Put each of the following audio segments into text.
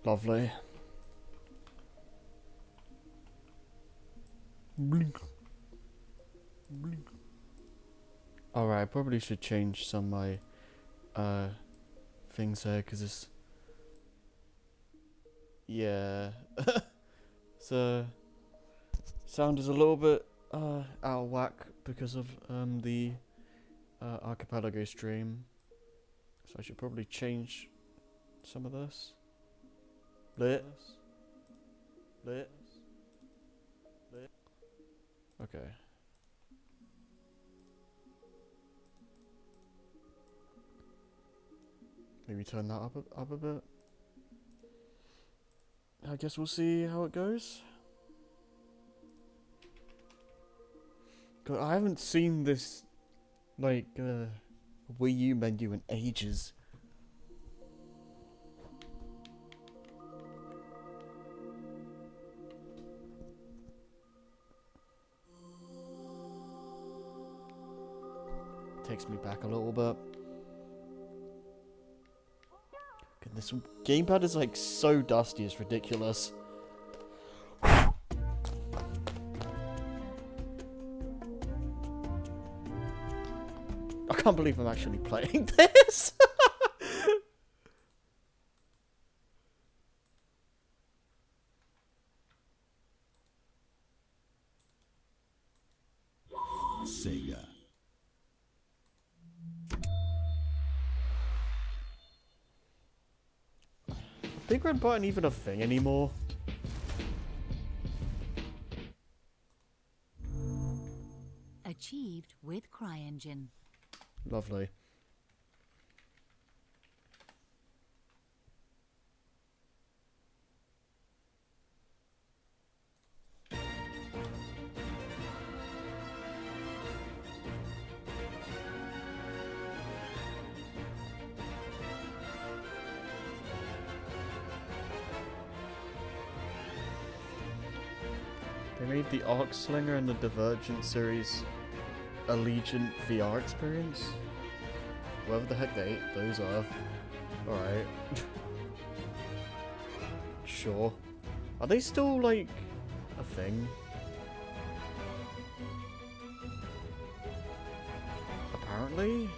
Lovely. Blink. Blink. Alright, I probably should change some of my things here because it's yeah. So sound is a little bit out of whack because of the archipelago stream. So I should probably change some of this. Lit. Lit. Lit. Okay. Maybe turn that up a bit. I guess we'll see how it goes. God, I haven't seen this like Wii U menu in ages. Takes me back a little bit. God, this gamepad is like so dusty, it's ridiculous. I can't believe I'm actually playing this. Sega. Big red button even a thing anymore? Achieved with CryEngine. Lovely. They made the Arc Slinger and the Divergent series Allegiant VR experience. Whatever the heck those are. Alright. Sure. Are they still, like, a thing? Apparently?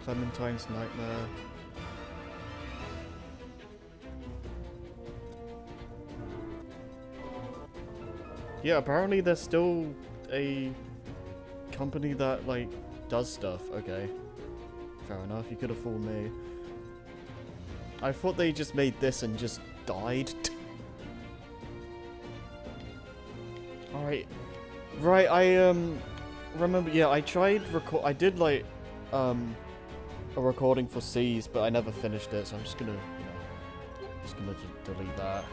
Clementine's Nightmare. Yeah, apparently there's still a company that, like, does stuff. Okay. Fair enough, you could have fooled me. I thought they just made this and just died. Alright. Right, I, remember, yeah, I tried I did, like, a recording for C's, but I never finished it, so I'm just gonna, delete that.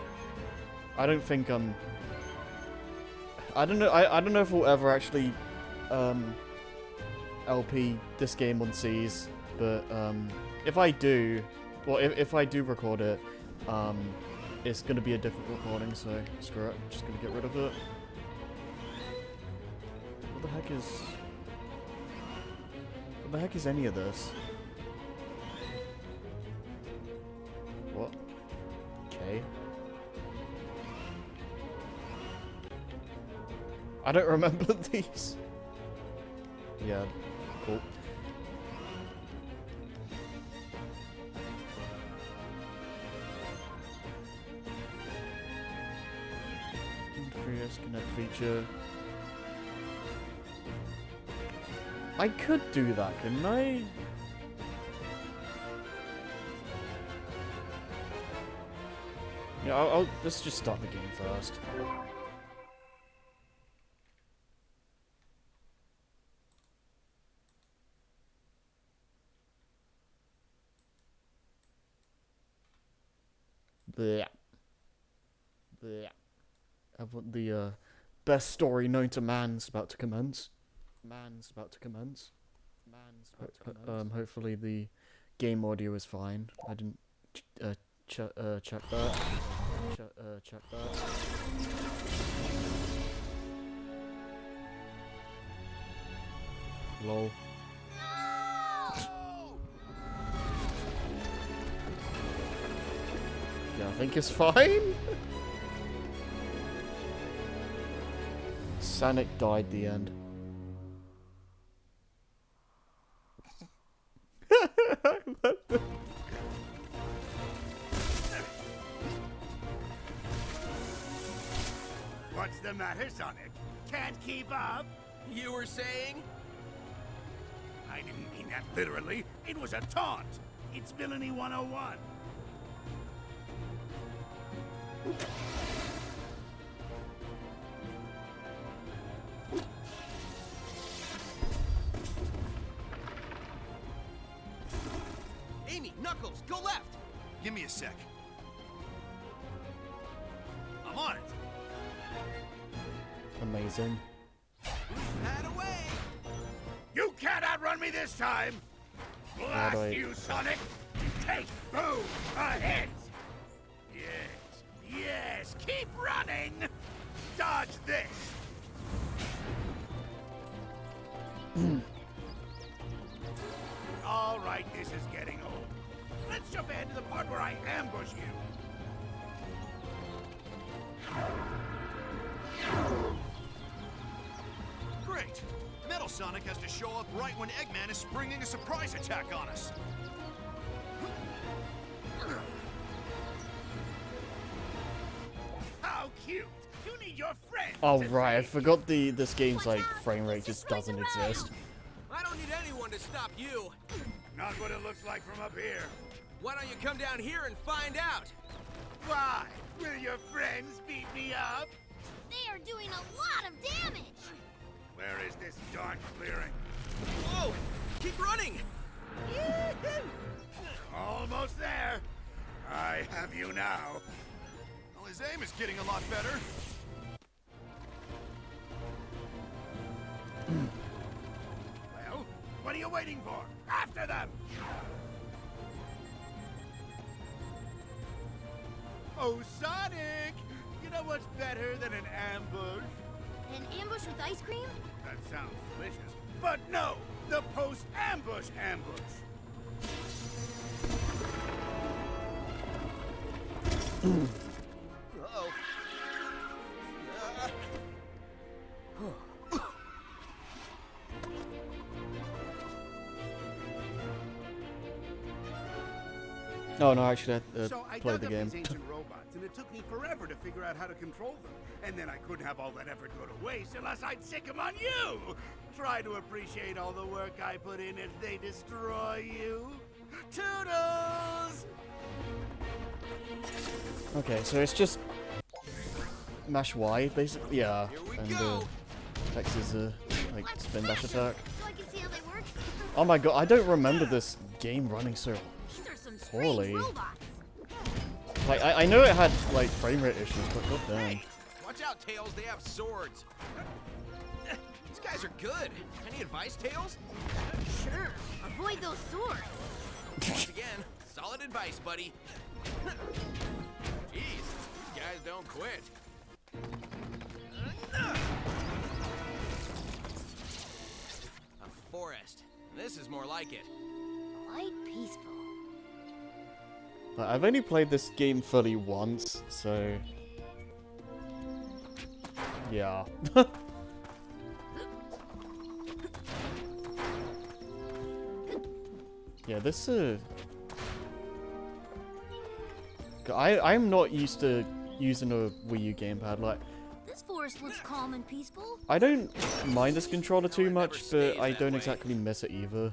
I don't think, I don't know. I don't know if we'll ever actually LP this game on C's, but if I do, well, if I do record it, it's gonna be a different recording. So screw it. I'm just gonna get rid of it. What the heck is? What the heck is any of this? What? Okay. I don't remember these. Yeah, cool. Free Connect feature. I could do that, couldn't I? Yeah, let's just start the game first. Blech. Blech. I want the best story known to man's about to commence. Man's about to commence. Man's about to commence. Hopefully the game audio is fine. I didn't check that. Check that. Lol. think it's fine. Sonic died the end. What's the matter, Sonic? Can't keep up? You were saying? I didn't mean that literally. It was a taunt. It's Villainy 101. Amy, Knuckles, go left! Give me a sec. I'm on it. Amazing. Head away! You can't outrun me this time! Blast you, Sonic! Take boom ahead! Yes, yes, keep running! Dodge this! All right, this is getting old. Let's jump ahead to the part where I ambush you. Great. Metal Sonic has to show up right when Eggman is springing a surprise attack on us. How cute! You need your friends. Oh right, I forgot this game's like frame rate just doesn't exist. I don't need anyone to stop you. Not what it looks like from up here. Why don't you come down here and find out? Why? Will your friends beat me up? They are doing a lot of damage! Where is this darn clearing? Whoa! Keep running! Almost there. I have you now. Well, his aim is getting a lot better. Well, what are you waiting for? After them! Oh, Sonic! You know what's better than an ambush? An ambush with ice cream? That sounds delicious. But no! The post-ambush ambush! Uh-oh. Oh no, actually I So I played dug the up game. these ancient robots, and it took me forever to figure out how to control them. And then I couldn't have all that effort go to waste unless I'd sick them on you! Try to appreciate all the work I put in as they destroy you. Toodles! Okay, so it's just mash Y basically. Yeah, Here we and go. X is a like Let's spin dash smash attack. them so I can see how they work. Oh my god, I don't remember this game running so These are some poorly. strange robots. like I know it had like frame rate issues, but god damn. Hey, watch out, Tails. They have swords. These guys are good. Any advice, Tails? Sure. Avoid those swords. Once again, solid advice, buddy. Jeez, these guys don't quit. A forest. This is more like it. Quite peaceful. Like, I've only played this game fully once, so yeah. Yeah, this I'm not used to using a Wii U gamepad. Like, This forest looks calm and peaceful. I don't mind this controller too it never much, but stays I that don't way. exactly miss it either.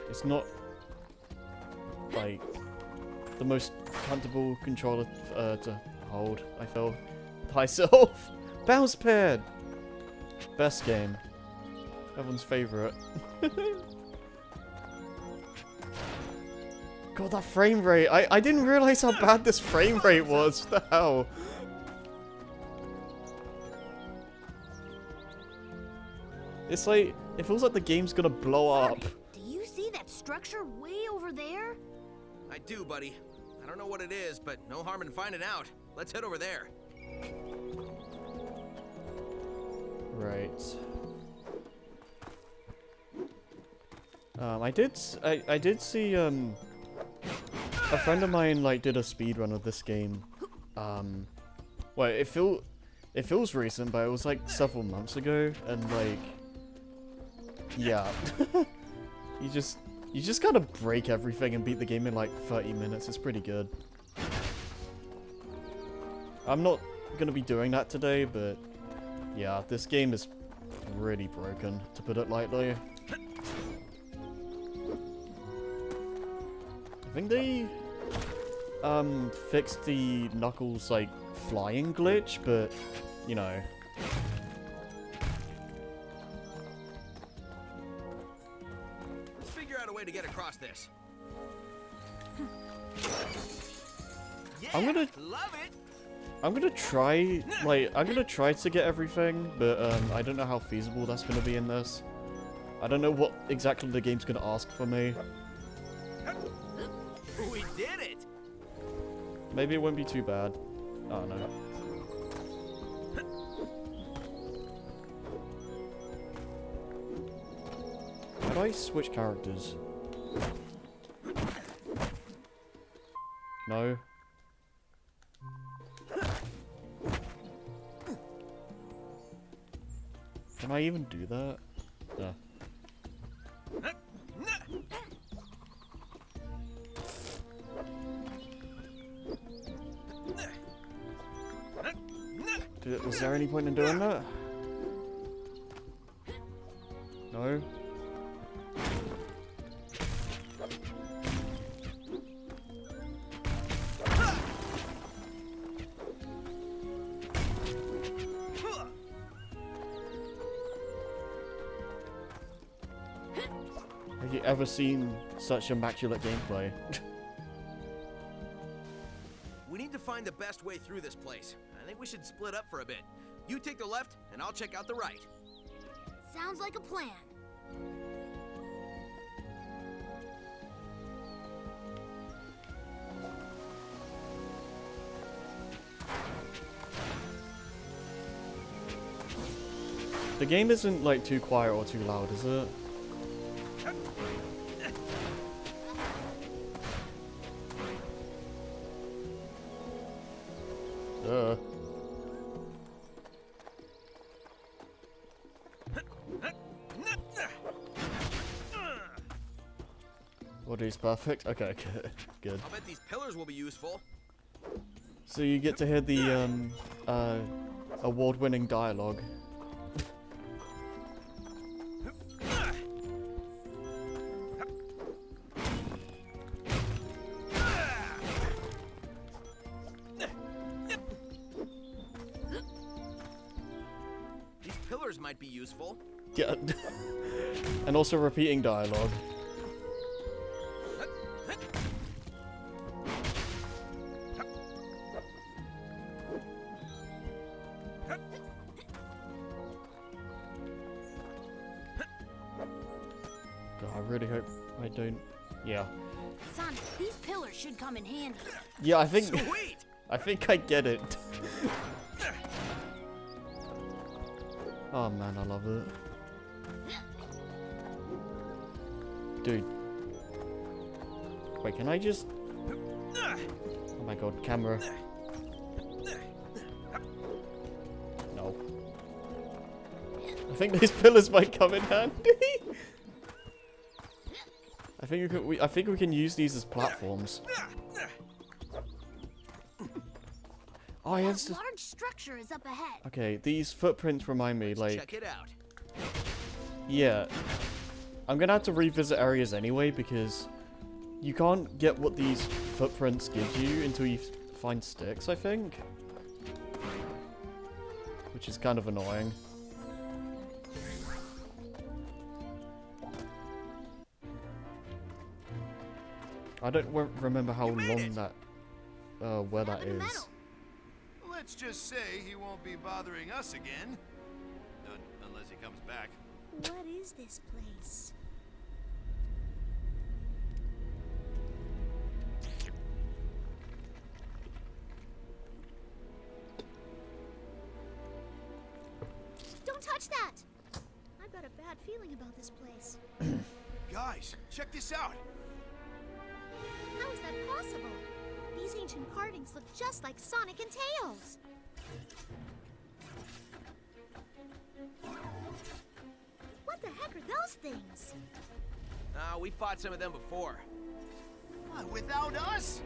It's not like the most comfortable controller to hold, I feel myself. Bounce pad, best game, everyone's favorite. God, that frame rate! I didn't realize how bad this frame rate was. What the hell? It's like, it feels like the game's gonna blow up. Do you see that structure way over there? I do, buddy. I don't know what it is, but no harm in finding out. Let's head over there. Right. I did see a friend of mine like did a speedrun of this game. Well, it feels recent, but it was like several months ago, and like, yeah, you just gotta break everything and beat the game in like 30 minutes. It's pretty good. I'm not gonna be doing that today, but yeah, this game is pretty broken, to put it lightly. I think they fixed the Knuckles like flying glitch, but you know. Let's figure out a way to get across this. Yeah, I'm gonna try, like, I'm gonna try to get everything, but I don't know how feasible that's gonna be in this. I don't know what exactly the game's gonna ask for me. We did it! Maybe it won't be too bad. Oh no. How do I switch characters? No. Can I even do that? Yeah. Was there any point in doing that? No? Have you ever seen such immaculate gameplay? We need to find the best way through this place. I think we should split up for a bit. You take the left, and I'll check out the right. Sounds like a plan. The game isn't like too quiet or too loud, is it? Body's perfect. Okay, good. I'll bet these pillars will be useful. So you get to hear the award-winning dialogue. These pillars might be useful. Yeah. And also repeating dialogue. God, I really hope I don't. Yeah. Son, these pillars should come in handy. Yeah, I think. Sweet! I think I get it. Oh man, I love it. Dude. Wait, can I just... Oh my god, camera. No. I think these pillars might come in handy. I think we can use these as platforms. Oh, yeah, That large structure is up ahead. okay, these footprints remind me, like... Check it out. Yeah. I'm gonna have to revisit areas anyway, because you can't get what these footprints give you until you find sticks, I think. Which is kind of annoying. I don't remember how long that... where that is. Metal. Let's just say he won't be bothering us again. Unless he comes back. What is this place? Don't touch that! I've got a bad feeling about this place. Guys, check this out. How is that possible? These ancient carvings look just like Sonic and Tails. What the heck are those things? We fought some of them before. What, without us?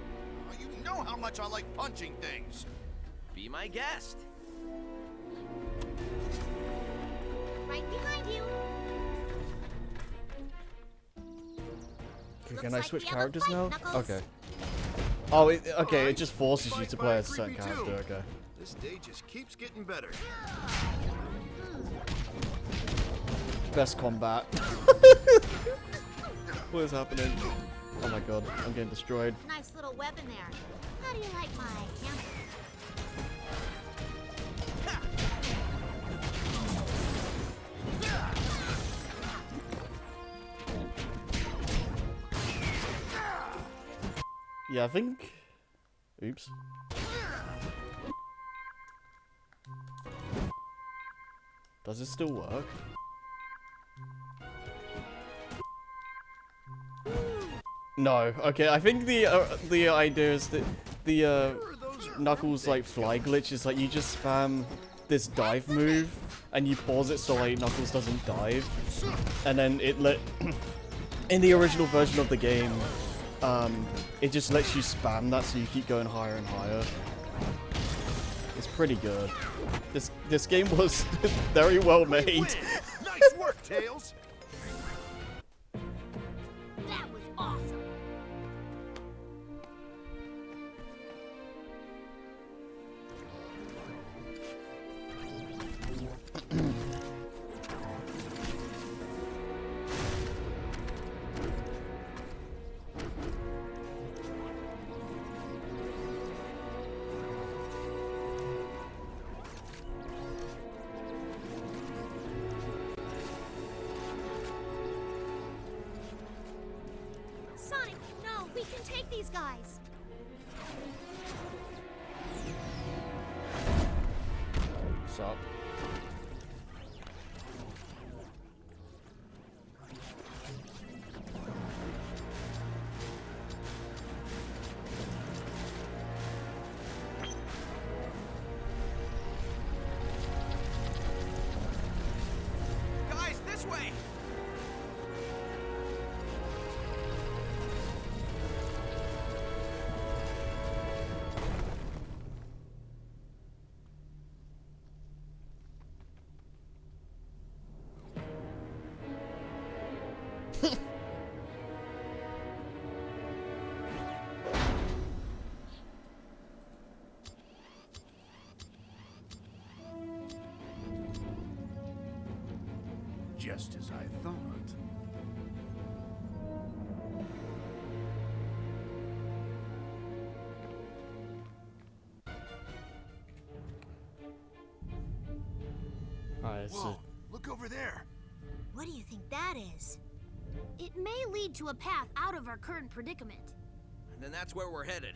Oh, you know how much I like punching things. Be my guest. Right behind you. Can Looks I like switch we have a characters fight, now? Knuckles. Okay. Oh, okay. Alright, It just forces you fight to by play a as a certain creepy too. character. Okay. This day just keeps getting better. Best combat. What is happening? Oh my god, I'm getting destroyed. Nice little weapon there. How do you like my hammer? Yeah, I think. Oops. Does it still work? No. Okay, I think the idea is that the Knuckles like fly glitch is like you just spam this dive move and you pause it so like Knuckles doesn't dive, and then it in the original version of the game, it just lets you spam that so you keep going higher and higher. It's pretty good. This game was very well made. Nice work, Tails. That was awesome. Sonic, no, we can take these guys. Sup? Guys, this way! Just as I thought. Alright, so Whoa, look over there. What do you think that is? It may lead to a path out of our current predicament. And then that's where we're headed.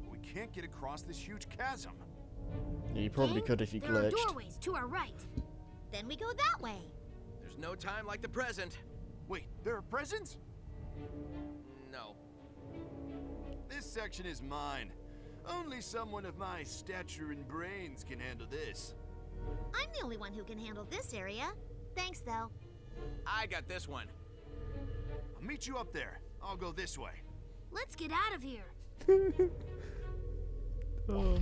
We can't get across this huge chasm. yeah, you probably Then could if you there are glitched. doorways to our right. Then we go that way. There's no time like the present. Wait, there are presents? No. This section is mine. Only someone of my stature and brains can handle this. I'm the only one who can handle this area. Thanks, though. I got this one. I'll meet you up there. I'll go this way. Let's get out of here. Oh no.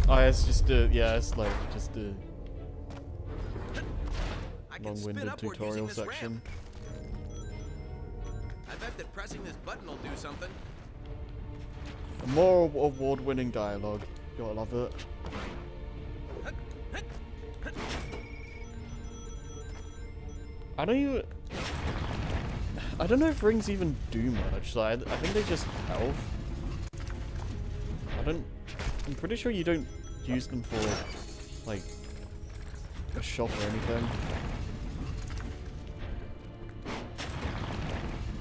Oh, it's just yeah, it's like just a I can spin long-winded upward tutorial using this section. ramp. I bet that pressing this button will do something. A more award-winning dialogue. Gotta love it. I don't know if rings even do much. Like, I think they just help. I'm pretty sure you don't use them for, like, a shop or anything.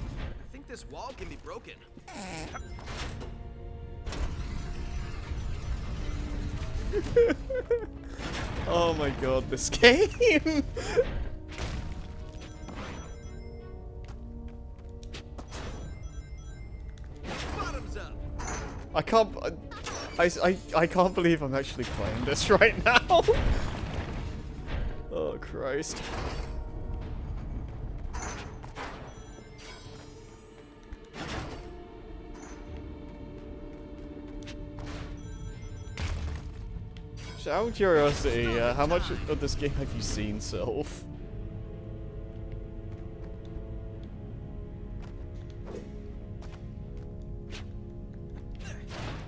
I think this wall can be broken. Oh my god, this game! I can't... I can't believe I'm actually playing this right now. Oh, Christ. Just out of curiosity, how much of this game have you seen, Sylph?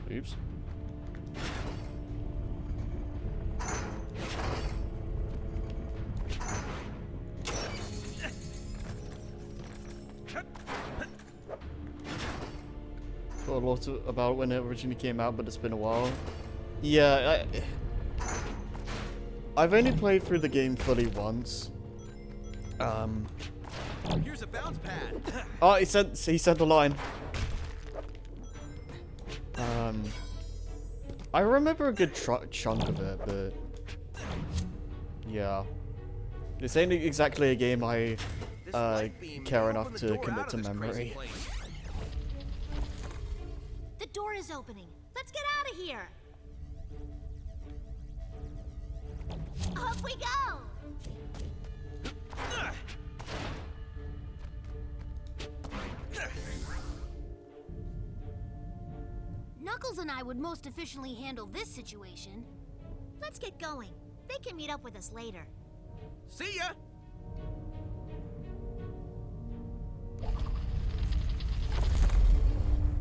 Oops. Thought a lot about when it originally came out, but it's been a while. Yeah, I've only played through the game fully once. Here's a bounce pad. Oh, he said the line. I remember a good chunk of it, but yeah, this ain't exactly a game I care enough to commit to memory. The door is opening. Let's get out of here. Off we go. Knuckles and I would most efficiently handle this situation. Let's get going. They can meet up with us later. See ya.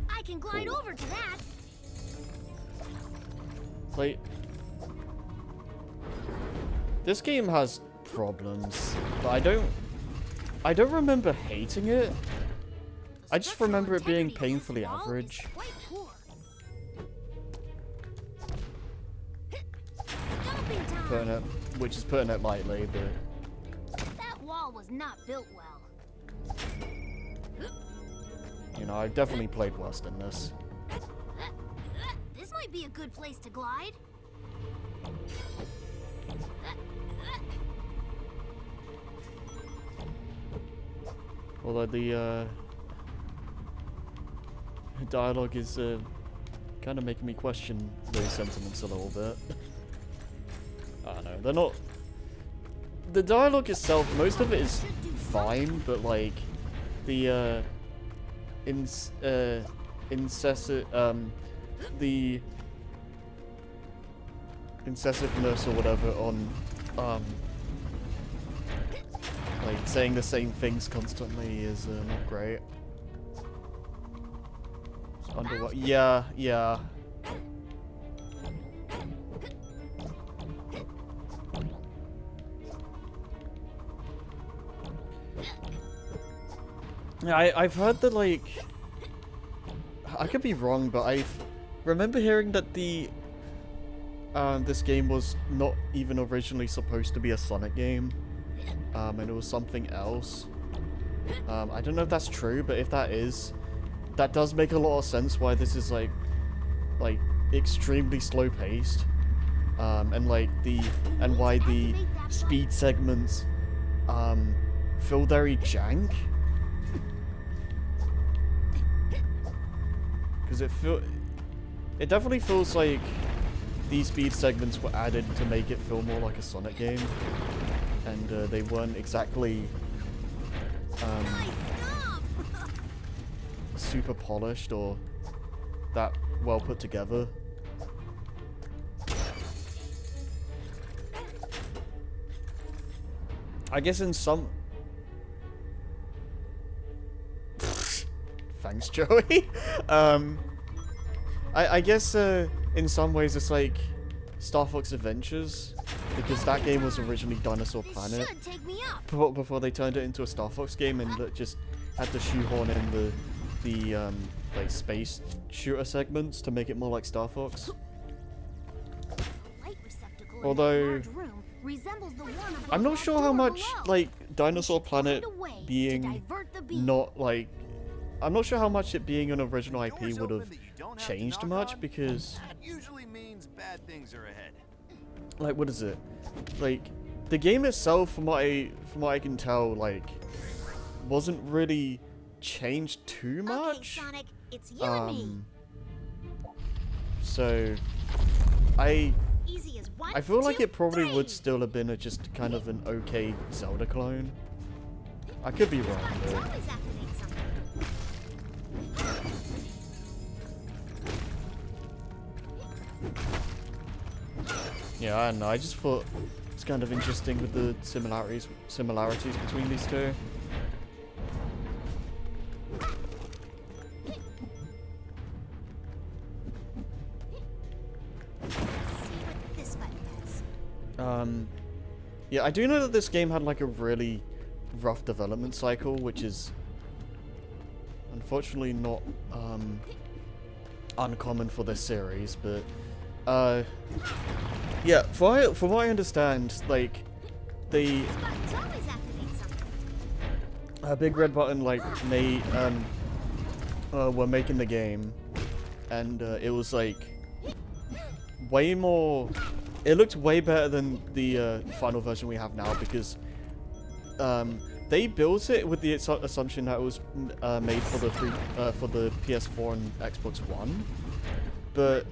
I can glide over to that. Like, this game has problems, but I don't remember hating it. I just remember it being painfully average. Quite poor. Which is putting it lightly, but That wall was not built well. you know, I've definitely played worse than this. This might be a good place to glide. Although the dialogue is kind of making me question those sentiments a little bit. I don't know, they're not... The dialogue itself, most of it is fine, but like, the the incessiveness or whatever on, like, saying the same things constantly is not great. Yeah, yeah. I've heard that, like, I could be wrong, but I remember hearing that the this game was not even originally supposed to be a Sonic game, and it was something else. I don't know if that's true, but if that is, that does make a lot of sense why this is like extremely slow paced, and why the speed segments feel very jank. Because it definitely feels like these speed segments were added to make it feel more like a Sonic game, and they weren't exactly super polished or that well put together. I guess in some... Thanks, Joey. I guess in some ways it's like Star Fox Adventures, because that game was originally Dinosaur Planet before they turned it into a Star Fox game and just had to shoehorn in the like space shooter segments to make it more like Star Fox. Although I'm not sure how much like Dinosaur Planet being not like I'm not sure how much it being an original IP would have changed much, because That usually means bad things are ahead. like, what is it? Like, the game itself, from what I can tell, like, wasn't really changed too much. Okay, Sonic, it's you and me. So, Easy as one, I feel like two, it probably three. would still have been just kind of an okay Zelda clone. I could be wrong, Buttons but... always activate something. Yeah, I don't know. I just thought it's kind of interesting with the similarities between these two. See what this button does. Yeah, I do know that this game had like a really rough development cycle, which is unfortunately not uncommon for this series, but yeah, from what I understand, like the Buttons always activate something. Big Red Button like were making the game, and it was like way more. It looked way better than the final version we have now because they built it with the assumption that it was made for the PS4 and Xbox One, but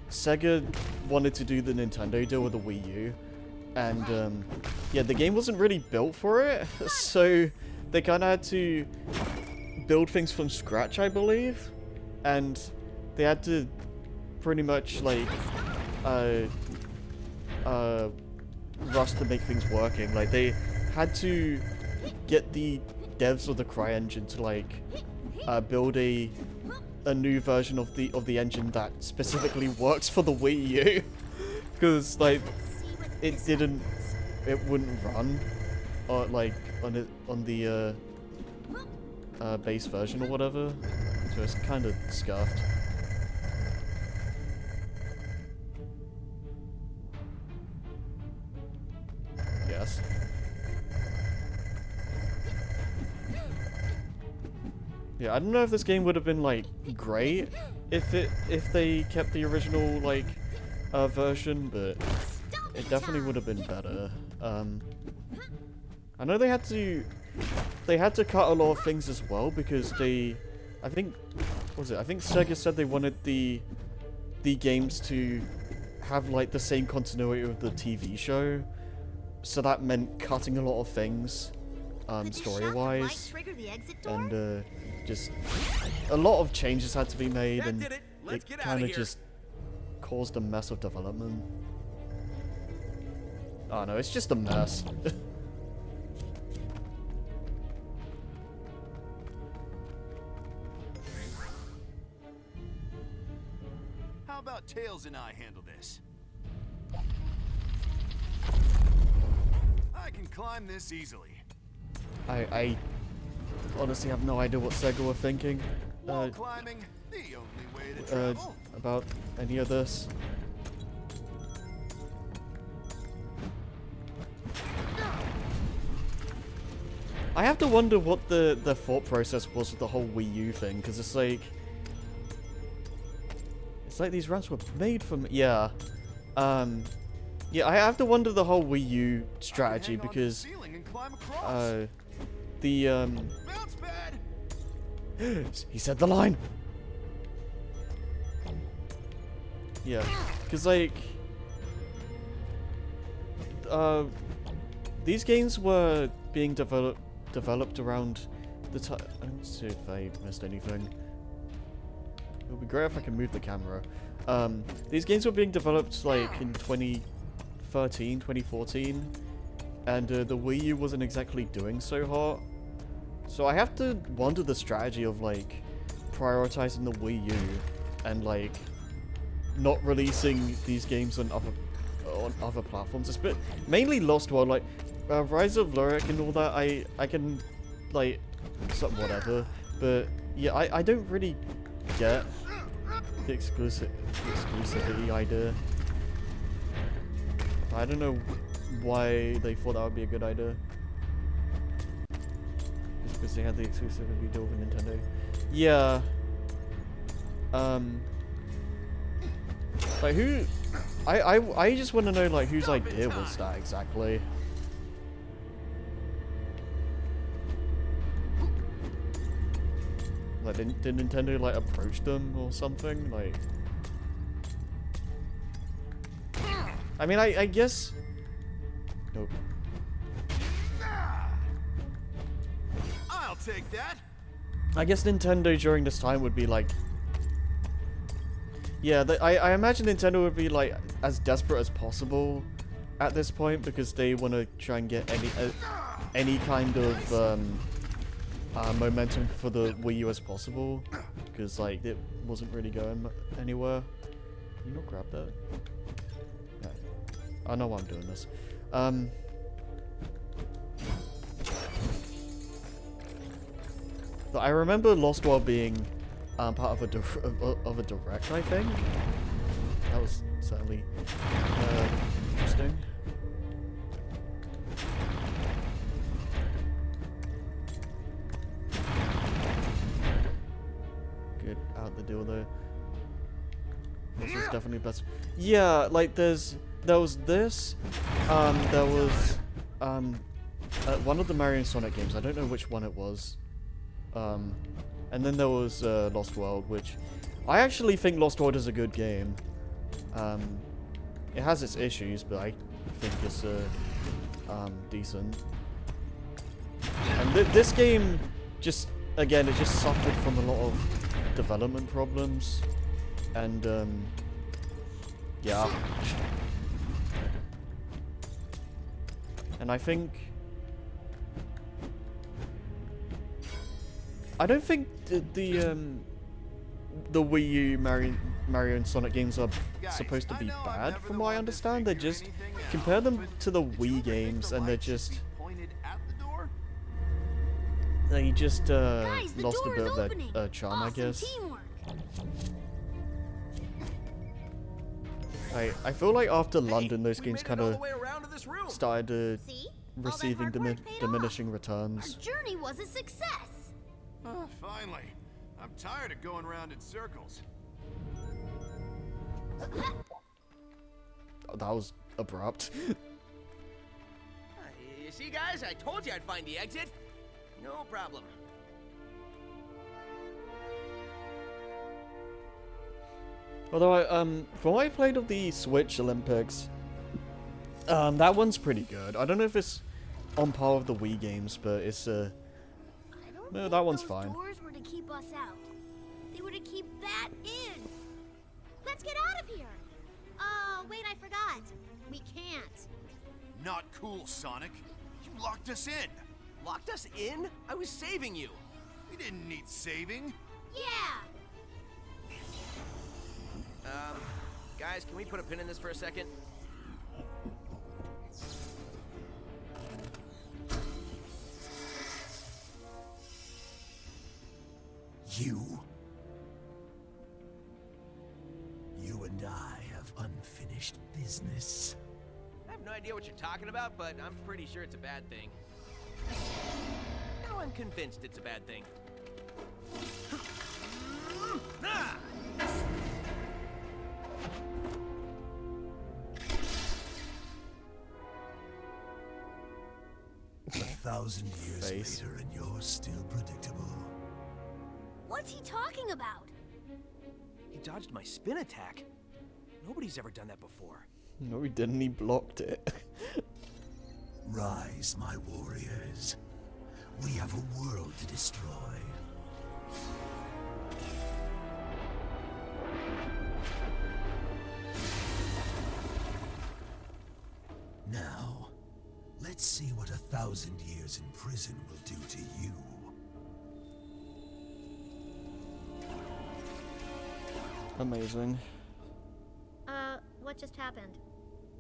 Sega wanted to do the Nintendo deal with the Wii U, and yeah, the game wasn't really built for it, so they kind of had to build things from scratch, I believe, and they had to pretty much like rush to make things working. Like they had to get the devs of the CryEngine to like build a new version of the engine that specifically works for the Wii U, because like it wouldn't run like on the base version or whatever, so it's kind of scuffed. Yes. Yeah, I don't know if this game would have been like great if they kept the original like version, but it definitely would have been better. I know they had to cut a lot of things as well because I think Sega said they wanted the games to have like the same continuity of the TV show. So that meant cutting a lot of things, story-wise, and just a lot of changes had to be made, and it kind of just caused a mess of development. Oh no, it's just a mess. How about Tails and I handle this? I can climb this easily. I honestly have no idea what Sega were thinking Wall climbing, the only way to travel. about any of this. I have to wonder what the thought process was with the whole Wii U thing, because it's like these ramps were made from yeah, I have to wonder the whole Wii U strategy because Bounce pad. he said the line. Yeah, because like these games were being developed around the time. Let's see if I missed anything. It would be great if I could move the camera. These games were being developed like in 2013, 2014, and the Wii U wasn't exactly doing so hot. So I have to wonder the strategy of like prioritizing the Wii U and like not releasing these games on other platforms. It's been mainly Lost World, like Rise of Lyric and all that. I can like whatever, but yeah, I don't really get the exclusivity idea. I don't know why they thought that would be a good idea. Just because they had the exclusivity deal with Nintendo. Yeah. Like who? I just want to know like whose idea was that exactly. Like did Nintendo like approach them or something? Like I mean, I guess... Nope. I'll take that. I guess Nintendo during this time would be like... Yeah, I imagine Nintendo would be like as desperate as possible at this point because they want to try and get any kind of momentum for the Wii U as possible because like it wasn't really going anywhere. Can you not grab that? No. I know why I'm doing this. But I remember Lost World being part of a direct, I think. That was certainly interesting. Get out the door there. This was definitely best. Yeah, like there was this. There was one of the Mario and Sonic games. I don't know which one it was. And then there was Lost World, which I actually think Lost World is a good game. It has its issues, but I think it's decent. And this game just, again, it just suffered from a lot of development problems. And, yeah. And I think... I don't think the Wii U Mario and Sonic games are supposed to be bad, from what I understand. They're just... Compare them to the Wii games, and they're just... They just lost a bit of their charm, I guess. I feel like after London, those games kind of started receiving diminishing returns. Our journey was a success. Finally. I'm tired of going around in circles. Oh, that was abrupt. You see, guys? I told you I'd find the exit. No problem. Although, from what I played of the Switch Olympics, that one's pretty good. I don't know if it's on par with the Wii games, but it's, no, that one's fine. Doors were to keep us out. They were to keep that in. Let's get out of here. Oh, wait, I forgot. We can't. Not cool, Sonic. You locked us in. Locked us in? I was saving you. We didn't need saving. Yeah. Guys, can we put a pin in this for a second? You and I have unfinished business. I have no idea what you're talking about, but I'm pretty sure it's a bad thing. Now I'm convinced it's a bad thing. Ah! 1,000 years Face. later, and you're still predictable. What's he talking about? He dodged my spin attack. Nobody's ever done that before. No, he didn't. He blocked it. Rise, my warriors. We have a world to destroy. Now, let's see what 1,000 years in prison will do to you. Amazing. What just happened?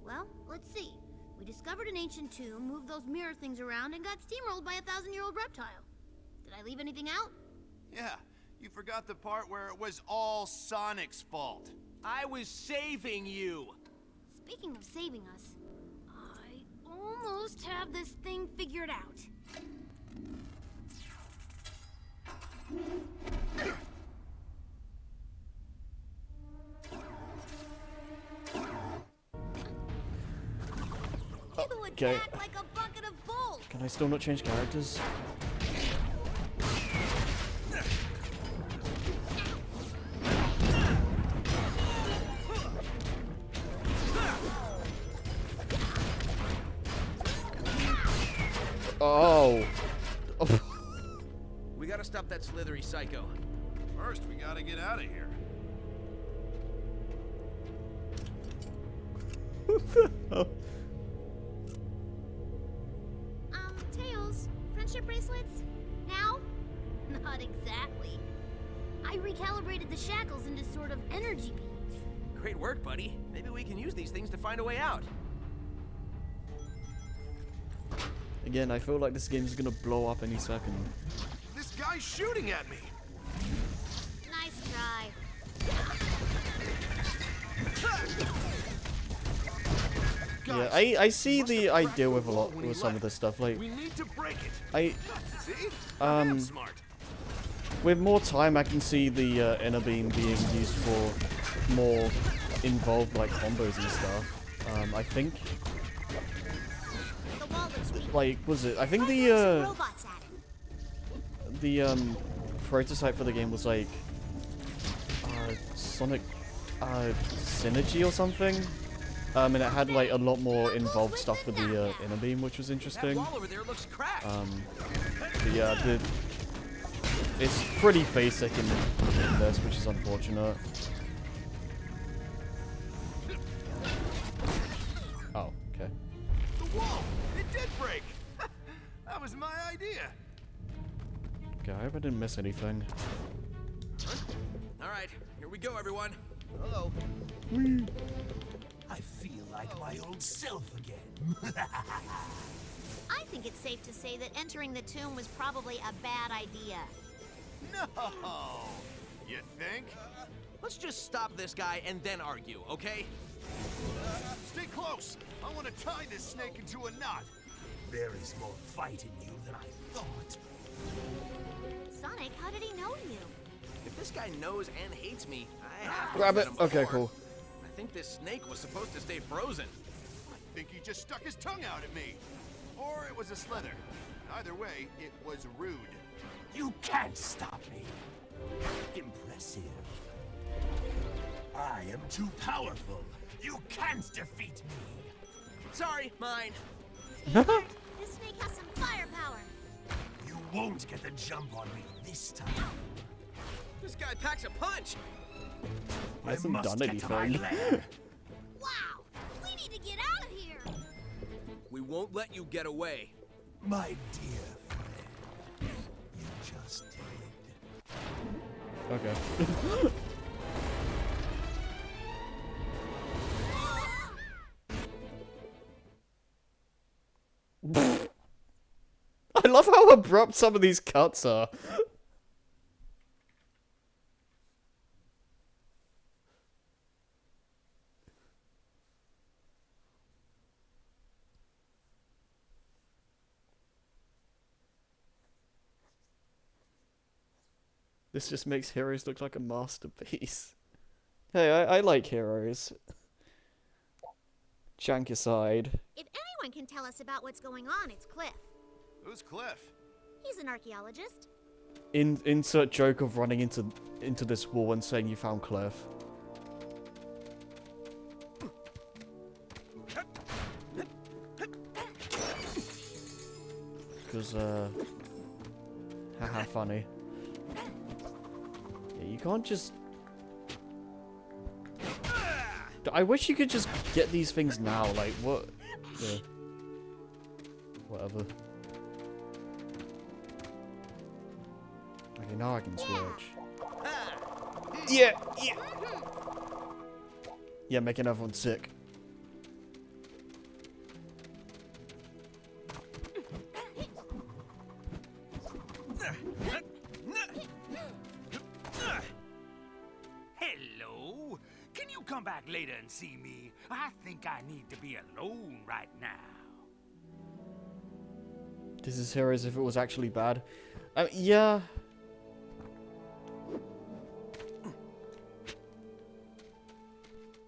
Well, let's see. We discovered an ancient tomb, moved those mirror things around, and got steamrolled by a 1,000-year-old reptile. Did I leave anything out? Yeah, you forgot the part where it was all Sonic's fault. I was saving you. Speaking of saving us, I almost have this thing figured out. It'll Okay. attack like a bucket of bolts. Can I still not change characters? Oh. We gotta stop that slithery psycho. First, we gotta get out of here. Tails, friendship bracelets? Now? Not exactly. I recalibrated the shackles into sort of energy beams. Great work, buddy. Maybe we can use these things to find a way out. Again, I feel like this game is gonna blow up any second. This guy's shooting at me. Nice try. Yeah, I see the idea with a lot with some of this stuff. Like, We need to break it. I See? I am um smart. with more time, I can see the inner beam being used for more involved like combos and stuff. I think The wall looks weak. like was it? I think Some the robots at it. prototype for the game was like Sonic Synergy or something. And it had like a lot more involved stuff with the inner beam, which was That interesting. wall over there looks cracked. But yeah, it's pretty basic in this, which is unfortunate. Oh, okay. The wall! It did break! That was my idea. Okay, I hope I didn't miss anything. All right, here we go, everyone. Hello. I feel like my old self again. I think it's safe to say that entering the tomb was probably a bad idea. No! You think? Let's just stop this guy and then argue, okay? Stay close! I want to tie this snake into a knot. There is more fight in you than I thought. Sonic, how did he know you? If this guy knows and hates me, I have to Grab met it. him Okay, before. cool. I think this snake was supposed to stay frozen. I think he just stuck his tongue out at me. Or it was a slither. Either way, it was rude. You can't stop me. Impressive. I am too powerful. You can't defeat me. Sorry, mine. Sweetheart, this snake has some firepower. You won't get the jump on me this time. This guy packs a punch. I hasn't must done get to my anything. lair. Wow, we need to get out of here. We won't let you get away. My dear friend, you just did. Okay. I love how abrupt some of these cuts are. This just makes Heroes look like a masterpiece. Hey, I like Heroes. Jank aside. If anyone can tell us about what's going on, it's Cliff. Who's Cliff? He's an archaeologist. Insert joke of running into this wall and saying you found Cliff. Because, haha, funny. Yeah, you can't just... I wish you could just get these things now, like, what? Yeah. Whatever. Okay, now I can switch. Yeah, yeah. Yeah, making everyone sick. Hello? Can you come back later and see me? I think I need to be alone right now. This is Heroes if it was actually bad. Yeah.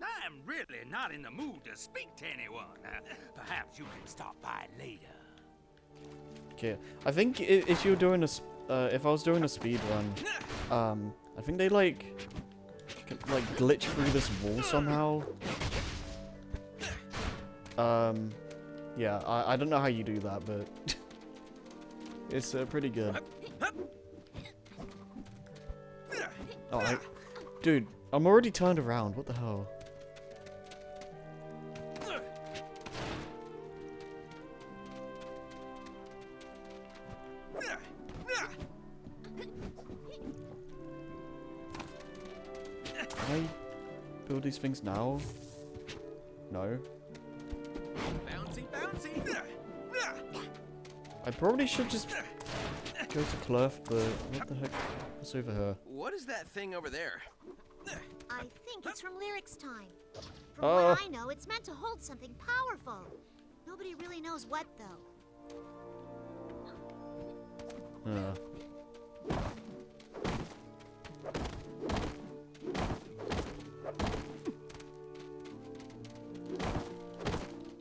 I'm really not in the mood to speak to anyone. Perhaps you can stop by later. Okay, I think if you're doing if I was doing a speed run, I think they like glitch through this wall somehow. Yeah, I don't know how you do that, but It's pretty good. Oh, dude, I'm already turned around. What the hell? Can I build these things now? No. Bouncy, bouncy. I probably should just go to Clef, but what the heck? What's over here? What is that thing over there? I think it's from Lyric's time. From what I know, it's meant to hold something powerful. Nobody really knows what, though.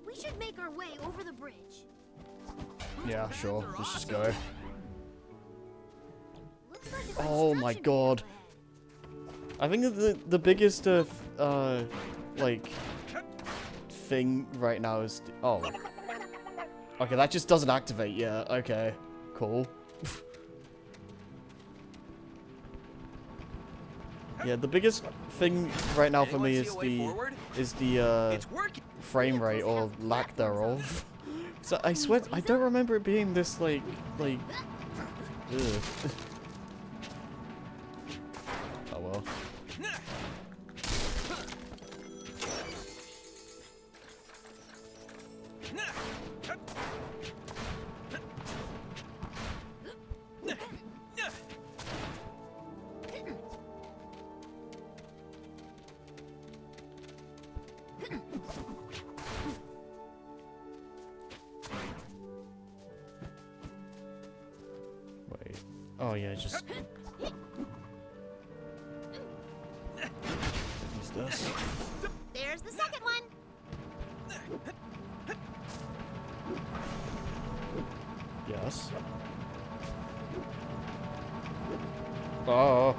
We should make our way over the bridge. Yeah, sure. Let's just go. Looks like a Oh my construction god. vehicle ahead. I think the biggest like thing right now is oh. Okay, that just doesn't activate yet. Okay, cool. Yeah, the biggest thing right now for me is the It's working. frame rate or lack thereof. So I swear I don't remember it being this like ugh. Oh well. Wait. Oh yeah, just use this. There's the second one. Yes. Oh.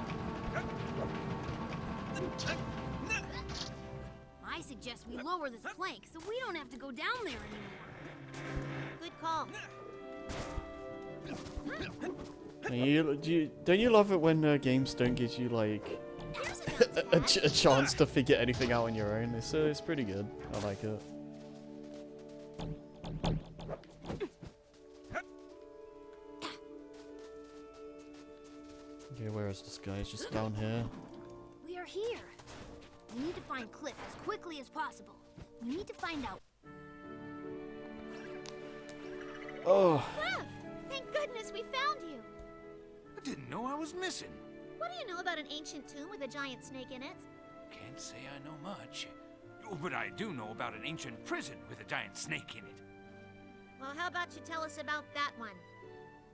I suggest we lower this plank so we don't have to go down there anymore. Good call. Don't you love it when games don't give you like Here's a a chance to figure anything out on your own? It's pretty good. I like it. Okay, where is this guy? He's just down here. We are here. We need to find Cliff as quickly as possible. We need to find out. Oh. Cliff! Thank goodness we found you. I didn't know I was missing. What do you know about an ancient tomb with a giant snake in it? Can't say I know much. Oh, but I do know about an ancient prison with a giant snake in it. Well, how about you tell us about that one?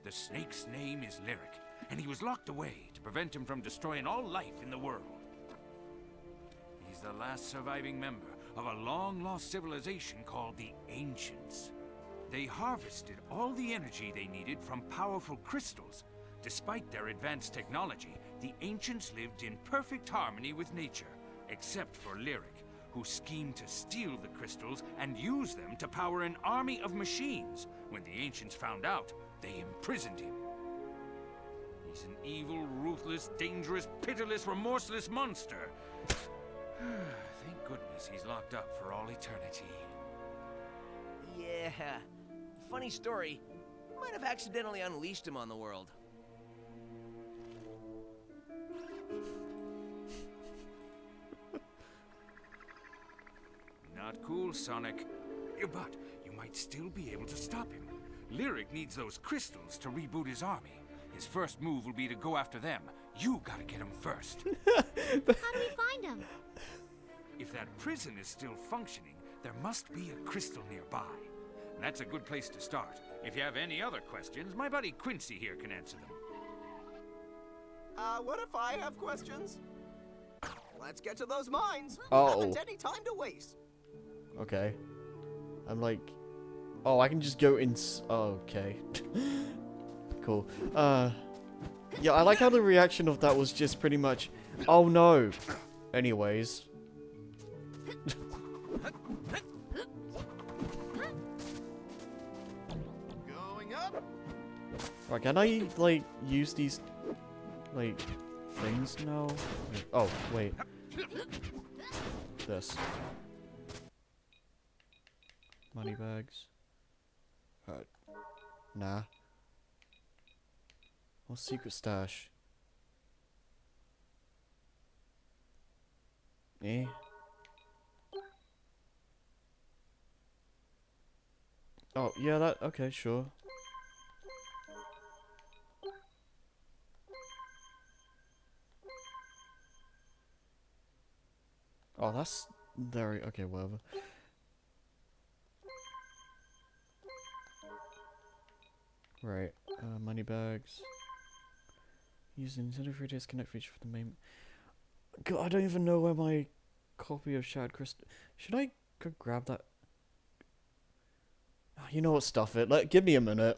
The snake's name is Lyric, and he was locked away to prevent him from destroying all life in the world. He's the last surviving member of a long-lost civilization called the Ancients. They harvested all the energy they needed from powerful crystals. Despite their advanced technology, the Ancients lived in perfect harmony with nature, except for Lyric, who schemed to steal the crystals and use them to power an army of machines. When the Ancients found out, they imprisoned him. He's an evil, ruthless, dangerous, pitiless, remorseless monster. Thank goodness he's locked up for all eternity. Yeah. Funny story. Might have accidentally unleashed him on the world. Not cool, Sonic. But you might still be able to stop him. Lyric needs those crystals to reboot his army. His first move will be to go after them. You gotta get him first. How do we find him? If that prison is still functioning, there must be a crystal nearby. That's a good place to start. If you have any other questions, my buddy Quincy here can answer them. What if I have questions? Let's get to those mines. Oh. Haven't any time to waste. Okay. I'm like, oh, I can just go in. Oh, okay. Cool. Yeah, I like how the reaction of that was just pretty much, oh no. Anyways. Going up. Right, can I, like, use these, like, things now? Oh, wait. This. Money bags. Nah. What's secret stash? Eh? Oh, yeah, that, okay, sure. Oh, that's very, okay, whatever. Right, money bags. Use the Nintendo 3DS Connect feature for the main. God, I don't even know where my copy of Shattered Crystal. Should I go grab that? Oh, you know what? Stuff it. Give me a minute.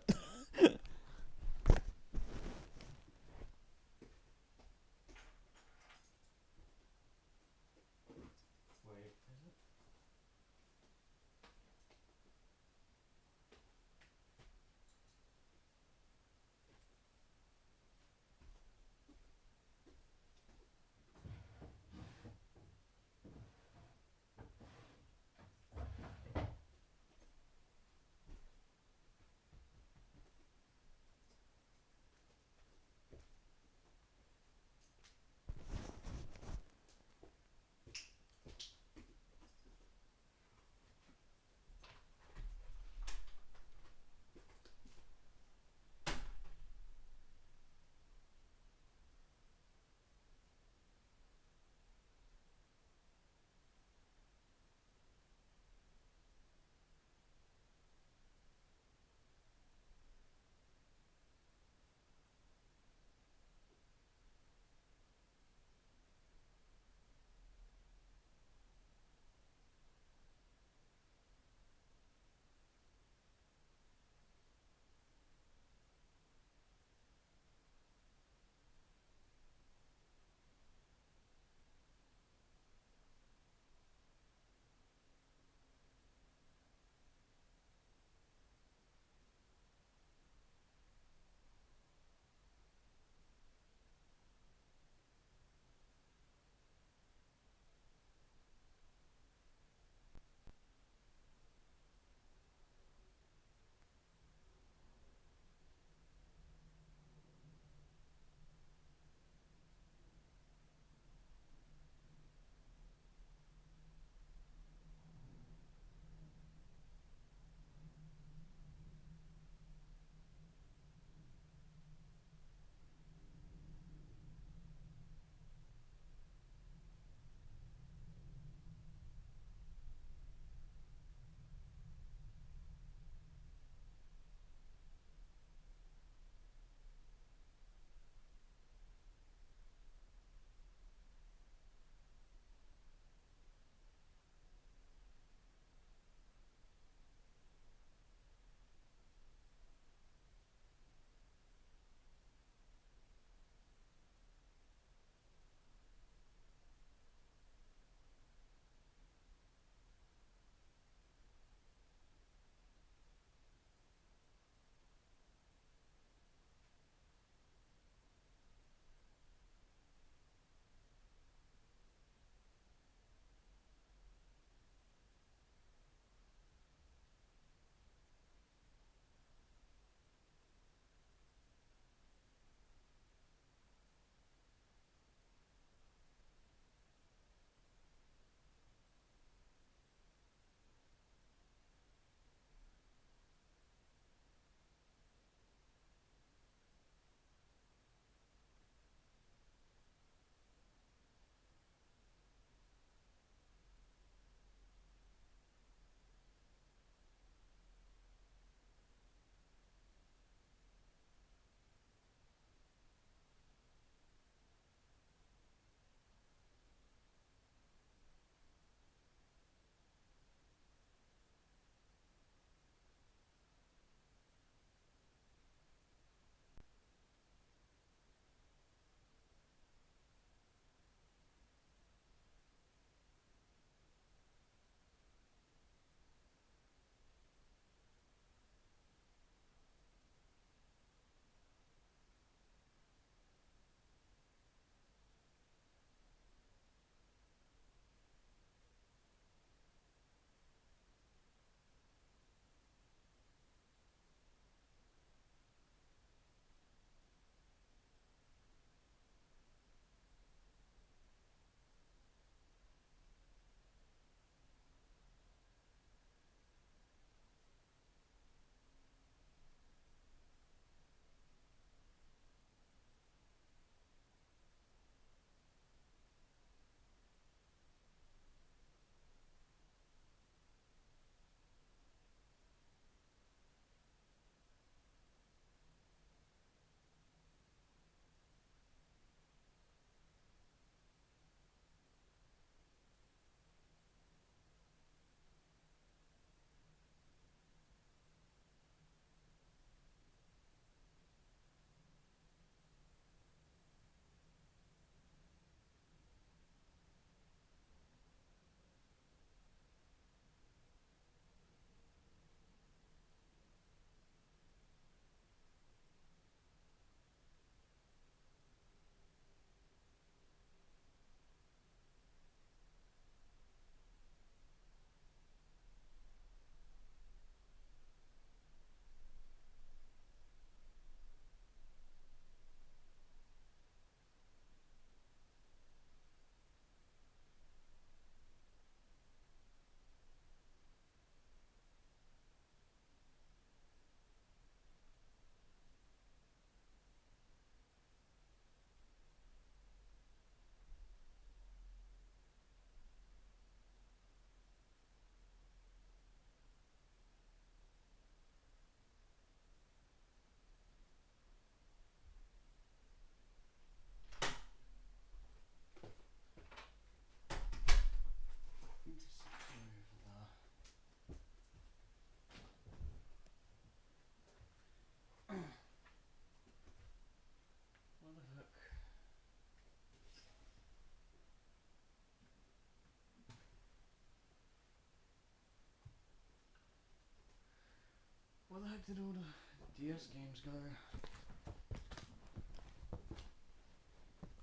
Where the heck did all the DS games go?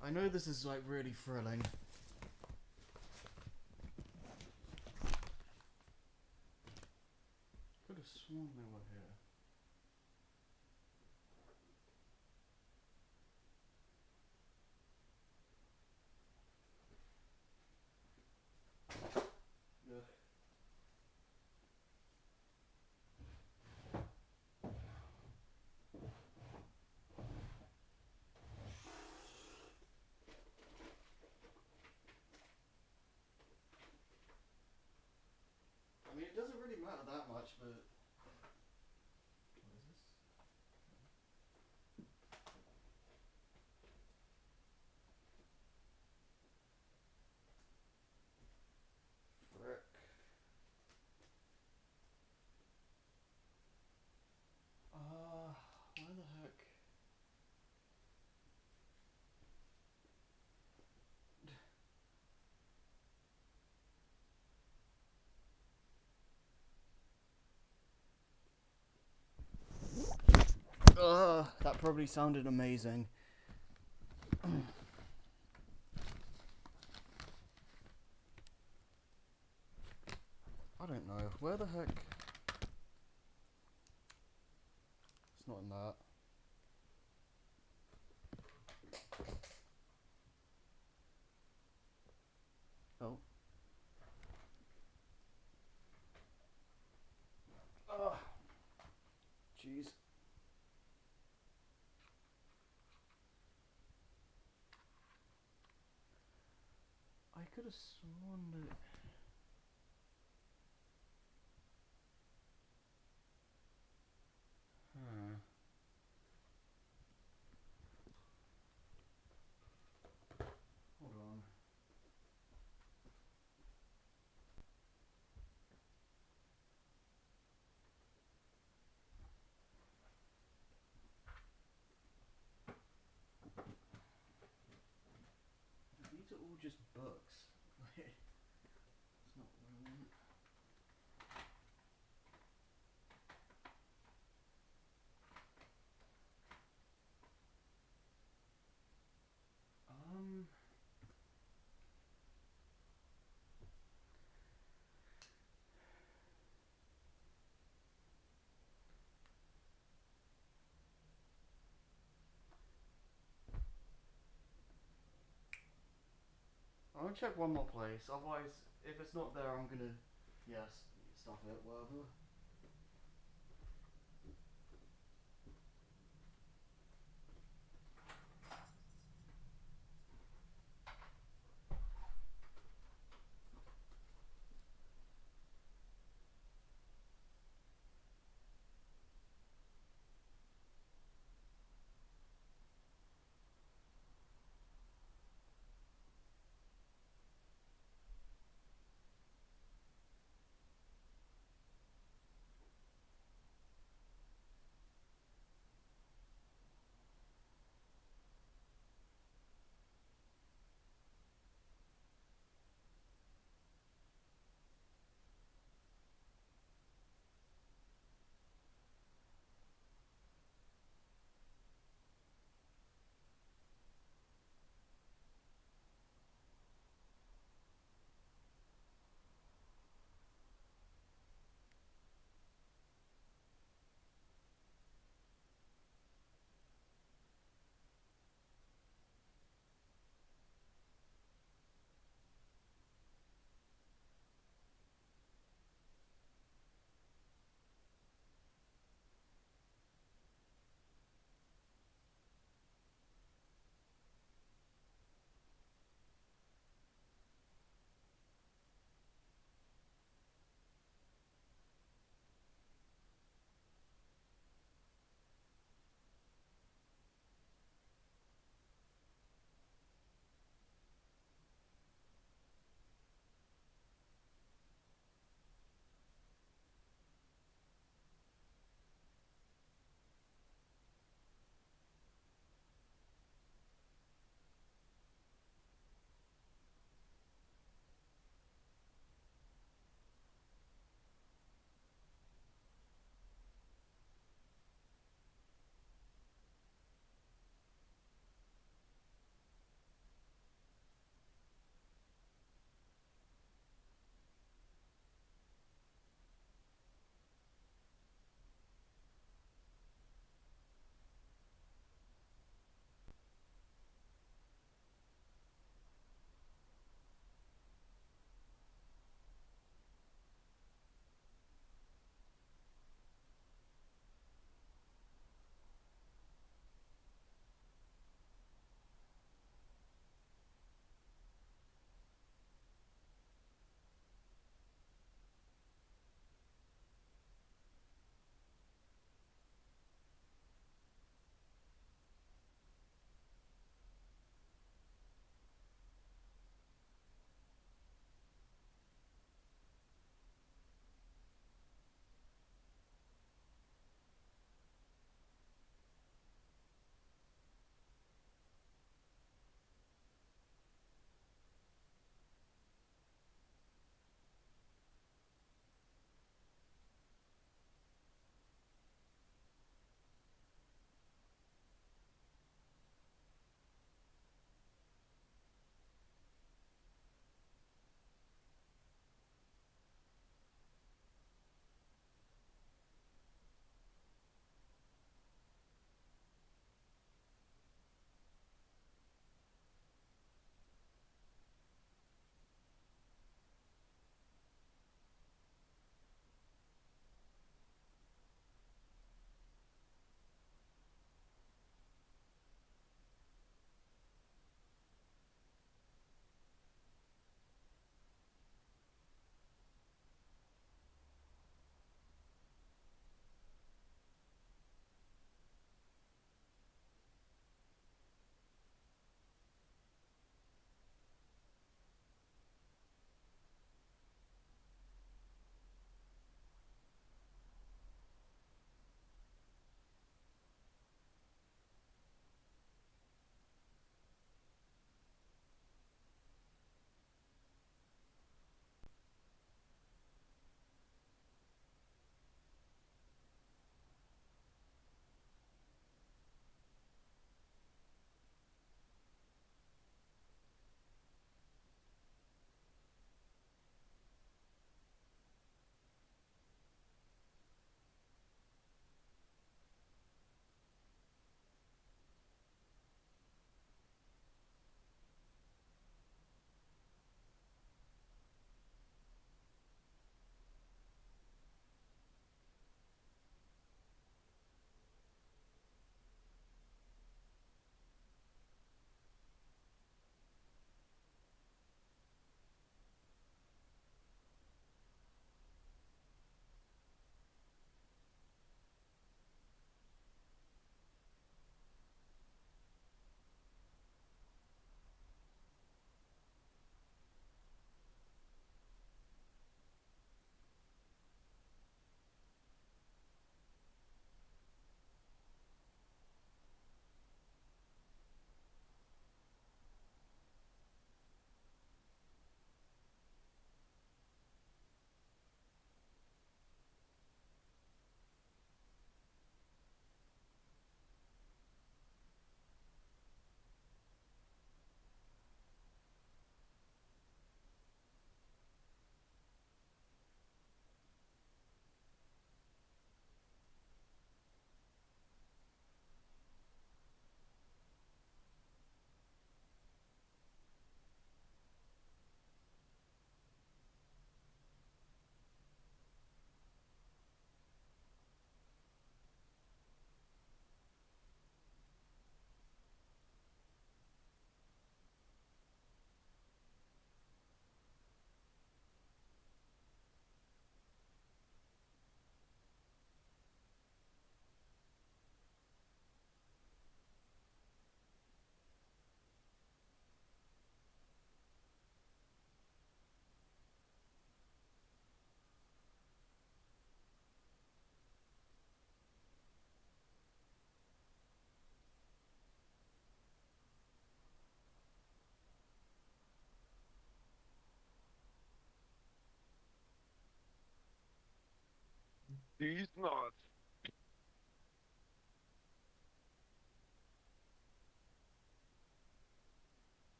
I know this is like really thrilling. Could have sworn they were here. Ugh. I mean, it doesn't really matter that much, but... What is this? Frick. Where the heck? That probably sounded amazing. I don't know. Where the heck? It's not in that. Oh. Ugh. Jeez. I could have sworn that... Huh. Hold on. These are all just books. That's not what I want. I'm gonna check one more place. Otherwise, if it's not there, I'm gonna, yes, stuff it, whatever. He's not.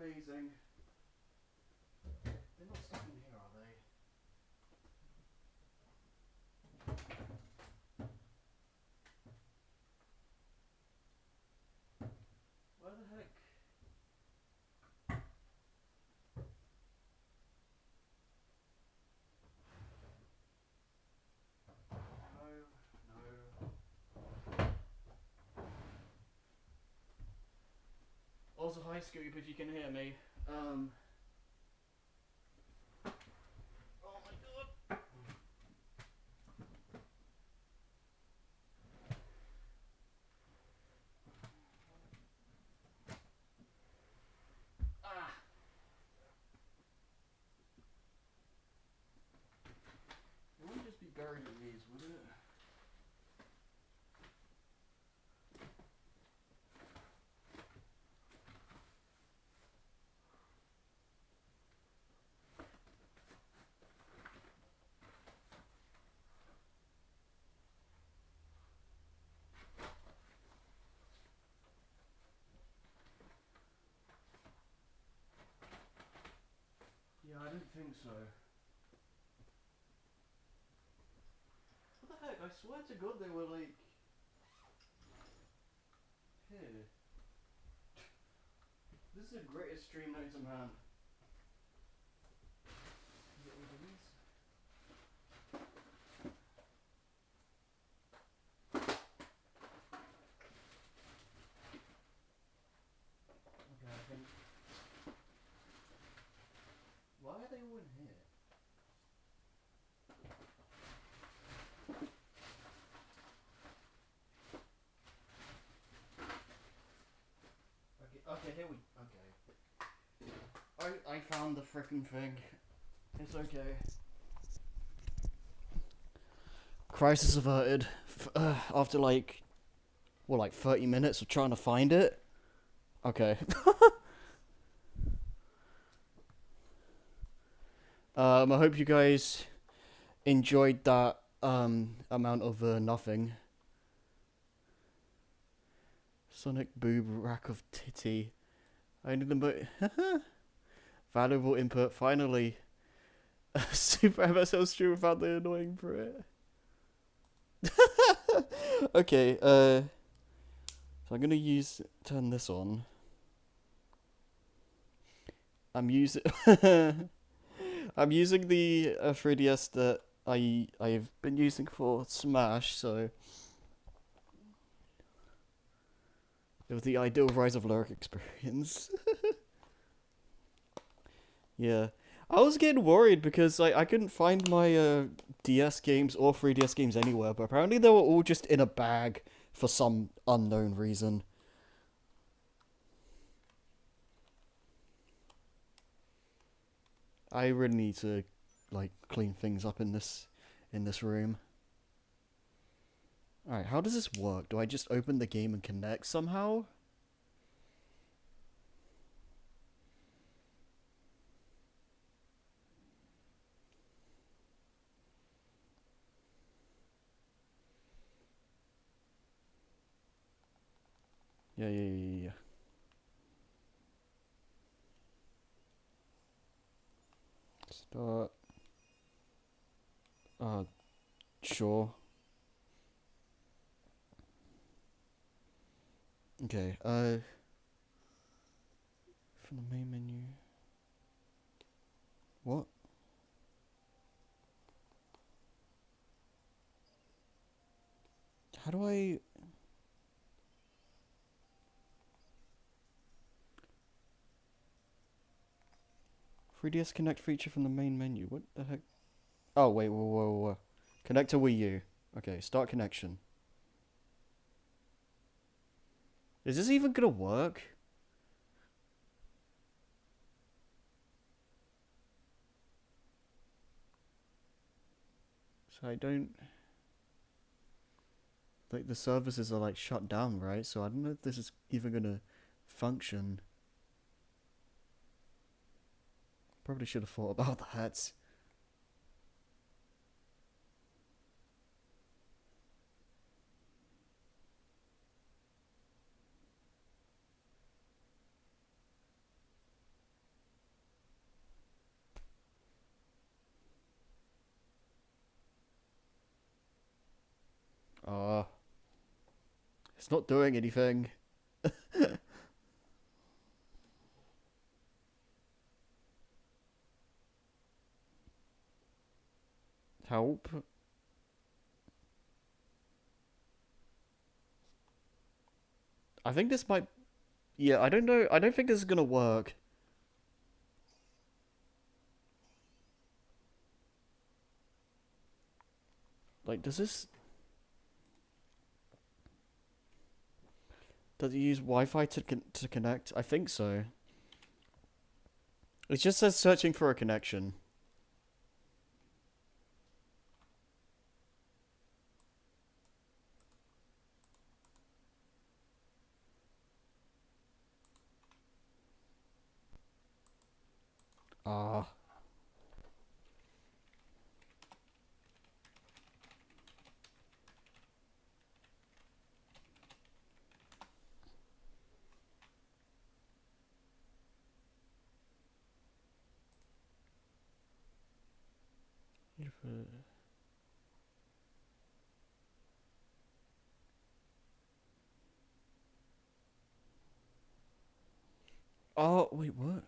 amazing. They're not stuck in here, are they? Where the heck? No. Also, hi Scoop, if you can hear me. Oh my god. Ah. It wouldn't just be buried in these, would it? Yeah, I didn't think so. What the heck? I swear to God they were like... Here. This is the greatest stream known to man. Get rid of these. Okay, I think... Why are they all in here? Okay, here we... Okay. I found the frickin' thing. It's okay. Crisis averted. After like... What, like 30 minutes of trying to find it? Okay. I hope you guys enjoyed that amount of nothing. Sonic boob rack of titty. I need the valuable input. Finally, Super MSL stream without the annoying Brit. Okay. So I'm gonna turn this on. I'm using the 3DS that I've been using for Smash, so it was the ideal Rise of Lyric experience. Yeah, I was getting worried because I couldn't find my DS games or 3DS games anywhere, but apparently they were all just in a bag for some unknown reason. I really need to like clean things up in this room. Alright, how does this work? Do I just open the game and connect somehow? Yeah. Start. Sure. Okay, from the main menu. What? How do I... 3DS Connect feature from the main menu. What the heck? Oh, wait, whoa. Connect to Wii U. Okay, start connection. Is this even gonna work? So I don't... Like, the services are, like, shut down, right? So I don't know if this is even gonna function. Probably should have thought about that. It's not doing anything. Help. I think this might... Yeah, I don't know. I don't think this is gonna work. Like, does this... Does it use Wi-Fi to connect? I think so. It just says searching for a connection. Ah. Oh, wait, what?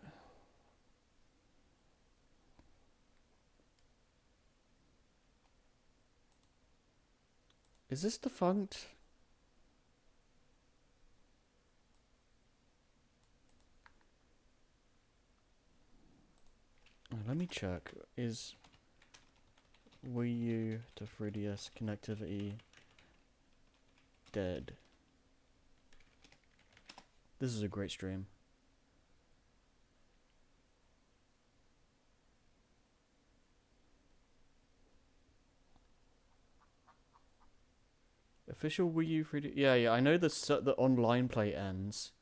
Is this defunct? Let me check. Is Wii U to 3DS connectivity dead? This is a great stream. Official Wii U 3D. Yeah, I know the online play ends,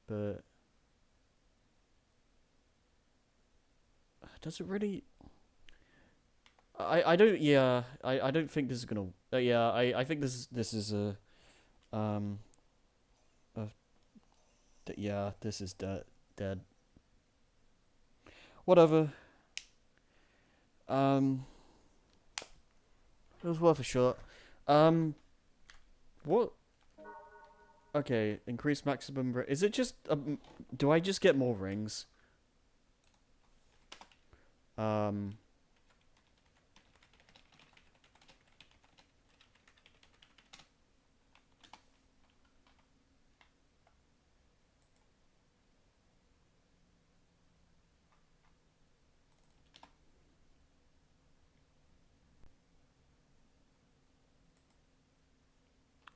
but does it really? I don't. Yeah, I don't think this is gonna. Yeah, I think this is a yeah, this is dead. Whatever. It was worth a shot. What? Okay, increase maximum. Is it just? Do I just get more rings?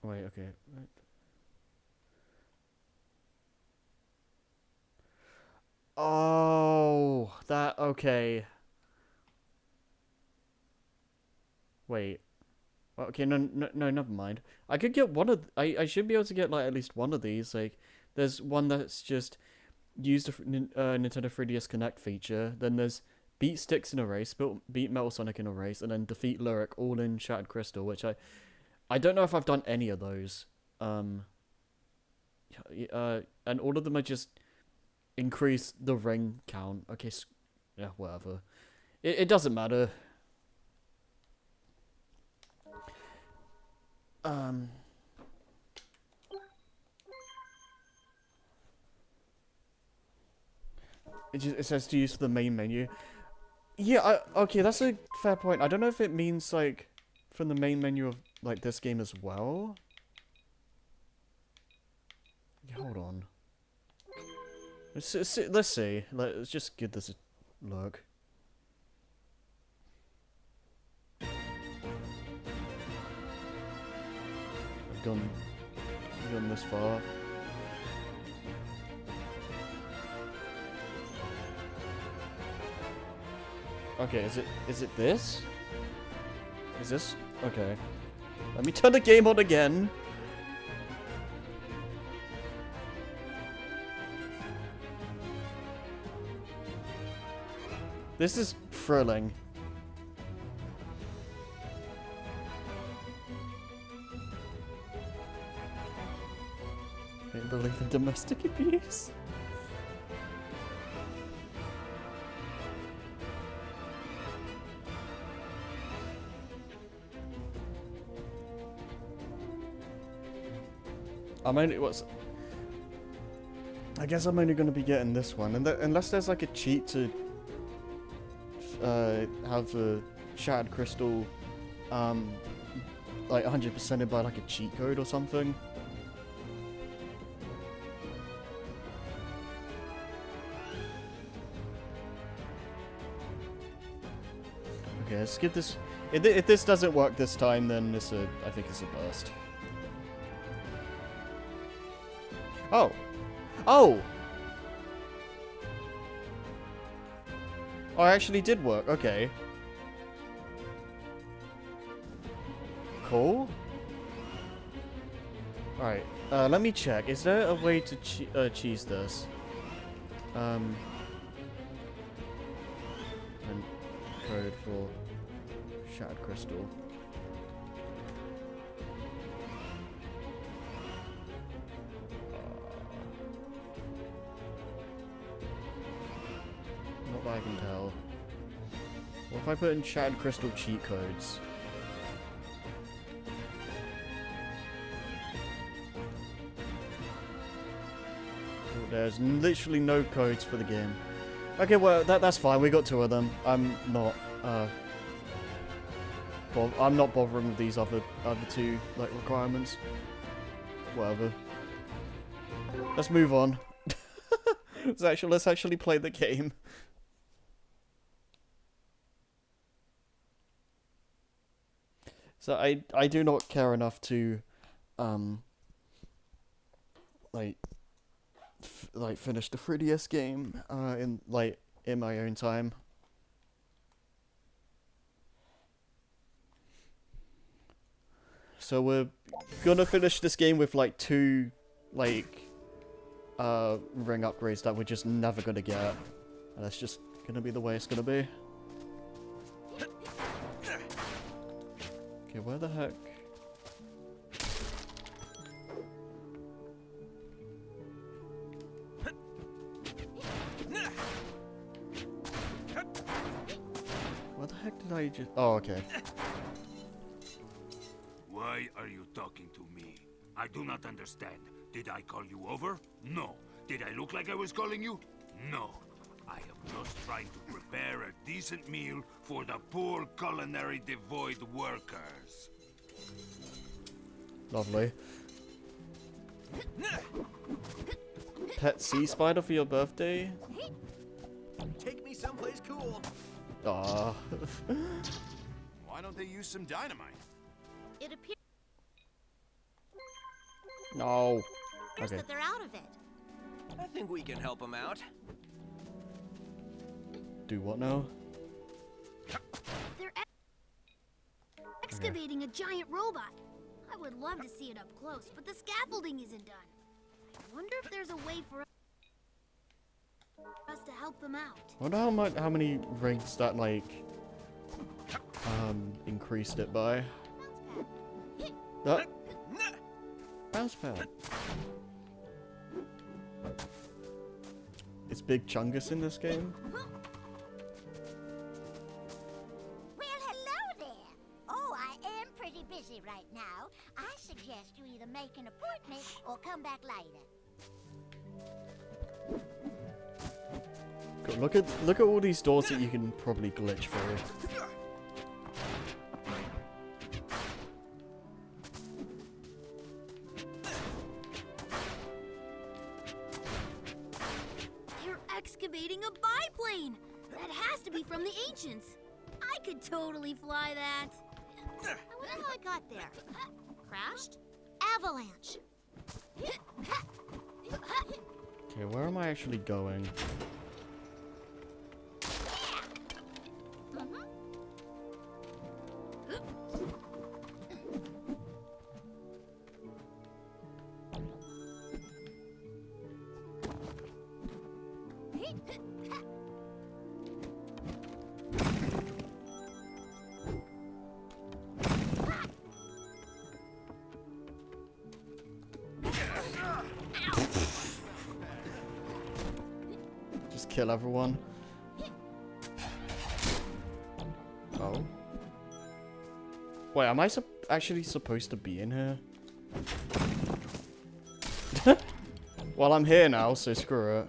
Wait, okay. Right. Oh, that okay. Wait. Okay, no, never mind. I could get one of. I should be able to get like at least one of these. Like, there's one that's just used a Nintendo 3DS Connect feature. Then there's beat Sticks in a race, beat Metal Sonic in a race, and then defeat Lyric all in Shattered Crystal, which I don't know if I've done any of those. And all of them are just increase the ring count. Okay, yeah, whatever. It doesn't matter. It says to use for the main menu. Yeah, okay, that's a fair point. I don't know if it means like from the main menu of like this game as well. Yeah, hold on. Let's see. Let's just give this a look. I've gone this far. Okay, is it this? Is this okay? Let me turn the game on again. This is thrilling. Don't believe in domestic abuse. I'm only I guess I'm only gonna be getting this one, and unless there's like a cheat to have a shattered crystal, like 100%ed by like a cheat code or something. Okay, let's get this. If this doesn't work this time, then I think it's a burst. Oh. Oh! Oh, it actually did work. Okay. Cool. Alright. Let me check. Is there a way to cheese this? And code for shattered crystal. Not that I can tell. What if I put in shattered crystal cheat codes? Oh, there's literally no codes for the game. Okay, well that's fine. We got 2 of them. I'm not bothering with these other 2 like requirements. Whatever. Let's move on. Let's actually play the game. So I do not care enough to like finish the 3DS game in my own time. So we're gonna finish this game with like 2 ring upgrades that we're just never gonna get. And that's just gonna be the way it's gonna be. Okay, where the heck? What the heck did I just... Oh, okay. Why are you talking to me? I do not understand. Did I call you over? No. Did I look like I was calling you? No. I am just trying to prepare a decent meal for the poor culinary devoid workers. Lovely. Pet sea spider for your birthday? Take me someplace cool. Ah. Why don't they use some dynamite? It appears No. Okay. that they're out of it. I think we can help them out. Do what now? They're excavating a giant robot. I would love to see it up close, but the scaffolding isn't done. I wonder if there's a way for us to help them out. I wonder how many rings that increased it by. Bounce pad. Is Big Chungus in this game? Well, hello there. Oh, I am pretty busy right now. I suggest you either make an appointment or come back later. God, look at all these doors that you can probably glitch through. They're excavating a biplane. That has to be from the ancients. I could totally fly that. I wonder how I got there. Crashed? Avalanche. Okay, where am I actually going? Just kill everyone. Oh. Wait, am I actually supposed to be in here? Well, I'm here now, so screw it.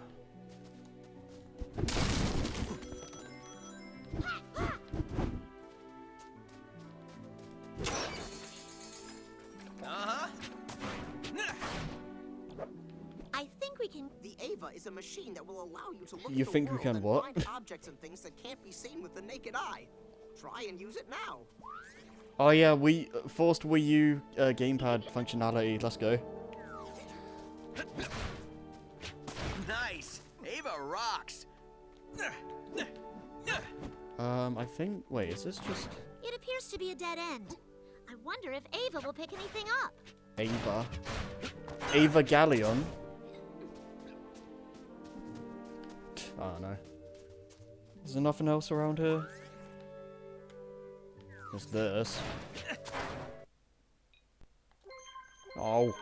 I think we can. The Ava is a machine that will allow you to look You at the think we world can and what? find objects and things that can't be seen with the naked eye. Try and use it now. Oh yeah, forced Wii U gamepad functionality. Let's go. Nice! Ava rocks! I think. Wait, is this just It appears to be a dead end. I wonder if Ava will pick anything up. Ava? Ava Galleon? I don't know. Is there nothing else around here? There's this. Oh.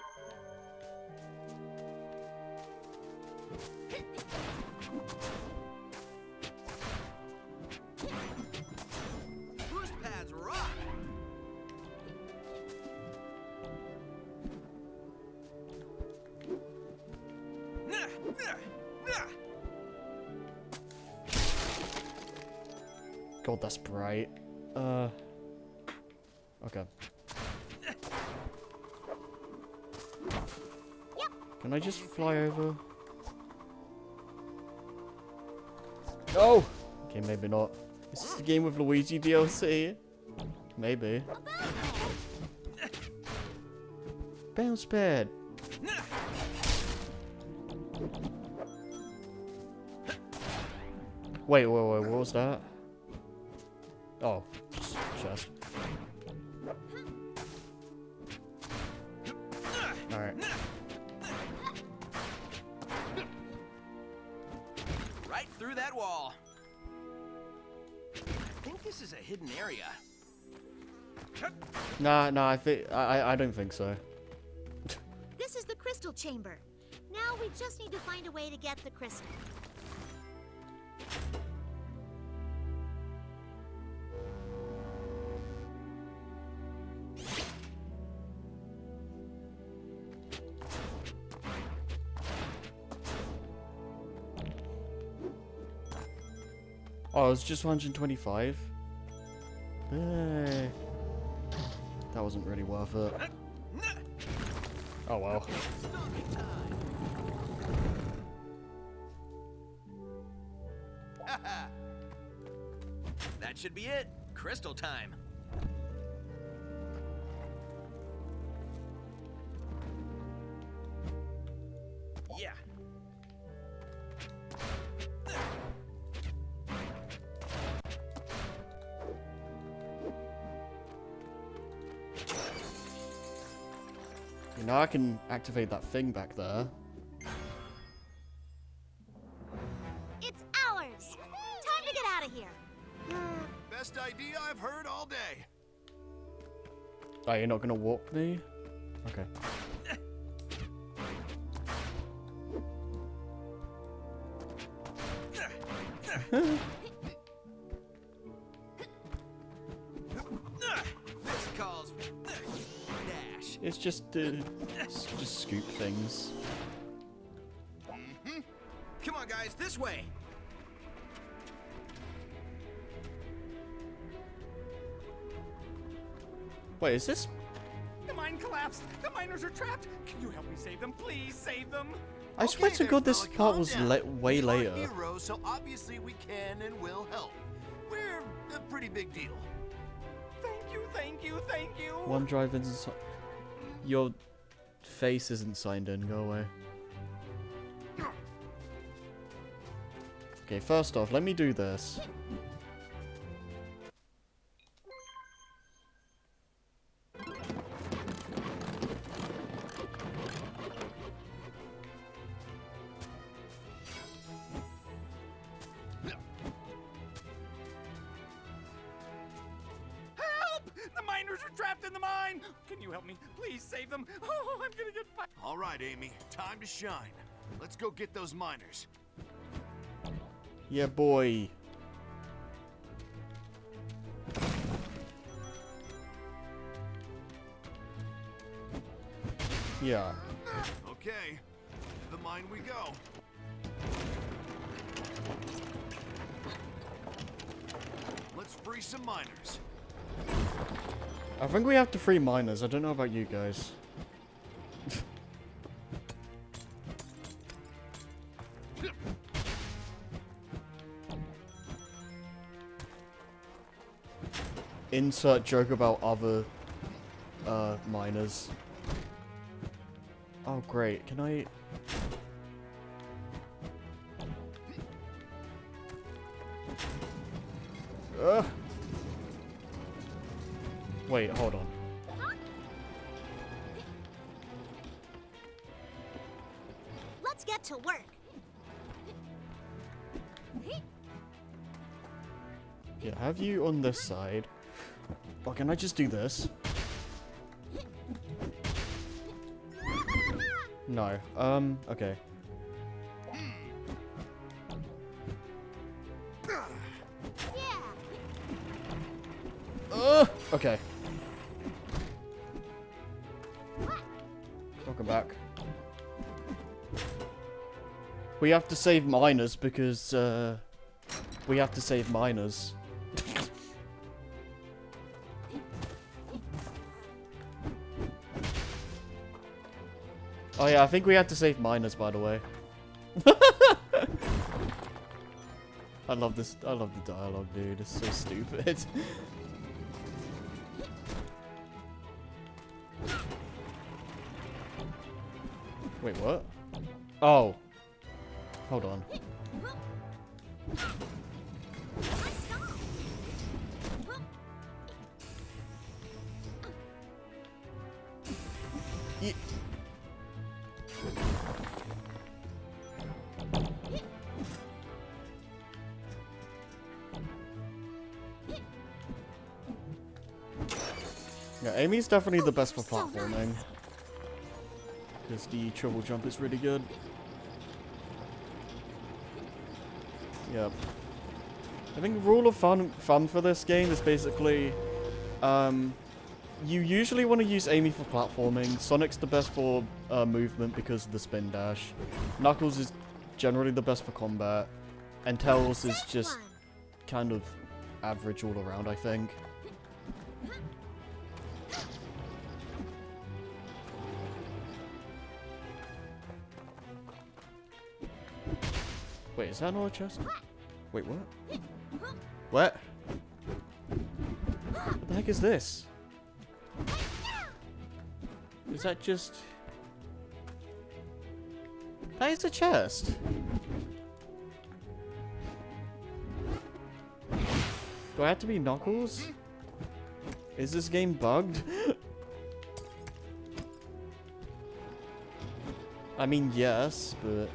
Boost pads rock! God, that's bright. Okay. Can I just fly over? No! Okay, maybe not. Is this the game with Luigi DLC? Maybe. Bounce pad. Wait, what was that? Oh, just chest. Alright. Right through that wall. I think this is a hidden area. Nah, I don't think so. This is the crystal chamber. Now we just need to find a way to get the crystal. Oh, it was just 125. That wasn't really worth it. Oh well. That should be it. Crystal time. Yeah. You know, I can activate that thing back there. It's ours! Time to get out of here. Best idea I've heard all day. Oh, you're not gonna warp me? Okay. This calls dash. It's just scoop things. Come on, guys, this way. Wait, is this? The mine collapsed! The miners are trapped! Can you help me save them? Please save them! I swear to God, this part was way We later. are heroes, so obviously we can and will help. We're a pretty big deal. Thank you, thank you, thank you! OneDrive isn't. Your face isn't signed in. Go away. Okay, first off, let me do this. Help! The miners are trapped in the mine! Can you help me? Please save them! Oh, I'm gonna get fired! All right, Amy, time to shine. Let's go get those miners. Yeah, boy. Yeah. Okay, the mine we go. Let's free some miners. I think we have to free miners. I don't know about you guys. Insert joke about other miners. Oh great, can I... Wait, hold on. Let's get to work. Yeah, have you on this side. Or can I just do this? No. Okay. Okay. Welcome back. We have to save miners because, we have to save miners. Oh yeah, I think we had to save miners, by the way. I love this. I love the dialogue, dude. It's so stupid. Wait, what? Oh. Hold on. Ye Yeah, Amy's definitely the best for platforming. Because the triple jump is really good. Yep. I think the rule of fun for this game is basically, you usually want to use Amy for platforming. Sonic's the best for movement because of the spin dash. Knuckles is generally the best for combat. And Tails is just kind of average all around, I think. Wait, is that another chest? Wait, what? What? What the heck is this? Is that just... That is a chest. Do I have to be Knuckles? Is this game bugged? I mean, yes, but...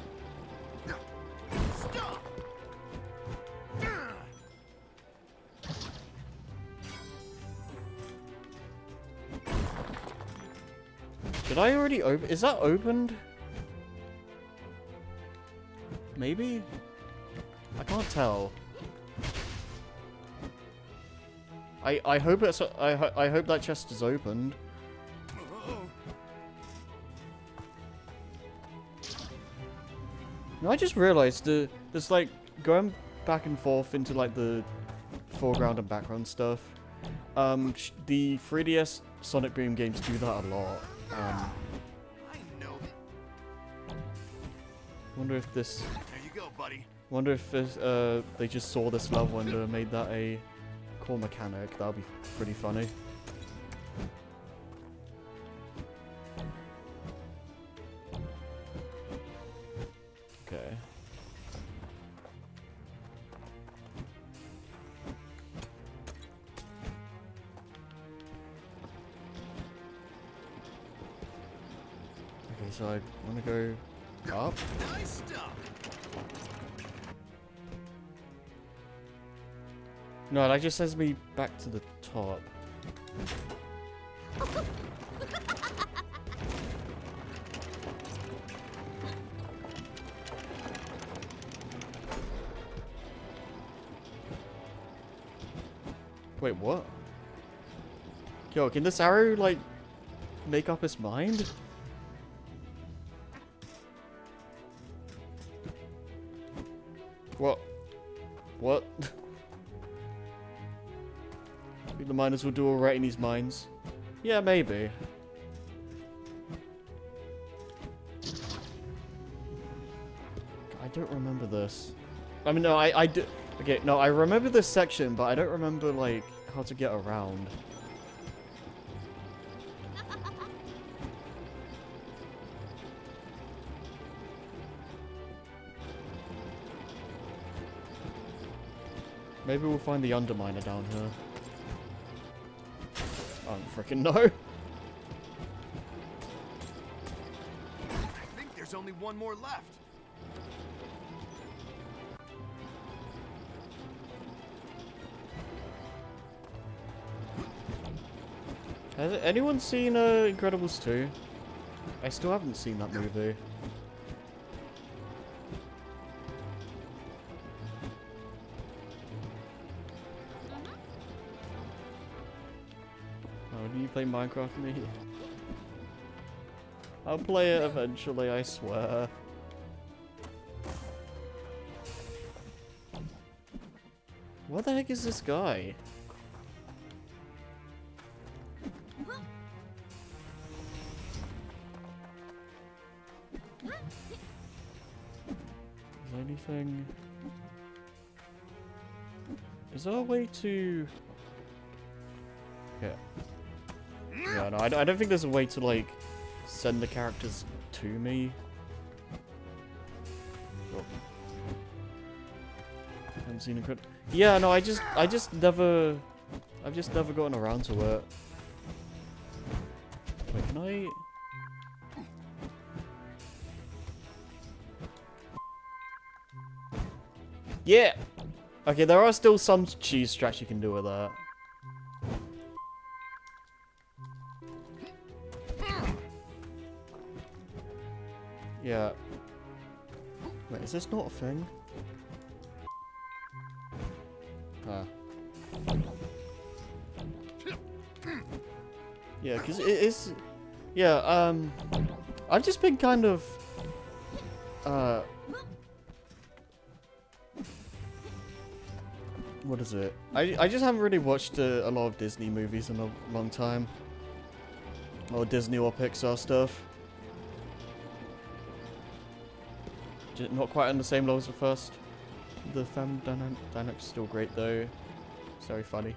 Did I already open? Is that opened? Maybe? I can't tell. I hope it's I hope that chest is opened. No, I just realized there's like going back and forth into like the foreground and background stuff. The 3DS Sonic Boom games do that a lot. I know. Wonder if this. There you go, buddy. Wonder if this, they just saw this level and made that a core mechanic. That would be pretty funny. Okay. Okay, so I want to go up. Nice stuff. No, that just sends me back to the top. Wait, what? Yo, can this arrow, like, make up its mind? What? What? Think the miners will do alright in these mines? Yeah, maybe. I don't remember this. I mean, no, I do. Okay, no, I remember this section, but I don't remember, like, how to get around. Maybe we'll find the underminer down here. I don't freaking know. I think there's only one more left. Has anyone seen Incredibles 2? I still haven't seen that movie. Oh, do you play Minecraft with me? I'll play it eventually, I swear. What the heck is this guy? Is there anything? Is there a way to... Okay. Yeah, no, I don't think there's a way to, like, send the characters to me. Oh. I haven't seen a Yeah, no, I've just never gotten around to it. Wait, can I... Yeah! Okay, there are still some cheese strats you can do with that. Yeah. Wait, is this not a thing? Ah. Yeah, because it is... Yeah, I've just been kind of... What is it? I just haven't really watched a lot of Disney movies in a long time. Or Disney or Pixar stuff. Not quite on the same level as the first. The family dynamic's still great though. It's very funny.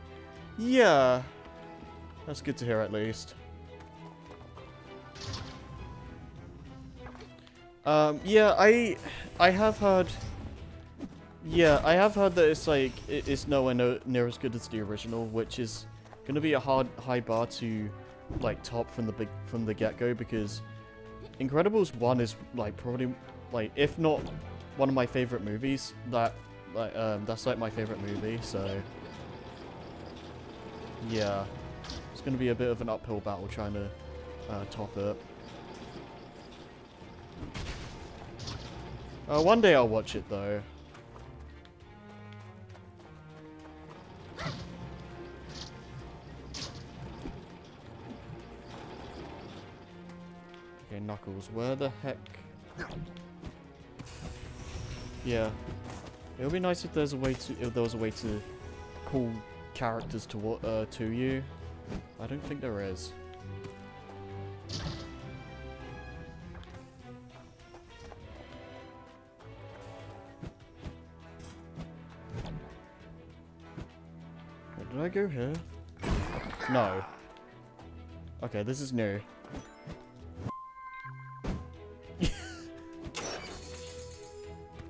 Yeah. That's good to hear at least. Yeah, I have heard... Yeah, I have heard that it's like, it's nowhere near as good as the original, which is going to be a high bar to, like, top from the get-go, because Incredibles 1 is, like, probably, like, if not one of my favorite movies, that's, like, my favorite movie, so, yeah, it's going to be a bit of an uphill battle trying to, top it. One day I'll watch it, though. Okay, Knuckles, where the heck? Yeah, it would be nice if there was a way to call characters to you. I don't think there is. Wait, did I go here? No. Okay, this is new.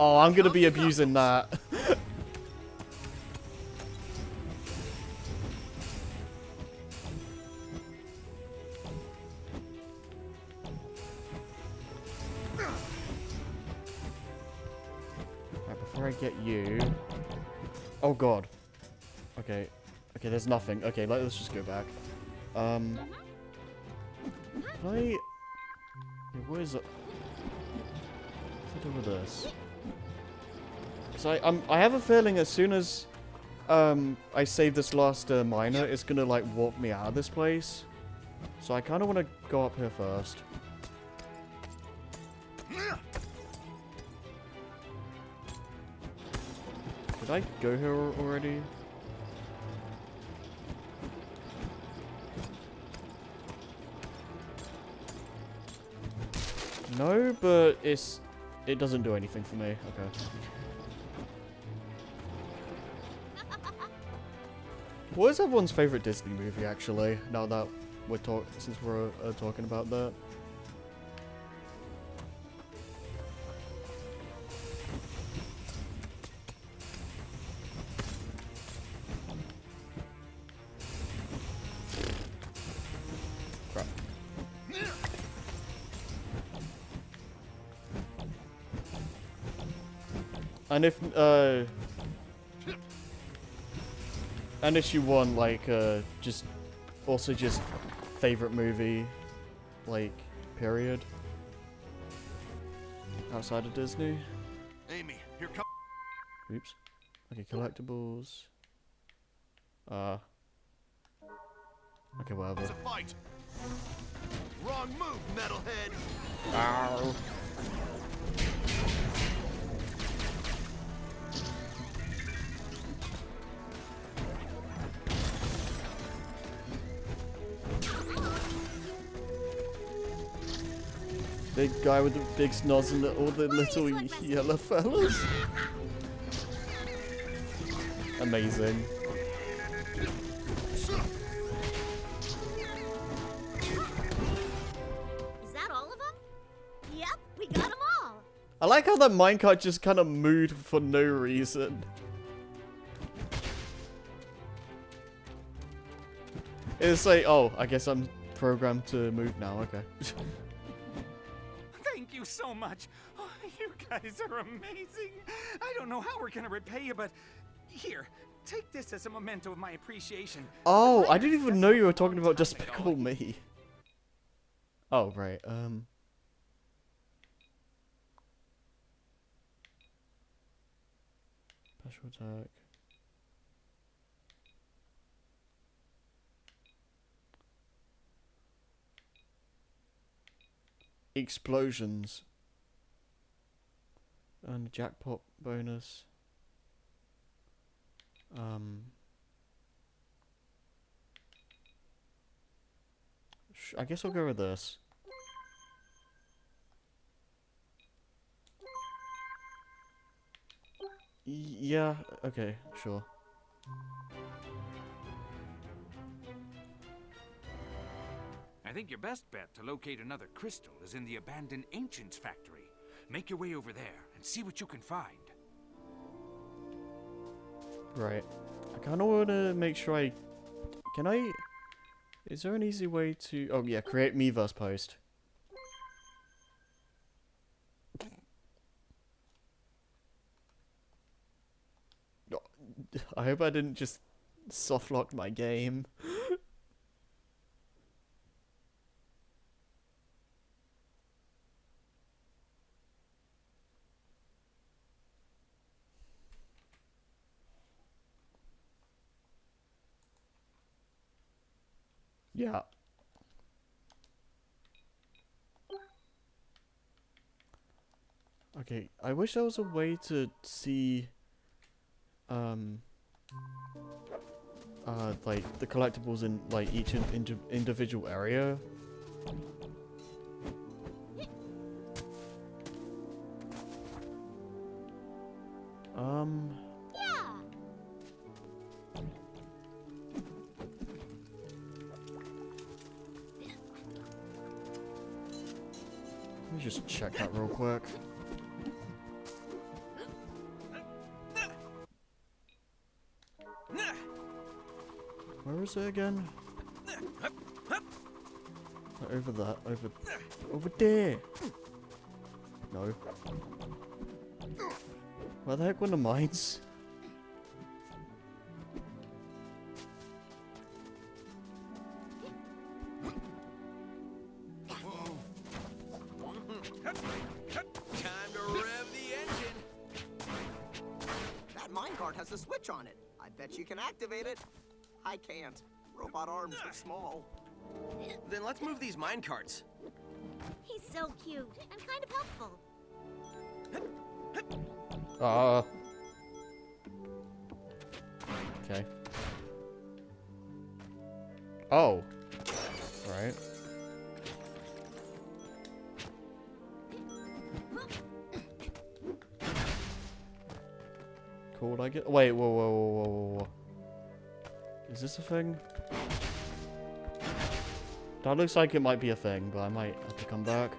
Oh, I'm gonna be abusing that. Right, before I get you... Oh god. Okay. Okay, there's nothing. Okay, let's just go back. Can I... What is it? What's it do with this? So I have a feeling as soon as I save this last miner, it's gonna like warp me out of this place. So I kind of want to go up here first. Did I go here already? No, but it doesn't do anything for me. Okay. What is everyone's favorite Disney movie actually? Now that we're since we're talking about that. Crap. And if you want like just favorite movie, like period, outside of Disney. Amy, here comes. Oops. Okay, collectibles. Okay, whatever. It's a fight. Wrong move, metalhead. Ow. Big guy with the big snoz and all the little yellow fellas. Amazing. Is that all of them? Yep, we got them all. I like how that minecart just kind of moved for no reason. It's like, oh, I guess I'm programmed to move now, okay. Thank you so much. Oh, you guys are amazing. I don't know how we're gonna repay you, but here, take this as a memento of my appreciation. Oh, I didn't even know you were talking about Despicable Me. Oh, right, Special attack. Explosions. And jackpot bonus. I guess I'll go with this. Yeah, okay, sure. I think your best bet to locate another crystal is in the abandoned Ancients factory. Make your way over there and see what you can find. Right. I kind of want to make sure Can I... Is there an easy way to... Oh, yeah, create Miiverse post. I hope I didn't just softlock my game. Yeah. Okay, I wish there was a way to see like the collectibles in like each individual area. Yeah. Let me just check that real quick. Where is it again? Over that, over there. No. Where the heck were the mines? Time to rev the engine. That minecart has a switch on it. I bet you can activate it. I can't. Robot arms are small. Then let's move these mine carts. He's so cute and kind of helpful. Okay. Oh. Right. Cool, I get. Wait, whoa. Is this a thing? That looks like it might be a thing, but I might have to come back.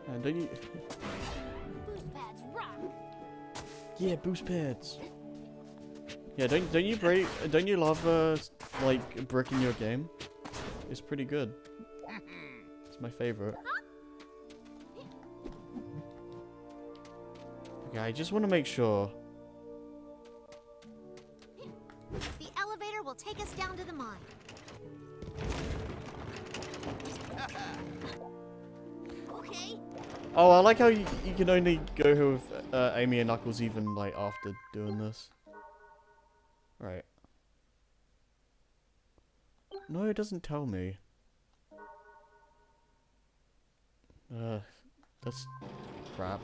And don't you? Boost pads rock. Yeah, boost pads. Yeah, don't you love like bricking your game? It's pretty good. It's my favorite. Okay, I just want to make sure. The elevator will take us down to the mine. Okay. Oh, I like how you can only go with Amy and Knuckles even like after doing this. Right. No, it doesn't tell me. That's crap.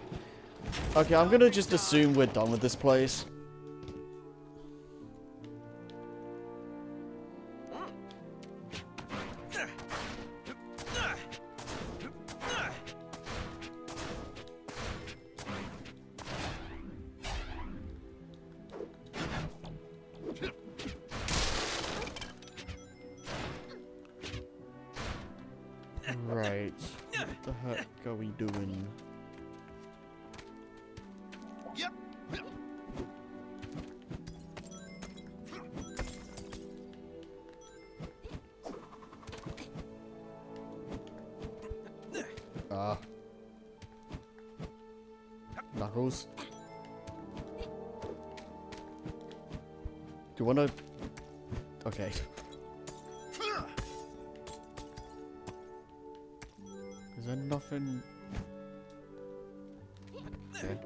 Okay, I'm gonna just assume we're done with this place. Right. What the heck are we doing? Yep. Knuckles. Do you wanna? Okay. Is there nothing? Okay.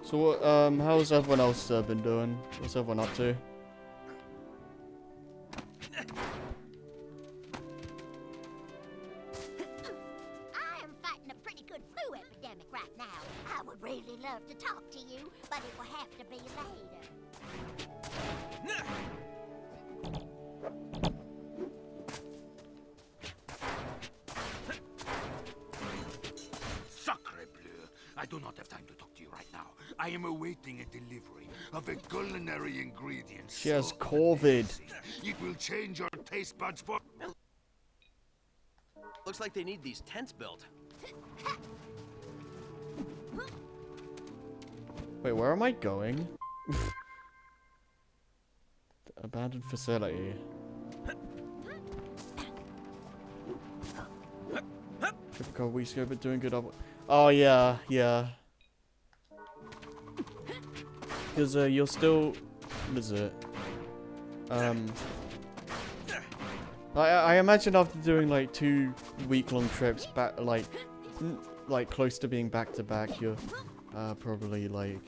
So what, how's everyone else been doing? What's everyone up to? I am fighting a pretty good flu epidemic right now. I would really love to talk to you, but it will have to be later. Sacre bleu. I do not have time to talk to you right now. I am awaiting a delivery of a culinary ingredient. She has so COVID. amazing. It will change your taste buds for... Looks like they need these tents built. Wait, where am I going? The abandoned facility. Typical weeks ago, but doing good. Oh yeah. Because you're still. What is it? I imagine after doing like 2 week-long trips back, like close to being back to back, you're probably like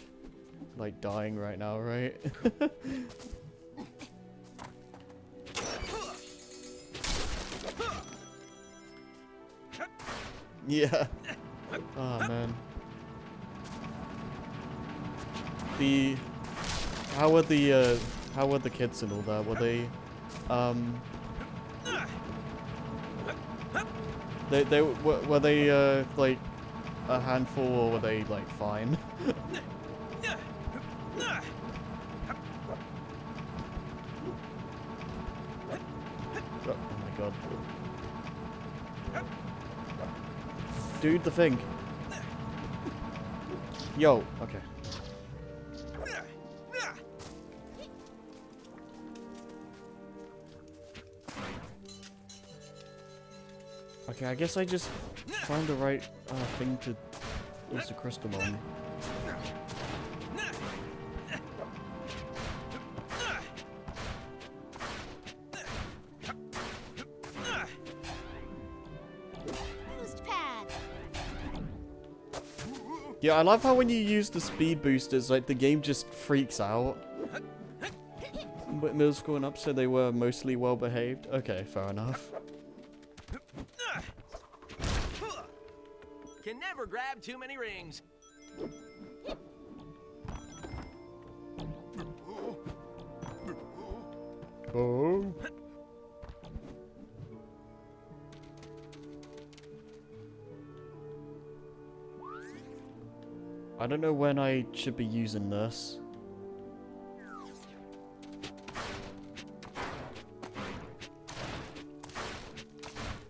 dying right now, right? Yeah. Oh man. How were the kids and all that? Were they were they like a handful, or were they like fine? Oh my god. Dude, the thing. Yo, okay. Okay, I guess I just found the right thing to use the crystal on. Yeah, I love how when you use the speed boosters, like, the game just freaks out. But middle school and up said they were mostly well behaved. Okay, fair enough. Can never grab too many rings. Oh. I don't know when I should be using this.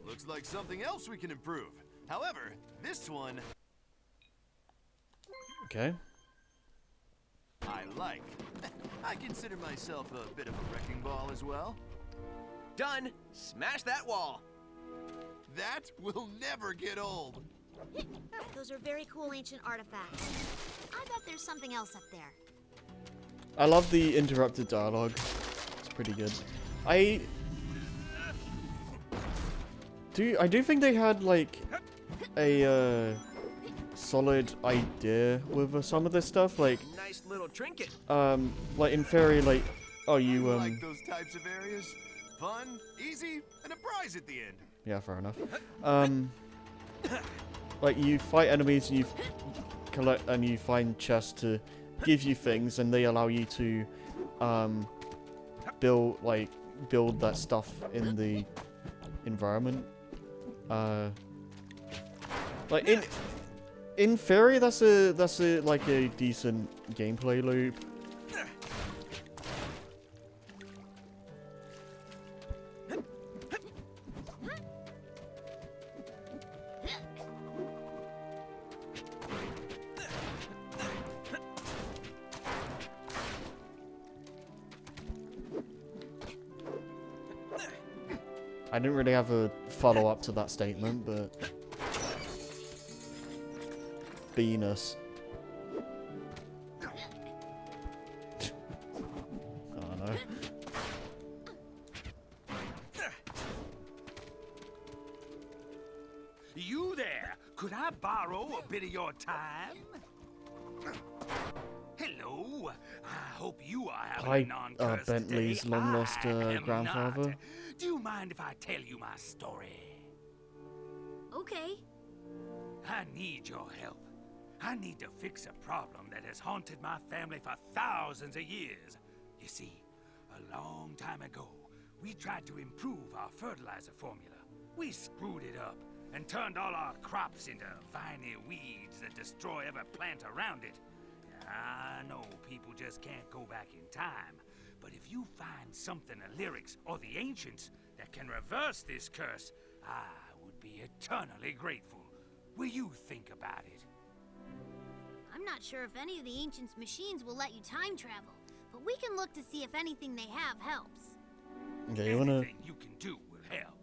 Looks like something else we can improve. However, this one Okay. I like. I consider myself a bit of a wrecking ball as well. Done. Smash that wall. That will never get old. Those are very cool ancient artifacts. I bet there's something else up there. I love the interrupted dialogue. It's pretty good. I do think they had like a solid idea with some of this stuff, like Nice little trinket. like in Fairy, like you like those types of areas? Fun, easy, and a prize at the end. yeah, fair enough. Like you fight enemies and you collect and you find chests to give you things, and they allow you to build that stuff in the environment. Like in Fairy, that's a like a decent gameplay loop. I didn't really have a follow-up to that statement, but Venus. I don't know. You there? Could I borrow a bit of your time? Hello. I hope you are having Hi, a non-curse Bentley's day. long-lost I am grandfather. not. Do you mind if I tell you my story? Okay. I need your help. I need to fix a problem that has haunted my family for thousands of years. You see, a long time ago, we tried to improve our fertilizer formula. We screwed it up and turned all our crops into viney weeds that destroy every plant around it. I know people just can't go back in time, but if you find something in lyrics or the ancients that can reverse this curse, I would be eternally grateful. Will you think about it? I'm not sure if any of the ancients' machines will let you time travel, but we can look to see if anything they have helps. Okay, you wanna? Anything you can do will help.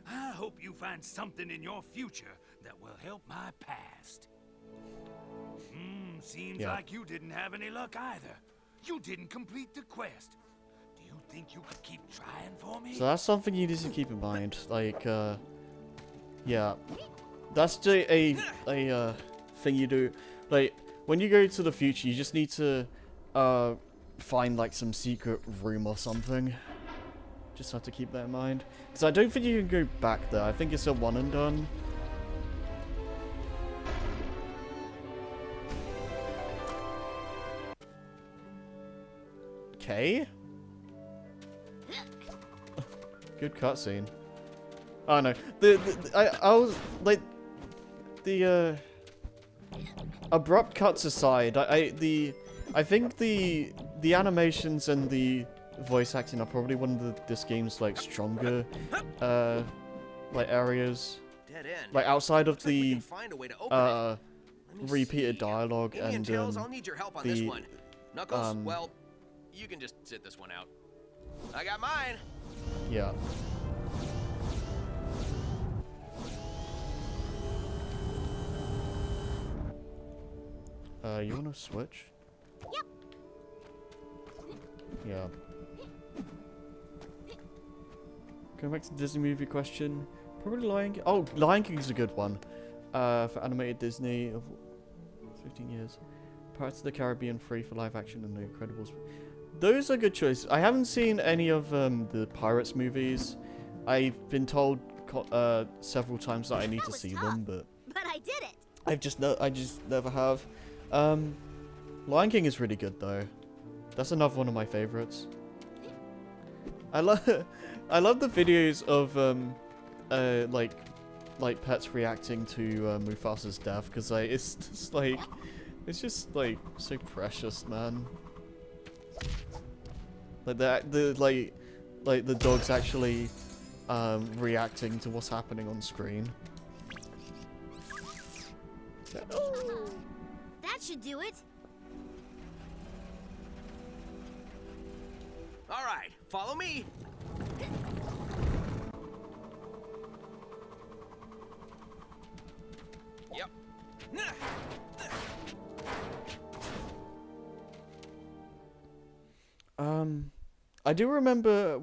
I hope you find something in your future that will help my past. Seems Yeah. like you didn't have any luck either. You didn't complete the quest. Do you think you could keep trying for me? So that's something you need to keep in mind. Like, yeah, that's just a thing you do. Like, when you go to the future, you just need to find like some secret room or something. Just have to keep that in mind. Because I don't think you can go back there. I think it's a one and done. Okay. Good cutscene. Oh no, I was like the abrupt cuts aside. I think the animations and the voice acting are probably one of this game's like stronger like areas. Dead end. Like outside of Looks like we the can find a way to open it. Let me repeated see. dialogue Amy and Tails, I'll need your help on this the, one. Knuckles, well, you can just sit this one out. I got mine. yeah. You wanna switch? Yep. Yeah. Going back to the Disney movie question, probably Lion King. Oh, Lion King is a good one. For animated Disney. 15 years. Pirates of the Caribbean 3 for live action and The Incredibles. Those are good choices. I haven't seen any of the Pirates movies. I've been told several times that I need to see them, but I did it. I just never have. Lion King is really good though. That's another one of my favorites. I love the videos of like pets reacting to Mufasa's death, because like it's just like so precious, man. Like the dogs actually reacting to what's happening on screen. That should do it. All right, follow me. Yep. I do remember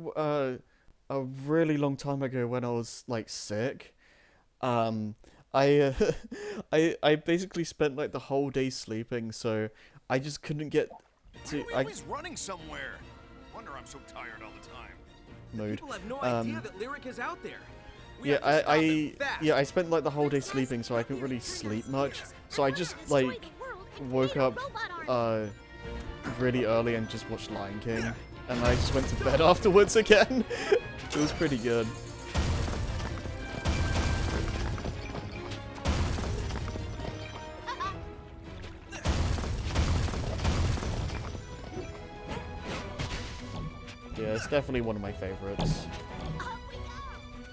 a really long time ago when I was like sick. I basically spent like the whole day sleeping, so I just couldn't get to. Why are we always running somewhere? Wonder I'm so tired all the time. Mood. People have no idea that Lyric is out there. We Yeah, have to stop him fast. I spent like the whole day sleeping, so I couldn't really sleep much. So I just like woke up really early and just watched Lion King, and I just went to bed afterwards again. It was pretty good. Yeah, it's definitely one of my favorites.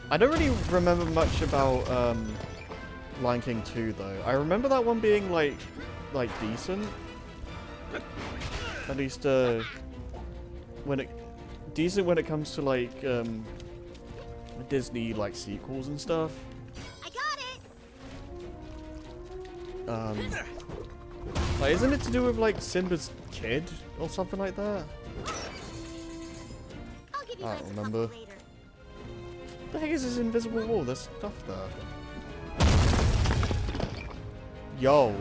I don't really remember much about Lion King 2 though. I remember that one being like decent. At least when it comes to like Disney like sequels and stuff. I got it. Like, isn't it to do with like Simba's kid or something like that? I'll give you I guys don't a remember. couple later. The heck is this invisible wall? There's stuff there. Yo.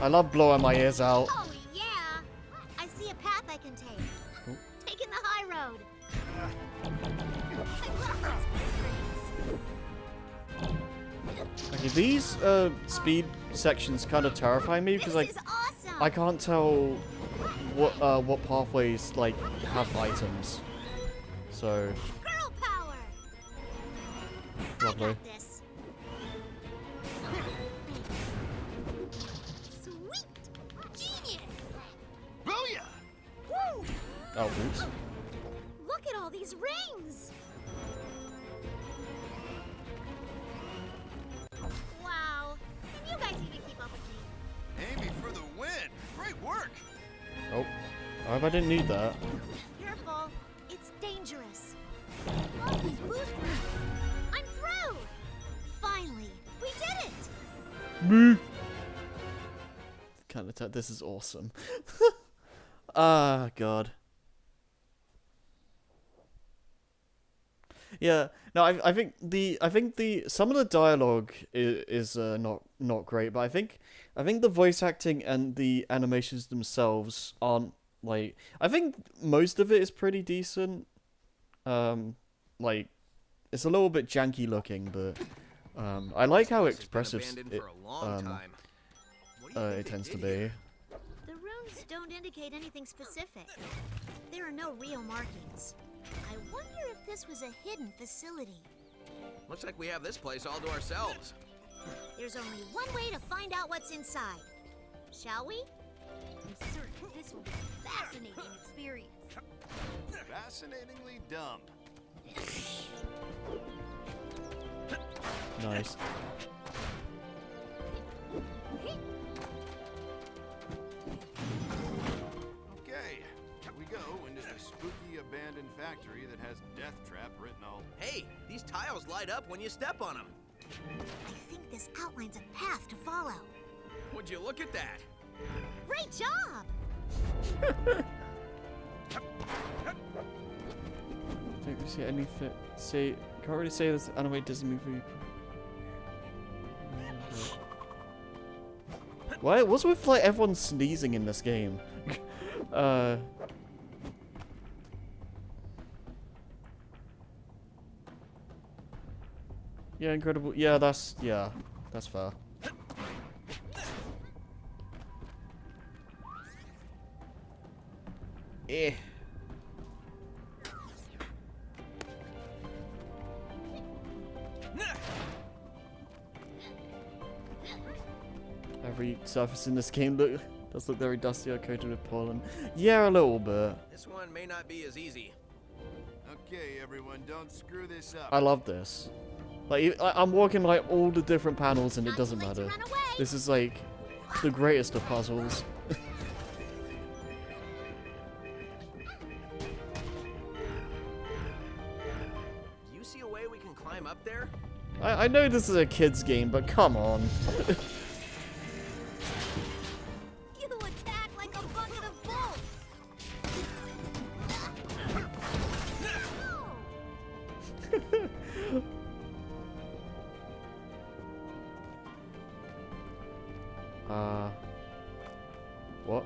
I love blowing my ears out. Oh yeah. I see a path I can take. Oop. Taking the high road. Okay, these speed sections kind of terrify me because This is awesome. I can't tell what pathways like have items. So Girl power. I lovely. got this. Sweet. Genius. Booyah! Woo. Oh, oops. Look at all these rings. Wow. Can you guys even keep up with me? Amy for the win! Great work! Oh, I hope I didn't need that. Careful. It's dangerous. All these boosters. I'm through. Finally, we did it. Me. Kind of. This is awesome. Ah, God. Yeah. No, I think the some of the dialogue is not great, but I think the voice acting and the animations themselves aren't like. I think most of it is pretty decent. Like it's a little bit janky looking, but I like how This has been expressive abandoned it for a long time. What do you think it they tends to did be. here? The runes don't indicate anything specific. There are no real markings. I wonder if this was a hidden facility. Looks like we have this place all to ourselves. There's only one way to find out what's inside. Shall we? I'm certain this will be a fascinating experience. Fascinatingly dumb. Nice. Okay, here we go into the spooky abandoned factory that has Death Trap written all. Hey, these tiles light up when you step on them. I think this outlines a path to follow. Would you look at that? Great job! Don't we see anything? Can't really say this anime Disney movie. What's with like everyone sneezing in this game? Yeah, incredible. Yeah, that's fair. Eh. Every surface in this game does look very dusty or coated with pollen. Yeah, a little bit. This one may not be as easy. Okay, everyone, don't screw this up. I love this. Like, I'm walking like all the different panels and it doesn't matter. This is like the greatest of puzzles. Do you see a way we can climb up there? I know this is a kid's game, but come on. You attack like a bucket of bolts. What?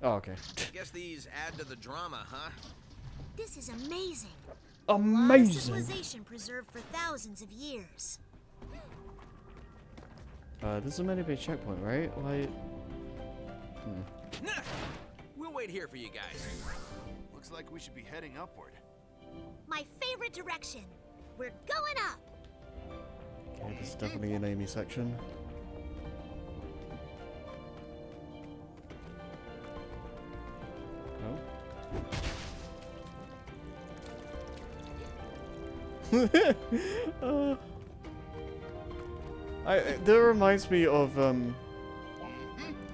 Oh, okay. Guess these add to the drama, huh? This is amazing. Amazing. Civilization preserved for thousands of years. This is a many-bay checkpoint, right? Like, We'll wait here for you guys. Looks like we should be heading upward. My favorite direction. We're going up. okay, this is definitely an Amy section. Oh. That reminds me of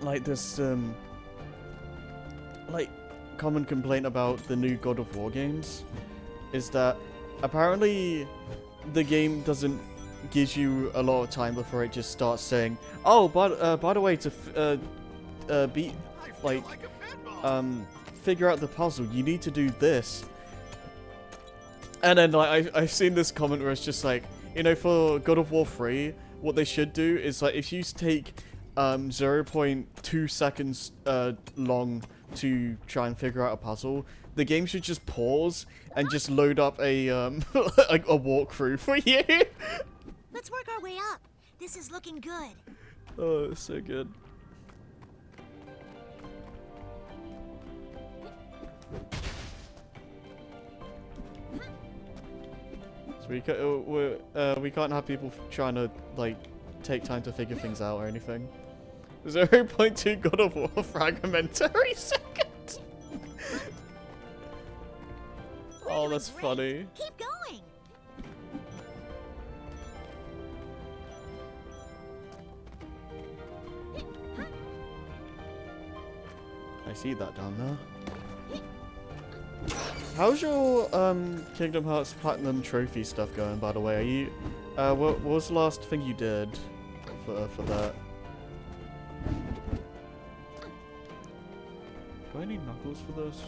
like this like common complaint about the new God of War games is that apparently the game doesn't give you a lot of time before it just starts saying, oh, but by the way, to beat like figure out the puzzle, you need to do this. And then like I've seen this comment where it's just like, you know, for God of War 3, what they should do is like if you take 0.2 seconds long to try and figure out a puzzle, the game should just pause and just load up a like a walkthrough for you. Let's work our way up. This is looking good. Oh, it's so good. So we can't have people trying to like take time to figure things out or anything. 0.2 God of War fragmentary second. Oh, that's funny. Keep going. I see that down there. How's your Kingdom Hearts Platinum Trophy stuff going, by the way? Are you what was the last thing you did for that? Do I need Knuckles for this?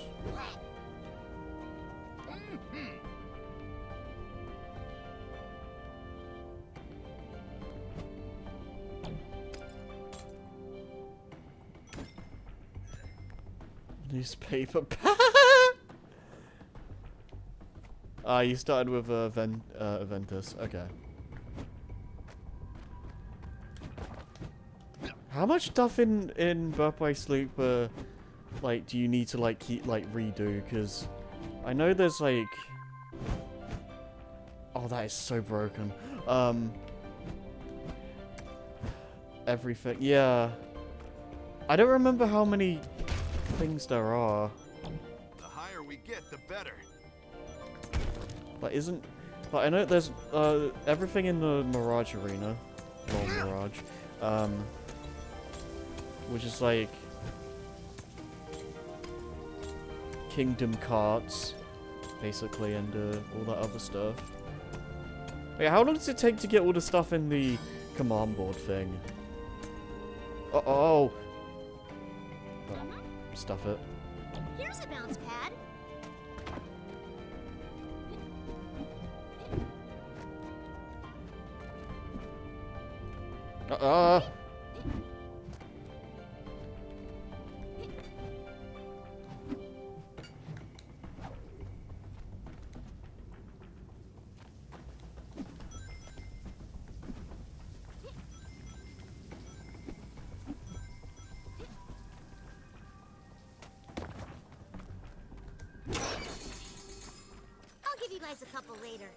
Newspaper. You started with Aventus. Okay. How much stuff in Birth by Sleep like do you need to like keep like redo? Because I know there's like, oh, that is so broken. Everything. Yeah. I don't remember how many things there are. The higher we get, the better. But isn't... But I know there's everything in the Mirage Arena. Well, Mirage. Which is like... Kingdom Carts, basically, and all that other stuff. Wait, how long does it take to get all the stuff in the command board thing? Oh. Stuff it. Here's a bounce pad. I'll give you guys a couple later.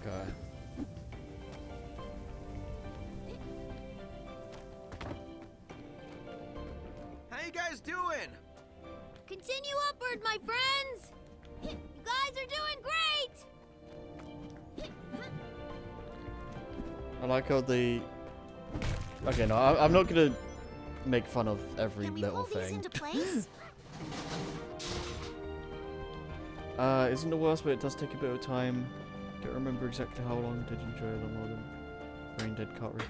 Okay. How you guys doing? Continue upward, my friends! You guys are doing great! I like how they... Okay, no, I'm not gonna make fun of every Can we little pull these thing. into place? Isn't the worst, but it does take a bit of time. Don't remember exactly how long. Did you enjoy the more than Brain Dead Kart Race?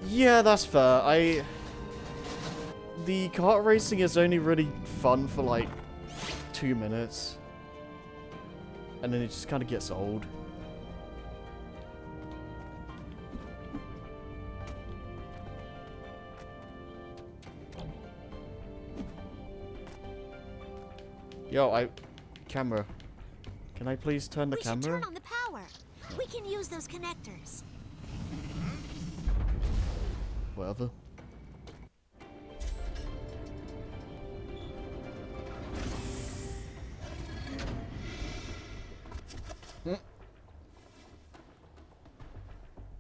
Yeah, that's fair. The kart racing is only really fun for like 2 minutes. And then it just kind of gets old. Yo, camera. Can I please turn the We should camera? turn on the power. We can use those connectors. Whatever.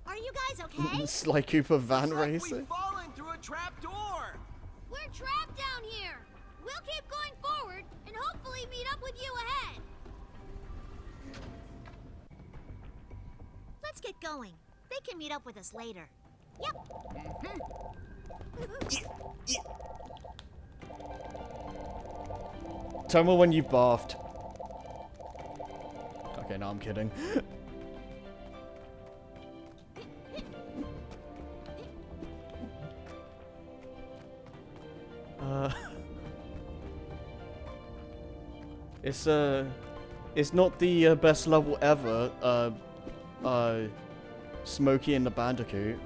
Are you guys okay? Sly Cooper van Looks like racer. we've fallen through a trap door. We're trapped down here. We'll keep going forward and hopefully meet up with you ahead. Let's get going. They can meet up with us later. Yep. Tell me when you've barfed. Okay, no, I'm kidding. It's not the best level ever. Smokey and the Bandicoot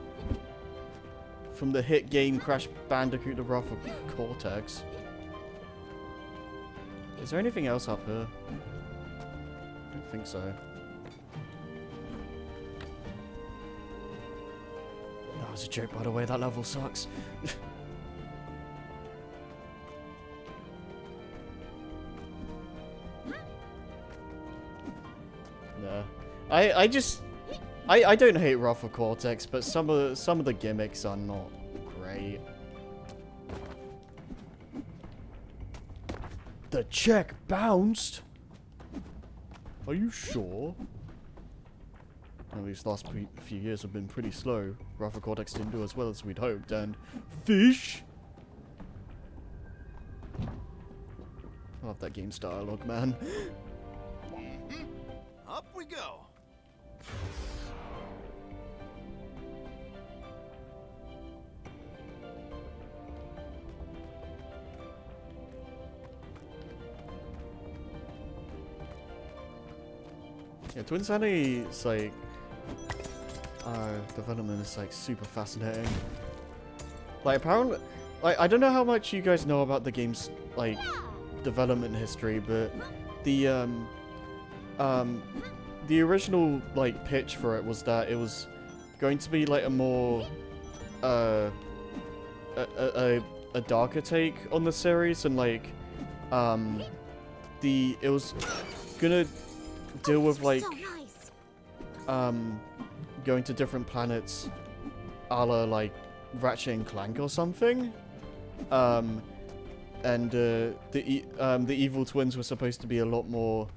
from the hit game Crash Bandicoot: The Wrath of Cortex. Is there anything else up here? I don't think so. That was a joke, by the way. That level sucks. Yeah. I don't hate Wrath of Cortex, but some of the gimmicks are not great. The check bounced? Are you sure? Well, these last few years have been pretty slow. Wrath of Cortex didn't do as well as we'd hoped, and... Fish? I love that game's dialogue, man. Up we go. Yeah, Twin Sanity's like development is like super fascinating. Like apparently, like I don't know how much you guys know about the game's like development history, but the original like pitch for it was that it was going to be like a more a darker take on the series, and like it was gonna deal with like going to different planets a la like Ratchet and Clank or something, and the evil twins were supposed to be a lot more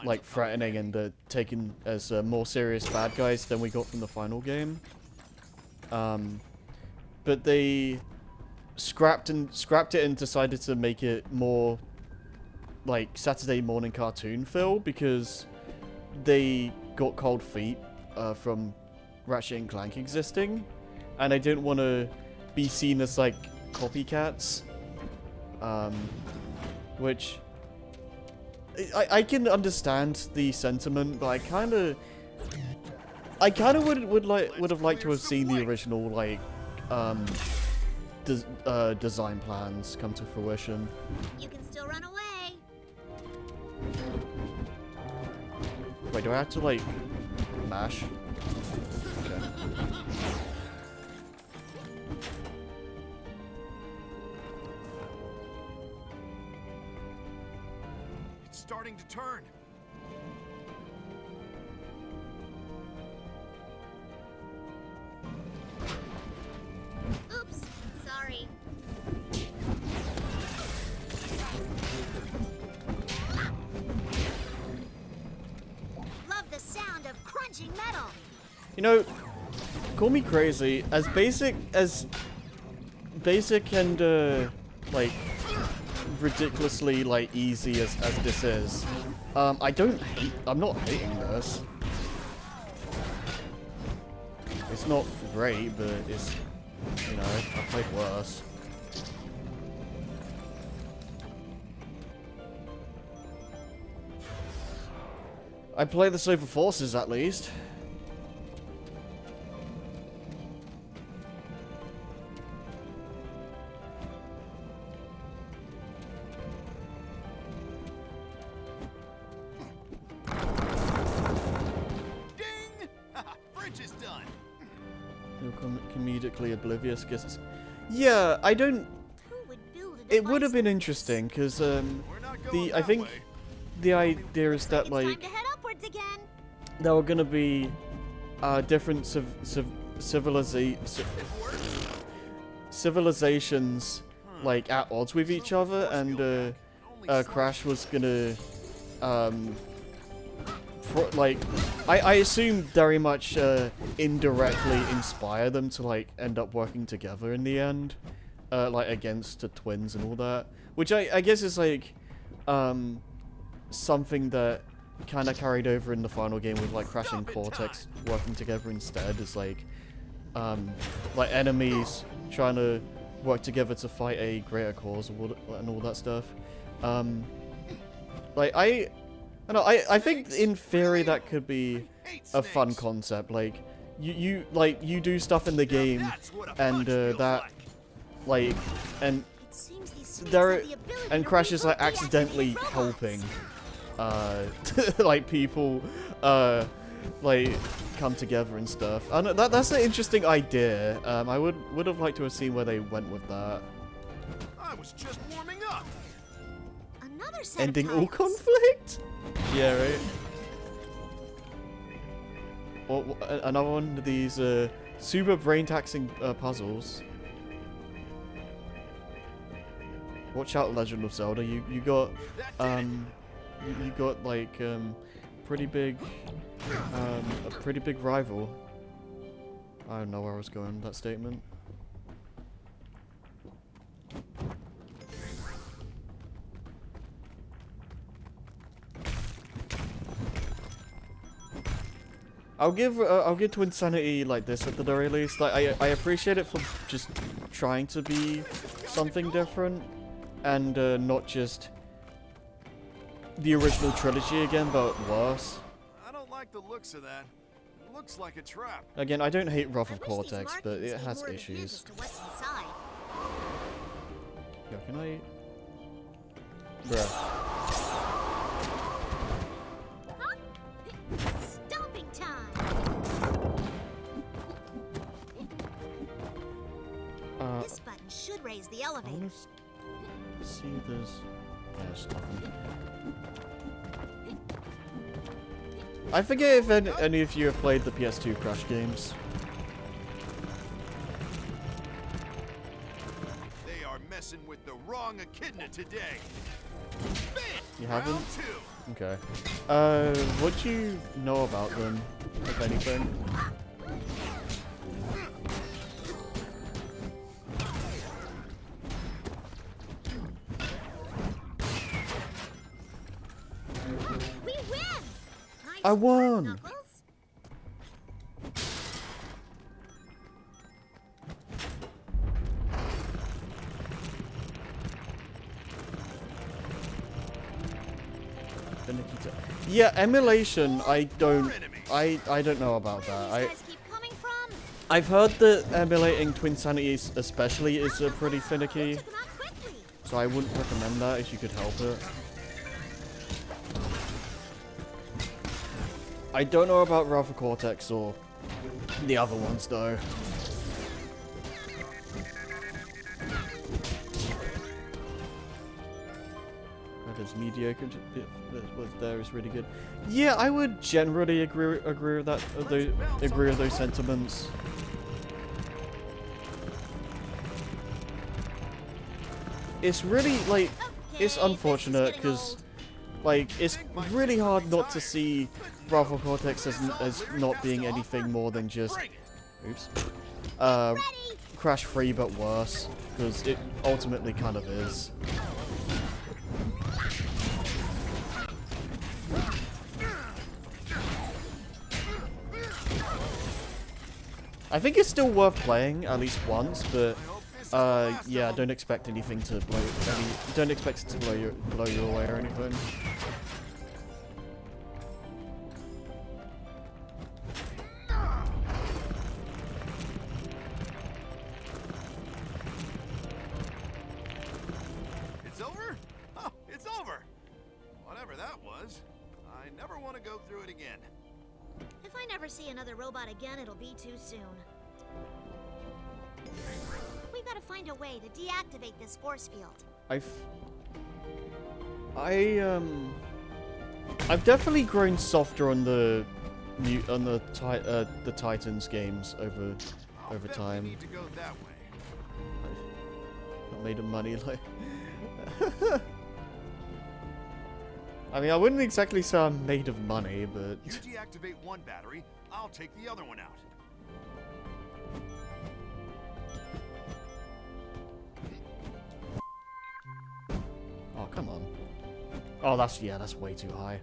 like threatening and taken as more serious bad guys than we got from the final game, but they scrapped it and decided to make it more like Saturday morning cartoon feel because they got cold feet from Ratchet and Clank existing, and I didn't want to be seen as like copycats, which I can understand the sentiment, but I kind of would have liked to have seen the original like design plans come to fruition. You can still run away. Wait, do I have to like mash? Okay. It's starting to turn. Oops, sorry. Love the sound of crunching metal. You know, call me crazy. As basic and like ridiculously like easy as this is, I'm not hating this. It's not great, but it's, you know, I've played worse. I play this over forces at least. Comedically oblivious, guess. Yeah, I don't. It would have been interesting because I think the idea is that like there were gonna be different civilizations like at odds with each other, and Crash was gonna like, I assume very much indirectly inspire them to like end up working together in the end, like against the twins and all that, which I guess is like something that kind of carried over in the final game with like Crash and Cortex working together instead, is like enemies trying to work together to fight a greater cause and all that stuff. Like I think in theory that could be a fun concept. Like you do stuff in the game, and that like and Crash is like accidentally helping like people like come together and stuff. And that's an interesting idea. I would have liked to have seen where they went with that. I was just warming up. Another set Ending of all conflict? Yeah, right. Or another one of these super brain-taxing puzzles. Watch out, Legend of Zelda. You got you got like pretty big a pretty big rival. I don't know where I was going with that statement. I'll give Twinsanity like this at the very least. Like I appreciate it for just trying to be something different, and not just the original trilogy again, but worse. I don't like the looks of that. It looks like a trap. Again, I don't hate Wrath of Cortex, but it has issues. Yo, can I? Bruh. Stomping time. This button should raise the elevator. See this. There's nothing. I forget if any of you have played the PS2 Crash games. They are messing with the wrong echidna today. You haven't? Round two. Okay. What do you know about them, if anything? We win. I won. Knuckles. Finicky yeah, emulation, I don't know about that. I've heard that emulating Twinsanities especially is pretty finicky. So I wouldn't recommend that if you could help it. I don't know about Ralph Cortex or the other ones though. That is mediocre. What there is really good. Yeah, I would generally agree with that. Agree with those sentiments. It's really like it's unfortunate because like it's really hard not to see Ralph Cortex as not being anything more than just Crash free but worse, because it ultimately kind of is. I think it's still worth playing at least once, but yeah, don't expect anything to don't expect it to blow you away or anything. It's over? Oh, it's over. Whatever that was. I never want to go through it again. If I never see another robot again, it'll be too soon. We've got to find a way to deactivate this force field. I've definitely grown softer on the Titans games over time. Need to go that way. Not made of money like. I mean, I wouldn't exactly say I'm made of money, but You deactivate one battery, I'll take the other one out. oh come on. Oh, that's way too high.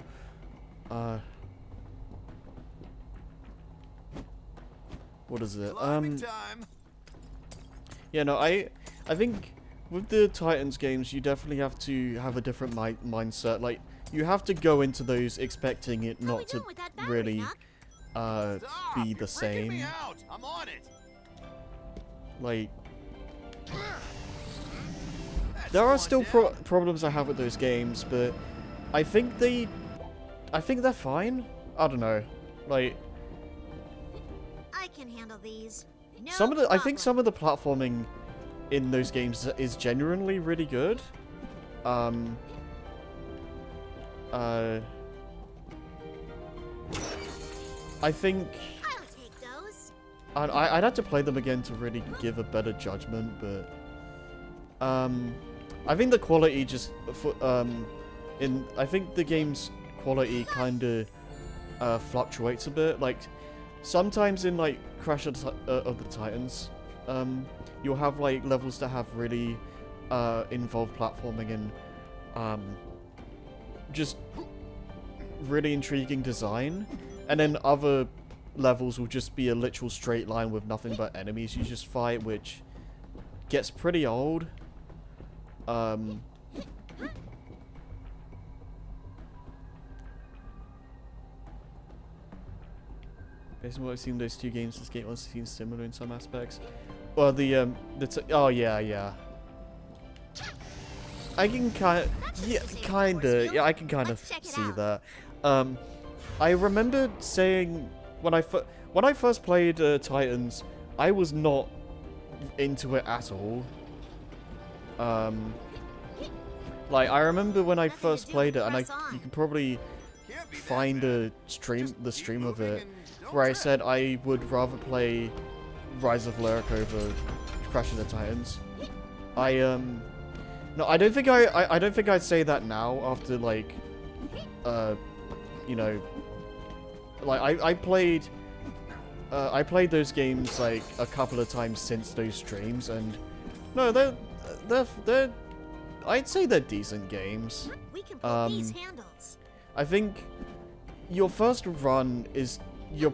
What is it? Climbing time. Yeah, no, I think with the Titans games, you definitely have to have a different mindset. Like, you have to go into those expecting it not to really be the same. Me out. I'm on it. Like, there are still problems I have with those games, but I think they're fine. I don't know. Like, I can handle these. No I think some of the platforming in those games is genuinely really good. I think I'll take those. I'd have to play them again to really give a better judgment, but I think the quality just I think the game's quality kind of fluctuates a bit. Like sometimes in like Crash of the Titans, you'll have like levels that have really involved platforming and just really intriguing design, and then other levels will just be a literal straight line with nothing but enemies you just fight, which gets pretty old. Based on what I've seen, those two games, this game also seems similar in some aspects. Well, oh yeah. I can kind of see that. I remember saying when I first played Titans, I was not into it at all. Like I remember when I first played it, and you can probably find the stream of it, where I said I would rather play Rise of Lyric over Crash of the Titans. No, I don't think I'd say that now after like, you know, like I played those games like a couple of times since those streams, and no, they're I'd say they're decent games. We can pull these handles. I think your first run is you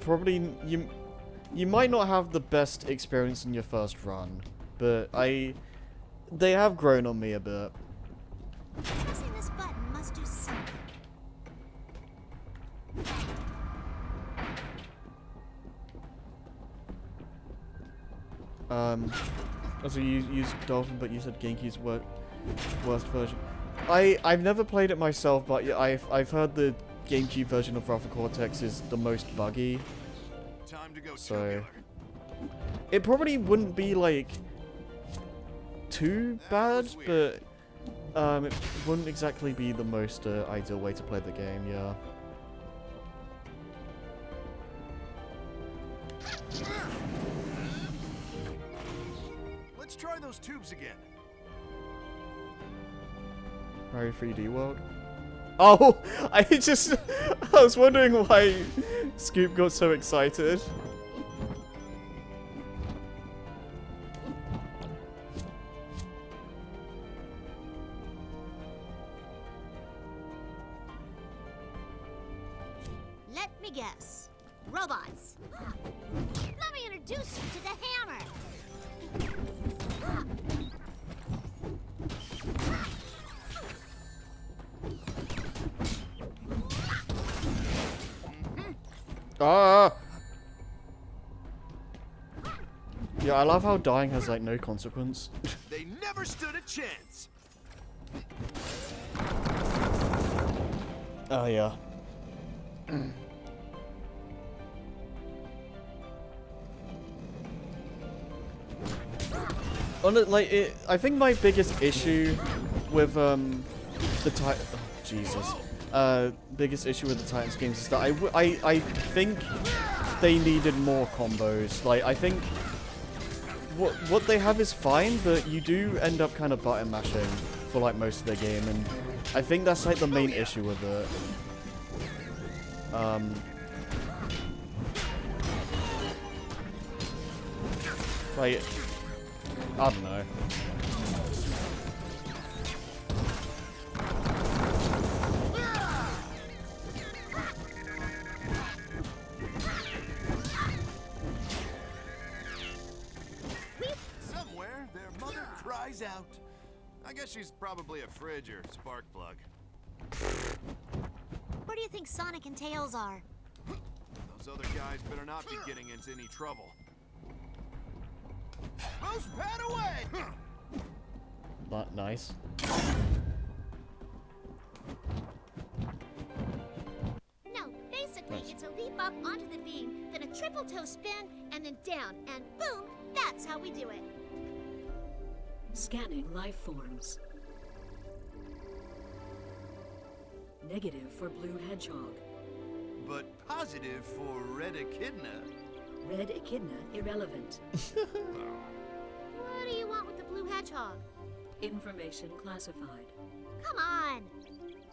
might not have the best experience in your first run, but they have grown on me a bit. Pressing this button must do something. Also you used Dolphin, but you said Genki's worst version. I've never played it myself, but yeah, I've heard the GameCube version of Alpha Cortex is the most buggy. Time to go So tubular. it probably wouldn't be like too bad, but it wouldn't exactly be the most ideal way to play the game. Yeah. Let's try those tubes again. Mario 3D World. Oh, I was wondering why Scoop got so excited. Let me guess. Robots. Let me introduce you to the hammer. Ah! Yeah, I love how dying has like no consequence. They never stood a chance. Oh yeah. On it, like I think my biggest issue with the biggest issue with the Titans games is that I think they needed more combos. Like I think what they have is fine, but you do end up kind of button mashing for like most of the game, and I think that's like the main issue with it. Like I don't know. Somewhere, their mother cries out. I guess she's probably a fridge or spark plug. Where do you think Sonic and Tails are? Those other guys better not be getting into any trouble. Mouse pad away! Not nice. No, basically it's a leap up onto the beam, then a triple toe spin, and then down, and boom, that's how we do it. Scanning life forms. Negative for blue hedgehog. But positive for red echidna. Red echidna irrelevant. What do you want with the blue hedgehog? Information classified. Come on!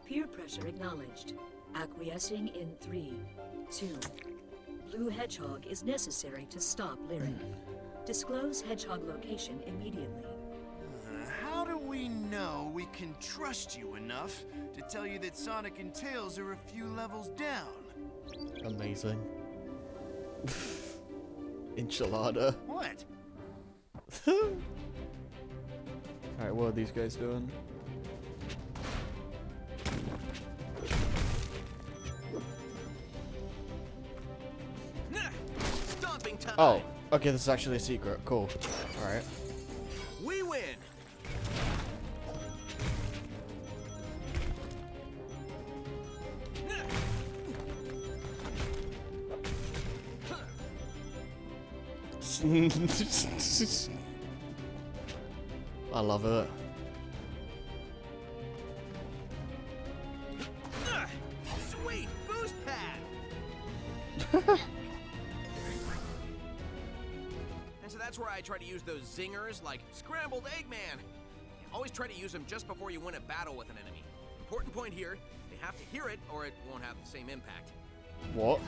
Peer pressure acknowledged. Acquiescing in 3, 2. Blue hedgehog is necessary to stop Lyric. Disclose hedgehog location immediately. How do we know we can trust you enough to tell you that Sonic and Tails are a few levels down? Amazing. Enchilada. What? Alright, what are these guys doing? Stomping time. Oh, okay, this is actually a secret. Cool. Alright. We win. I love it. Sweet boost pad. And so that's where I try to use those zingers like scrambled Eggman. Always try to use them just before you win a battle with an enemy. Important point here, they have to hear it or it won't have the same impact. What?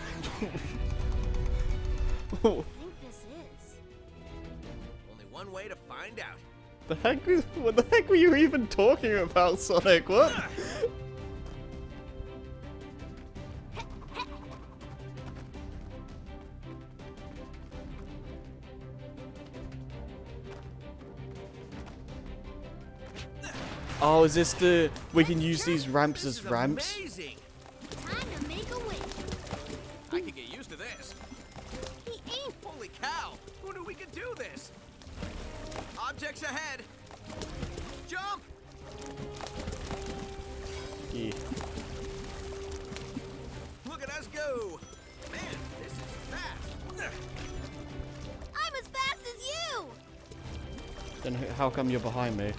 I think this is. Only one way to find out. What the heck were you even talking about, Sonic? What? Oh, is this the... We can use these ramps as ramps? Amazing. Time to make a wish. can do this! Objects ahead! Jump! Yeah. Look at us go! Man, this is fast! I'm as fast as you! Then how come you're behind me?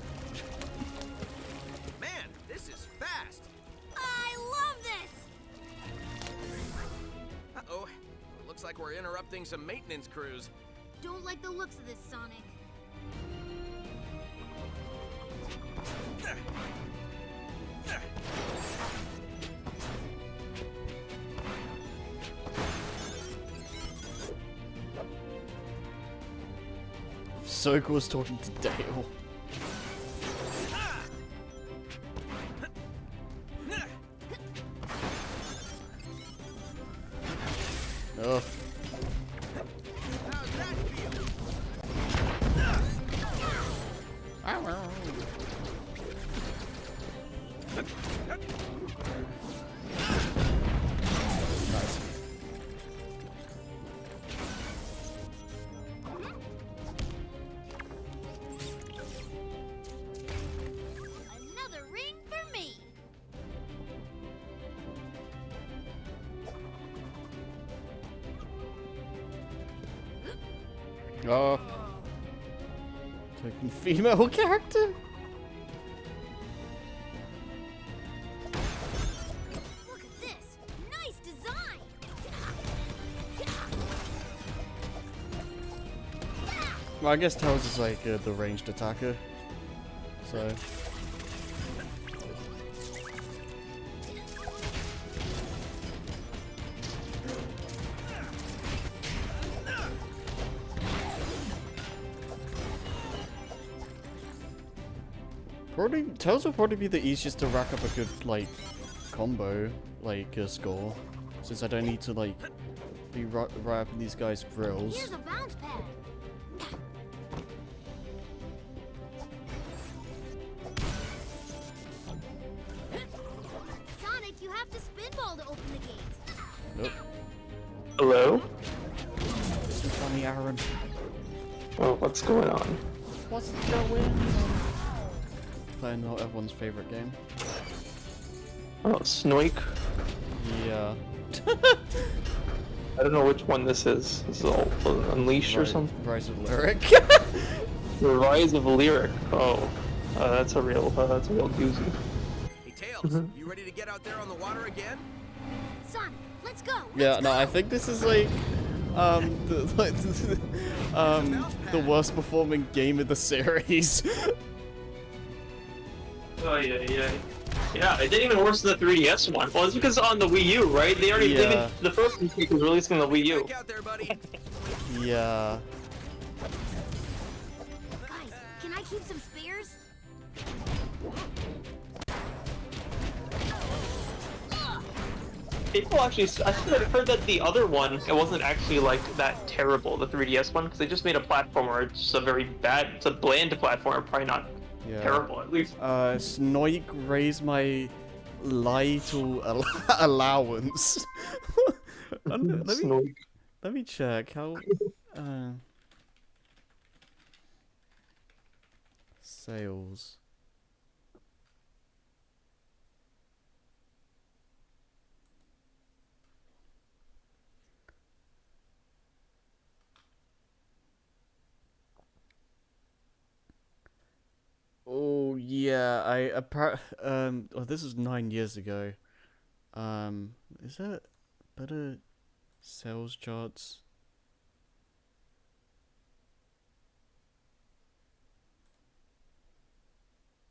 Man, this is fast! I love this! Uh-oh. Looks like we're interrupting some maintenance crews. Don't like the looks of this, Sonic. Soka was talking to Dale. Ugh. How's that feel? Nice. Another ring for me! Oh. Taking female character? Look at this! Nice design! Well, I guess Tails is like the ranged attacker. So. Probably, Tails will probably be the easiest to rack up a good, like, combo, like, score. Since I don't need to, like, be right up in these guys' grills. Here's a bounce pad! Sonic, you have to spinball to open the gate! Nope. Hello? This is funny, Aaron. Oh, what's going on? What's going on? Playing everyone's favorite game. Oh, Snoik? Yeah. I don't know which one this is. This is all Unleashed or something? Rise of Lyric. The Rise of Lyric. Oh, that's a real doozy. Hey, Tails, you ready to get out there on the water again? Sonic, let's go! Yeah, no, I think this is like, the worst performing game of the series. Oh yeah. Yeah, it did even worse than the 3DS one. Well, it's because on the Wii U, right? They already the first mistake was released on the Wii U. Back out there, buddy. Yeah. Guys, can I keep some spares? People actually, I think I've heard that the other one, it wasn't actually like that terrible, the 3DS one, because they just made a platformer. It's a bland platformer, probably not terrible at least. Snoik raised my little allowance. let me check how. Sales. Oh yeah, oh, this was 9 years ago. Is that better sales charts?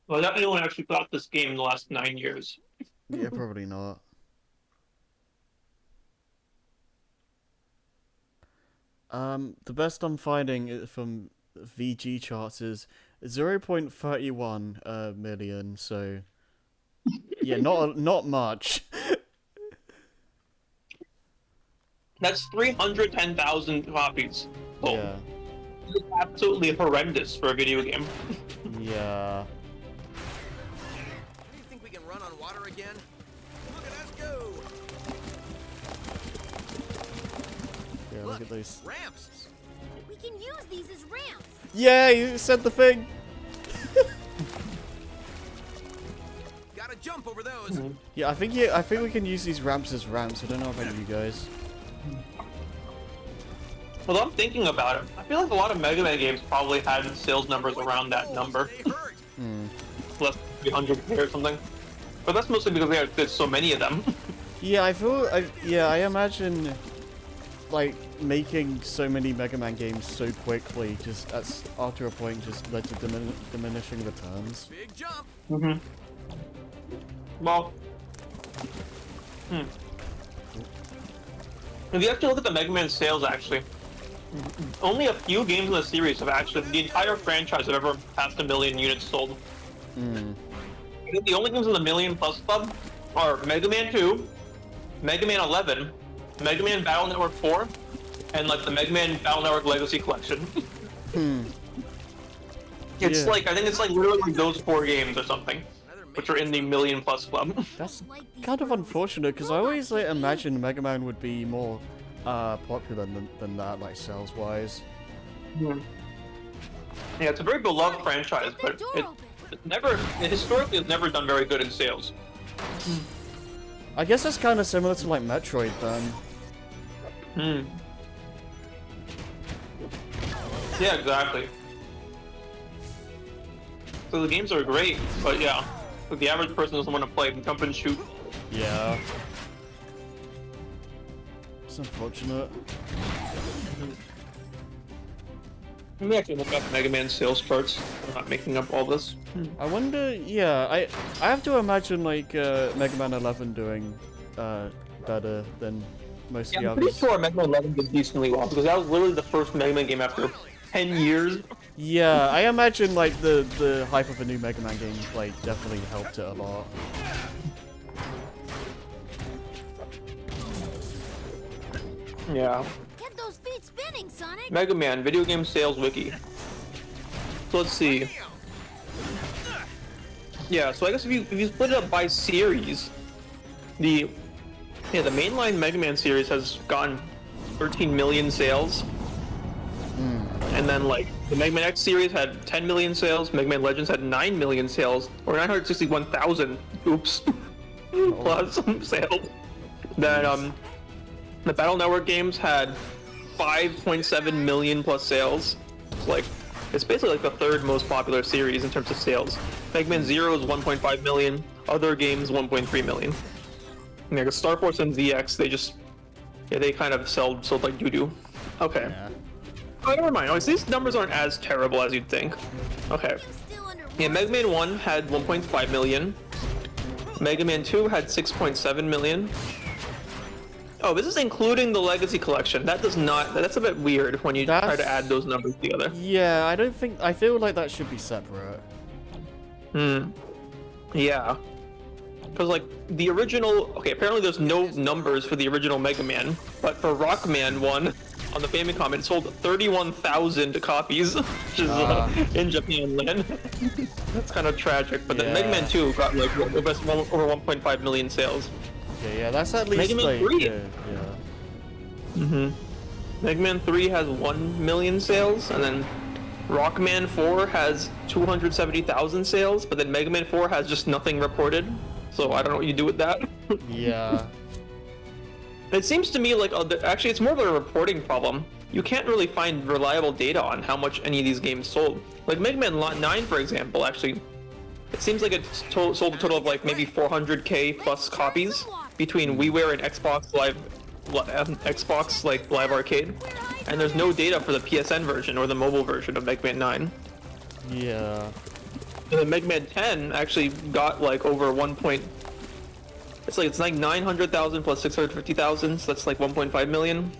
Well, not anyone actually bought this game in the last 9 years. Yeah, probably not. The best I'm finding from VG charts is 0.31 million, so yeah, not much. That's 310,000 copies. Oh, yeah. It's absolutely horrendous for a video game. Yeah. Do you think we can run on water again? Look at us go! Yeah, look at those. Ramps! We can use these as ramps. Yeah, you said the thing. Gotta jump over those. Yeah, I think we can use these ramps as ramps. I don't know about you guys. Well, I'm thinking about it. I feel like a lot of Mega Man games probably had sales numbers around that number. Less than 300K or something. But that's mostly because there's so many of them. Yeah, I imagine, like, making so many Mega Man games so quickly, just after a point, just led to diminishing returns. Big jump. Well, if you actually look at the Mega Man sales, actually, only a few games in the series have actually, the entire franchise have ever passed 1 million units sold. I think the only games in the million plus club are Mega Man 2, Mega Man 11, Mega Man Battle Network 4, and like the Mega Man Battle Network Legacy Collection. It's like, I think it's like literally those 4 games or something, which are in the million plus club. That's kind of unfortunate, because I always like imagined Mega Man would be more popular than that, like sales-wise. Yeah, it's a very beloved franchise, but it historically has never done very good in sales. I guess that's kind of similar to like Metroid then. Yeah, exactly. So the games are great, but yeah, if the average person doesn't want to play, jump and shoot. Yeah. It's unfortunate. Let me actually look up Mega Man sales charts. I'm not making up all this. I wonder, yeah, I have to imagine like Mega Man 11 doing better than most of the I'm pretty others. sure Mega Man 11 did decently well, because that was literally the first Mega Man game after 10 years. Yeah, I imagine like the hype of a new Mega Man game like definitely helped it a lot. Yeah. Get those feet spinning, Sonic. Mega Man video game sales wiki. So let's see. Yeah, so I guess if you split it up by series, the mainline Mega Man series has gotten 13 million sales. And then like the Mega Man X series had 10 million sales, Mega Man Legends had 9 million sales, or 961,000 plus sales. Then the Battle Network games had 5.7 million plus sales. It's like, it's basically like the 3rd most popular series in terms of sales. Mega Man Zero is 1.5 million, other games 1.3 million. And like Star Force and ZX, they kind of sold like doo-doo. Okay. Yeah. Oh, never mind. Oh, so these numbers aren't as terrible as you'd think. Okay. Yeah, Mega Man 1 had 1.5 million. Mega Man 2 had 6.7 million. Oh, this is including the Legacy Collection. That does not... That's a bit weird when you try to add those numbers together. Yeah, I feel like that should be separate. Yeah. Because, like, the original... Okay, apparently there's no numbers for the original Mega Man, but for Rockman 1... on the Famicom, it sold 31,000 copies, which is in Japan land. That's kind of tragic. But then Mega Man 2 got like over 1.5 million sales. Yeah, that's at least Mega Man like 3. yeah. Mega Man 3 has 1 million sales, and then Rockman 4 has 270,000 sales, but then Mega Man 4 has just nothing reported. So I don't know what you do with that. Yeah. It seems to me like, actually it's more of a reporting problem. You can't really find reliable data on how much any of these games sold. Like Mega Man 9, for example, actually, it seems like it sold a total of like maybe 400k plus copies between WiiWare and Xbox Live Arcade. And there's no data for the PSN version or the mobile version of Mega Man 9. Yeah. And then Mega Man 10 actually got like over it's like 900,000 plus 650,000, so that's like 1.5 million.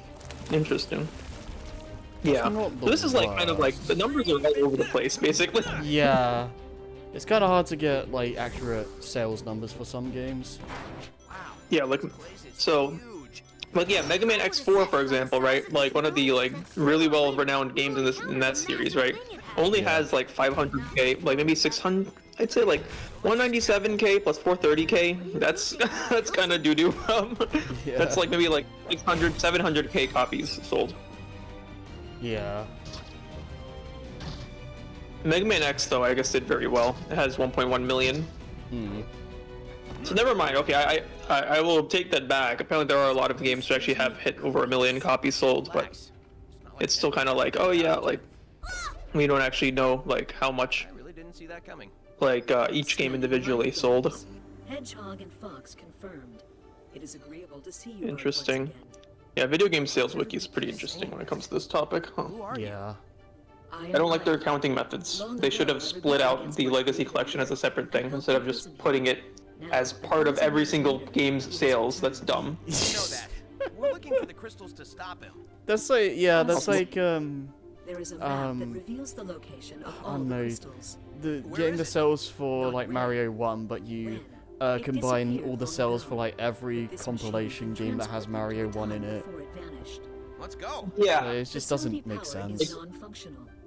Interesting. Yeah. So this is like kind of like the numbers are all over the place, basically. Yeah. It's kind of hard to get like accurate sales numbers for some games. Yeah, like so. Like yeah, Mega Man X4 for example, right? Like one of the like really well-renowned games in that series, right? Only has like 500k, like maybe 600. I'd say like 197k plus 430k. That's kind of doo-doo. That's like maybe like 600, 700k copies sold. Yeah. Mega Man X, though, I guess did very well. It has 1.1 million. So never mind. Okay, I will take that back. Apparently, there are a lot of games that actually have hit over 1 million copies sold, but it's still kind of like, oh yeah, like we don't actually know like how much. I really didn't see that coming. Like each game individually sold. Hedgehog and Fox confirmed. It is agreeable to see you. Interesting. Yeah, video game sales wiki is pretty interesting when it comes to this topic. Huh? Yeah. I don't like their accounting methods. They should have split out the Legacy Collection as a separate thing instead of just putting it as part of every single game's sales. That's dumb. You know that. We're looking for the crystals to stop him. That's like, yeah, that's like, There is a map that reveals the location of all the crystals. Getting the cells for like Mario 1, but you combine all the cells for like every compilation game that has Mario 1 in it. Let's go. Yeah. So it just doesn't make sense.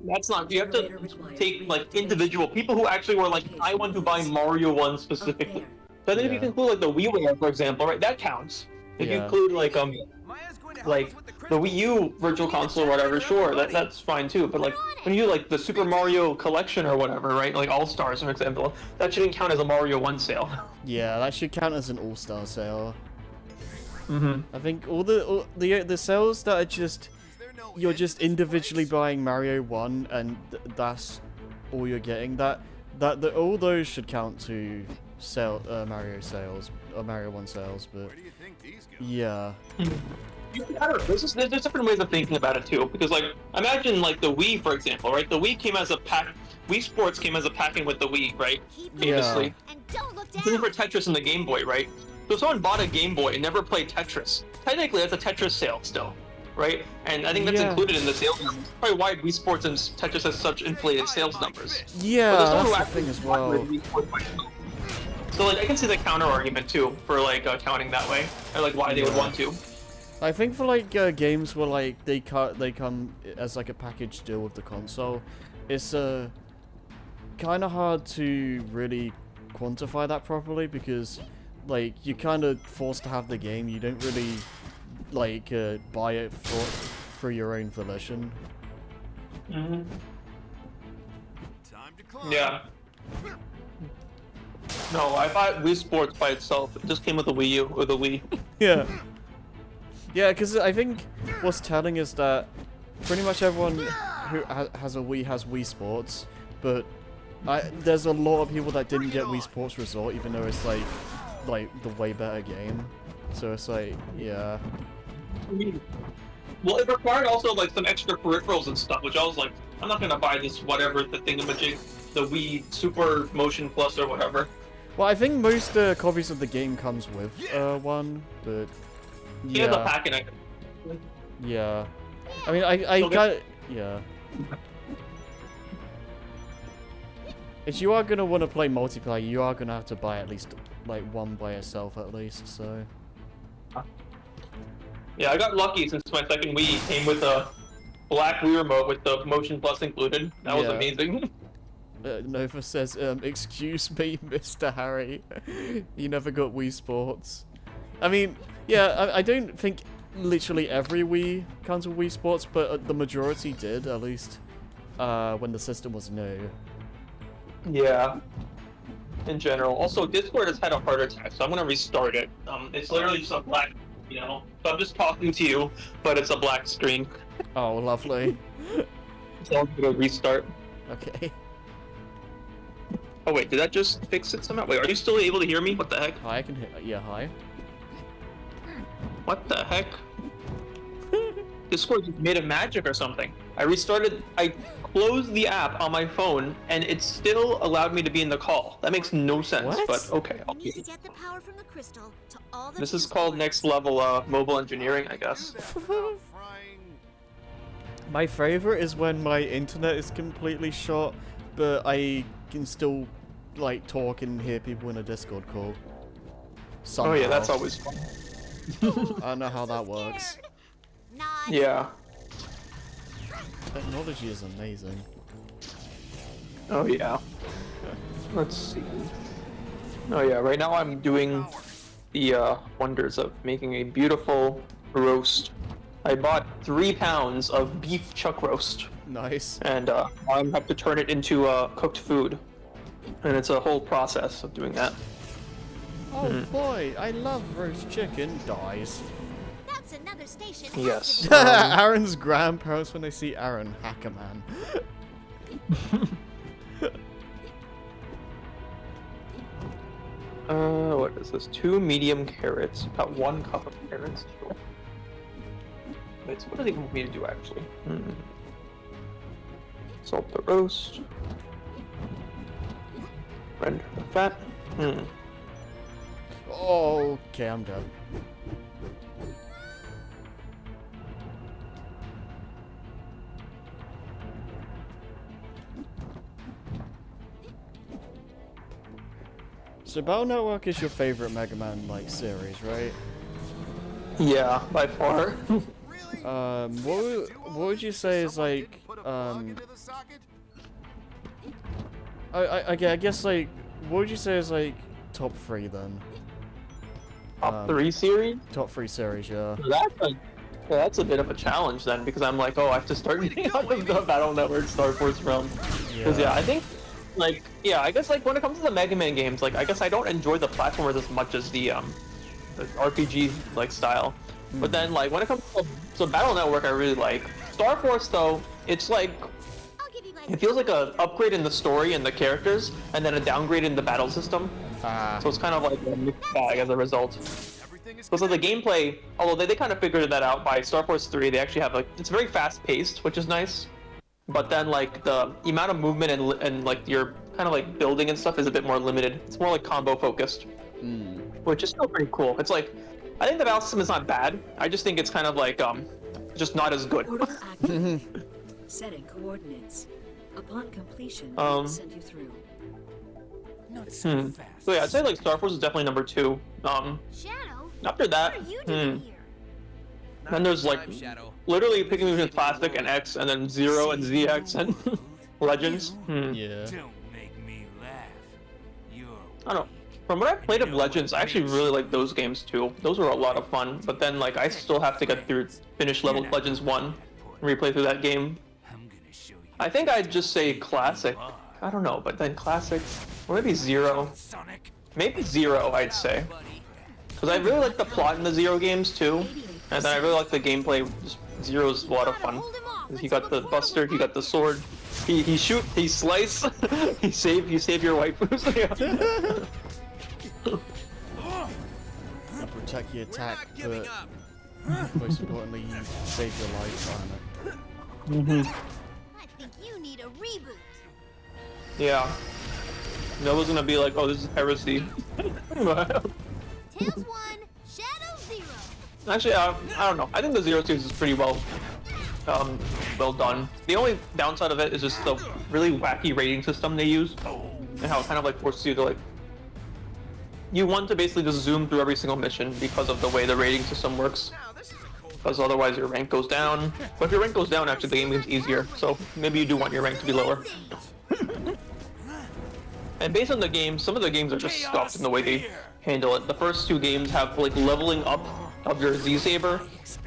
That's not. You have to take like individual people who actually were like, I want to buy Mario 1 specifically. So I think if you include like the WiiWare, for example, right? That counts. If you include like the Wii U Virtual Console or whatever, sure, that's fine too. But like when you do like the Super Mario Collection or whatever, right? Like All Stars, for example, that shouldn't count as a Mario 1 sale. Yeah, that should count as an all-star sale. I think all the sales that are just you're just individually buying Mario 1 and that's all you're getting. All those should count to Mario sales or Mario 1 sales, but yeah. There's different ways of thinking about it too, because like imagine like the Wii, for example, right? The Wii came as a pack. Wii Sports came as a packing with the Wii, right? Famously. Same for Tetris and the Game Boy, right? So if someone bought a Game Boy and never played Tetris, technically that's a Tetris sale still, right? And I think that's included in the sales numbers. Probably why Wii Sports and Tetris has such inflated sales numbers. Yeah, that's the thing as well. So like I can see the counter argument too for like counting that way, or like why they would want to. I think for like games where like they come as like a package deal with the console, it's kind of hard to really quantify that properly because like you're kind of forced to have the game. You don't really like buy it for your own volition. Yeah. No, I bought Wii Sports by itself. It just came with the Wii U or the Wii. Yeah. Yeah, because I think what's telling is that pretty much everyone who has a Wii has Wii Sports, but there's a lot of people that didn't get Wii Sports Resort, even though it's like the way better game. So it's like, yeah. Well, it required also like some extra peripherals and stuff, which I was like, I'm not gonna buy this whatever the thingamajig, the Wii Super Motion Plus or whatever. Well, I think most copies of the game comes with one, but yeah. The pack and yeah. I mean, I got yeah. If you are gonna want to play multiplayer, you are gonna have to buy at least like one by yourself at least. So. Yeah, I got lucky since my second Wii came with a black Wii remote with the Motion Plus included. That was amazing. Nova says, excuse me, Mr. Harry. You never got Wii Sports. I mean, yeah, I don't think literally every Wii comes with Wii Sports, but the majority did, at least when the system was new. Yeah. In general. Also, Discord has had a heart attack, so I'm gonna restart it. It's literally just a black, so I'm just talking to you, but it's a black screen. Oh, lovely. So I'm gonna restart. Okay. Oh wait, did that just fix it somehow? Wait, are you still able to hear me? What the heck? Hi, I can hear. Yeah, hi. What the heck? Discord just made a magic or something. I restarted. I closed the app on my phone, and it still allowed me to be in the call. That makes no sense. What? But okay. I'll We need to get the power from the crystal to all the This is called next level mobile engineering, I guess. My favorite is when my internet is completely shot, but I can still like talk and hear people in a Discord call. Somehow. Oh yeah, that's always fun. I don't know how that works. Yeah. Technology is amazing. Oh yeah. Let's see. Oh yeah, right now I'm doing the wonders of making a beautiful roast. I bought 3 pounds of beef chuck roast. Nice. And I have to turn it into cooked food, and it's a whole process of doing that. Oh boy, I love roast chicken. Dies. That's another station. Yes. Aaron's grandparents when they see Aaron, hacker man. What is this? 2 medium carrots. About 1 cup of carrots. Wait, so what do they want me to do actually? Salt the roast. Render the fat. Okay, I'm done. So Battle Network is your favorite Mega Man like series, right? Yeah, by far. What would you say is like I guess like what would you say is like top 3 then? Top 3 series? Top 3 series, yeah. That's a bit of a challenge then, because I'm like, oh, I have to start getting out of the Battle Network Star Force realm. Because yeah, I think, like, yeah, I guess like when it comes to the Mega Man games, like I guess I don't enjoy the platformers as much as the RPG like style. But then like when it comes to Battle Network, I really like. Star Force though, it's like it feels like a upgrade in the story and the characters, and then a downgrade in the battle system. So it's kind of like a mixed bag as a result. So the gameplay, although they kind of figured that out by Star Force 3, they actually have like, it's very fast paced, which is nice. But then like the amount of movement and like your kind of like building and stuff is a bit more limited. It's more like combo focused, which is still pretty cool. It's like, I think the battle system is not bad. I just think it's kind of like just not as good. Setting coordinates. Upon completion, send you through. So yeah, I'd say like Star Force is definitely number 2. Shadow? After that, then there's like literally picking between Classic and X, and then Zero and ZX and Legends. Yeah. I don't know. From what I've played of Legends, I actually really like those games too. Those were a lot of fun. But then like I still have to get through finish level Legends 1, replay through that game. I think I'd just say Classic. I don't know, but then Classic, or maybe Zero. Maybe Zero, I'd say. Because I really like the plot in the Zero games too, and then I really like the gameplay. Just Zero's a lot of fun. You got the Buster, you got the sword. He shoot, he slice, he save your waifus. You protect your attack, but most importantly, you save your life on it. I think you need a reboot. Yeah. Nova's gonna be like, oh, this is heresy. Tails 1, Shadow 0. Actually, I don't know. I think the Zero series is pretty well done. The only downside of it is just the really wacky rating system they use, and how it kind of like forces you to like. You want to basically just zoom through every single mission because of the way the rating system works. Because otherwise your rank goes down. But if your rank goes down, actually the game becomes easier. So maybe you do want your rank to be lower. And based on the games, some of the games are just stuffed in the way they handle it. The first 2 games have like leveling up of your Z-Saber,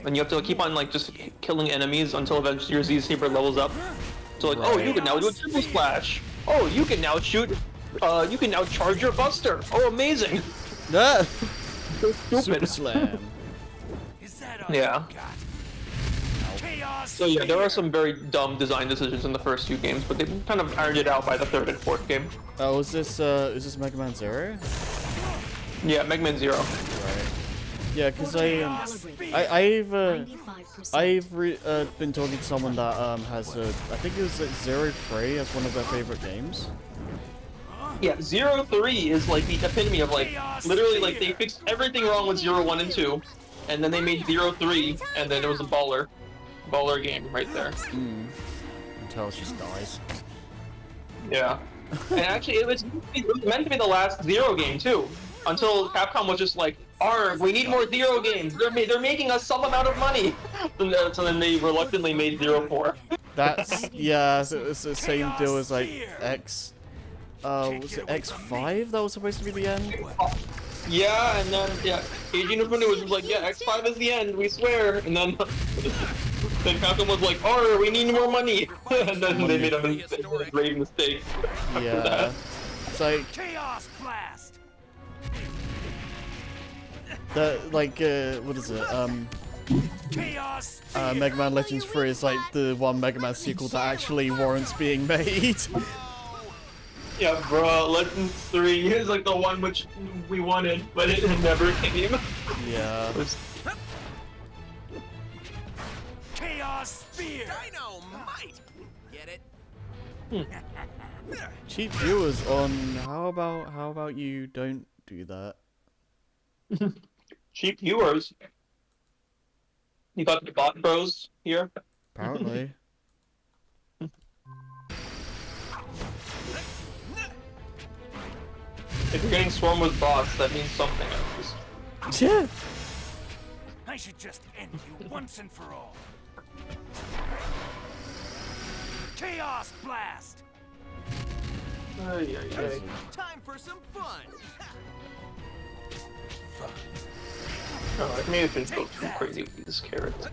and you have to keep on like just killing enemies until eventually your Z-Saber levels up. So like, oh, you can now do a triple splash. Oh, you can now shoot. You can now charge your Buster. Oh, amazing! So stupid. Super Slam. Yeah. So yeah, there are some very dumb design decisions in the first 2 games, but they kind of ironed it out by the 3rd and 4th game. Oh, is this Mega Man 0? Yeah, Mega Man 0. Right. Yeah, because I've been talking to someone that has I think it was like 0-3 as one of their favorite games. Yeah, 0-3 is like the epitome of like, literally like they fixed everything wrong with 0, 1, and 2, and then they made 0-3, and then it was a baller game right there. Until it just dies. Yeah. And actually, it was meant to be the last 0 game too, until Capcom was just like, "Arg, we need more 0 games. They're making us some amount of money." So then they reluctantly made 0-4. That's yeah. So it's the same deal as like X. Was it X5 that was supposed to be the end? Yeah, and then yeah, Eiji Inafune was just like, "Yeah, X5 is the end. We swear." And then Then Capcom was like, "Oh, we need more money," and then they made a grave mistake. Yeah. It's like Chaos Blast. what is it? Chaos. Mega Man Legends 3 is like the one Mega Man sequel that actually warrants being made. Yeah, bro, Legends 3 is like the one which we wanted, but it never came. Yeah. Chaos Spear. Dynamite. Get it? Cheap viewers on how about you don't do that? Cheap viewers. You got the bot bros here? Apparently. If you're getting swarmed with bots, that means something at least. Yeah. I should just end you once and for all. Chaos Blast. Time for some fun. Oh, I may have been go too crazy with these carrots.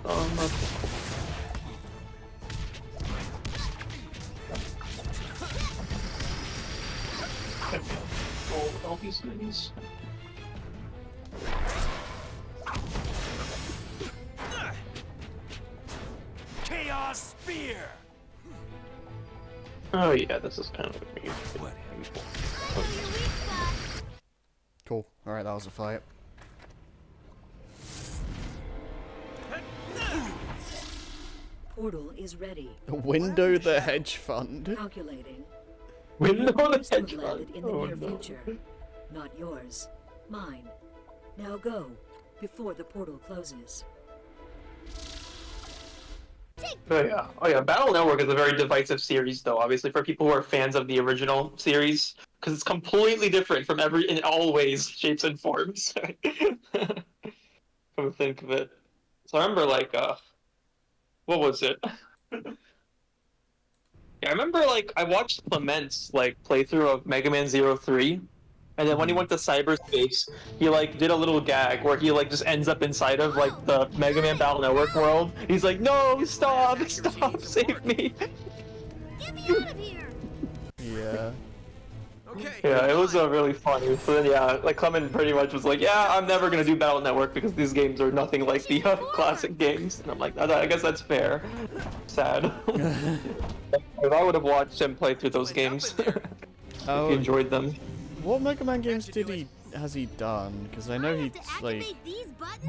All these things. Chaos Spear. Oh yeah, this is kind of me. Cool. Alright, that was a fight. Portal is ready. Window the Hedge Fund. Calculating. Window the Hedge Fund. Fund. In the near future. Not yours. Mine. Now go, before the portal closes. Oh yeah, Battle Network is a very divisive series, though. Obviously, for people who are fans of the original series, because it's completely different from in all ways, shapes, and forms. Come to think of it, so I remember what was it? Yeah, I remember I watched Clement's playthrough of Mega Man 03. And then when he went to cyberspace, he did a little gag where he just ends up inside of the Mega Man Battle Network world. He's like, "No, stop, save me!" Get me out of here. Yeah. Okay. Yeah, it was really funny. So then yeah, Clement pretty much was like, "Yeah, I'm never gonna do Battle Network because these games are nothing like the classic games." And I'm like, I guess that's fair. Sad. If I would have watched him play through those games, if he enjoyed them. What Mega Man games has he done? Because I know he's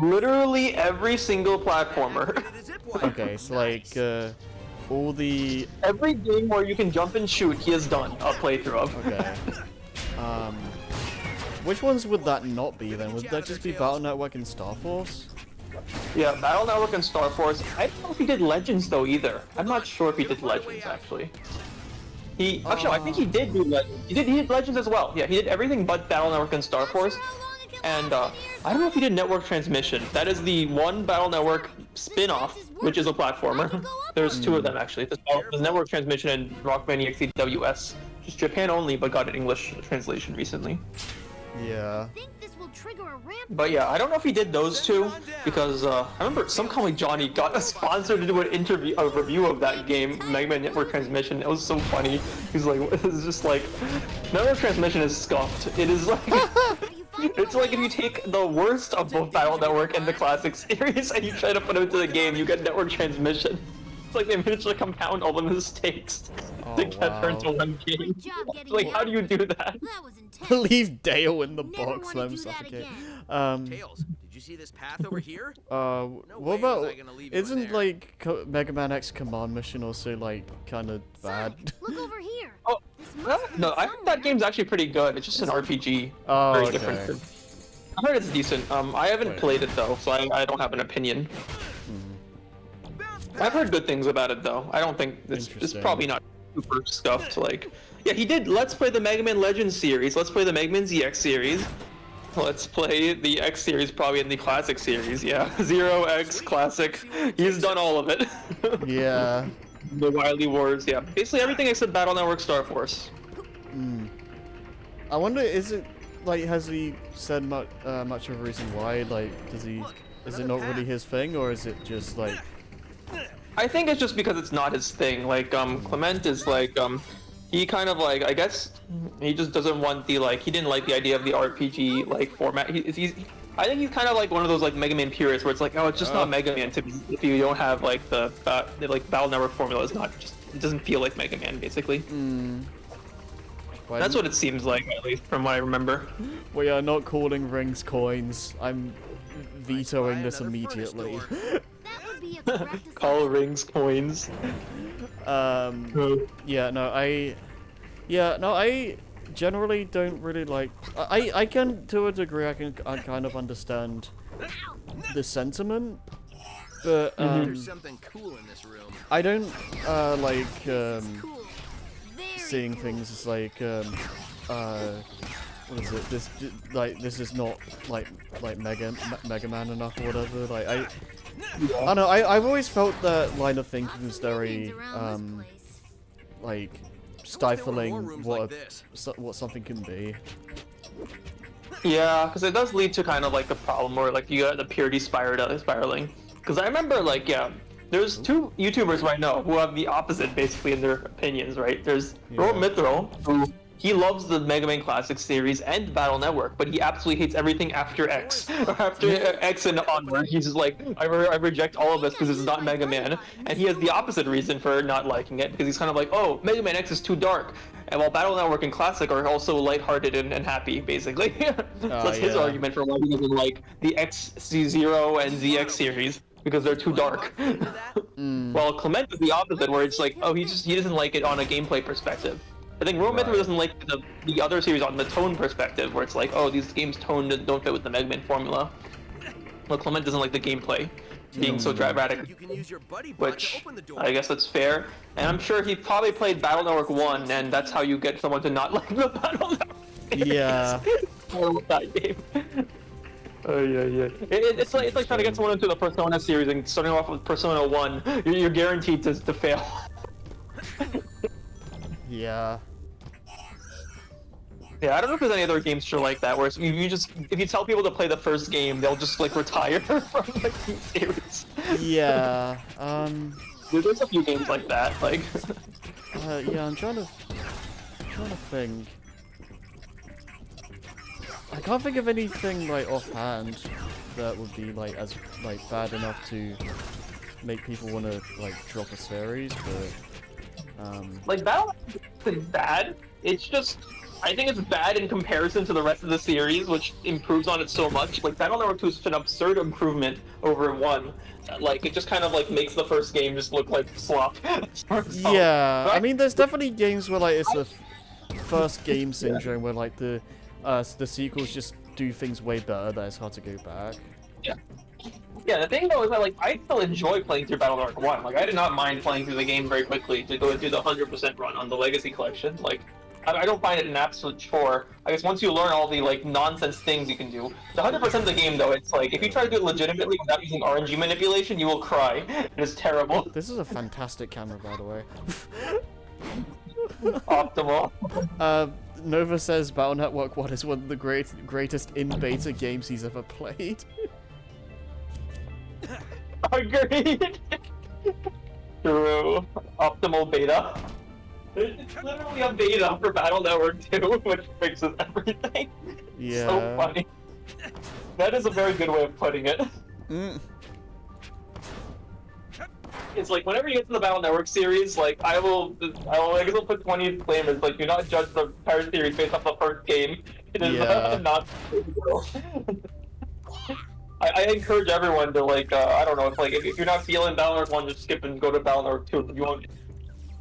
literally every single platformer. Okay, so every game where you can jump and shoot, he has done a playthrough of. Okay. Which ones would that not be then? Would that just be Battle Network and Star Force? Yeah, Battle Network and Star Force. I don't know if he did Legends though either. I'm not sure if he did Legends actually. Actually, I think he did do Legends. He did Legends as well. Yeah, he did everything but Battle Network and Star Force. And I don't know if he did Network Transmission. That is the one Battle Network spin-off, which is a platformer. There's two of them actually. There's Network Transmission and Rockman EXE-WS. Just Japan only, but got an English translation recently. Yeah. But yeah, I don't know if he did those two because I remember some Like Johnny got a sponsor to do a review of that game, Mega Man Network Transmission. It was so funny. He's like, it's just Network Transmission is scuffed. It is it's like if you take the worst of both Battle Network and the classic series and you try to put them into the game, you get Network Transmission. It's like they managed to compound all the mistakes together into one game. How do you do that? Leave Dale in the box, let him suffocate. Tails, did you see this path over here? What about, isn't Mega Man X Command Mission also kind of bad? Look over here. Oh, no, I think that game's actually pretty good. It's just an RPG. Oh, very okay. different. I heard it's decent. I haven't played it though, so I don't have an opinion. I've heard good things about it though. I don't think it's probably not super scuffed. Yeah, he did Let's Play the Mega Man Legends series. Let's play the Mega Man ZX series. Let's play the X series, probably in the classic series. Yeah, 0X classic. He's done all of it. Yeah. The Wily Wars. Yeah, basically everything except Battle Network, Star Force. I wonder, is it has he said much of a reason why? Is it not really his thing, or is it just I think it's just because it's not his thing. Like, Clement is like, he kind of like, I guess, he just doesn't want the like, he didn't like the idea of the RPG like format. I think he's kind of like one of those like Mega Man purists where it's like, oh, it's just not Mega Man to me if you don't have like the like Battle Network formula is not just, it doesn't feel like Mega Man basically. That's what it seems like, at least from what I remember. We are not calling rings coins. I'm vetoing this immediately. Call rings coins. Yeah, no, I generally don't really like. I can, to a degree, I kind of understand the sentiment, but There's something cool in this room. I don't like seeing things as like what is it? This is not like Mega Man enough or whatever. Like I don't know. I've always felt that line of thinking is very like stifling what something can be. Yeah, because it does lead to kind of like the problem where like you got the purity spiraling. Because I remember like, yeah, there's two YouTubers who I know who have the opposite basically in their opinions, right? There's Mithril, who he loves the Mega Man Classics series and Battle Network, but he absolutely hates everything after X. After X and onward, he's just like, I reject all of this because it's not Mega Man. And he has the opposite reason for not liking it, because he's kind of like, oh, Mega Man X is too dark. And while Battle Network and Classic are also lighthearted and happy, basically. So that's his argument for why he doesn't like the XC0 and ZX series, because they're too dark. While Clement is the opposite, where it's like, oh, he doesn't like it on a gameplay perspective. I think Mithril doesn't like the other series on the tone perspective, where it's like, oh, these games' tone don't fit with the Mega Man formula. Well, Clement doesn't like the gameplay being so dramatic, which I guess that's fair. And I'm sure he probably played Battle Network 1, and that's how you get someone to not like the Battle Network. Yeah. That game. Oh yeah. It's like trying to get someone into the Persona series and starting off with Persona 1. You're guaranteed to fail. Yeah. Yeah, I don't know if there's any other games sure like that, where if you tell people to play the first game, they'll just like retire from like the series. Yeah. There's a few games like that, like. Yeah, I'm trying to think. I can't think of anything like offhand that would be like as like bad enough to make people want to like drop a series, but like Battle isn't bad. It's just I think it's bad in comparison to the rest of the series, which improves on it so much. Like Battle Network 2 is such an absurd improvement over 1. Like it just kind of like makes the first game just look like slop. Yeah, I mean, there's definitely games where like it's the first game syndrome, where like the sequels just do things way better. That it's hard to go back. Yeah. Yeah, the thing though is that like I still enjoy playing through Battle Network 1. Like I did not mind playing through the game very quickly to go and do the 100% run on the Legacy Collection. Like I don't find it an absolute chore. I guess once you learn all the like nonsense things you can do. The 100% of the game though, it's like if you try to do it legitimately without using RNG manipulation, you will cry. It is terrible. This is a fantastic camera, by the way. Optimal. Nova says Battle Network 1 is one of the greatest in-beta games he's ever played. Agreed. True. Optimal beta. It's literally a beta for Battle Network 2, which fixes everything. Yeah. So funny. That is a very good way of putting it. It's like whenever you get to the Battle Network series, like I guess I'll put 20 disclaimers. Like, do not judge the entire series based off the first game. It is not. I encourage everyone to like I don't know, if you're not feeling Battle Network 1, just skip and go to Battle Network 2.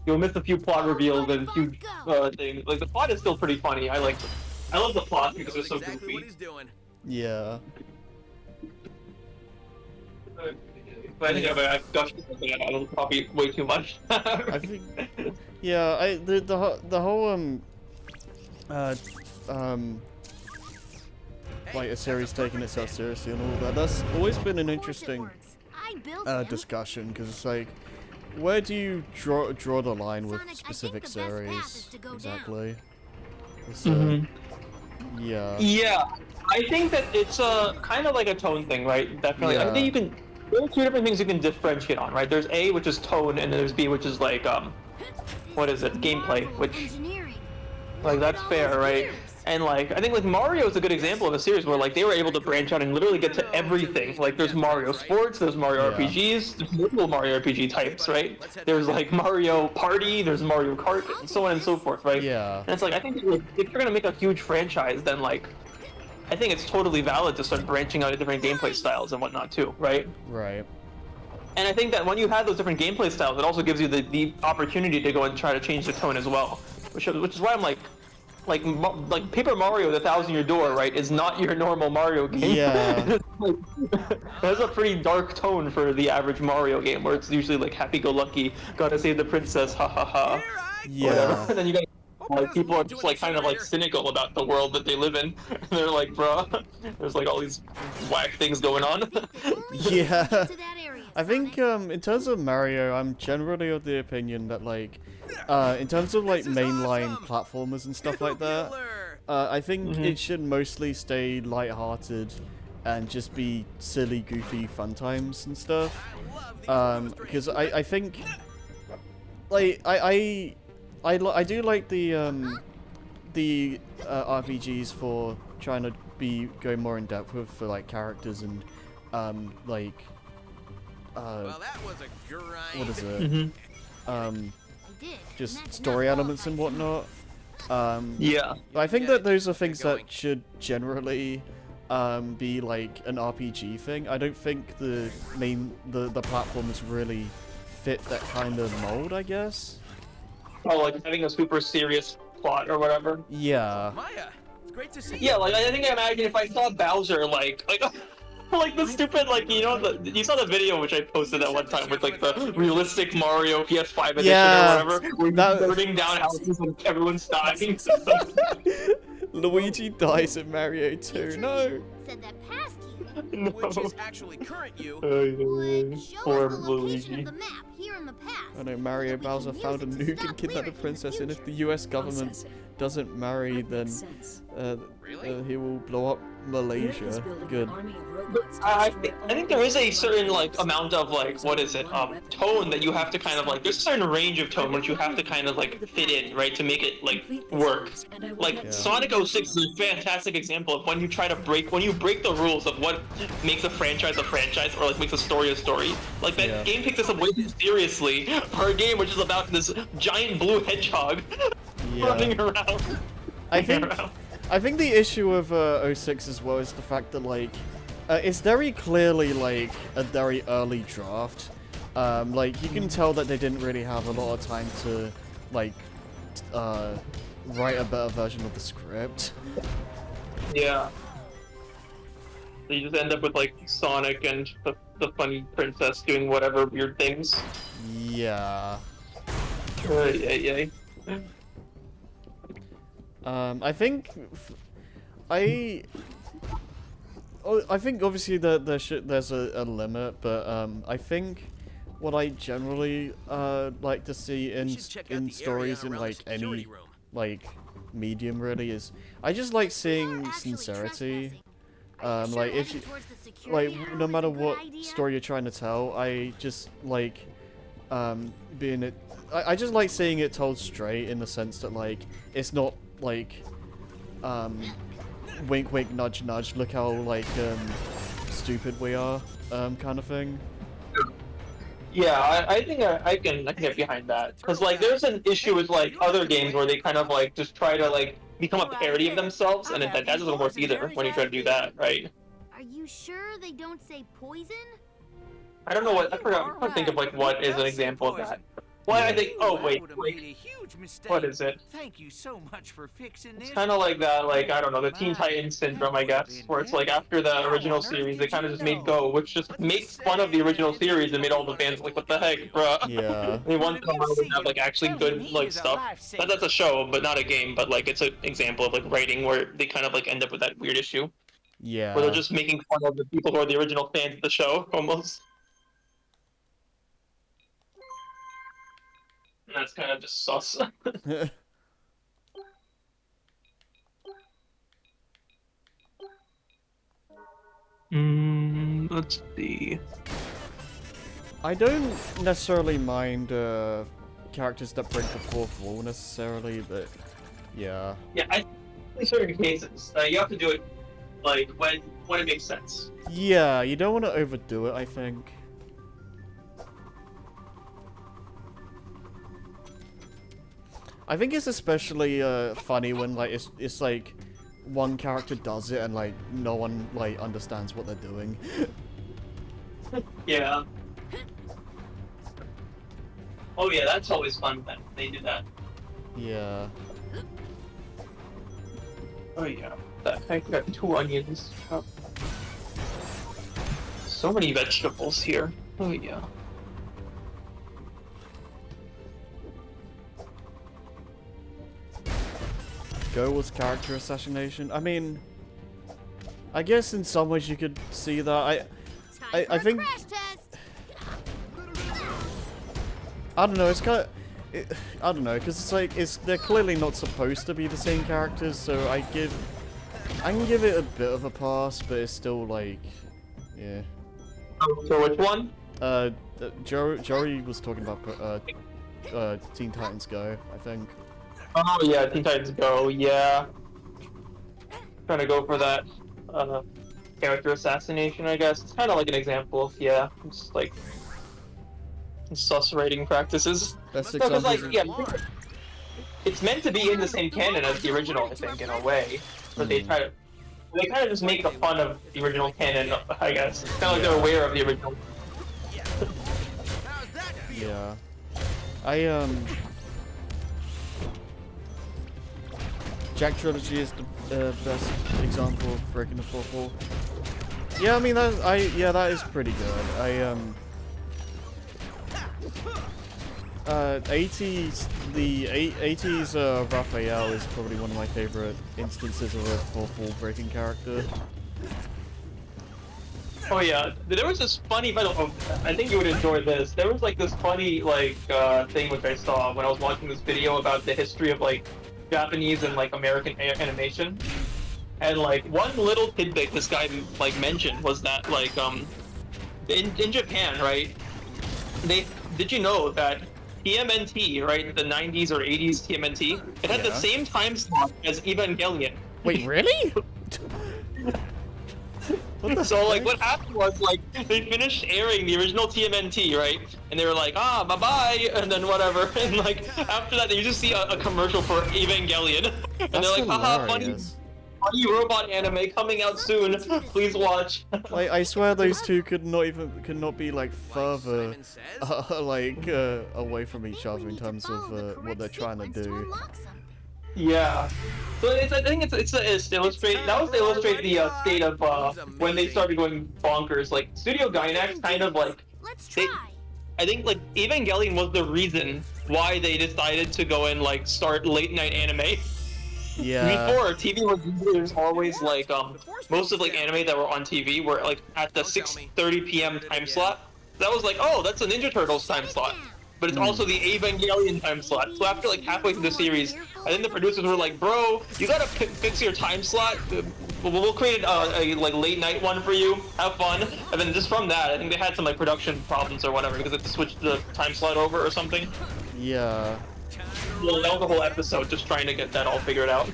You'll miss a few plot reveals and huge things. Like the plot is still pretty funny. I love the plot because it's so goofy. What he's doing. Yeah. But I think I've gushed about that. I don't probably way too much. I think. Yeah, the whole like a series taking itself seriously and all that. That's always been an interesting discussion, because it's like, where do you draw the line with specific series exactly? Yeah. Yeah, I think that it's kind of like a tone thing, right? Definitely. Yeah. I think you can. there are two different things you can differentiate on, right? There's A, which is tone, and there's B, which is like what is it? Gameplay, which like that's fair, right? And like I think like Mario is a good example of a series where like they were able to branch out and literally get to everything. Like there's Mario Sports, there's Mario RPGs, there's multiple Mario RPG types, right? There's like Mario Party, there's Mario Kart, and so on and so forth, right? Yeah. And it's like I think like, if you're gonna make a huge franchise, then like I think it's totally valid to start branching out to different gameplay styles and whatnot too, right? Right. And I think that when you have those different gameplay styles, it also gives you the opportunity to go and try to change the tone as well, which is why I'm like Paper Mario: The 1,000-Year Door, right, is not your normal Mario game. Yeah. It has a pretty dark tone for the average Mario game, where it's usually like happy-go-lucky, gotta save the princess, ha ha ha. Yeah. And then you got like people are just like kind of like cynical about the world that they live in. And they're like, bruh, there's like all these whack things going on. Yeah. I think in terms of Mario, I'm generally of the opinion that like in terms of like mainline platformers and stuff like that, I think it should mostly stay lighthearted and just be silly, goofy fun times and stuff. Because I think like I do like the RPGs for trying to go more in depth with for like characters and like well, that was a grind. what is it? Just story elements and whatnot. Yeah. I think that those are things that should generally be like an RPG thing. I don't think the platformers really fit that kind of mold, I guess. Oh, like having a super serious plot or whatever. Yeah. Maya, it's great to see you. Yeah, like I think I imagine if I saw Bowser like like the stupid like you saw the video which I posted at one time with like the realistic Mario PS5 edition or whatever, where you're burning down houses and everyone's dying. Luigi dies in Mario 2. No. Said that past No. Which is actually current you. Poor Luigi. I know Mario Bowser found a nuke and kidnapped a princess, and if the US government doesn't marry, then he will blow up Malaysia. Good. I think there is a certain like amount of like what is it tone that you have to kind of like there's a certain range of tone which you have to kind of like fit in, right, to make it like work. Like Sonic 06 is a fantastic example of when you break the rules of what makes a franchise or like makes a story. Like that game takes us way too seriously for a game which is about this giant blue hedgehog running around. I think the issue of 06 as well is the fact that like it's very clearly like a very early draft. Like you can tell that they didn't really have a lot of time to like write a better version of the script. Yeah. So you just end up with like Sonic and the funny princess doing whatever weird things. Yeah. Yeah. I think I think obviously there's a limit, but I think what I generally like to see in stories in like any like medium really is I just like seeing sincerity. Like if you like no matter what story you're trying to tell, I just like being it. I just like seeing it told straight in the sense that like it's not like wink wink nudge nudge look how like stupid we are kind of thing. Yeah, I think I can get behind that because like there's an issue with like other games where they kind of like just try to like become a parody of themselves, and that doesn't work either when you try to do that, right? Are you sure they don't say poison? I don't know what I forgot. I can't think of like what is an example of that. Why I think? Oh wait, what is it? Thank you so much for fixing this. It's kind of like that, like I don't know, the Teen Titans syndrome, I guess, where it's like after the original series, they kind of just made Go, which just makes fun of the original series and made all the fans like, what the heck, bruh? Yeah. They want someone to have like actually good like stuff. That's a show, but not a game. But like it's an example of like writing where they kind of like end up with that weird issue. Yeah. Where they're just making fun of the people who are the original fans of the show, almost. And that's kind of just sus. Let's see. I don't necessarily mind characters that break the fourth wall necessarily, but yeah. Yeah, I think in certain cases, you have to do it like when it makes sense. Yeah, you don't want to overdo it, I think. I think it's especially funny when like it's like one character does it and like no one like understands what they're doing. Yeah. Oh yeah, that's always fun when they do that. Yeah. Oh yeah. I got 2 onions. Oh. So many vegetables here. Oh yeah. Go was character assassination. I mean, I guess in some ways you could see that. I think. I don't know. It's kind of. I don't know, because it's like they're clearly not supposed to be the same characters, so I can give it a bit of a pass, but it's still like, yeah. So which one? Joey was talking about Teen Titans Go, I think. Oh yeah, Teen Titans Go. Yeah. Trying to go for that character assassination, I guess. It's kind of like an example of just like sus rating practices. Best Because like example. it's meant to be in the same canon as the original, I think, in a way. But they kind of just make the fun of the original canon, I guess. It's kind of like they're aware of the original. Yeah. Jack Trilogy is the best example of breaking the fourth wall. Yeah, I mean that is pretty good. 80s Raphael is probably one of my favorite instances of a fourth wall breaking character. Oh yeah, there was this funny, I think you would enjoy this. There was like this funny thing which I saw when I was watching this video about the history of like Japanese and like American animation. And like one little tidbit this guy like mentioned was that like in Japan, right? Did you know that TMNT, right, the 90s or 80s TMNT, it had the same time slot as Evangelion. Wait, really? So like what happened was like they finished airing the original TMNT, right? And they were like, ah, bye-bye, and then whatever. And like after that you just see a commercial for Evangelion. And they're like, haha, funny robot anime coming out soon. Please watch. Like I swear those two could not be like further away from each other in terms of what they're trying to do. Yeah. So I think it's to illustrate the state of when they started going bonkers. Like Studio Gainax kind of like I think like Evangelion was the reason why they decided to go and like start late night anime. Yeah. Before TV was always like most of like anime that were on TV were like at the 6:30 p.m. time slot. That was like, oh, that's a Ninja Turtles time slot. But it's also the Evangelion time slot. So after like halfway through the series, I think the producers were like, bro, you gotta fix your time slot. We'll create a like late night one for you. Have fun. And then just from that, I think they had some like production problems or whatever because they switched the time slot over or something. Yeah. Well, that was the whole episode, just trying to get that all figured out.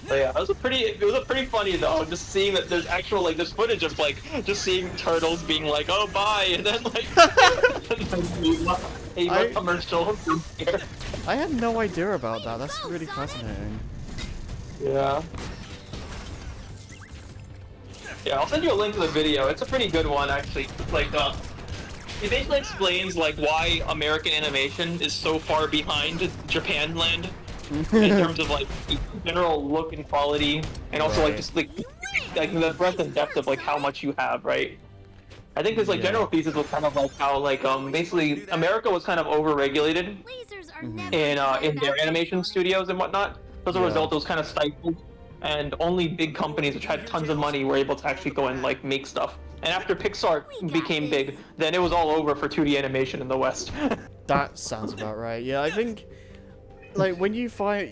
But yeah, it was a pretty funny though, just seeing that there's actual like this footage of like just seeing turtles being like, oh bye, and then like a commercial. I had no idea about that. That's really fascinating. Yeah. Yeah, I'll send you a link to the video. It's a pretty good one actually. Like it basically explains like why American animation is so far behind Japan land. In terms of like general look and quality, and also like just like the breadth and depth of like how much you have, right? I think this like general thesis was kind of like how like basically America was kind of over-regulated in their animation studios and whatnot. As a result, it was kind of stifled, and only big companies which had tons of money were able to actually go and like make stuff. And after Pixar became big, then it was all over for 2D animation in the West. That sounds about right. Yeah, I think. Like when you find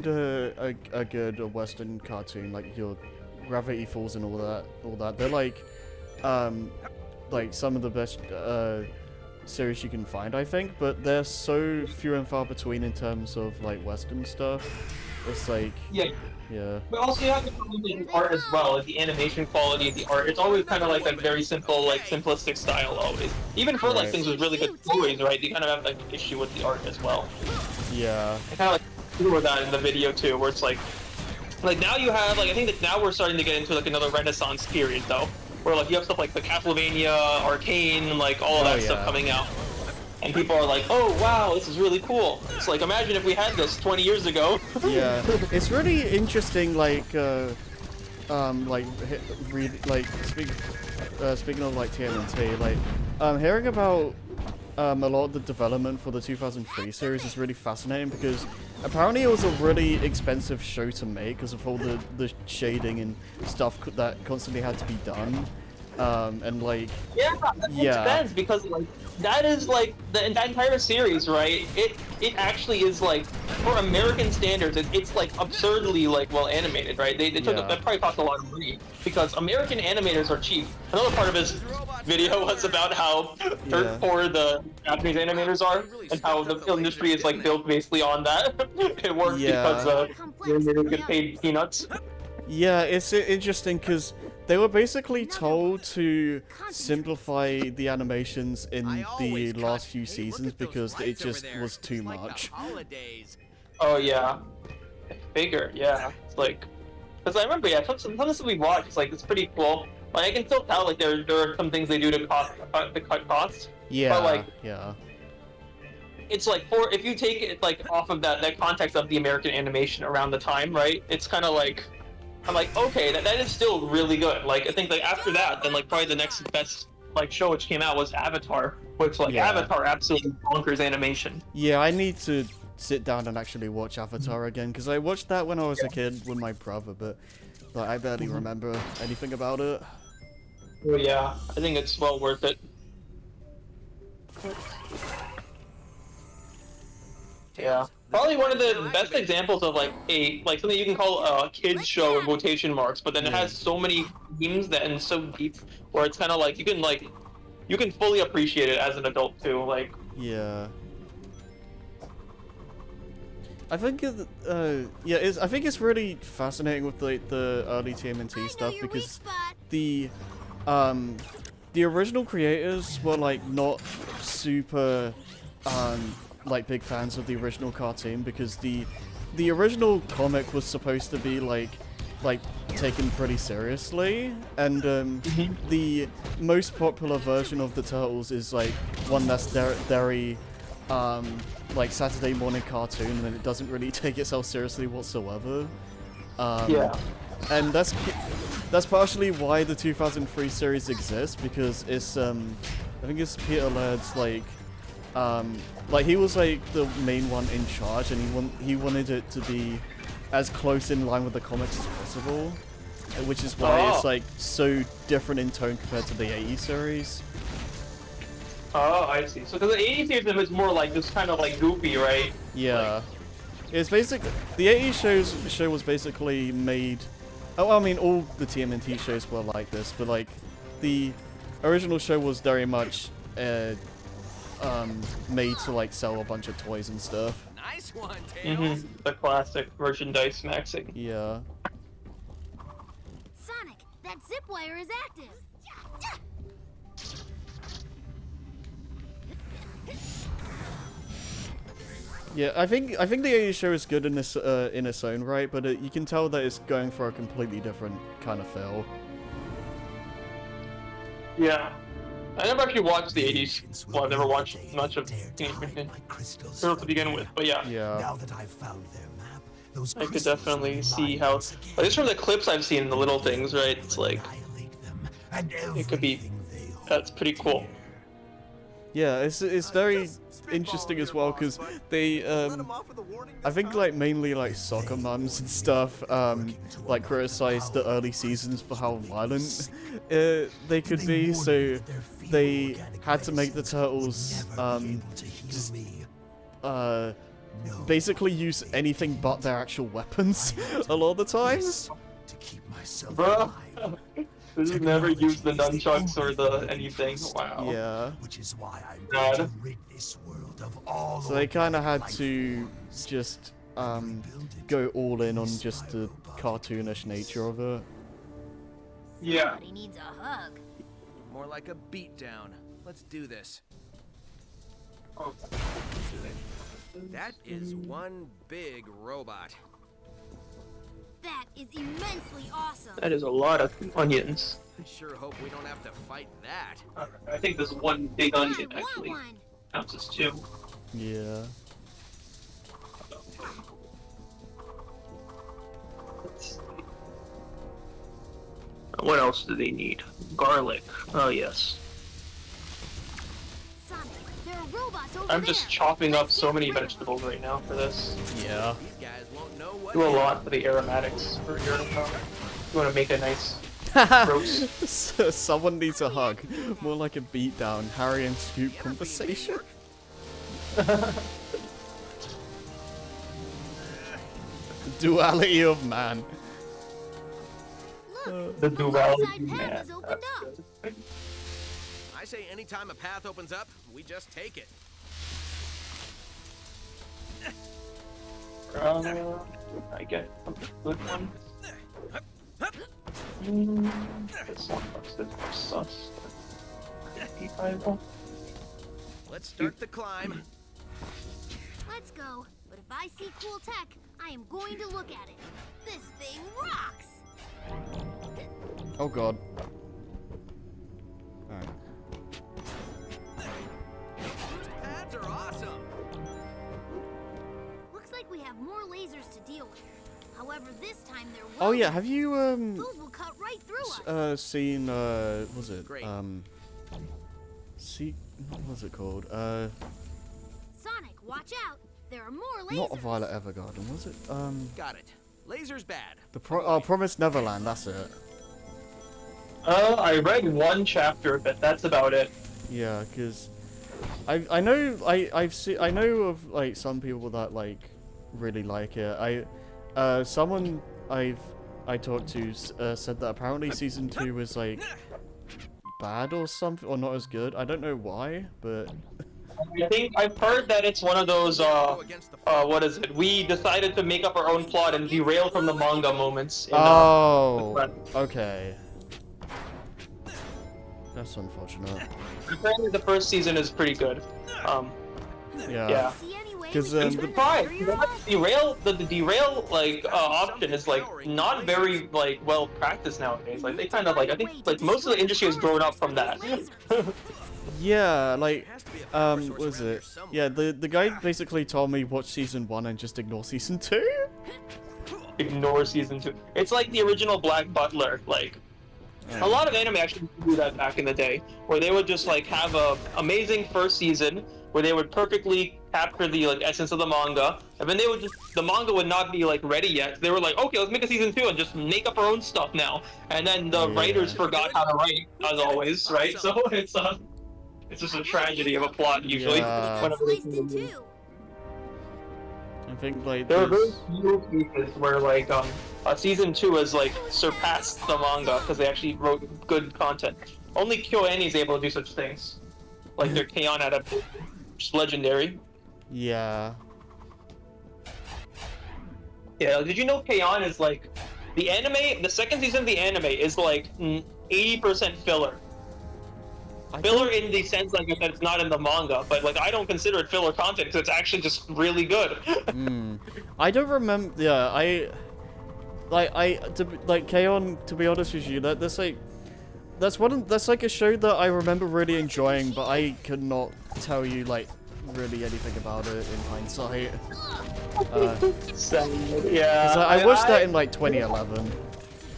a good Western cartoon like your Gravity Falls and all that, they're like like some of the best series you can find, I think, but they're so few and far between in terms of like Western stuff. It's like yeah. But also you have to look at the art as well, like the animation quality of the art. It's always kind of like that very simple, like simplistic style always. Even for like things with really good stories, right? You kind of have like an issue with the art as well. Yeah. I kind of like with that in the video too, where it's like now you have like I think that now we're starting to get into like another Renaissance period though, where like you have stuff like the Castlevania, Arcane, like all of that stuff coming out. And people are like, oh wow, this is really cool. It's like, imagine if we had this 20 years ago. Yeah, it's really interesting, like speaking of like TMNT, like, hearing about a lot of the development for the 2003 series is really fascinating because apparently it was a really expensive show to make because of all the shading and stuff that constantly had to be done. And like that makes sense because like that is like that entire series, right? It actually is like for American standards, it's like absurdly like well animated, right? They took that probably cost a lot of money because American animators are cheap. Another part of his video was about how dirt poor the Japanese animators are and how the film industry is like built basically on that. It works because the animators get paid peanuts. Yeah, it's interesting because they were basically told to simplify the animations in the last few seasons because it just was too much. Oh yeah, bigger, yeah. It's like, because I remember, sometimes we watch, it's like it's pretty cool. Like I can still tell, like there are some things they do to cut costs. Yeah. But like, yeah. It's like if you take it like off of that context of the American animation around the time, right? It's kind of like. I'm like, okay, that is still really good. Like, I think like after that, then like probably the next best like show which came out was Avatar, which like Avatar absolutely bonkers animation. Yeah, I need to sit down and actually watch Avatar again because I watched that when I was a kid with my brother, but like I barely remember anything about it. Oh yeah, I think it's well worth it. Yeah. Probably one of the best examples of like something you can call a kids show in quotation marks, but then it has so many themes that and so deep where it's kind of like you can fully appreciate it as an adult too. Like yeah, I think I think it's really fascinating with the early TMNT stuff because the original creators were like not super like big fans of the original cartoon because the original comic was supposed to be like taken pretty seriously, and the most popular version of the Turtles is like one that's very like Saturday morning cartoon, and it doesn't really take itself seriously whatsoever. And that's partially why the 2003 series exists because it's I think it's Peter Laird's like he was like the main one in charge, and he wanted it to be as close in line with the comics as possible, which is why it's like so different in tone compared to the 80s series. Oh, I see. So because the 80s series was more like this kind of like goofy, right? Yeah, it's basically the 80s show was basically made. Oh, I mean all the TMNT shows were like this, but like the original show was very much made to like sell a bunch of toys and stuff. Nice one, Tails. The classic merchandise maxing. Yeah. Sonic, that zip wire is active. Yeah, I think the 80s show is good in this in its own right, but you can tell that it's going for a completely different kind of feel. Yeah. I never actually watched the 80s. Well, I've never watched much of Teenage Mutant Ninja Turtles to begin with, but yeah. Now that I've found their map, those I could definitely see how, like, just from the clips I've seen, the little things, right? It's like, it could be, that's pretty cool. Yeah, it's very interesting as well because they I think like mainly like soccer mums and stuff like criticized the early seasons for how violent they could be, so they had to make the Turtles just basically use anything but their actual weapons a lot of the time. Bro, This has never used the nunchucks or the anything. Wow. Yeah. Which is why I'm God. going to rid this world of all So they kind of organic had life to forms. just go all in on just the cartoonish nature of it. Yeah. Somebody needs a hug. More like a beatdown. Let's do this. Oh. That is one big robot. That is immensely awesome. That is a lot of onions. I sure hope we don't have to fight that. I think this one big onion I want actually one. counts as 2. Yeah. Let's see. What else do they need? Garlic. Oh yes. Sonic, there are robots over I'm there. just chopping up Let's so get many rid of vegetables right now for this. Yeah. These guys won't know what Do a hit lot for the aromatics for your You want to make a nice roast. Someone needs a hug. More like a beatdown. Harry and Scoop conversation. Duality of man. Look, The the duality left side path man. has opened up. I say anytime a path opens up, we just take it. I get a good one. This one looks a bit more sus. Let's start the climb. Let's go. But if I see cool tech, I am going to look at it. This thing rocks. Oh god. Alright. These pads are awesome. Looks like we have more lasers to deal with. However, this time they're Oh yeah, welded. have you Those will cut right through us. seen was it Great. what was it called? Sonic, watch out. There are more lasers. Not Violet Evergarden, was it? Got it. Lasers bad. The Promised Neverland, that's it. I read one chapter, but that's about it. Yeah, because I know I know of like some people that like really like it. Someone I talked to said that apparently season 2 was like bad or something, or not as good. I don't know why, but I think I've heard that it's one of those what is it? We decided to make up our own plot and derail from the manga moments. oh, okay. That's unfortunate. Apparently the first season is pretty good. Yeah. See anyway, Because we I'm can surprised. turn it The derail like option is like not very like well practiced nowadays. Like they kind of like I think like most of the industry has grown up from that. Yeah, like There has to be a power source what was around here it? somewhere. Yeah, the guy basically told me watch season 1 and just ignore season 2. Ignore season 2. It's like the original Black Butler. Like a lot of anime actually do that back in the day, where they would just like have a amazing first season where they would perfectly capture the like essence of the manga, and then they would just the manga would not be like ready yet. They were like, okay, let's make a season 2 and just make up our own stuff now. And then the writers forgot how to write, as always, right? So it's just a tragedy of a plot usually. Yeah. That's Whenever they sliced in two. I think like There are very there's- few cases where like season 2 has like surpassed the manga because they actually wrote good content. Only KyoAni is able to do such things, like their K-On! Adaptation, which is legendary. yeah. Yeah, did you know K-On! Is like the anime? The second season of the anime is like 80% filler. Filler in the sense like that it's not in the manga, but like I don't consider it filler content because it's actually just really good. I don't remember. Yeah, like K-On! To be honest with you, that's like that's like a show that I remember really enjoying, but I could not tell you like really anything about it in hindsight. Yeah, I watched that in like 2011.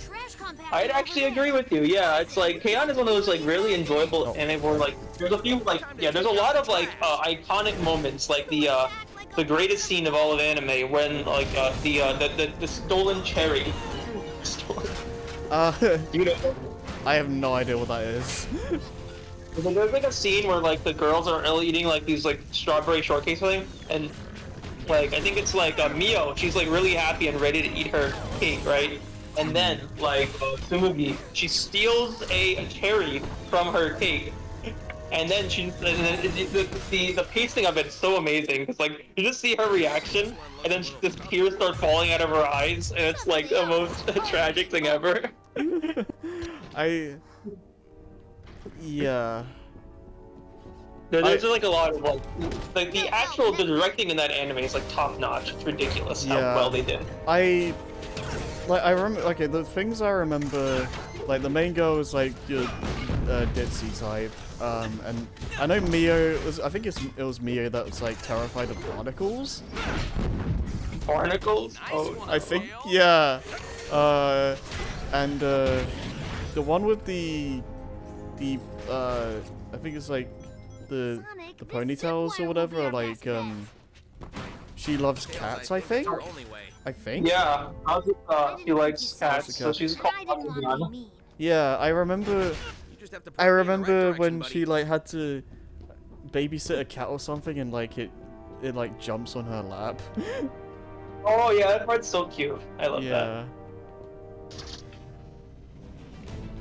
Trash compactor I'd actually over there. agree with you. Yeah, it's like K-On! Is one of those like really enjoyable anime where like there's a few like there's a lot of like iconic moments like the greatest scene of all of anime when like the stolen cherry. You know, I have no idea what that is. there's like a scene where like the girls are all eating like these like strawberry shortcake thing, and like I think it's like Mio. She's like really happy and ready to eat her cake, right? and then like Tsumugi, she steals a cherry from her cake, and then the pacing of it is so amazing because like you just see her reaction, and then just tears start falling out of her eyes, and it's like the most tragic thing ever. Yeah. There's like a lot of like the actual directing in that anime is like top notch. It's ridiculous how well they did. I remember, okay, the things I remember, like the main girl was like your ditzy type, and I know Mio I think it was Mio that was like terrified of barnacles. Barnacles? Oh, I think, yeah. And the one with the I think it's like the ponytails or whatever, like she loves cats, I think. Yeah, she likes cats, so she's called Eggman. Yeah, I remember when she like had to babysit a cat or something, and like it like jumps on her lap. Oh yeah, that part's so cute. I love that.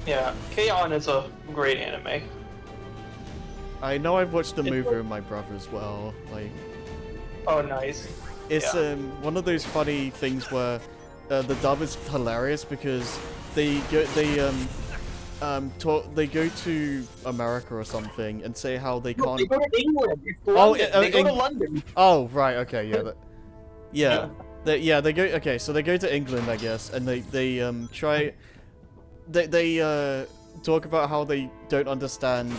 Yeah, K-On! Is a great anime. I know I've watched the movie with my brother as well. Like, oh nice. It's one of those funny things where the dub is hilarious because they go to America or something and say how they can't. They go to England. They go to London. Oh right, okay, yeah, they go. Okay, so they go to England, I guess, and they talk about how they don't understand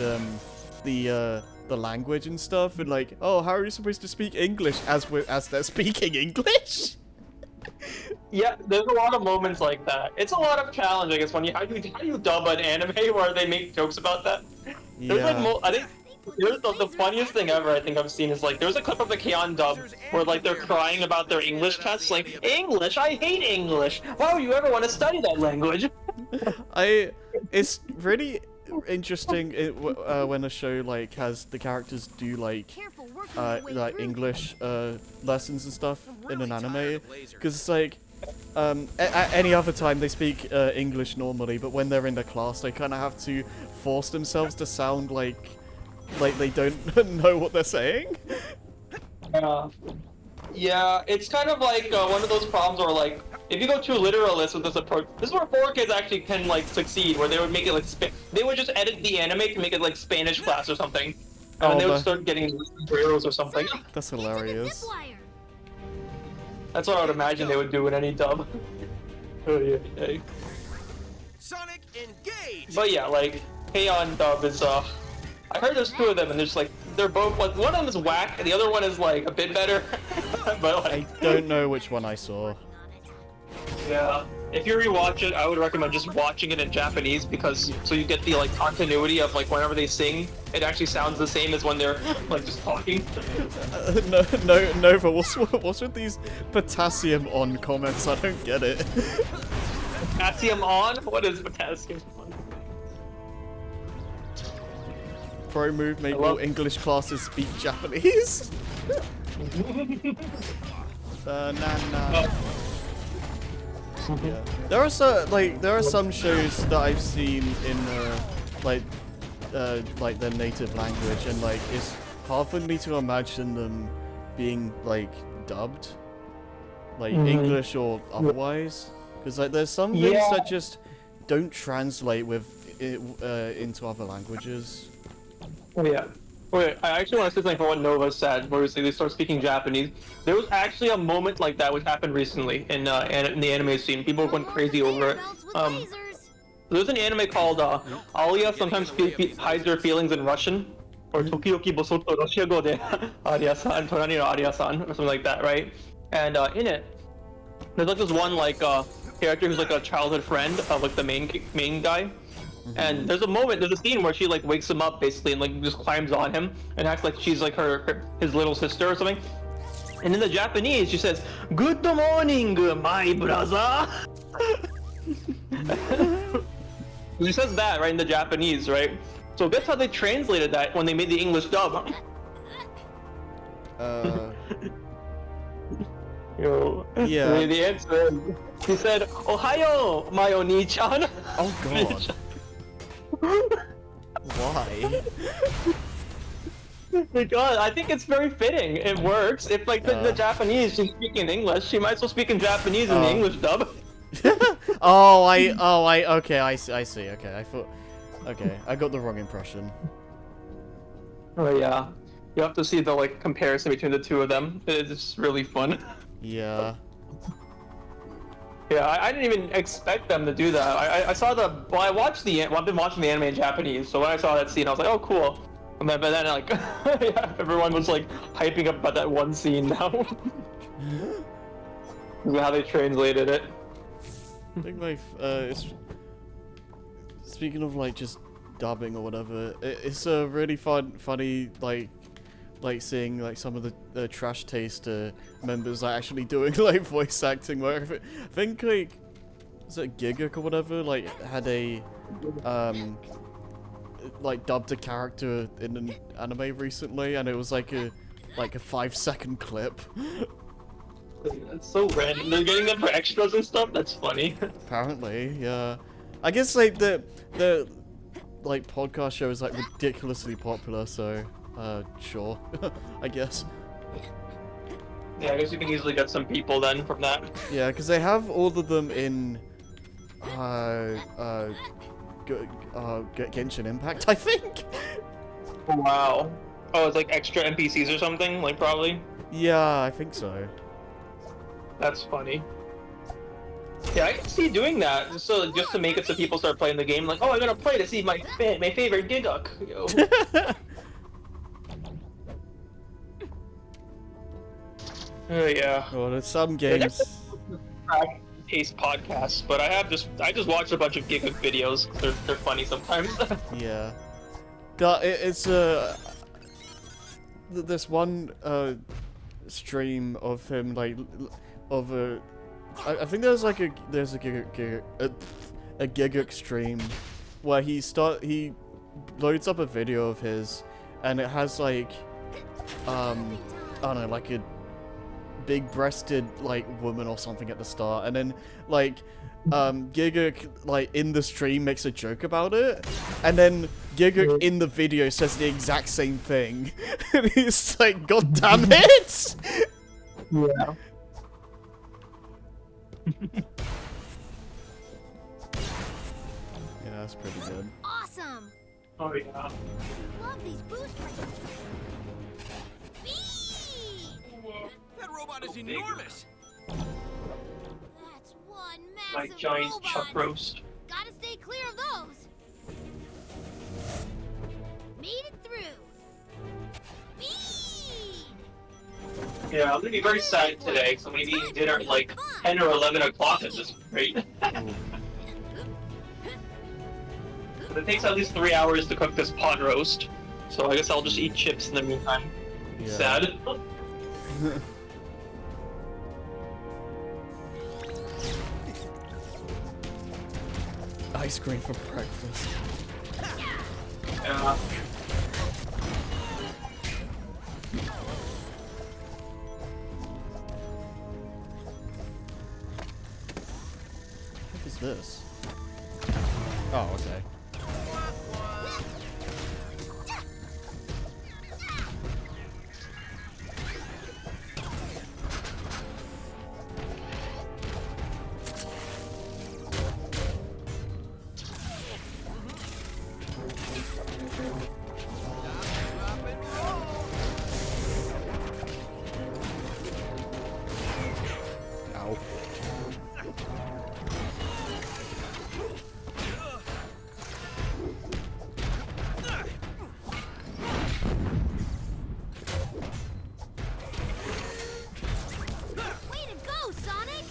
the language and stuff, and like, oh, how are you supposed to speak English as they're speaking English? Yeah, there's a lot of moments like that. It's a lot of challenge, I guess, when how do you dub an anime where they make jokes about that? There's like I think there's the funniest thing ever I think I've seen is like there's a clip of the K-On! Dub where like they're crying about their English tests, like, English, I hate English. Why would you ever want to study that language? It's really interesting when a show like has the characters do like English lessons and stuff in an anime, because it's like at any other time they speak English normally, but when they're in the class they kind of have to force themselves to sound like they don't know what they're saying. Yeah, it's kind of like one of those problems where like if you go too literalist with this approach, this is where 4Kids actually can like succeed, where they would make it like they would just edit the anime to make it like Spanish class or something, and they would start getting superheroes or something. That's hilarious. That's what I would imagine they would do in any dub. Oh yeah. Sonic engage. But yeah, like K-On! Dub is I heard there's two of them, and they're just like they're both like one of them is whack, and the other one is like a bit better. But like, I don't know which one I saw. Yeah, if you rewatch it, I would recommend just watching it in Japanese, because so you get the like continuity of like whenever they sing, it actually sounds the same as when they're like just talking. Nova, what's with these potassium on comments? I don't get it. Potassium on? What is potassium on? Pro move, make all English classes speak Japanese. Yeah. There are some shows that I've seen in like their native language, and like it's hard for me to imagine them being like dubbed, like English or otherwise, because like there's some things that just don't translate into other languages. Oh yeah. Wait, I actually want to say something for what Nova said, where they start speaking Japanese. There was actually a moment like that which happened recently in the anime scene. People went crazy over it. There's an anime called Alia sometimes hides their feelings in Russian, or Tokiyoki Bosoto Roshiago de Aria-san, Torani no Aria-san, or something like that, right? And in it, there's like this one like character who's like a childhood friend of like the main guy. And there's a scene where she like wakes him up basically and like just climbs on him and acts like she's like his little sister or something. And in the Japanese she says, "Good morning, my brother." She says that right in the Japanese, right? So guess how they translated that when they made the English dub? Yeah. The answer is He said, "Ohayo, my oni-chan." Oh god. Why? Because I think it's very fitting. It works. If like the Japanese, she's speaking English, she might as well speak in Japanese in the English dub. Okay, I see. Okay, I got the wrong impression. Oh yeah, you have to see the like comparison between the two of them. It's really fun. Yeah. Yeah, I didn't even expect them to do that. I saw I've been watching the anime in Japanese, so when I saw that scene, I was like, oh cool. But then like, yeah, everyone was like hyping up about that one scene now. How they translated it. I think speaking of like just dubbing or whatever, it's a really funny like seeing like some of the Trash Taster members like actually doing like voice acting. Where I think like is it Giguk or whatever like had a like dubbed a character in an anime recently, and it was like a 5-second clip. That's so random. They're getting them for extras and stuff. That's funny. Apparently, yeah. I guess like the like podcast show is like ridiculously popular, so sure. I guess. Yeah, I guess you can easily get some people then from that. Yeah, because they have all of them in Genshin Impact, I think. Wow. Oh, it's like extra NPCs or something, like probably. Yeah, I think so. That's funny. Yeah, I can see doing that, so just to make it so people start playing the game. Like, oh, I'm gonna play to see my favorite Giguk. Yeah. Well, there's some games. Taste podcasts, but I just watched a bunch of Giguk videos. They're funny sometimes. Yeah. It's there's one stream of him like of a. I think there's a Giguk stream where he loads up a video of his, and it has like I don't know, like a big-breasted like woman or something at the start, and then like Giguk like in the stream makes a joke about it, and then Giguk in the video says the exact same thing. And he's like, God damn it! Yeah. Yeah, that's pretty good. Awesome! Oh yeah. Love these boosters. That robot is enormous! That's one My massive giant robot. chuck roast. Gotta stay clear of those. Made it through. Speed! Yeah, I'm gonna be very sad today, so I'm gonna be eating dinner at like 10 or 11 o'clock at this rate. But it takes at least 3 hours to cook this pot roast, so I guess I'll just eat chips in the meantime. Yeah. Sad. Ice cream for breakfast. Yeah. What is this? Oh, okay. Ow. Way to go, Sonic!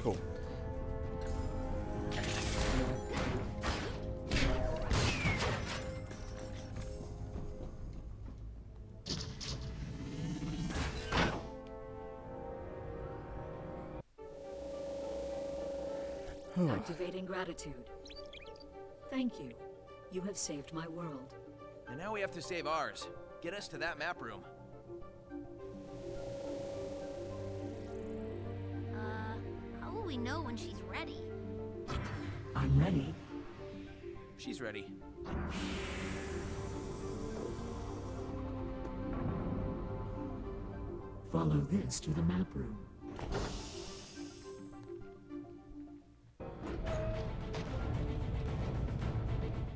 Cool. Activating gratitude. Thank you. You have saved my world. And now we have to save ours. Get us to that map room. we know when she's ready? I'm ready. She's ready. Follow this to the map room.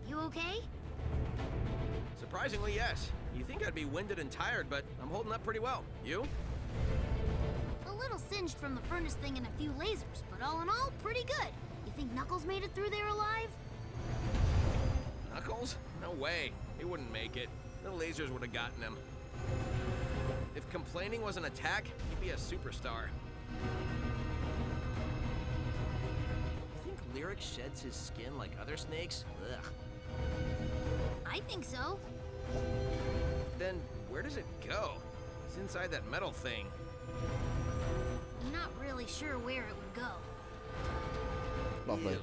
You okay? Surprisingly, yes. You think I'd be winded and tired, but I'm holding up pretty well. You? A little singed from the furnace thing and a few lasers, but all in all, pretty good. You think Knuckles made it through there alive? Knuckles? No way. He wouldn't make it. The lasers would have gotten him. If complaining was an attack, he'd be a superstar. You think Lyric sheds his skin like other snakes? Ugh. I think so. Then where does it go? It's inside that metal thing. I'm not really sure where it would go. Lovely. Ew.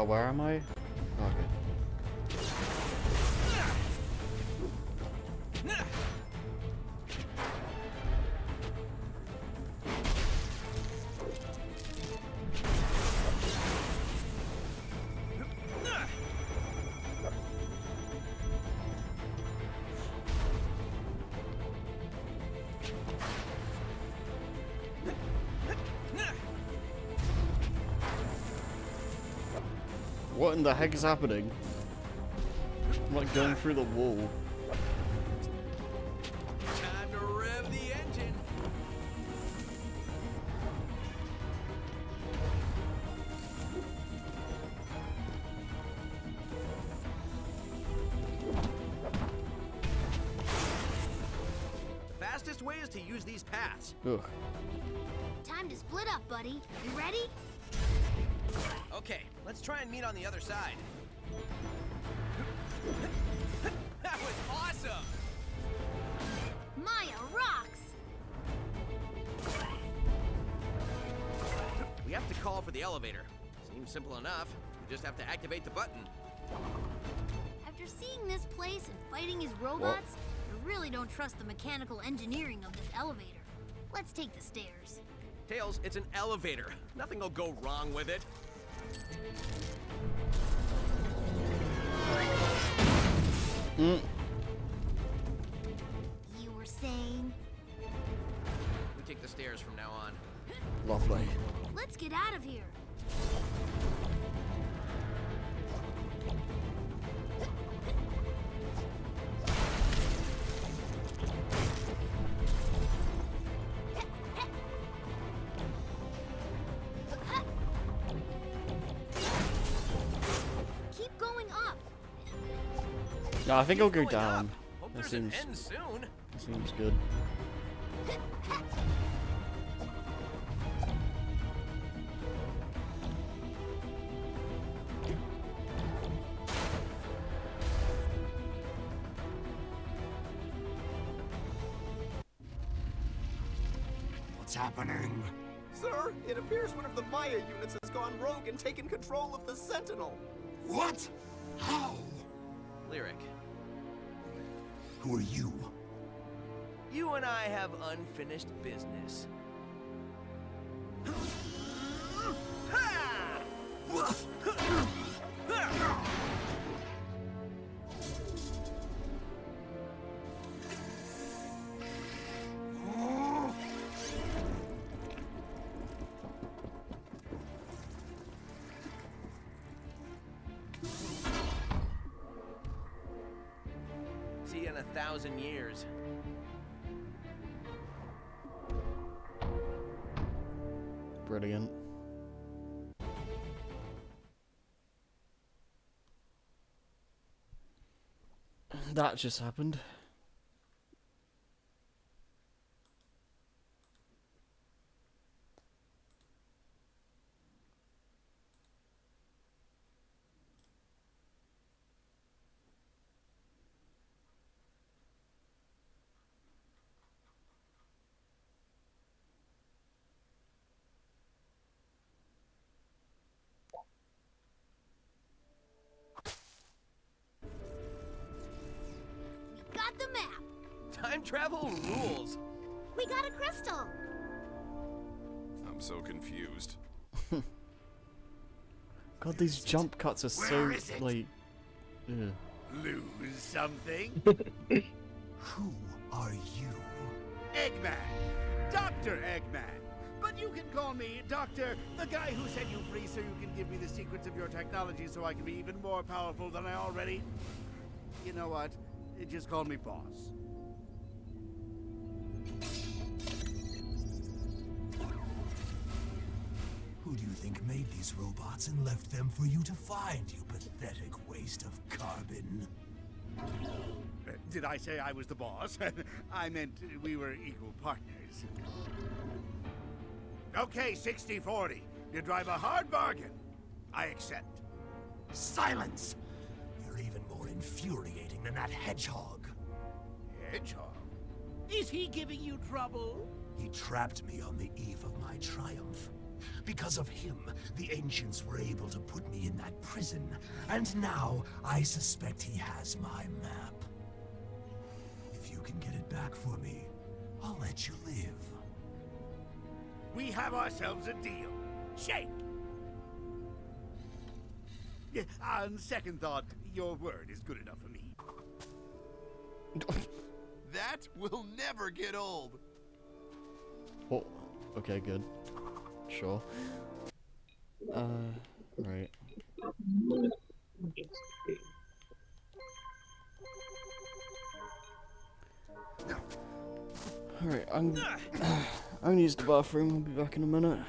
Where am I? Okay. What in the heck is happening? I'm like going through the wall. Time to rev the engine. The fastest way is to use these paths. Ugh. Time to split up, buddy. You ready? Okay, let's try and meet on the other side. That was awesome! Maya rocks! We have to call for the elevator. Seems simple enough. We just have to activate the button. After seeing this place and fighting his robots, I really don't trust the mechanical engineering of this elevator. Let's take the stairs. Tails, it's an elevator. Nothing will go wrong with it. Mm. You were saying? We take the stairs from now on. Lovely. Let's get out of here. Keep going up. No, I think I'll go Going down. up. Hope That there's an seems end soon. seems good. What's happening? Sir, it appears one of the Maya units has gone rogue and taken control of the Sentinel. What? How? Lyric, Who are you? you and I have unfinished business. See you in 1,000 years. Brilliant. That just happened. the map. Time travel rules. We got a crystal. I'm so confused. God, these jump cuts are so, Where is it? like... Ugh. Lose something? Who are you? Eggman! Dr. Eggman! But you can call me Doctor, the guy who set you free so you can give me the secrets of your technology so I can be even more powerful than I already... You know what? Just call me Boss. Who do you think made these robots and left them for you to find, you pathetic waste of carbon? Did I say I was the boss? I meant we were equal partners. Okay, 60-40. You drive a hard bargain. I accept. Silence! You're even more infuriating than that hedgehog. Hedgehog? Is he giving you trouble? He trapped me on the eve of my triumph. Because of him, the ancients were able to put me in that prison, and now I suspect he has my map. If you can get it back for me, I'll let you live. We have ourselves a deal. Shake! Yeah, on second thought, your word is good enough for me. That will never get old. Oh, okay, good. Sure. Right. Alright, I'm gonna use the bathroom. I'll be back in a minute.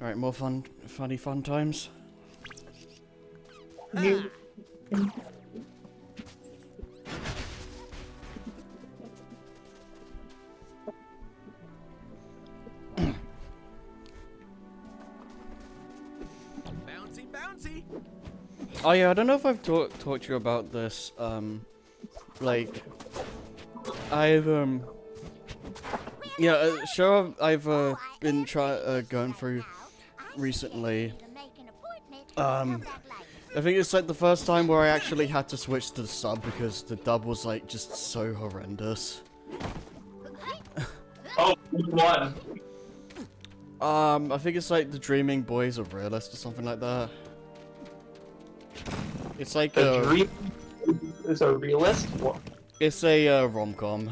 Alright, more fun times. Bouncy, bouncy. Oh yeah, I don't know if I've talked to you about this. Like, I've yeah, a show I've been going through recently. I think it's like the first time where I actually had to switch to the sub because the dub was like just so horrendous. Oh, which one? I think it's like The Dreaming Boys of Realist or something like that. It's like a is a realist? What? It's a rom-com.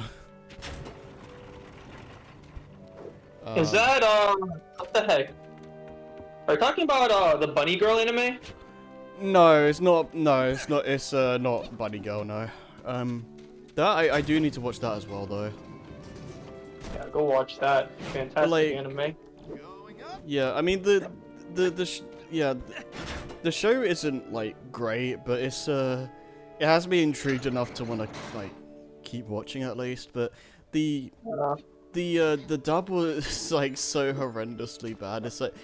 Is that what the heck? Are you talking about the Bunny Girl anime? No, it's not. No, it's not. It's not Bunny Girl. No. That I do need to watch that as well though. Yeah, go watch that. Fantastic anime. Yeah, I mean the show isn't like great, but it's it has me intrigued enough to want to like keep watching at least. But the dub was like so horrendously bad. It's like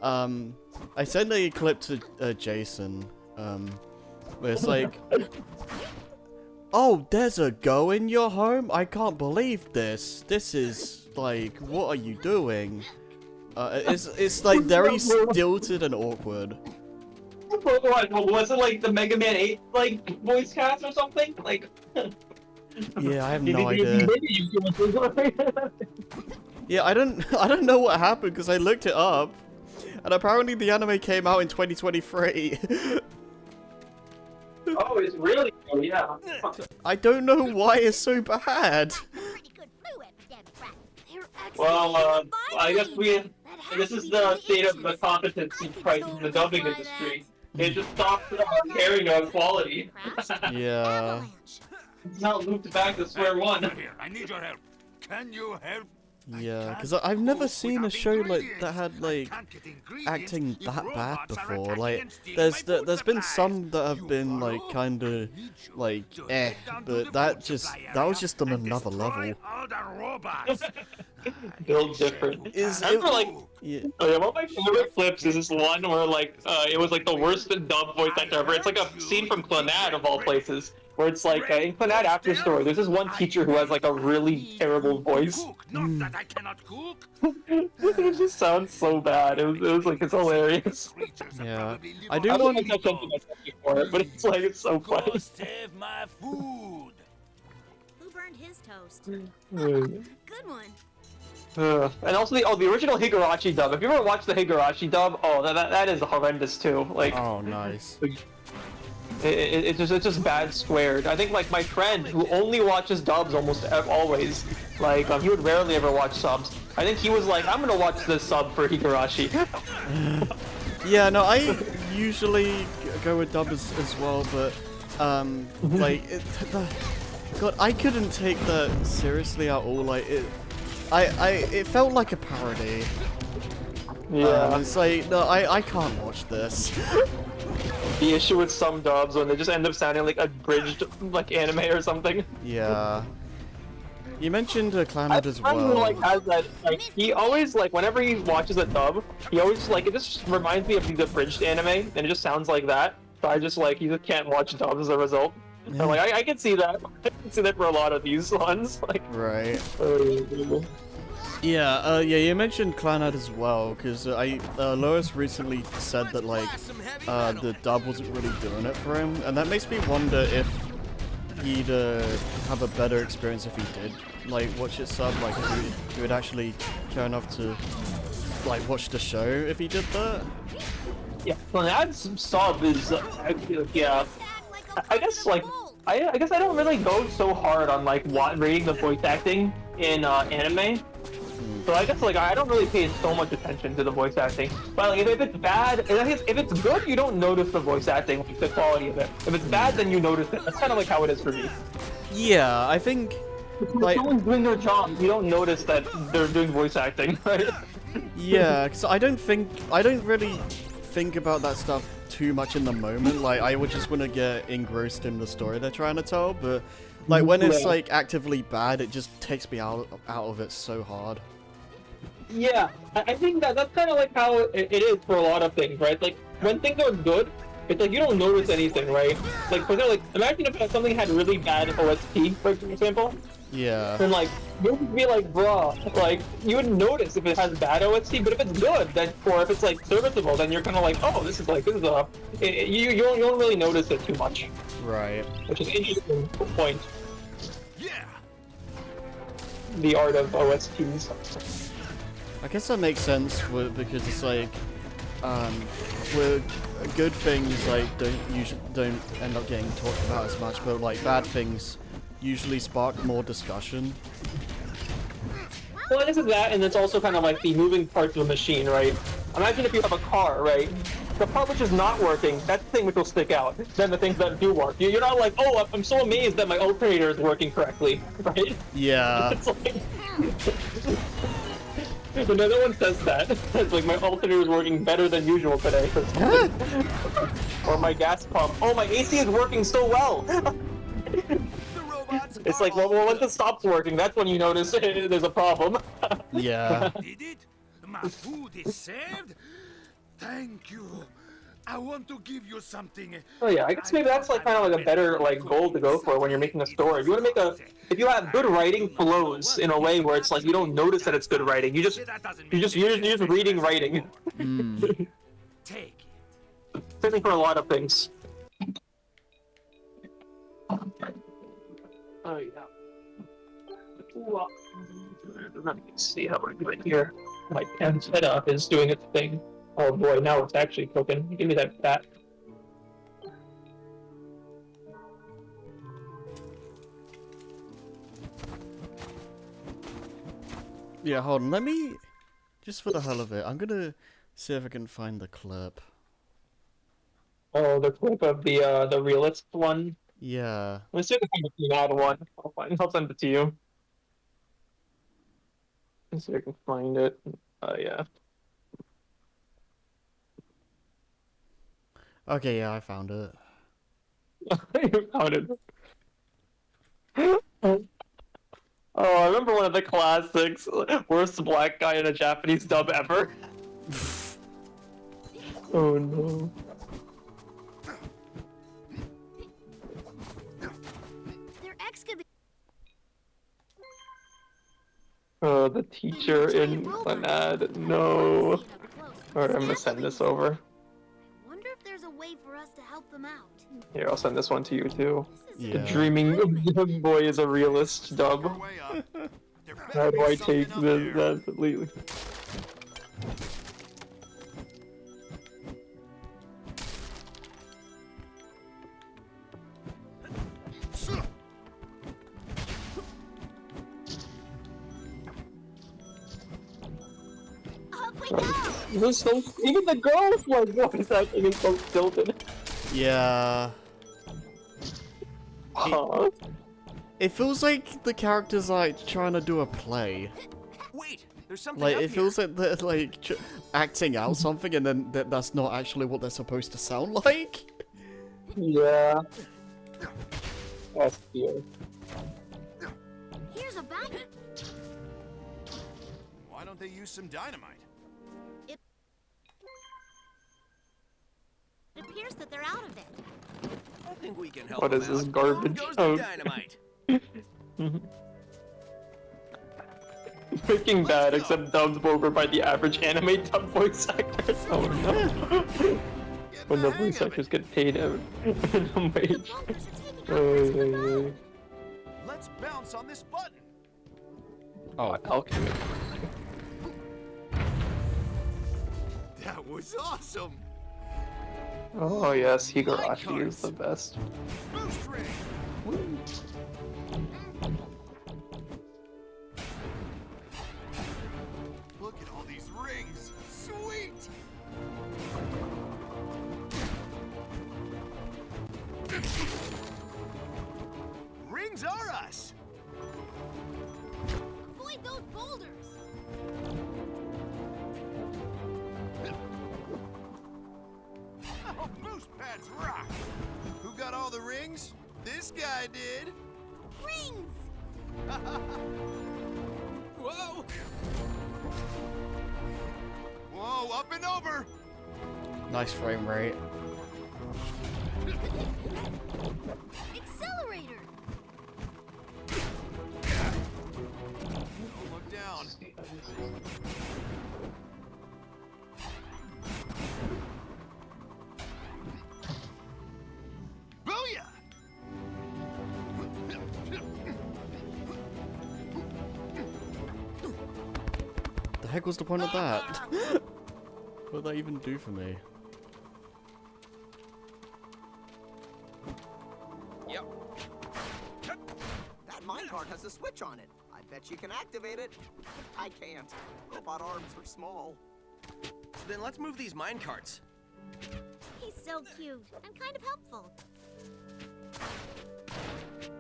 I sent a clip to Jason where it's like, oh, there's a go in your home? I can't believe this. This is like, what are you doing? It's like very stilted and awkward. What, was it like the Mega Man 8 like voice cast or something? Like yeah, I have no idea. Yeah, I don't know what happened because I looked it up, and apparently the anime came out in 2023. Oh, it's really? Oh, yeah. I don't know why it's so bad. Well, I guess this is the state of the competency crisis in the dubbing industry. They just stopped caring about quality. Yeah. It's now looped back to square one. Here, I need your help. Can you help? Yeah, because I've never seen a show like that had like acting that bad before. Like, there's been some that have been like kind of like but that was just on another level. Build different. Is it like? Yeah. Oh, yeah, one of my favorite clips is this one where like it was like the worst dub voice actor ever. It's like a scene from Clannad of all places. Where it's like, in Clannad After Story, there's this one teacher who has like a really terrible voice. Not that I cannot cook. It just sounds so bad. It was like, it's hilarious. Yeah. I do want to catch up to myself before it, but it's like, it's so funny. Save my food. Who burned his toast? Good one. And also the original Higurashi dub. If you ever watched the Higurashi dub, oh, that is horrendous too. Like, oh, nice. It's just bad squared. I think like my friend who only watches dubs almost always, like he would rarely ever watch subs. I think he was like, I'm gonna watch this sub for Higurashi. Yeah, no, I usually go with dub as well, but like God, I couldn't take that seriously at all. Like it felt like a parody. Yeah. It's like, no, I can't watch this. The issue with some dubs when they just end up sounding like abridged like anime or something. Yeah. You mentioned Clannad as well. Who, like, has that, like, he always, like, whenever he watches a dub, he always, like, it just reminds me of the abridged anime, and it just sounds like that. So I just, like, you just can't watch dubs as a result. Yeah. I'm like, I can see that. I can see that for a lot of these ones. Like, right. Yeah, you mentioned Clannad as well, because Lois recently said that, like, the dub wasn't really doing it for him, and that makes me wonder if he'd have a better experience if he did, like, watch it sub, like, if he would actually care enough to, like, watch the show if he did that. Yeah, Clannad's sub is, yeah, I guess, like, I guess I don't really go so hard on, like, reading the voice acting in anime. So I guess, like, I don't really pay so much attention to the voice acting. But, like, if it's bad, if it's good, you don't notice the voice acting, like, the quality of it. If it's bad, then you notice it. That's kind of like how it is for me. Yeah, I think When someone's doing their job, you don't notice that they're doing voice acting, right? Yeah, because I don't really think about that stuff too much in the moment. Like, I would just want to get engrossed in the story they're trying to tell, but like when it's like actively bad, it just takes me out of it so hard. Yeah, I think that's kind of like how it is for a lot of things, right? Like, when things are good, it's like you don't notice anything, right? Like, for example, like, imagine if something had really bad OST, for example. Yeah. And like, you would be like, bruh, like, you would notice if it has bad OST, but if it's good, then, or if it's like serviceable, then you're kind of like, oh, this is a, you don't really notice it too much. Right. Which is an interesting point. Yeah. The art of OSTs. I guess that makes sense because it's like, where good things like don't end up getting talked about as much, but like bad things usually spark more discussion. Well, this is that, and it's also kind of like the moving parts of a machine, right? Imagine if you have a car, right? The part which is not working, that's the thing which will stick out than the things that do work. You're not like, oh, I'm so amazed that my alternator is working correctly, right? Yeah. It's like... So no one says that. It's like my alternator is working better than usual today. Or my gas pump. Oh, my AC is working so well! It's like, well, once it stops working, that's when you notice there's a problem. Yeah. Did it? My food is served? Thank you. I want to give you something. Oh yeah, I guess maybe that's like kind of like a better like goal to go for when you're making a story. You want to make if you have good writing flows in a way where it's like you don't notice that it's good writing. You're just reading writing. Take it. Certainly for a lot of things. Oh yeah. Let me see how we're doing here. My pen setup is doing its thing. Oh boy, now it's actually cooking. Give me that fat. Yeah, hold on. Let me, just for the hell of it, I'm gonna see if I can find the clip. Oh, the clip of the realist one? Yeah. Let's see if I can find the mad one. I'll send it to you. Let's see if I can find it. Yeah. Okay, yeah, I found it. You found it. Oh, I remember one of the classics. Worst black guy in a Japanese dub ever. Oh no. They're excavating. Oh, the teacher in an ad. No. Alright, I'm gonna send this over. I wonder if there's a way for us to help them out. Here, I'll send this one to you too. Yeah. The dreaming young boy is a realist dub. How do I take this? That's completely. This is so, even the girls like voice acting is so stilted. Yeah. It feels like the characters like trying to do a play. Wait, there's something Like up it feels like they're like acting out something, and then that's not actually what they're supposed to sound like. Yeah. That's weird. Here's a bag. Why don't they use some dynamite? It appears that they're out of it. I think we can help What them is this out. garbage? Down goes the dynamite. Breaking Bad, except dubbed over by the average anime dub voice actors. Oh no. When the voice actors get paid a minimum wage. Let's bounce on this button. Oh, alchemy. That was awesome. Oh yes, Higurashi is the best. Boost ring. Look at all these rings. Sweet. Rings are us. Avoid those boulders! Oh, boost pads rock! Who got all the rings? This guy did. Rings! Whoa! Whoa, up and over! Nice frame rate. Accelerator! Don't look down. Booyah! The heck was the point of that? What did that even do for me? Yep. That minecart has a switch on it. I bet you can activate it. I can't. Robot arms are small. Then let's move these minecarts. He's so cute and kind of helpful.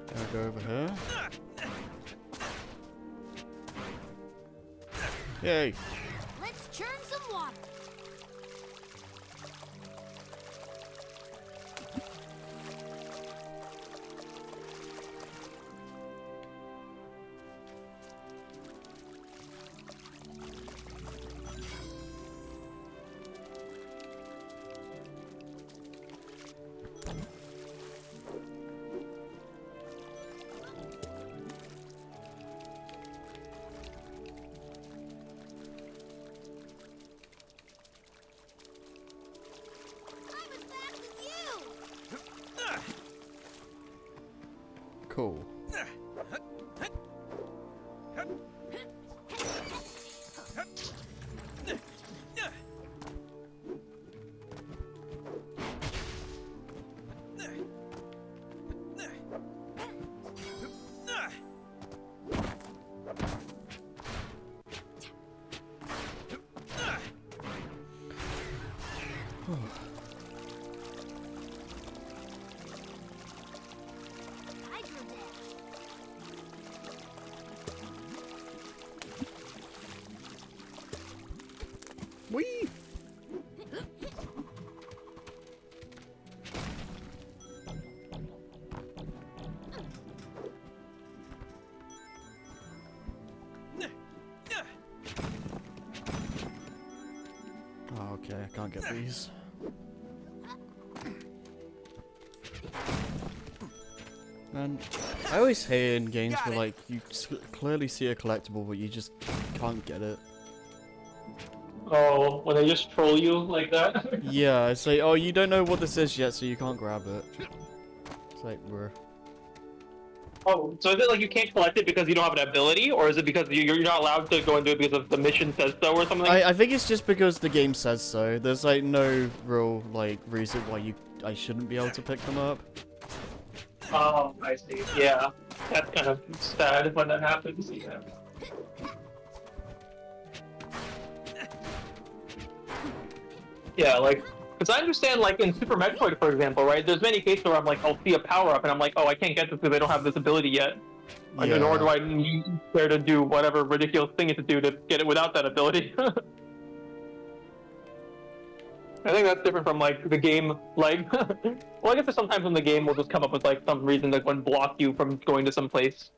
Can I go over here? Yay! Let's churn some water. I'm as fast as you! Cool. Hydro dash. Whee! Oh, okay, I can't get these. Man, I always hate in games where like you clearly see a collectible but you just can't get it. Oh, when they just troll you like that? Yeah, it's like, oh, you don't know what this is yet, so you can't grab it. It's like, bruh. Oh, so is it like you can't collect it because you don't have an ability, or is it because you're not allowed to go and do it because of the mission says so or something? I think it's just because the game says so. There's like no real like reason why I shouldn't be able to pick them up. Oh, I see. Yeah, that's kind of sad when that happens. Yeah. Yeah, like, because I understand, like, in Super Metroid, for example, right? There's many cases where I'm like, I'll see a power-up, and I'm like, oh, I can't get this because I don't have this ability yet. Like, nor do I need there to do whatever ridiculous thing to do to get it without that ability. I think that's different from, like, the game, like... well, I guess there's sometimes when the game will just come up with, like, some reason that would block you from going to some place.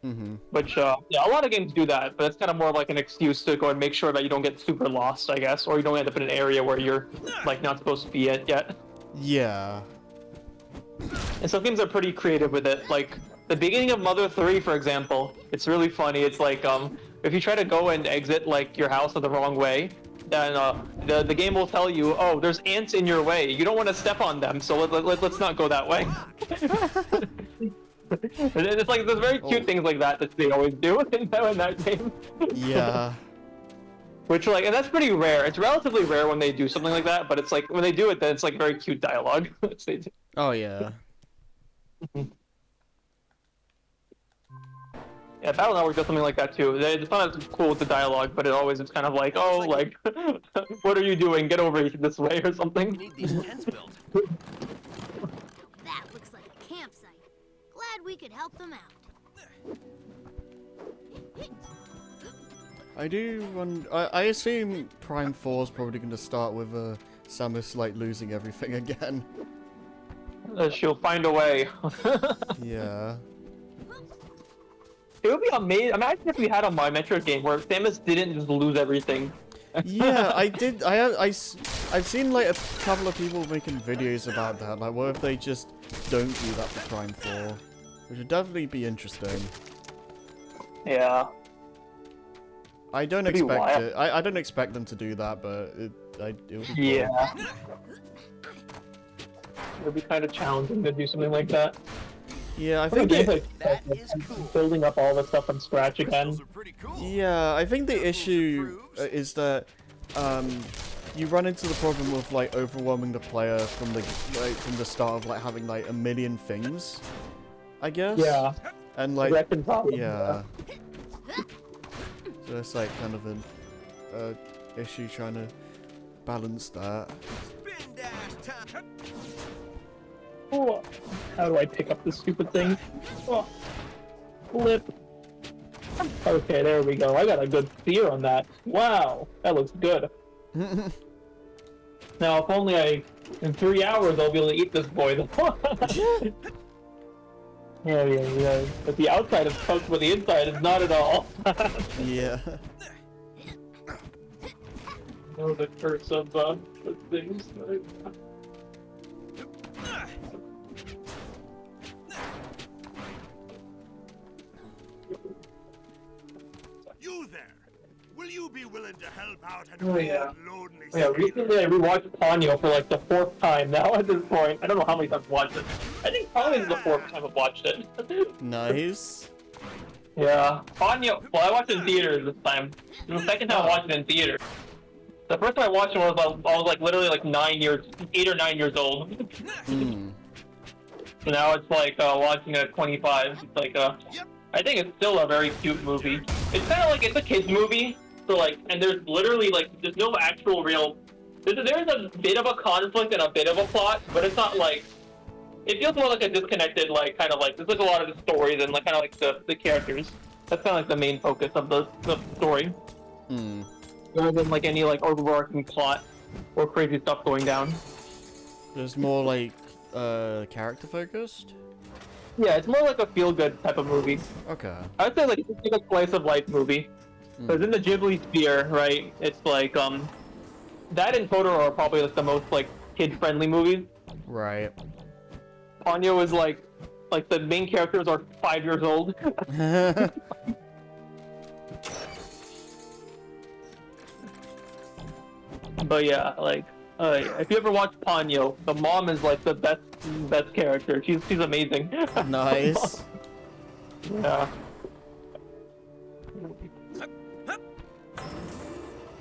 Mm-hmm. Which, yeah, a lot of games do that, but it's kind of more like an excuse to go and make sure that you don't get super lost, I guess, or you don't end up in an area where you're, like, not supposed to be yet. Yeah. And some games are pretty creative with it, like, the beginning of Mother 3, for example, it's really funny. It's like, if you try to go and exit, like, your house the wrong way, then the game will tell you, oh, there's ants in your way. You don't want to step on them, so let's not go that way. It's like there's very cute things like that they always do in that game. Yeah. Which, like, and that's pretty rare. It's relatively rare when they do something like that, but it's like when they do it, then it's like very cute dialogue. Oh yeah. Yeah, Battle Network does something like that too. It's not as cool with the dialogue, but it always is kind of like, oh, like, what are you doing? Get over this way or something. Need these tents built. That looks like a campsite. Glad we could help them out. I do wonder. I assume Prime 4 is probably going to start with Samus like losing everything again. She'll find a way. Yeah. It would be amazing. Imagine if we had a My Metroid game where Samus didn't just lose everything. Yeah, I did. I've seen like a couple of people making videos about that. Like, what if they just don't do that for Prime 4? Which would definitely be interesting. Yeah. I don't expect it. I don't expect them to do that, but it would be cool. Yeah. It would be kind of challenging to do something like that. Yeah, I think building up all the stuff from scratch again. Yeah, I think the issue is that you run into the problem of like overwhelming the player from the start of like having like a million things, I guess. Yeah. And like yeah. So it's like kind of an issue trying to balance that. Oh, how do I pick up this stupid thing? Oh, flip. Okay, there we go. I got a good steer on that. Wow, that looks good. Now, if only in 3 hours, I'll be able to eat this boy. Yeah. But the outside is cooked, but the inside is not at all. Yeah. Oh, the curse of things. You there! Will you be willing to help out and Recently I rewatched Ponyo for like the 4th time now at this point. I don't know how many times I've watched it. I think probably the 4th time I've watched it. Nice. Yeah. Ponyo, well, I watched it in theaters this time. It was the second time I watched it in theaters. The first time I watched it was I was like literally like 8 or 9 years old. So now it's like watching it at 25. It's like I think it's still a very cute movie. It's kind of like it's a kids movie. So like, and there's literally like there's no actual real. There's a bit of a conflict and a bit of a plot, but it's not like. It feels more like a disconnected, like kind of like there's like a lot of the stories and like kind of like the characters. That's kind of like the main focus of the story. Rather than like any like overarching plot or crazy stuff going down. There's more like character focused. Yeah, it's more like a feel-good type of movie. Okay. I'd say like it's like a slice-of-life movie. Because in the Ghibli sphere, right, it's like that and Totoro are probably like the most like kid-friendly movies. Right. Ponyo is like the main characters are 5 years old. But yeah, like if you ever watch Ponyo, the mom is like the best character. She's amazing. Nice. Yeah.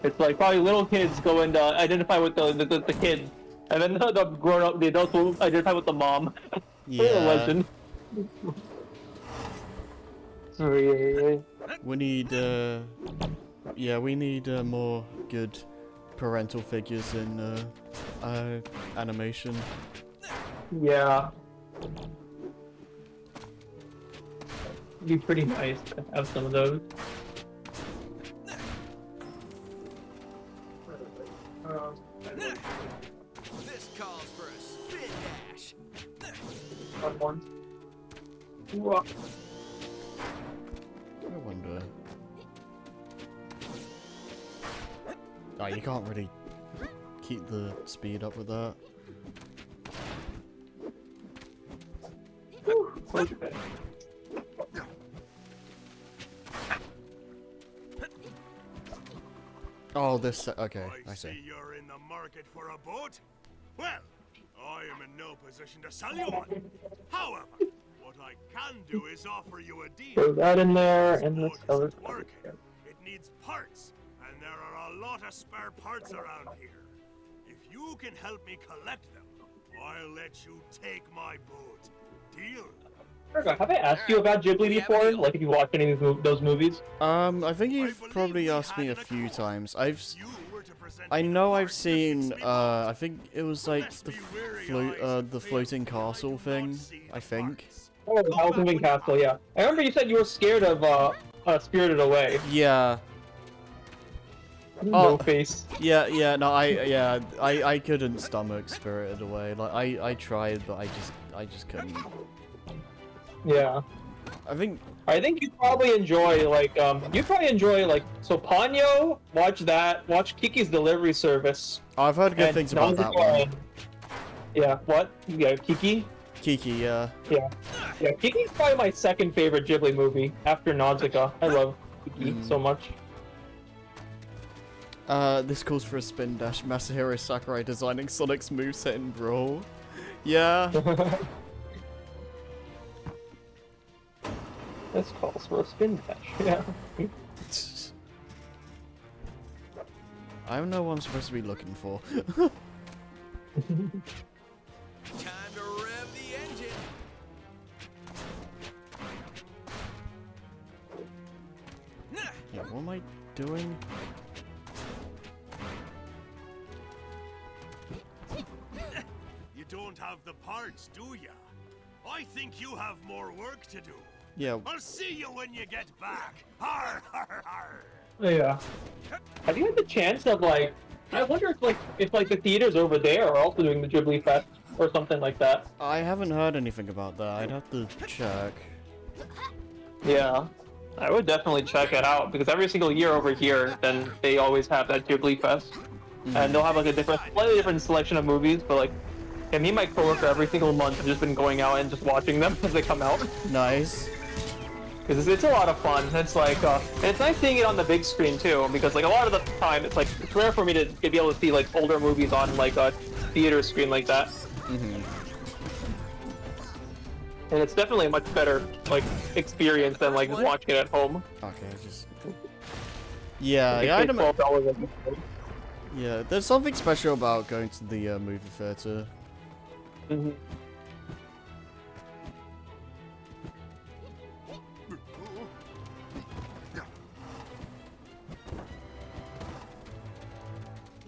It's like probably little kids go and identify with the kids, and then the grown up, the adults will identify with the mom. Yeah. Legend. We need we need more good parental figures in animation. Yeah. It'd be pretty nice to have some of those. This calls for a spin dash. One. I wonder. Oh, you can't really keep the speed up with that. Okay. Oh, this. Okay, I see. You're in the market for a boat? Well, I am in no position to sell you one. However, what I can do is offer you a deal. Throw that in there, and let's go. It needs parts, and there are a lot of spare parts around here. If you can help me collect them, I'll let you take my boat. Deal? Have I asked you about Ghibli before? Like, if you watched any of those movies? I think you've probably asked me a few times. I know I've seen. I think it was like the floating castle thing. I think. Oh, the House Moving Castle, yeah. I remember you said you were scared of Spirited Away. Yeah. No face. Yeah, no, I couldn't stomach Spirited Away. Like, I tried, but I just couldn't. Yeah. I think you'd probably enjoy, like, so Ponyo, watch that, watch Kiki's Delivery Service. Oh, I've heard good things about that one. Yeah, what? Yeah, Kiki? Kiki, yeah. Yeah. Yeah, Kiki's probably my second favorite Ghibli movie, after Nausicaa. I love Kiki so much. This calls for a spin dash. Masahiro Sakurai designing Sonic's moveset in Brawl. Yeah. This calls for a spin dash, yeah. I don't know what I'm supposed to be looking for. Time to rev the engine. Yeah, what am I doing? You don't have the parts, do ya? I think you have more work to do. Yeah. I'll see you when you get back. Har har har. Yeah. Have you had the chance of, like, I wonder if the theaters over there are also doing the Ghibli Fest or something like that. I haven't heard anything about that. I'd have to check. Yeah. I would definitely check it out, because every single year over here, then they always have that Ghibli Fest. And they'll have, like, slightly different selection of movies, but, like, yeah, me and my coworker every single month have just been going out and just watching them as they come out. Nice. Because it's a lot of fun. It's like, and it's nice seeing it on the big screen too, because like a lot of the time, it's like, it's rare for me to be able to see like older movies on like a theater screen like that. And it's definitely a much better like experience than like just watching it at home. Okay, just. Yeah, yeah, yeah. There's something special about going to the movie theater.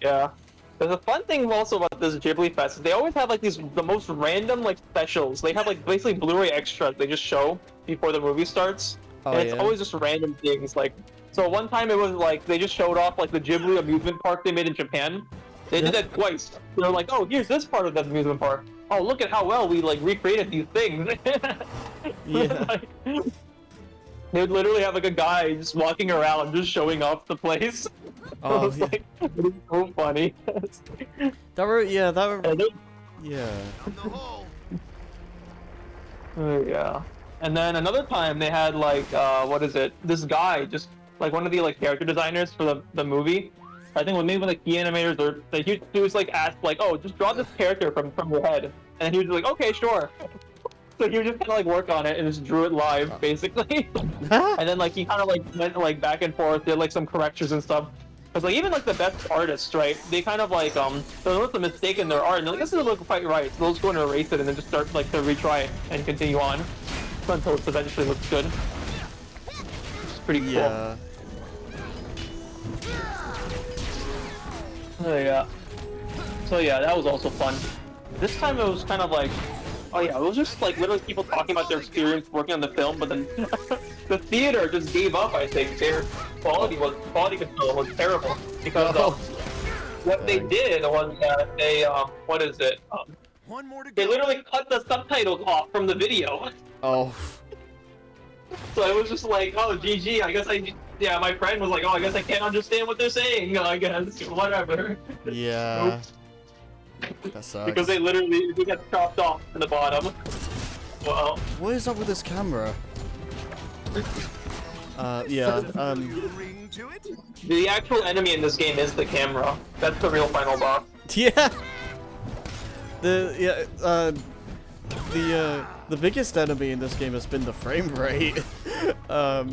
Yeah. There's a fun thing also about this Ghibli Fest is they always have like the most random like specials. They have like basically Blu-ray extras they just show before the movie starts. Oh, and it's always just random things like, so one time it was like they just showed off like the Ghibli amusement park they made in Japan. They did that twice. They're like, oh, here's this part of the amusement park. Oh, look at how well we like recreated these things. Yeah. Like, they would literally have like a guy just walking around just showing off the place. Oh, It was like, it was so funny. Yeah. Yeah. And then another time they had like, what is it? This guy, just like one of the like character designers for the movie. I think maybe one of the key animators, or like, he was like asked like, oh, just draw this character from your head. And he was like, okay, sure. So he would just kind of like work on it and just drew it live, basically. And then like he kind of like went like back and forth, did like some corrections and stuff. Because like even like the best artists, right? They kind of like there was a mistake in their art, and they're like, this doesn't look quite right. So they'll just go and erase it and then just start like to retry it and continue on until it eventually looks good. It's pretty cool. Yeah. Yeah. So yeah, that was also fun. This time it was kind of like, oh yeah, it was just like literally people talking about their experience working on the film, but then the theater just gave up. I think their quality control was terrible because what they did was that they what is it? They literally cut the subtitles off from the video. Oh. So it was just like, oh, GG. I guess yeah. My friend was like, oh, I guess I can't understand what they're saying. I guess whatever. Yeah. That sucks. Because they got chopped off in the bottom. Well. What is up with this camera? Yeah. The actual enemy in this game is the camera. That's the real final boss. Yeah. The biggest enemy in this game has been the frame rate. Oh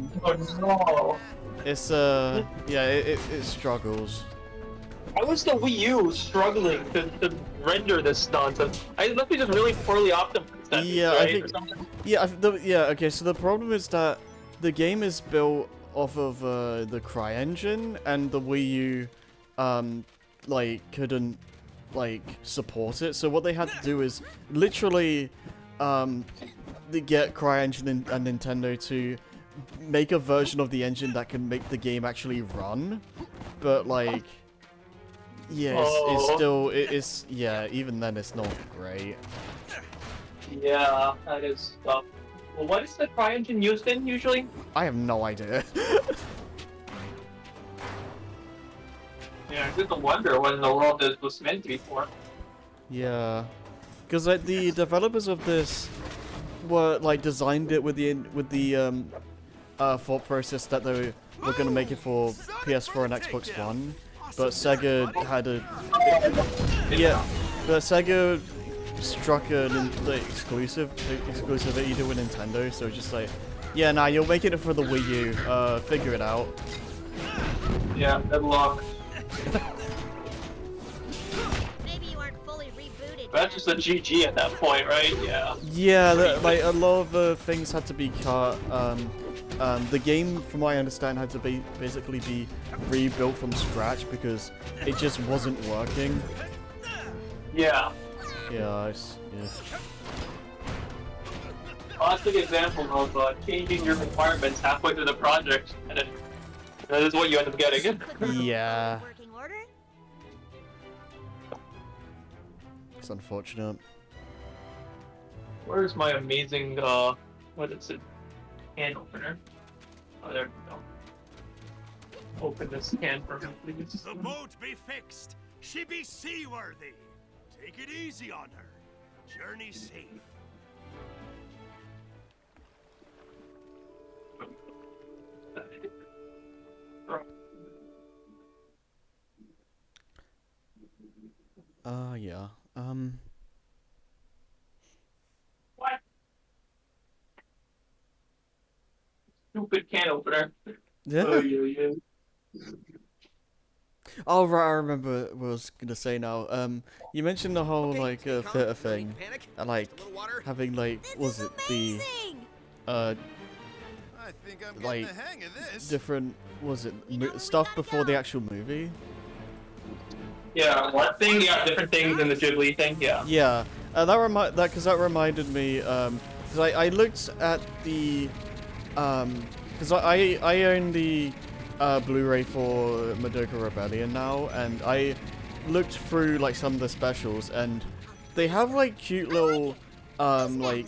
no. It's yeah, it struggles. How was the Wii U struggling to render this nonsense? I must be just really poorly optimized. Yeah, right? I think. Yeah, okay. So the problem is that the game is built off of the CryEngine, and the Wii U, like couldn't like support it. So what they had to do is literally, they get CryEngine and Nintendo to make a version of the engine that can make the game actually run, but like, yeah, it's still yeah. Even then, it's not great. Yeah, that is tough. Well, what is the CryEngine used in usually? I have no idea. Yeah, it's just a wonder what in the world this was meant to be for. Yeah, because like the developers of this were like designed it with the thought process that they were gonna make it for PS4 and Xbox One, but Sega had a but Sega struck an exclusivity deal with Nintendo, so just like, yeah, nah, you're making it for the Wii U. Figure it out. Yeah, good luck. Maybe you aren't fully rebooted. That's just a GG at that point, right? Yeah. Yeah, like a lot of things had to be cut. The game, from what I understand, had to basically be rebuilt from scratch because it just wasn't working. Yeah. Yeah, Classic example of changing your requirements halfway through the project, and then that is what you end up getting. Yeah. It's unfortunate. Where's my amazing, what is it? Can opener? Oh, there we go. Open this can for me, please. The boat be fixed. She be seaworthy. Take it easy on her. Journey safe. Yeah. What? Stupid can opener. Yeah. Oh, yeah. Oh right, I remember what I was gonna say now. You mentioned the whole like theater thing, and like having like was it the I think I'm getting like the hang of this. different was it stuff before the actual movie? Yeah, one thing, yeah, different things in the Ghibli thing, yeah. Yeah, that reminded me, because I looked at the, because I own the Blu-ray for Madoka Rebellion now, and I looked through like some of the specials, and they have like cute little, like,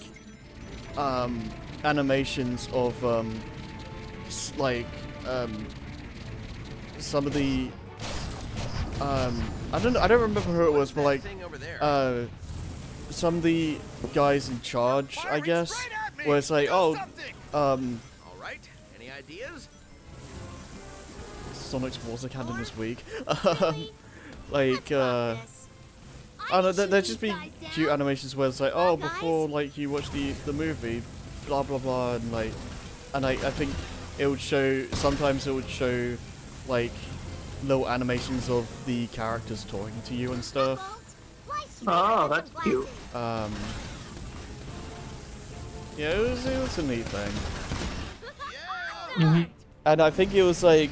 animations of some of the I don't remember who it was, but like some of the guys in charge, I guess, where it's like, oh, All right. Any ideas? Sonic's water cannon this week. Like, I don't know, there'd just be cute animations where it's like, oh, before like you watch the movie, blah blah blah, and like, and I think it would show, sometimes it would show like little animations of the characters talking to you and stuff. Oh, that's cute. Yeah, it was a neat thing. And I think it was like,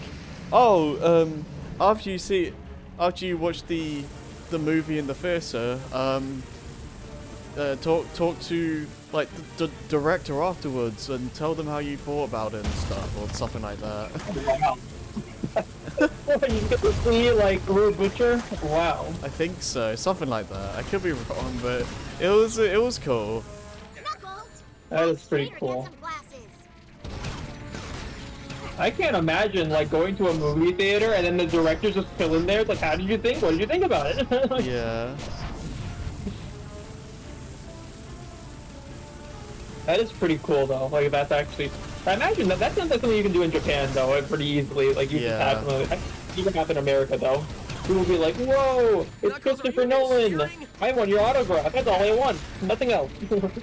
oh, after you watch the movie in the theater, talk to like the director afterwards and tell them how you thought about it and stuff, or something like that. You get to see like Blue Butcher? Wow. I think so, something like that. I could be wrong, but it was cool. That is pretty cool. I can't imagine like going to a movie theater and then the director's just chilling there. It's like, how did you think? What did you think about it? Yeah. That is pretty cool though. Like that's actually, I imagine that's not something you can do in Japan though, pretty easily. Like you just have to, even have in America though. People will be like, whoa, it's Christopher Nolan. I want your autograph. That's all I want. Nothing else.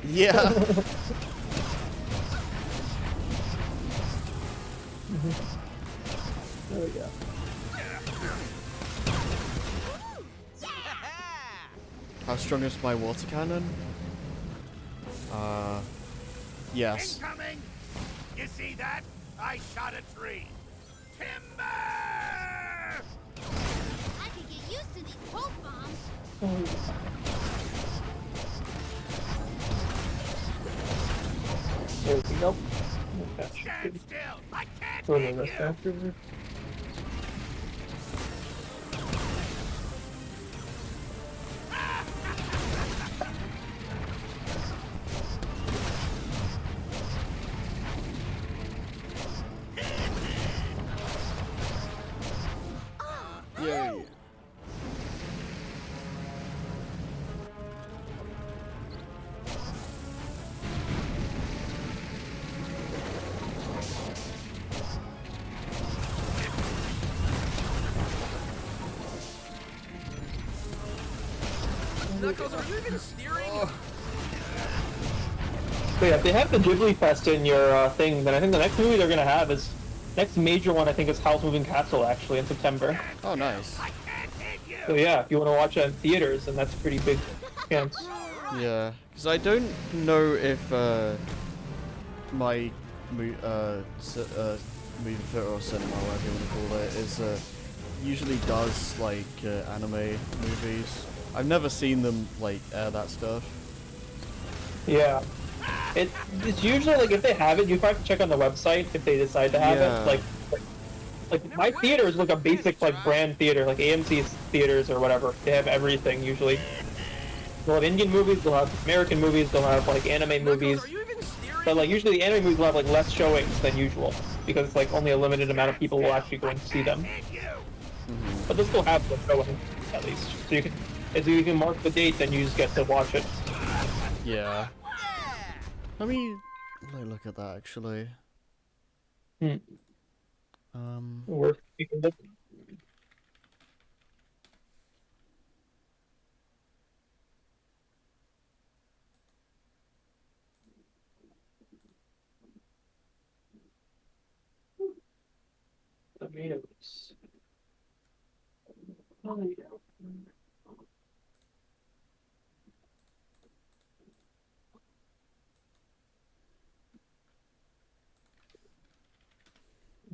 Yeah. There we go. How strong is my water cannon? Yes. Incoming! You see that? I shot a tree. Timber! I could get used to these pulse bombs. There we go. Stand still! I can't Oh, hit no, you! that's after. Yay. Knuckles, are you even steering? So yeah, if they have the Ghibli Fest in your thing, then I think the next movie they're gonna have is next major one. I think is Howl's Moving Castle actually in September. Oh, nice. So yeah, if you want to watch it in theaters, then that's a pretty big chance. Yeah, because I don't know if my movie theater or cinema, whatever you want to call it, is usually does like anime movies. I've never seen them like air that stuff. Yeah. It's usually like if they have it, you probably have to check on the website if they decide to have Yeah. it. Like my theater is like a basic like brand theater, like AMC's theaters or whatever. They have everything usually. They'll have Indian movies, they'll have American movies, they'll have like anime movies. But like usually the anime movies will have like less showings than usual because it's like only a limited amount of people will actually go and see them. But they'll still have the showing at least. So you can, if you can mark the date, then you just get to watch it. Yeah. Let me look at that actually. Worth taking a look. Tomatoes. Oh, yeah.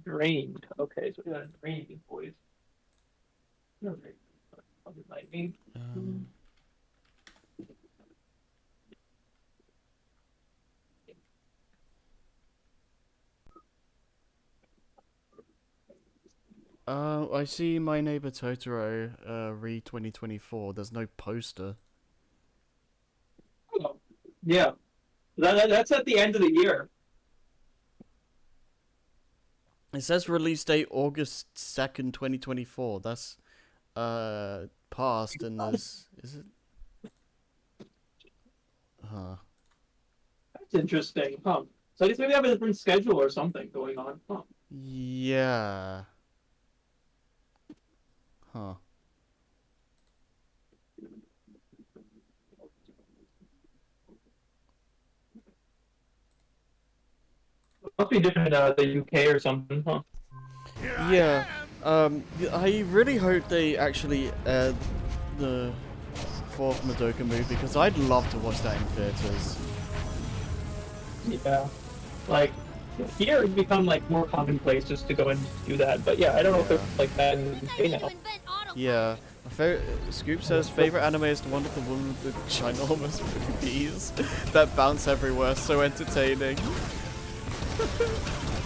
Drained. Okay, so we got a draining boys. Okay. Probably might be. I see My Neighbor Totoro re 2024. There's no poster. Oh, yeah. That's at the end of the year. It says release date August 2nd, 2024. That's past, and there's is it? Huh. That's interesting, huh? So I guess maybe they have a different schedule or something going on, huh? Yeah. Huh. Must be different in the UK or something, huh? Yeah. I really hope they actually air the fourth Madoka movie because I'd love to watch that in theaters. Yeah. Like here it's become like more commonplace just to go and do that. But yeah, I don't know if it's like that in the UK now. Yeah. Scoop says favorite anime is the one with the woman with the ginormous boobies that bounce everywhere. So entertaining.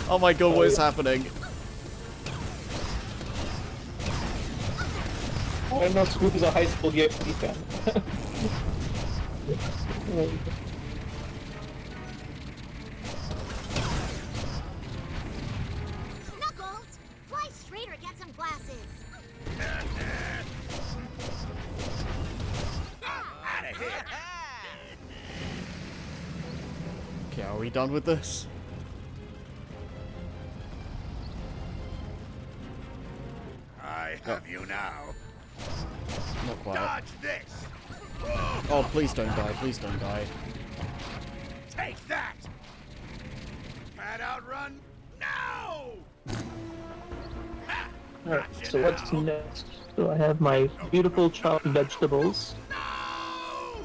Oh my god, what is happening? I don't know if Scoop is a high school DxD fan. Knuckles, fly straight or get some glasses. Out of here! Okay, are we done with this? I have you now. Not quite. Dodge this! Oh, please don't die. Please don't die. Take that! Mad outrun? No! Alright, so what's next? So I have my beautiful chopped vegetables.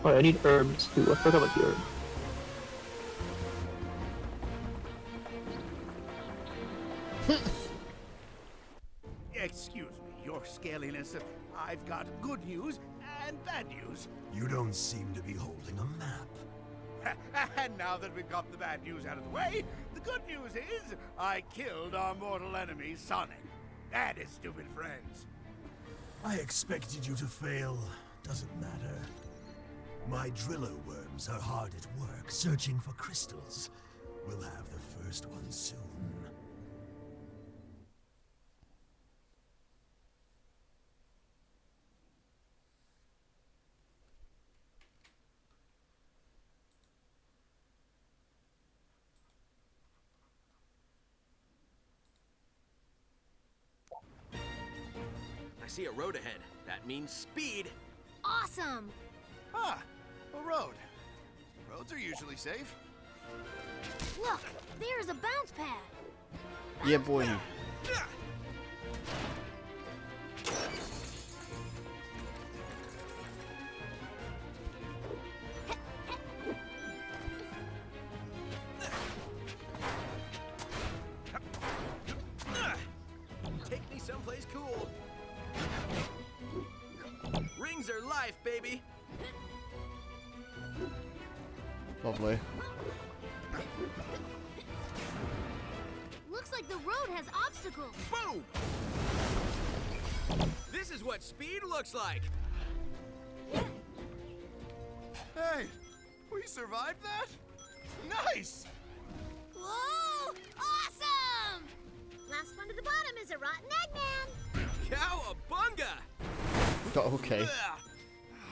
Oh, I need herbs too. I forgot about the herbs. Excuse me, your scaliness. I've got good news and bad news. You don't seem to be holding a map. And now that we've got the bad news out of the way, the good news is I killed our mortal enemy, Sonic, and his stupid friends. I expected you to fail. Doesn't matter. My driller worms are hard at work searching for crystals. We'll have the first one soon. I see a road ahead. That means speed. Awesome! Ah, a road. Roads are usually safe. Look, there's a bounce pad. Yeah, boy. Take me someplace cool. Rings are life, baby. Lovely. Looks like the road has obstacles. Boom! This is what speed looks like. Hey, we survived that? Nice! Whoa! Awesome! Last one to the bottom is a rotten Eggman. Cowabunga! Okay. Ugh,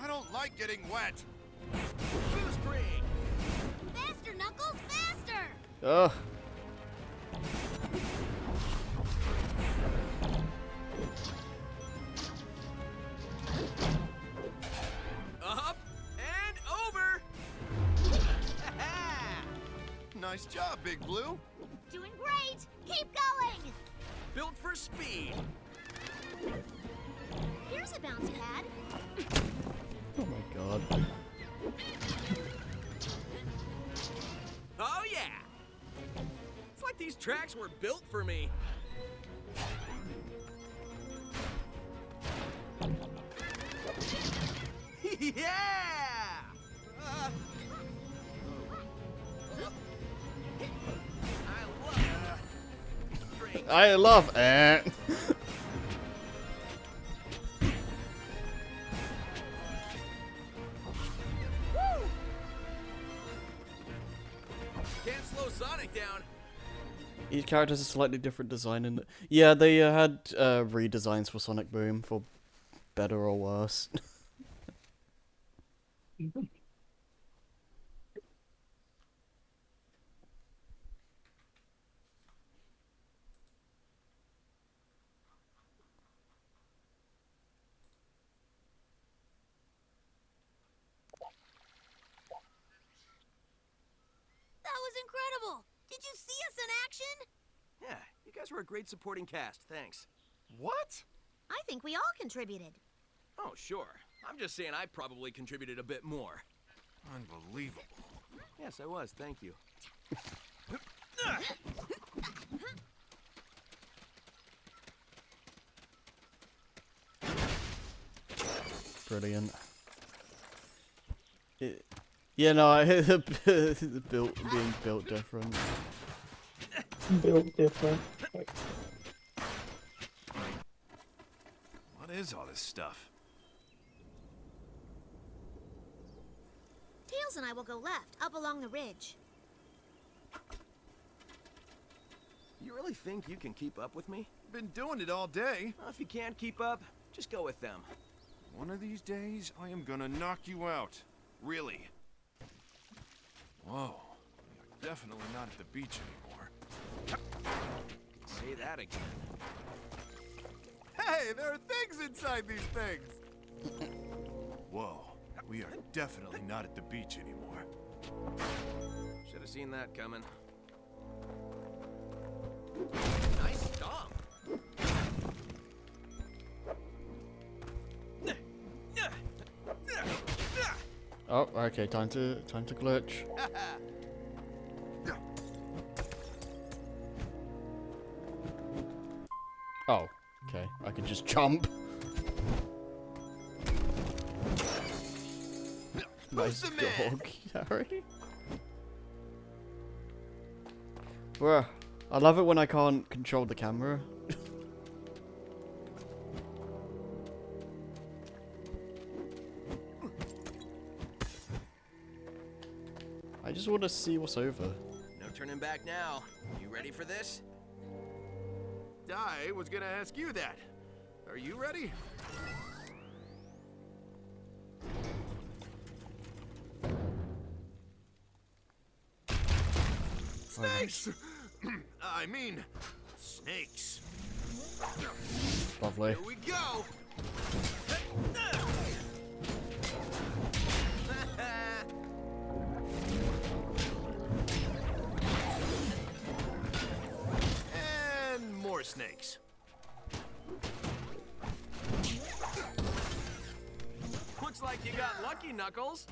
I don't like getting wet. Boost ring! Faster, Knuckles, faster! Ugh. Up and over! Nice job, Big Blue. Doing great! Keep going! Built for speed. Here's a bounce pad. Oh my god. Oh yeah! It's like these tracks were built for me. Yeah! I love it. Can't slow Sonic down. Each character has a slightly different design in it. Yeah, they had redesigns for Sonic Boom for better or worse. That was incredible! Did you see us in action? Yeah, you guys were a great supporting cast. Thanks. What? I think we all contributed. Oh, sure. I'm just saying I probably contributed a bit more. Unbelievable. Yes, I was. Thank you. Brilliant. Yeah, no, I the being built different. Built different. What is all this stuff? Tails and I will go left, up along the ridge. You really think you can keep up with me? Been doing it all day. Well, if you can't keep up, just go with them. One of these days, I am gonna knock you out. Really. Whoa. We are definitely not at the beach anymore. Say that again. Hey, there are things inside these things! Whoa. We are definitely not at the beach anymore. Should have seen that coming. Nice stomp. Oh, okay, time to glitch. Oh, okay, I can just jump. Nice dog, Harry. Bruh. I love it when I can't control the camera. I just want to see what's over. No turning back now. You ready for this? I was gonna ask you that. Are you ready? Snakes! I mean, snakes. Lovely. Here we go! And more snakes. Looks like you got lucky, Knuckles.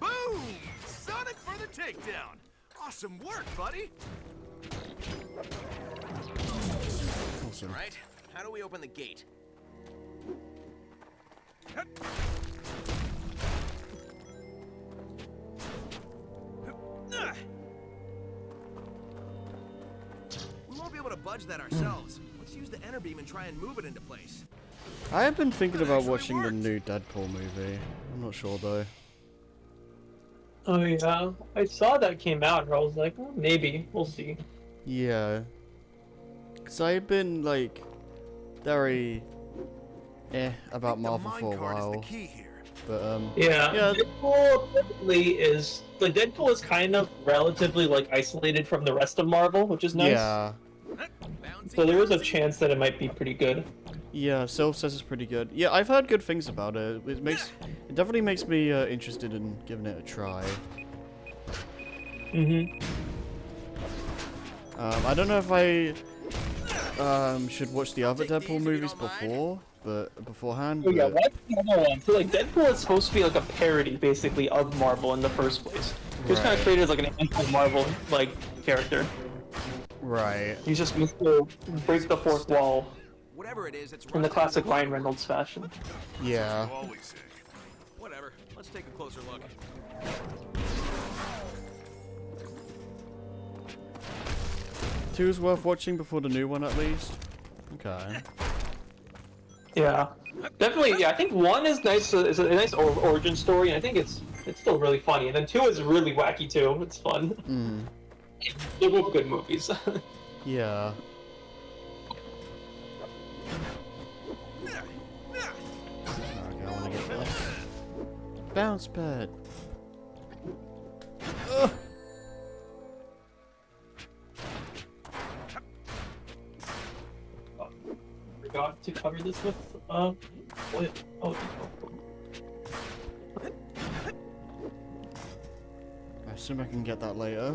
Boom! Sonic for the takedown. Awesome work, buddy. Awesome. All right, how do we open the gate? We won't be able to budge that ourselves. Let's use the enter beam and try and move it into place. I have been thinking about actually watching the worked. new Deadpool movie. I'm not sure though. Oh yeah, I saw that came out and I was like, well, maybe, we'll see. Yeah. Cause I've been like very about Marvel for a while. But Yeah, yeah. Deadpool typically is like Deadpool is kind of relatively like isolated from the rest of Marvel, which is nice. Yeah. So there is a chance that it might be pretty good. Yeah, Sylph says it's pretty good. Yeah, I've heard good things about it. It definitely makes me interested in giving it a try. I don't know if I should watch the other Deadpool movies beforehand. Oh yeah, but- what's the other one? So like Deadpool is supposed to be like a parody basically of Marvel in the first place. He was kind of Right. created as like an anti-Marvel like character. Right. He's just supposed to break the fourth wall Whatever it is, it's in the classic Ryan Reynolds fashion. Yeah. Whatever. Let's take a closer look. 2 is worth watching before the new one at least. Okay. Yeah, definitely. Yeah, I think 1 is nice. It's a nice origin story, and I think it's still really funny. And then 2 is really wacky too. It's fun. They're both good movies. Yeah. Okay, I want to get this. Bounce pad. Ugh. Forgot to cover this with what? Oh. I assume I can get that later.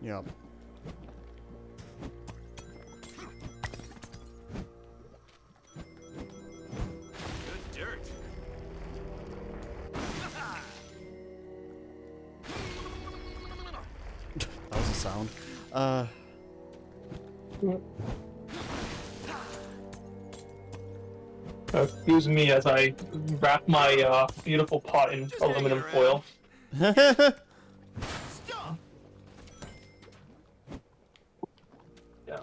Yep. Good dirt. That was a sound. Excuse me as I wrap my beautiful pot in aluminum foil. Yeah.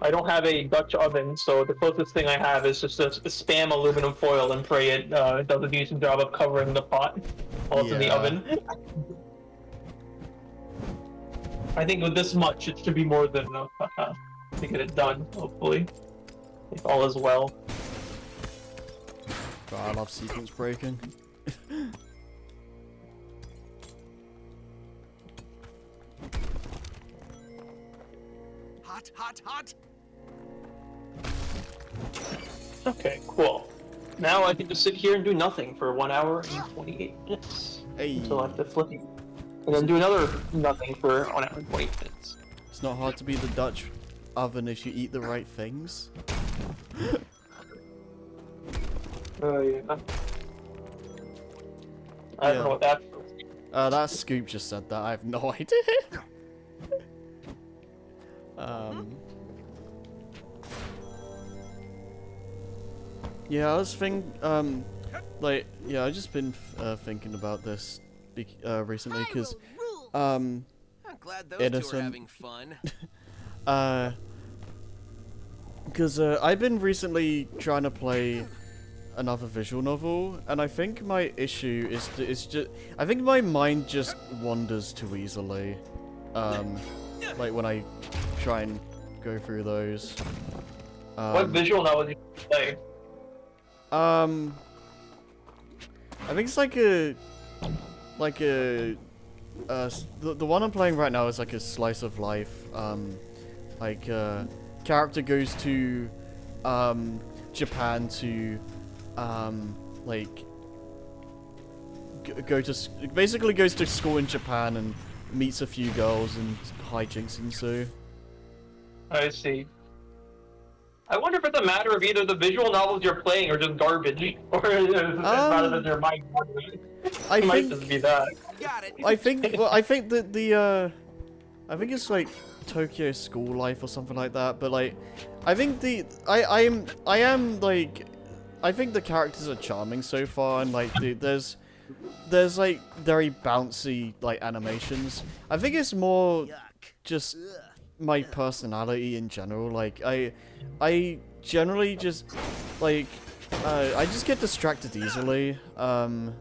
I don't have a Dutch oven, so the closest thing I have is just a spam aluminum foil and pray it does a decent job of covering the pot while it's in the Yeah. oven. I think with this much, it should be more than enough to get it done, hopefully. If all is well. God, I love sequence breaking. Hot, hot, hot. Okay, cool. Now I can just sit here and do nothing for 1 hour and 28 minutes. Hey. Until I have to flip it. And then do another nothing for 1 hour and 20 minutes. It's not hard to be the Dutch oven if you eat the right things. Oh yeah. I don't know what that's. That Scoop just said that. I have no idea. Yeah, I was I've just been thinking about this recently because I'm glad those two are having fun. Because I've been recently trying to play another visual novel, and I think my issue is just I think my mind just wanders too easily. Like when I try and go through those. What visual novel did you play? I think it's the one I'm playing right now is like a slice of life. Character goes to Japan to basically goes to school in Japan and meets a few girls and hijinks ensue. I see. I wonder if it's a matter of either the visual novels you're playing are just garbage, or is it rather than your mind wandering. I It might think just be that. I think that I think it's like Tokyo School Life or something like that, but like I think I think the characters are charming so far, and like there's like very bouncy like animations. I think it's more just my personality in general. Like I generally just like I just get distracted easily. And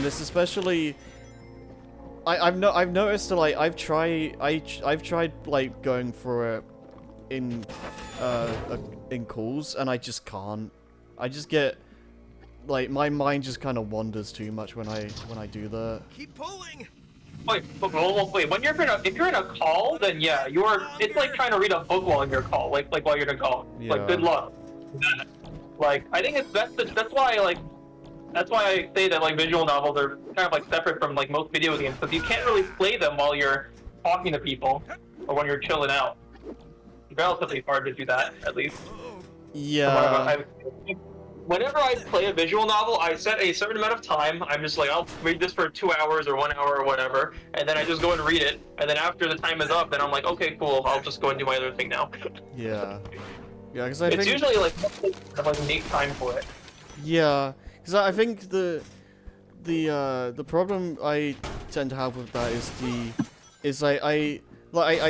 it's especially I've noticed that like I've tried like going for it in calls, and I just can't. I just get like my mind just kind of wanders too much when I do that. Keep pulling. Wait, when if you're in a call, then yeah, it's like trying to read a book while you're call, like while you're in a call. Yeah. Like good luck. Like I think that's why I say that like visual novels are kind of like separate from like most video games, because you can't really play them while you're talking to people or when you're chilling out. It's relatively hard to do that, at least. Yeah. Whenever I play a visual novel, I set a certain amount of time. I'm just like, I'll read this for 2 hours or 1 hour or whatever, and then I just go and read it. And then after the time is up, then I'm like, okay, cool, I'll just go and do my other thing now. Yeah. Yeah, because it's usually like make time for it. Yeah, because I think the problem I tend to have with that is like I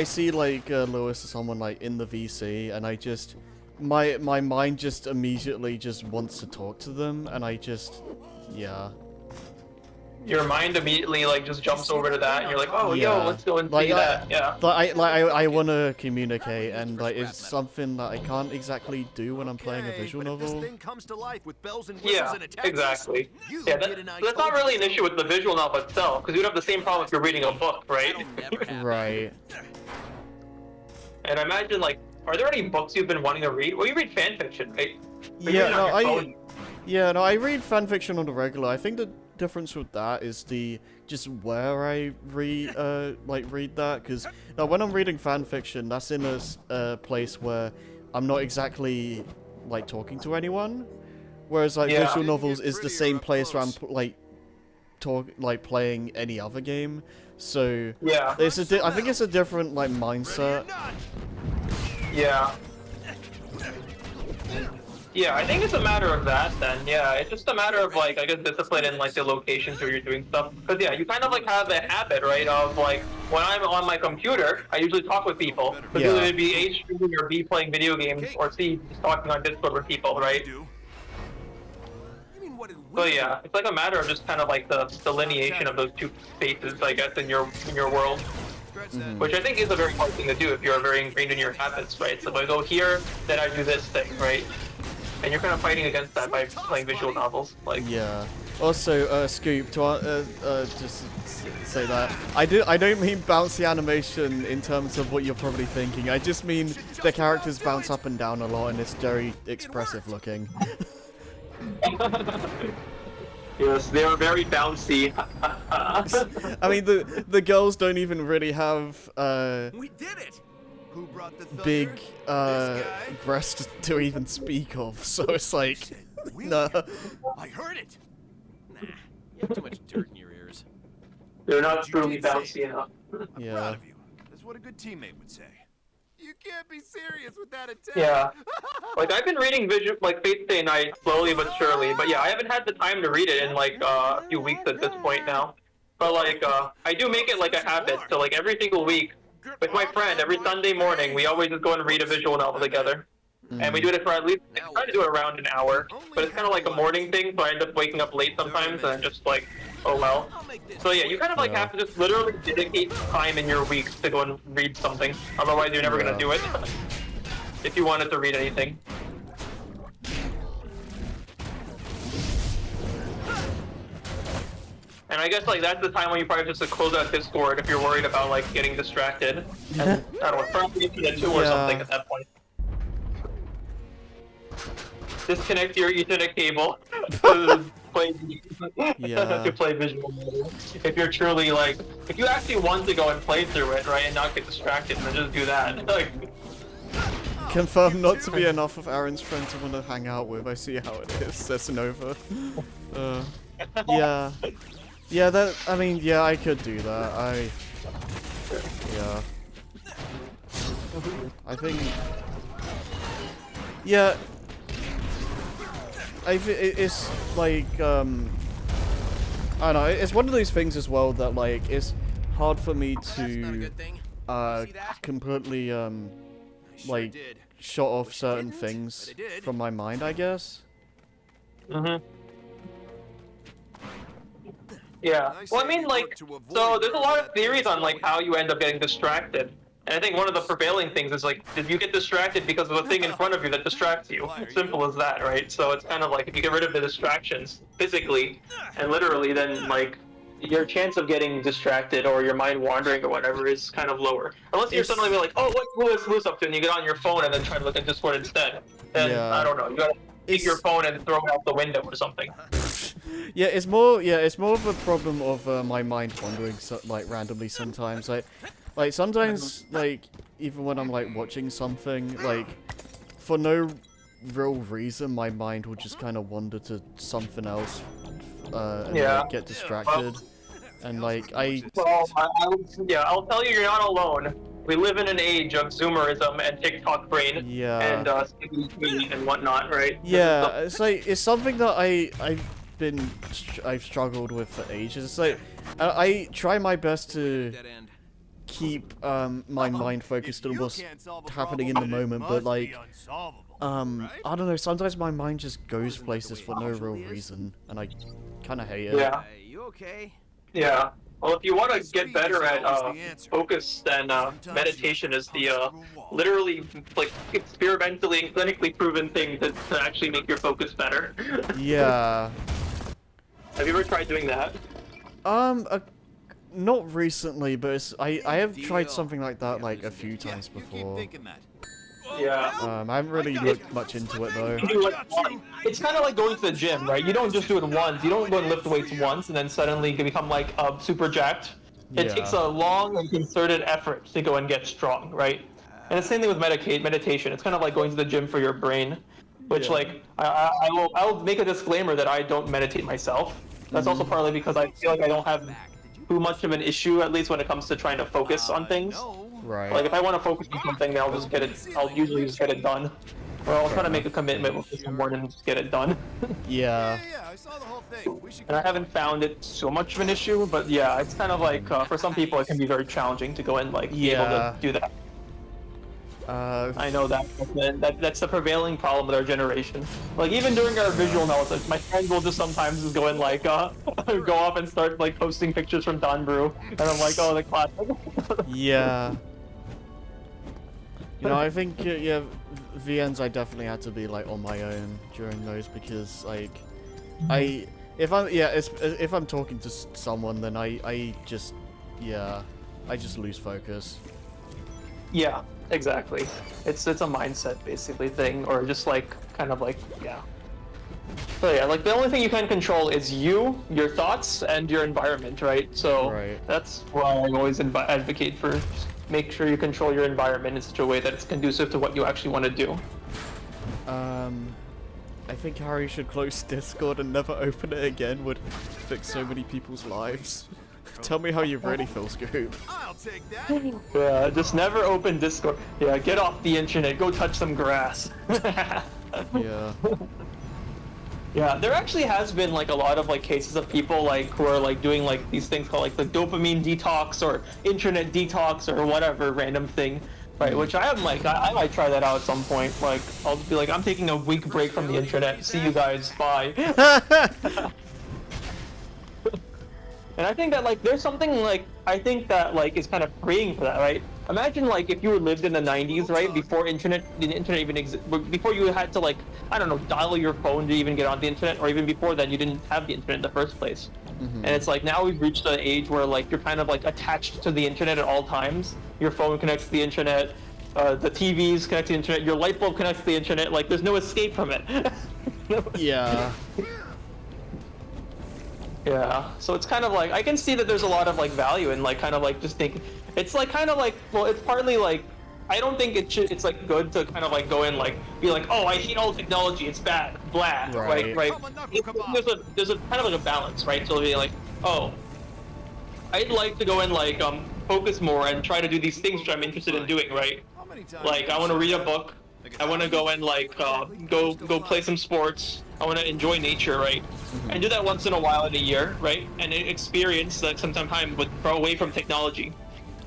see like Lewis or someone like in the VC, and I just my mind just immediately just wants to talk to them, and I just Your mind immediately like just jumps over to that, and you're like, oh yo, let's go and see that. Yeah. I want to communicate, and like it's something that I can't exactly do when I'm playing a visual novel. This thing comes to life with bells and whistles and attacks. Exactly. Yeah, that's not really an issue with the visual novel itself, because you'd have the same problem if you're reading a book, right? Right. And I imagine, like, are there any books you've been wanting to read? Well, you read fan fiction, right? I read fan fiction on the regular. I think the difference with that is just where I read that, because when I'm reading fan fiction, that's in a place where I'm not exactly like talking to anyone, whereas like visual novels is the same place where I'm playing any other game. So I think it's a different like mindset. Yeah, I think it's a matter of that then. Yeah, it's just a matter of like, I guess, discipline and like the locations where you're doing stuff. Because yeah, you kind of like have the habit, right, of like, when I'm on my computer, I usually talk with people. Because either it'd be A, streaming, or B, playing video games, or C, just talking on Discord with people, right? So yeah, it's like a matter of just kind of like the delineation of those two spaces, I guess, in your world. Mm-hmm. Which I think is a very hard thing to do if you're very ingrained in your habits, right? So if I go here, then I do this thing, right? And you're kind of fighting against that by playing visual novels, like. Yeah. Also, Scoop, to just say that I don't mean bouncy animation in terms of what you're probably thinking. I just mean the characters bounce up and down a lot, and it's very expressive looking. Yes, they are very bouncy. I mean, the girls don't even really have. We did it! Who brought the thunder? big This guy? breast to even speak of. So it's like, Really? nah. I heard it. Nah, you have too much dirt in your ears. They're not You truly did say bouncy it. enough. I'm Yeah. proud of you. That's what a good teammate would say. You can't be serious with that attack. Yeah. Like, I've been reading like Fate Stay Night slowly but surely, but yeah, I haven't had the time to read it in like a few weeks at this point now. But like, I do make it like a habit, so like every single week, with my friend, every Sunday morning, we always just go and read a visual novel together. And we do it for at least, I try to do it around an hour, but it's kind of like a morning thing, so I end up waking up late sometimes, and I'm just like, oh well. So yeah, you kind of like have to just literally dedicate time in your weeks to go and read something, otherwise you're never gonna do it, if you wanted to read anything. And I guess like that's the time when you probably just close out Discord if you're worried about like getting distracted. And I don't know, turn off the internet too or something at that point. Disconnect your Ethernet cable to play to play visual novel. If you're truly like, if you actually want to go and play through it, right, and not get distracted, then just do that. Like, Confirmed not to be enough of Aaron's friend to want to hang out with. I see how it is. Says Nova. Yeah. Yeah, that, I mean, yeah, I could do that. Yeah. I think... Yeah. It's like, I don't know, it's one of those things as well that, like, it's hard for me to, completely, like, shut off certain things from my mind, I guess. Yeah. Well, I mean, like, so there's a lot of theories on, like, how you end up getting distracted. And I think one of the prevailing things is, like, did you get distracted because of the thing in front of you that distracts you? Simple as that, right? So it's kind of like, if you get rid of the distractions physically and literally, then, like, your chance of getting distracted or your mind wandering or whatever is kind of lower. Unless you're suddenly like, oh, what's Lewis up to? And you get on your phone and then try to look at Discord instead. Then, I don't know, you gotta take your phone and throw it out the window or something. Yeah, it's more of a problem of my mind wandering, like, randomly sometimes. Like sometimes, like, even when I'm, like, watching something, like, for no real reason, my mind will just kind of wander to something else, and like, get distracted. And, like, Well, I'll tell you, you're not alone. We live in an age of Zoomerism and TikTok brain, and and whatnot, right? Yeah, it's like, it's something that I've struggled with for ages. It's like, I try my best to keep my mind focused on what's happening in the moment, but like, I don't know, sometimes my mind just goes places for no real reason, and I kind of hate it. Yeah. You okay? Yeah. Well, if you want to get better at focus, then meditation is the literally, like, experimentally and clinically proven thing to actually make your focus better. Yeah. Have you ever tried doing that? Not recently, but I have tried something like that like a few times before. Yeah. I haven't really looked much into it though. It's kind of like going to the gym, right? You don't just do it once. You don't go and lift weights once and then suddenly become like super jacked. It takes a long and concerted effort to go and get strong, right? And the same thing with meditation. It's kind of like going to the gym for your brain, which like I'll make a disclaimer that I don't meditate myself. That's also partly because I feel like I don't have too much of an issue, at least when it comes to trying to focus on things. Right. Like, if I want to focus on something, then I'll usually just get it done. Or I'll try to make a commitment with someone and just get it done. Yeah. I saw the whole thing. And I haven't found it so much of an issue, but yeah, it's kind of like, for some people it can be very challenging to go and, like, be able to do that. I know that. That's the prevailing problem with our generation. Like, even during our visual novels, my friends will just sometimes just go and, like, go off and start, like, posting pictures from Don Brew. And I'm like, oh, the classic. Yeah. You know, I think, yeah, VNs I definitely had to be, like, on my own during those because, like, if I'm talking to someone, then I just lose focus. Yeah, exactly. It's a mindset basically thing, or just like kind of like So yeah, like the only thing you can control is you, your thoughts, and your environment, right? So that's why I always advocate for make sure you control your environment in such a way that it's conducive to what you actually want to do. I think Harry should close Discord and never open it again. Would fix so many people's lives. Tell me how you really feel, Scoop. I'll take that. Yeah, just never open Discord. Yeah, get off the internet. Go touch some grass. Yeah. Yeah, there actually has been like a lot of like cases of people like who are like doing like these things called like the dopamine detox or internet detox or whatever random thing, right? Which I am like, I might try that out at some point. Like, I'll just be like, I'm taking a week break from the internet. See you guys. Bye. And I think that like there's something like I think that like is kind of freeing for that, right? Imagine like if you lived in the 90s, right? Before the internet even before you had to like, I don't know, dial your phone to even get on the internet, or even before then you didn't have the internet in the first place. And it's like now we've reached an age where like you're kind of like attached to the internet at all times. Your phone connects to the internet, the TVs connect to the internet, your light bulb connects to the internet, like there's no escape from it. Yeah. Yeah, so it's kind of like, I can see that there's a lot of like value in like kind of like just thinking, it's like kind of like, well, it's partly like, I don't think it's like good to kind of like go in like, be like, oh, I hate all technology, it's bad, blah, right? There's a kind of like a balance, right? So it'll be like, oh, I'd like to go in like, focus more and try to do these things which I'm interested in doing, right? Like, I want to read a book, I want to go and like, go play some sports, I want to enjoy nature, right? And do that once in a while in a year, right? And experience like some time but away from technology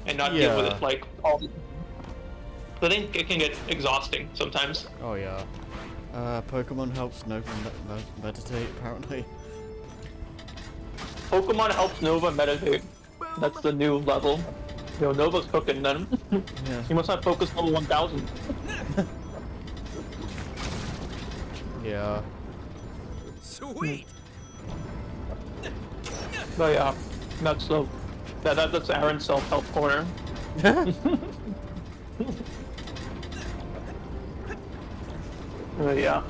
and not deal with it like all the... So I think it can get exhausting sometimes. Oh yeah. Pokemon helps Nova meditate apparently. Pokemon helps Nova meditate. That's the new level. Yo, Nova's cooking then. Yeah. He must have focus level 1000. Yeah. Sweet. But yeah, that's that's Aaron's self-help corner. Yeah.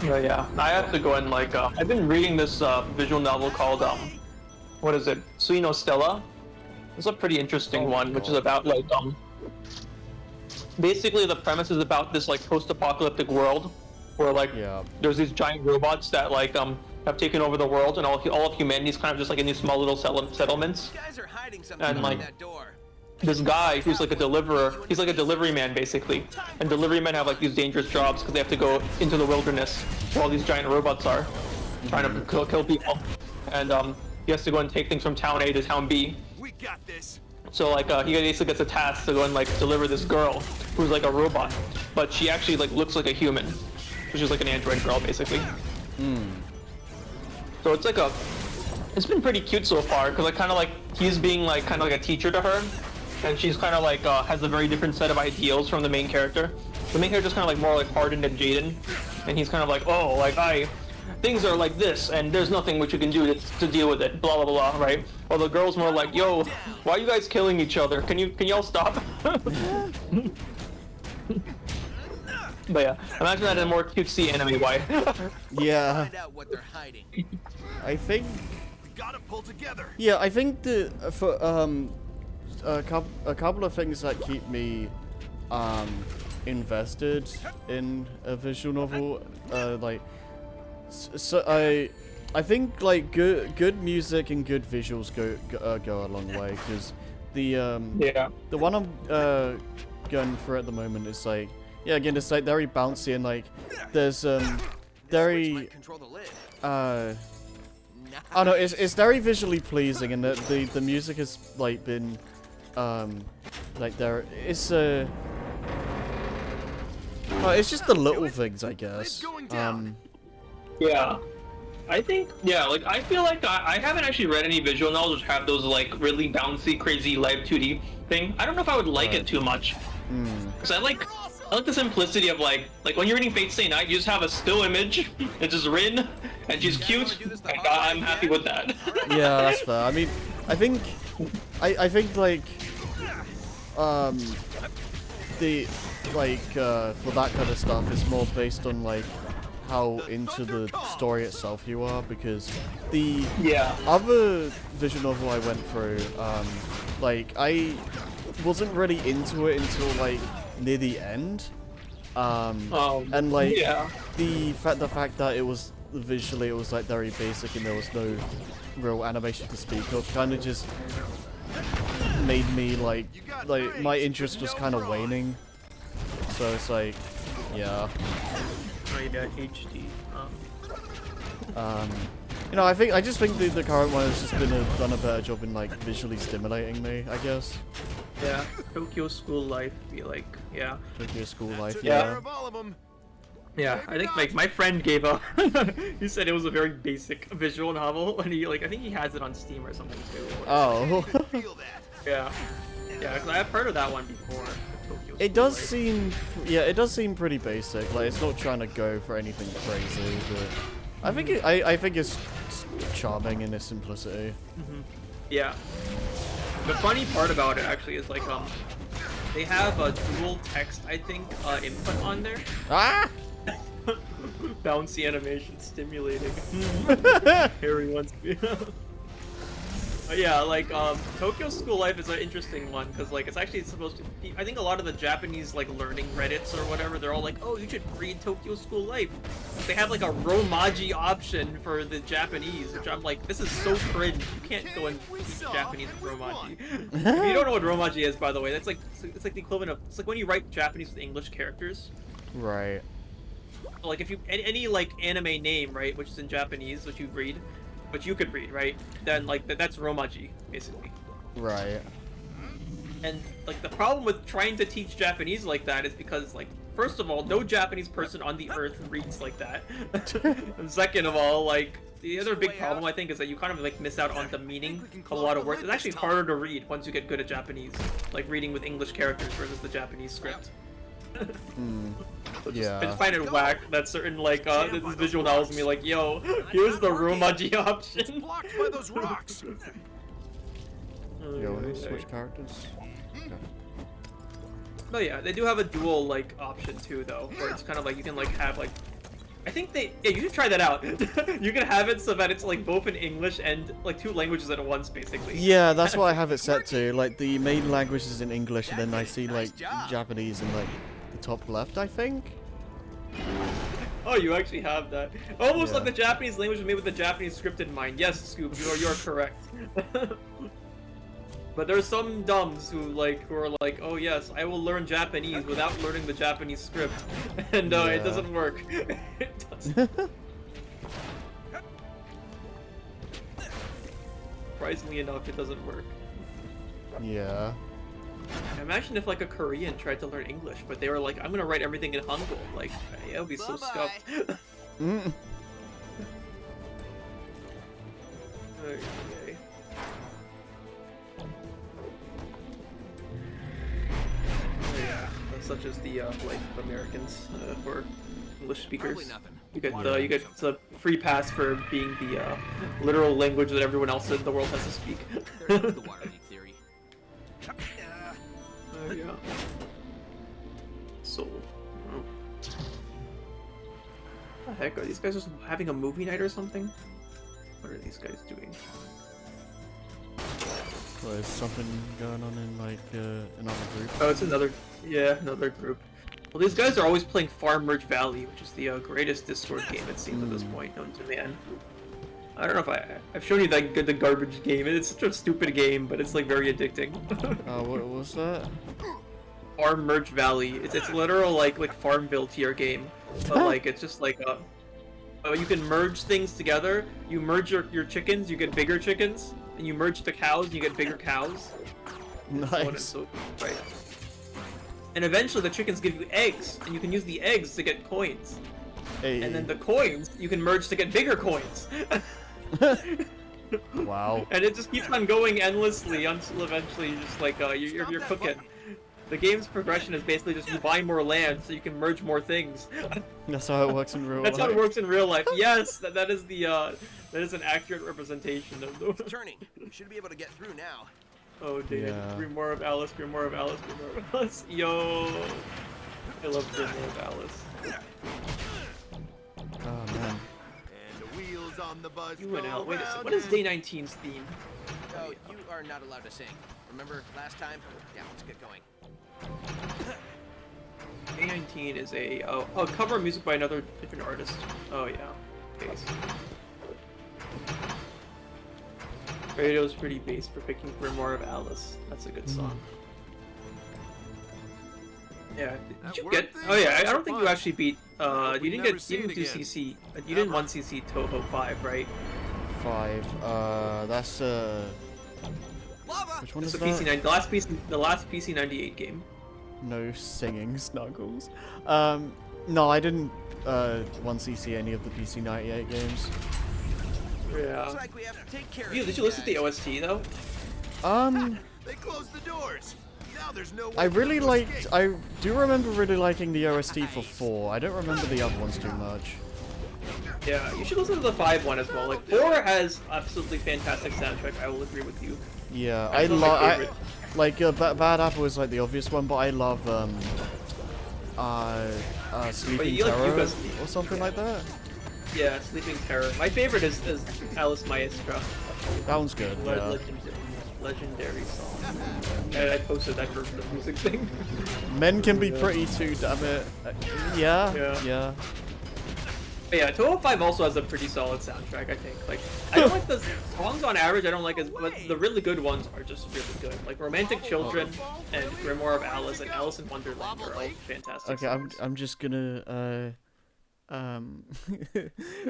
Yeah, I have to go and like, I've been reading this visual novel called, what is it? Suino Stella. It's a pretty interesting one, which is about like, basically the premise is about this like post-apocalyptic world where like there's these giant robots that like have taken over the world, and all of humanity's kind of just like in these small little settlements. You guys are hiding something And like behind that door. this guy who's like a deliverer, he's like a delivery man basically, and delivery men have like these dangerous jobs because they have to go into the wilderness where all these giant robots are trying to kill people, and he has to go and take things from town A to town B. We got this. So like he basically gets a task to go and like deliver this girl who's like a robot, but she actually like looks like a human, which is like an android girl basically. So it's like it's been pretty cute so far because like kind of like he's being like kind of like a teacher to her, and she's kind of like has a very different set of ideals from the main character. The main character's kind of like more like hardened and jaded, and he's kind of like, oh, like things are like this, and there's nothing which you can do to deal with it, blah blah blah, right? While the girl's more like, yo, why are you guys killing each other? Can y'all stop? But yeah, imagine that in a more cutesy anime way. Yeah. Find out what they're hiding. I think. We gotta pull together. Yeah, I think the for a couple of things that keep me invested in a visual novel, like so I think like good music and good visuals go a long way, because the one I'm going for at the moment is like, yeah, again, it's like very bouncy, and like there's very I don't know, it's very visually pleasing, and the music has like been like there it's it's just the little things, I guess. Yeah, I think, yeah, like I feel like I haven't actually read any visual novels which have those like really bouncy, crazy live 2D thing. I don't know if I would like it too much, because I like the simplicity of like when you're reading Fate Stay Night, you just have a still image. It's just Rin, and she's cute, and I'm happy with that. Yeah, that's fair. I mean, I think like the like for that kind of stuff, it's more based on like how into the story itself you are, because the Yeah. other visual novel I went through, like, I wasn't really into it until, like, near the end. And, like, yeah. the fact that it was, visually, it was, like, very basic and there was no real animation to speak of, kind of just made me, like, my interest was kind of waning. So it's like, yeah. Oh, yeah, HD. You know, I just think the current one has just done a better job in, like, visually stimulating me, I guess. Yeah, Tokyo School Life, be like, yeah. Tokyo School Life, Yeah. yeah. Yeah, I think like my friend gave up. He said it was a very basic visual novel, and he like I think he has it on Steam or something too. Oh. Yeah. Yeah, 'cause I've heard of that one before. Tokyo It School does Life. seem, yeah, it does seem pretty basic. Like, it's not trying to go for anything crazy, but I think I think it's charming in its simplicity. Yeah. The funny part about it actually is like they have a dual text I think input on there. Ah! Bouncy animation stimulating. Harry wants to be. Yeah, like Tokyo School Life is an interesting one because like it's actually supposed to be, I think a lot of the Japanese like learning Reddits or whatever, they're all like, oh, you should read Tokyo School Life. They have like a Romaji option for the Japanese, which I'm like, this is so cringe. You can't go and teach Japanese with Romaji. If you don't know what Romaji is, by the way, that's like it's like the equivalent of, it's like when you write Japanese with English characters. Right. Like if you any like anime name, right, which is in Japanese, which you read, which you could read, right? Then like that's Romaji, basically. Right. And like the problem with trying to teach Japanese like that is because like first of all, no Japanese person on the earth reads like that. And second of all, like the other big problem I think is that you kind of like miss out on the meaning of a lot of words. It's actually harder to read once you get good at Japanese, like reading with English characters versus the Japanese script. Yeah. I just find it whack that certain like this visual novels me like, yo, here's the Romaji option. Blocked by those rocks. Yo, let me switch characters. Okay. But yeah, they do have a dual like option too though, where it's kind of like you can like have like, I think yeah, you should try that out. You can have it so that it's like both in English and like two languages at once basically. Yeah, that's what I have it set to. Like the main language is in English, and then I see like Japanese in like the top left, I think. Oh, you actually have that. Almost Yeah. like the Japanese language was made with the Japanese script in mind. Yes, Scoop, you're correct. But there's some dumbs who are like, oh yes, I will learn Japanese without learning the Japanese script, and it doesn't work. It doesn't. Surprisingly enough, it doesn't work. Yeah. Imagine if like a Korean tried to learn English, but they were like, I'm gonna write everything in Hangul. Like, it would be so scuffed. Mm. Okay. Yeah, such as the life of Americans for English speakers. You get a free pass for being the literal language that everyone else in the world has to speak. The water leak theory. Yeah. So, what the heck, are these guys just having a movie night or something? What are these guys doing? Well, there's something going on in like another group. Oh, it's another group. Well, these guys are always playing Farm Merge Valley, which is the greatest Discord game it seems at this point known to man. I don't know if I've shown you the garbage game. It's such a stupid game, but it's like very addicting. What was that? Farm Merge Valley. It's literal like Farmville tier game, but like it's just like you can merge things together. You merge your chickens, you get bigger chickens, and you merge the cows, and you get bigger cows. Nice. Right. And eventually the chickens give you eggs, and you can use the eggs to get coins. Hey. And then the coins you can merge to get bigger coins. Wow. And it just keeps on going endlessly until eventually you just like you're cooking. The game's progression is basically just you buy more land so you can merge more things. That's how it works in real life. That's how it works in real life. Yes, that is an accurate representation of the. Turning. You should be able to get through now. Oh, David. Yeah. Grimoire of Alice, Grimoire of Alice, Grimoire of Alice. Yo. I love Grimoire of Alice. who's on the bus. You went go out. Wait a second. round What is and- Day 19's theme? Oh, you are not allowed to sing. Remember last time? Yeah, let's get going. Day 19 is a cover of music by another different artist. Oh yeah. Bass. Radio's pretty bass for picking Grimoire of Alice. That's a good song. Yeah. Did you get? Oh yeah. I don't think you actually beat. You didn't get. You didn't do CC. You didn't want CC Toho 5, right? 5. That's Which one is It's that? the PC the last PC 98 game. No singing Snuggles. No, I didn't 1cc any of the PC 98 games. Yeah. Looks like we have to take care of Did these you listen to the guys. OST though? They closed the doors. Now there's no way I for really them to liked. escape. I do remember really liking the OST for 4. I don't remember the other ones too much. Yeah, you should listen to the 5 one as well. Like 4 has absolutely fantastic soundtrack. I will agree with you. Yeah, That's one of my favorite. like Bad Apple is like the obvious one, but I love Sleeping you like Terror Yuka's or something like that. Yeah, Sleeping Terror. My favorite is Alice Maestra. That one's good. Yeah. Legendary song. I posted that for the music thing. Men can be pretty too, damn it. Yeah. But yeah, Toho 5 also has a pretty solid soundtrack, I think. Like, I don't like the songs on average, I don't like as, but the really good ones are just really good. Like Romantic Children and Grimoire of Alice and Alice in Wonderland are all fantastic. Okay, songs. I'm just gonna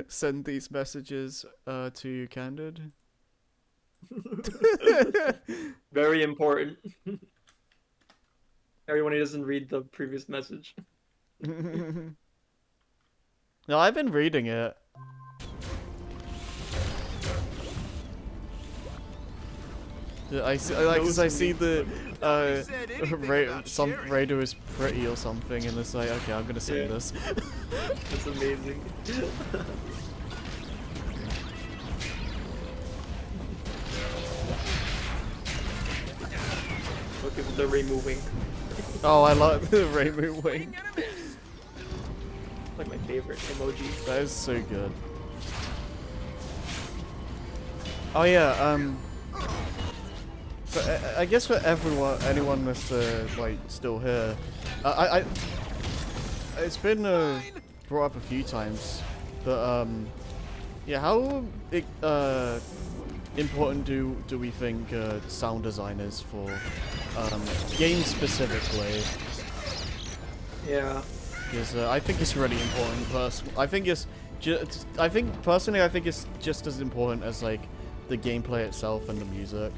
send these messages to Candid. Very important. Everyone who doesn't read the previous message. No, I've been reading it. I see, because I see the some radio is pretty or something, and it's like, okay, I'm gonna sing this. That's amazing. Look at the removing. Oh, I like the Rainbow Wing. Like my favorite emoji. That is so good. Oh yeah, but I guess for anyone that's like still here, it's been brought up a few times, but yeah, how important do we think sound design is for games specifically? Yeah. Because I think it's really important. I think it's just as important as like the gameplay itself and the music.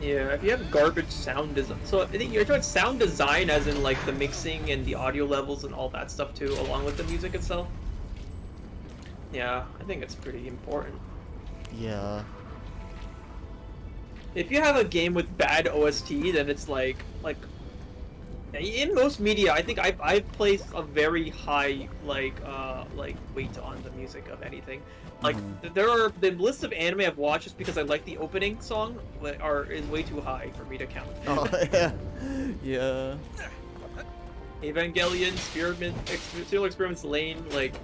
Yeah, if you have garbage sound design, so I think you're talking sound design as in like the mixing and the audio levels and all that stuff too, along with the music itself. Yeah, I think it's pretty important. Yeah. If you have a game with bad OST, then it's like in most media, I think I've placed a very high like weight on the music of anything. Like there are the list of anime I've watched just because I like the opening song is way too high for me to count. Oh yeah. Yeah. Evangelion, Serial Experiments Lane, like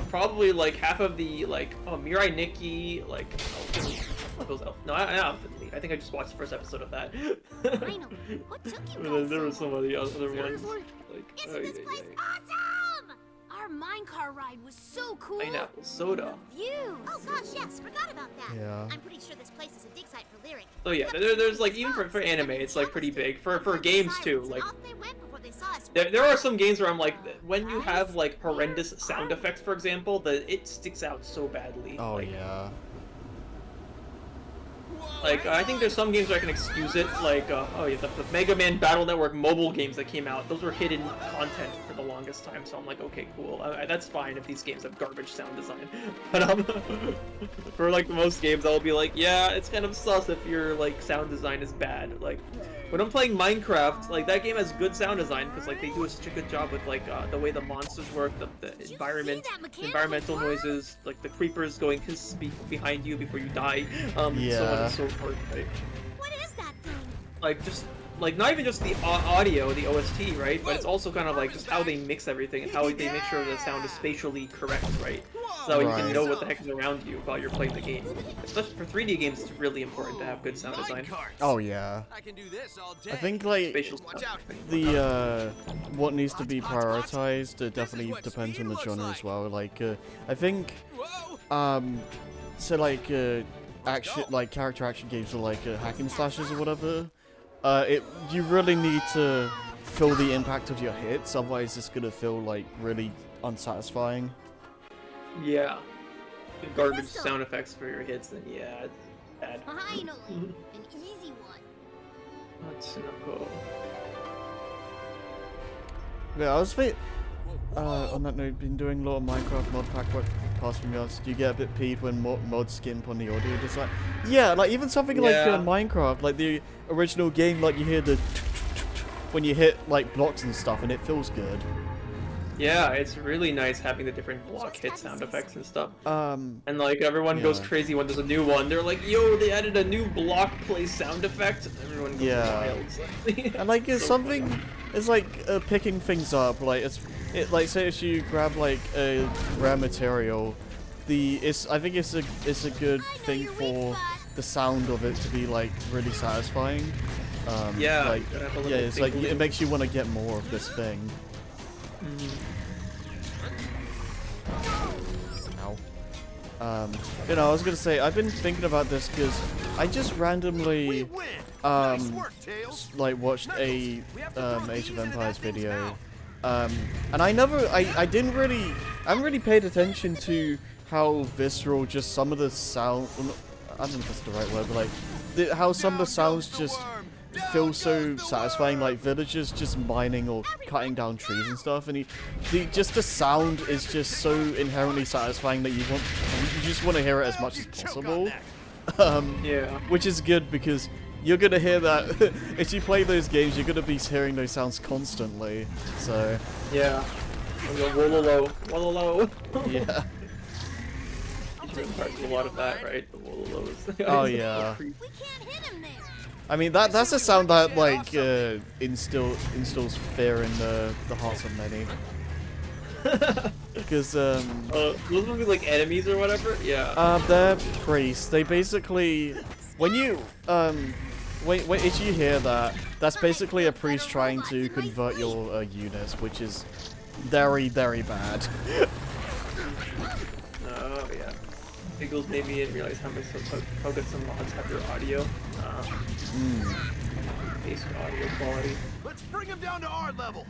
probably like half of the Mirai Nikki, like I think I just watched the first episode of that. Finally, what took you guys There were so some of the other ones. long? Like, Isn't this place awesome? Our minecart ride was so cool. Pineapple soda. Views. Oh gosh, yes, forgot about that. Yeah. I'm pretty sure this place is a dig site for Lyric. So yeah, there's like even for anime, it's like pretty big. For games too, like Off they went before they saw us. there are some games where I'm like, when you have like horrendous sound effects, for example, it sticks out so badly. Oh like, yeah. Like, I think there's some games where I can excuse it, like, the Mega Man Battle Network mobile games that came out, those were hidden content for the longest time, so I'm like, okay, cool, that's fine if these games have garbage sound design. But, for, like, most games, I'll be like, yeah, it's kind of sus if your, like, sound design is bad. Like, when I'm playing Minecraft, like, that game has good sound design, because, like, they do such a good job with, like, the way the monsters work, the environmental noises, like, the creepers going hiss behind you before you die, so on and so forth, right? What is that thing? Like, just like not even just the audio, the OST, right? But it's also kind of like just how they mix everything and how they make sure the sound is spatially correct, right? So you can know what the heck is around you while you're playing the game. Especially for 3D games, it's really important to have good sound design. Oh yeah. I can do this all day. I think like the what needs to be prioritized definitely depends on the genre as well. Like I think so like action like character action games are like hack and slashes or whatever. You really need to feel the impact of your hits, otherwise it's gonna feel like really unsatisfying. Yeah. Garbage sound effects for your hits, then yeah, it's bad. Finally, an easy one. Let's go. Yeah, I was on that note, been doing a lot of Minecraft mod pack work for the past few months. Do you get a bit peeved when mods skimp on the audio design? Yeah, like even something like Minecraft, like the original game, like you hear the when you hit like blocks and stuff, and it feels good. Yeah, it's really nice having the different block hit sound effects and stuff. And like everyone goes crazy when there's a new one. They're like, "Yo, they added a new block play sound effect." Everyone goes wild. And like it's so something, funny. it's like picking things up. Like like say if you grab like a rare material, I think it's a good thing for the sound of it to be like really satisfying. Yeah, like it's like it makes you want to get more of this thing. Ow. You know, I was gonna say I've been thinking about this because I just randomly like watched a Age of Empires video, and I haven't really paid attention to how visceral just some of the sound. Well, I don't know if that's the right word, but like how some of the sounds just feel so satisfying, like villagers just mining or cutting down trees and stuff, and just the sound is just so inherently satisfying that you just want to hear it as much as possible. Which is good because you're gonna hear that if you play those games, you're gonna be hearing those sounds constantly. So yeah, Wololo. Yeah. There's a lot of that, right? The Wololos. Oh yeah. We can't hit him there. I mean that's a sound that like instills fear in the hearts of many. Because those would be like enemies or whatever. Yeah. They're priests. They basically when you if you hear that, that's basically a priest trying to convert your units, which is very very bad. Oh yeah. Eagles made me realize how good some mods have your audio. Basic audio quality. Let's bring him down to our level.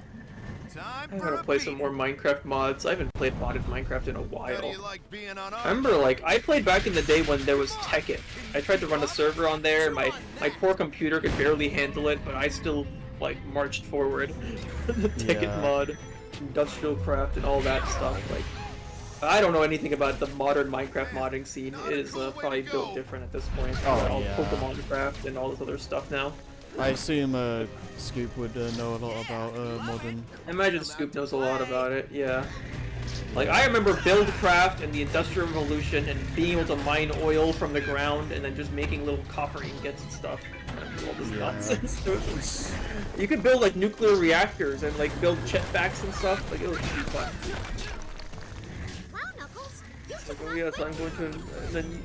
Time I for gotta play some more Minecraft mods. I haven't played modded Minecraft in a while. How do you like being on our I remember, like, I played back in the day when there was Tekkit. I tried to run a server on there, and my poor computer could barely handle it, but I still, like, marched forward. The Tekkit mod, industrial craft, and all that stuff. Like, I don't know anything about the modern Minecraft modding scene. It is probably built different at this point. All Pokemon craft and all this other stuff now. I assume Scoop would know a lot about modern. I imagine Scoop knows a lot about it, yeah. Like, I remember Buildcraft and the Industrial Revolution and being able to mine oil from the ground and then just making little copper ingots and stuff. All this nonsense. You could build, like, nuclear reactors and, like, build jetpacks and stuff. Like, it was pretty fun. Like, oh yeah, so I'm going to... then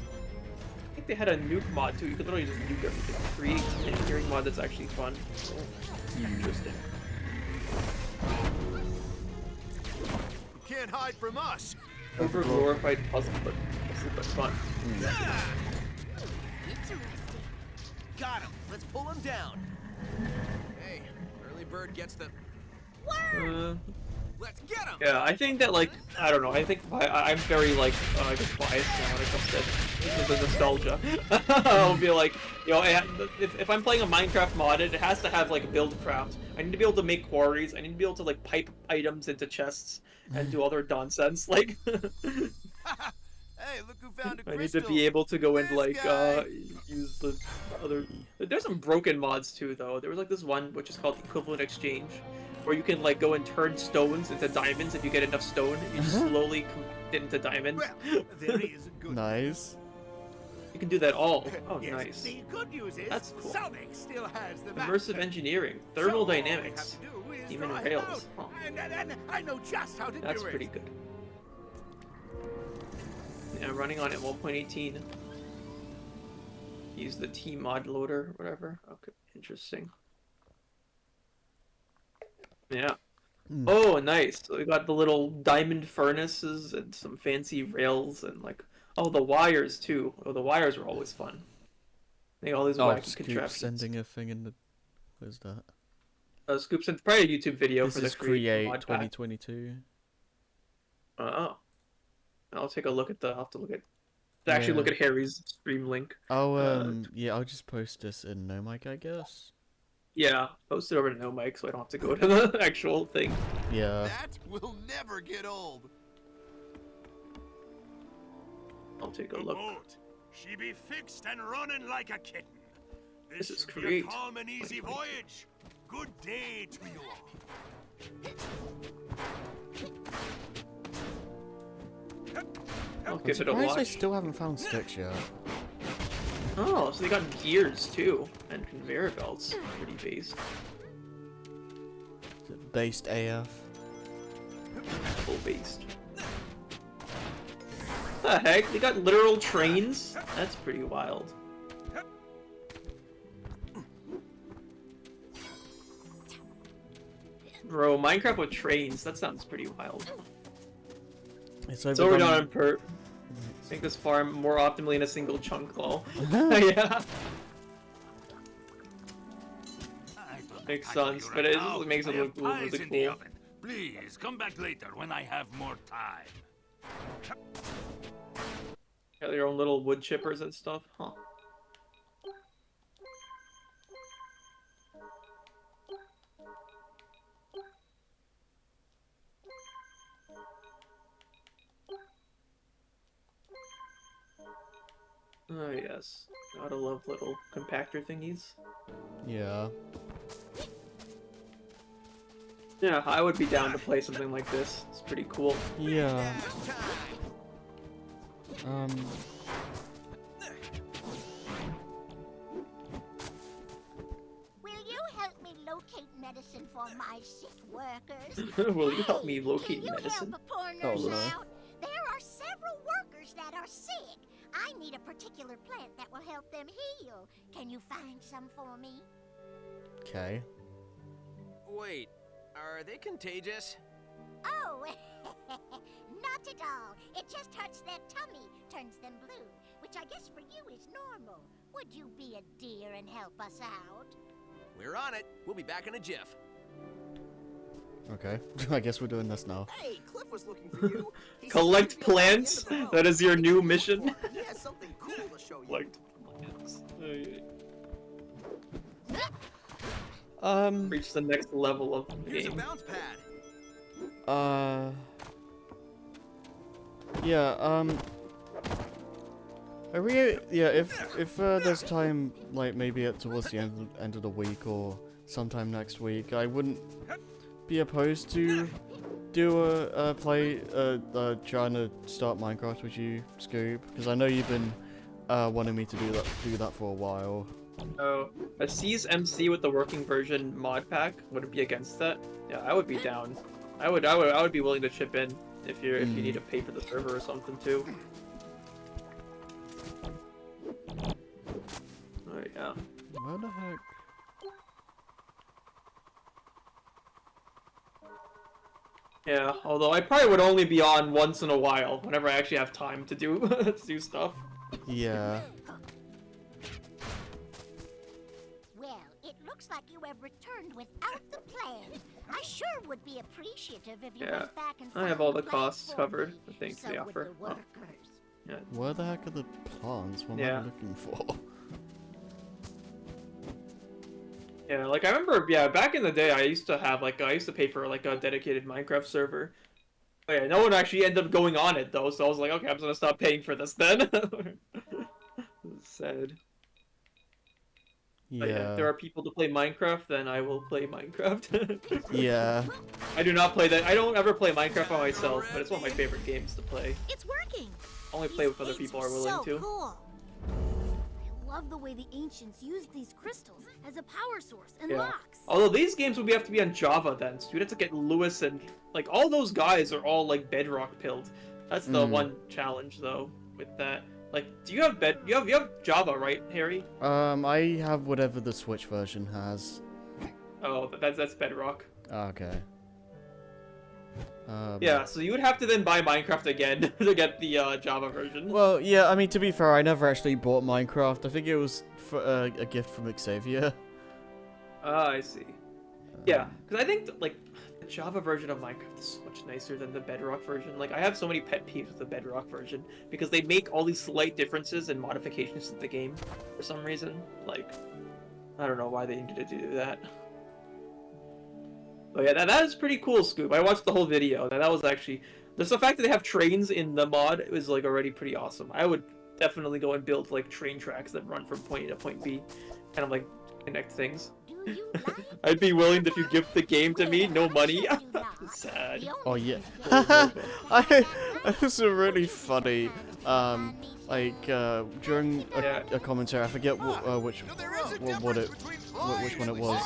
I think they had a nuke mod too. You could literally just nuke everything. Create an engineering mod that's actually fun. So, interesting. You can't hide from us. Over glorified puzzle, but fun. Interesting. Got him. Let's pull him down. Hey, early bird gets the worm. Let's get him. Yeah, I think that, like, I don't know. I think I'm very, like, I guess biased now when it comes to the nostalgia. I'll be like, you know, if I'm playing a Minecraft mod, it has to have, like, Buildcraft. I need to be able to make quarries. I need to be able to, like, pipe items into chests and do other nonsense. Like, hey, look who found a crystal. I need to be able to go and, like, use the other... There's some broken mods, too, though. There was, like, this one, which is called Equivalent Exchange, where you can, like, go and turn stones into diamonds if you get enough stone. You just slowly convert it into diamonds. Well, there is a good Nice. You can do that all. Oh, Yes, nice. the good news is That's cool. Sonic still has the map. Immersive engineering, So thermal all we have dynamics, to do is even draw it rails. out, Huh. and I know just how to That's do it. pretty good. Yeah, running on it 1.18. Use the T mod loader, whatever. Okay, interesting. Yeah. Oh, nice. So we got the little diamond furnaces and some fancy rails and like, oh, the wires too. Oh, the wires were always fun. Like all these wacky Scoop contraptions. sending a thing in the. What is that? Scoop sent probably a YouTube video This for the is Create mod pack. 2022. Oh. I'll take a look at the. I'll have to look at. Actually, look at Harry's stream link. Oh, yeah, I'll just post this in No Mic, I guess. Yeah, post it over to No Mic so I don't have to go to the actual thing. Yeah. That will never get old. I'll take a look. Boat. She be fixed and running like a kitten. This is should be Create a calm and easy voyage. Good day to you all. I'll I'm give it a surprised I watch. still haven't found sticks yet. Oh, so they got gears too, and conveyor belts. Pretty based. Based AF. Full based. The heck? They got literal trains? That's pretty wild. Bro, Minecraft with trains, that sounds pretty wild. It's So we're done on per. Make this farm more optimally in a single chunk, lol. Yeah. Makes sense, but it just makes it look really cool. Please, come back later when I have more time. Got your own little wood chippers and stuff, huh? Oh yes, gotta love little compactor thingies. Yeah. Yeah, I would be down to play something like this. It's pretty cool. Yeah. Will you help me locate medicine for my sick workers? Will you help me Hey, locate can you medicine? help a poor Oh, nurse no. out? There are several workers that are sick. I need a particular plant that will help them heal. Can you find some for me? Okay. Wait, are they contagious? Oh, not at all. It just hurts their tummy, turns them blue, which I guess for you is normal. Would you be a dear and help us out? We're on it. We'll be back in a jiff. Okay. I guess we're doing this now. Hey, Cliff was looking for you. He Collect seems to be at the end plants? of the road. That is your new mission? He has something cool to show you. Collect plants. Reach the next level of the Here's a game. bounce pad. Yeah, are we, yeah, if there's time, like, maybe towards the end of the week or sometime next week, I wouldn't be opposed to do a play, trying to start Minecraft with you, Scoop, because I know you've been, wanting me to do that for a while. Oh, a C's MC with the working version mod pack, would it be against that? Yeah, I would be down. I would be willing to chip in if you need to pay for the server or something too. Oh yeah. Where the heck? Yeah, although I probably would only be on once in a while, whenever I actually have time to do to do stuff. Yeah. Well, it looks like you have returned without the plan. I sure would be appreciative if you Yeah, went back and I have found all the plans costs for covered, me. I think, So the would offer. the workers. Yeah. Where the heck are the plants? What am Yeah. I looking for? Yeah, like I remember, yeah, back in the day, I used to pay for like a dedicated Minecraft server. Oh, yeah, no one actually ended up going on it though, so I was like, okay, I'm just gonna stop paying for this then. Sad. But yeah, if there are people to play Minecraft, then I will play Minecraft. Yeah. I do not play that. I don't ever play Minecraft by myself, but it's one of my favorite games to play. It's working. I only play with other people who are willing so to. Cool. love the way the ancients used these crystals as a power source and Yeah. locks. Although these games would have to be on Java then, so you'd have to get Lewis and like all those guys are all like Bedrock pilled. That's the one challenge though with that. Like, do you have you have Java, right, Harry? I have whatever the Switch version has. Oh, that's Bedrock. Okay. Yeah, so you would have to then buy Minecraft again to get the Java version. Well, yeah, I mean, to be fair, I never actually bought Minecraft. I think it was for, a gift from Xavier. Ah, I see. Yeah, because I think, like, the Java version of Minecraft is so much nicer than the Bedrock version. Like, I have so many pet peeves with the Bedrock version, because they make all these slight differences and modifications to the game for some reason. Like, I don't know why they needed to do that. But yeah, that is pretty cool, Scoop. I watched the whole video, and that was actually... Just the fact that they have trains in the mod is, like, already pretty awesome. I would definitely go and build, like, train tracks that run from point A to point B. Kind of, like, connect things. I'd be willing if you give the game to me, no money. Sad. Oh, yeah. That was a really funny, during a commentary, I forget which one it was.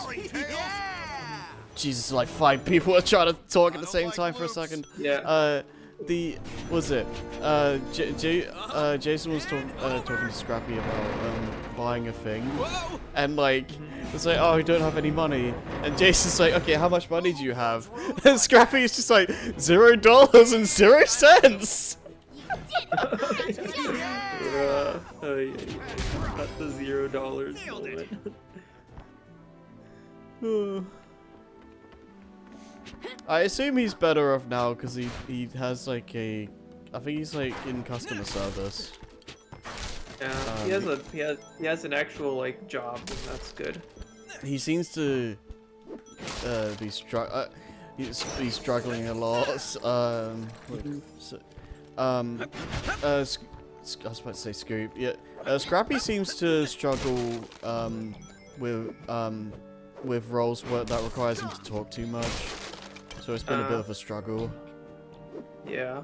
Jesus, like 5 people are trying to talk at the same time for a second. Yeah. Jason was talking to Scrappy about buying a thing, and like it's like, oh, I don't have any money, and Jason's like, okay, how much money do you have? And Scrappy is just like $0 and 0 cents. Not the $0 moment. I assume he's better off now because he has like I think he's like in customer service. Yeah, he has an actual like job, and that's good. He seems to be struggling a lot. I was about to say Scoop. Yeah, Scrappy seems to struggle with roles that requires him to talk too much. So it's been a bit of a struggle. Yeah.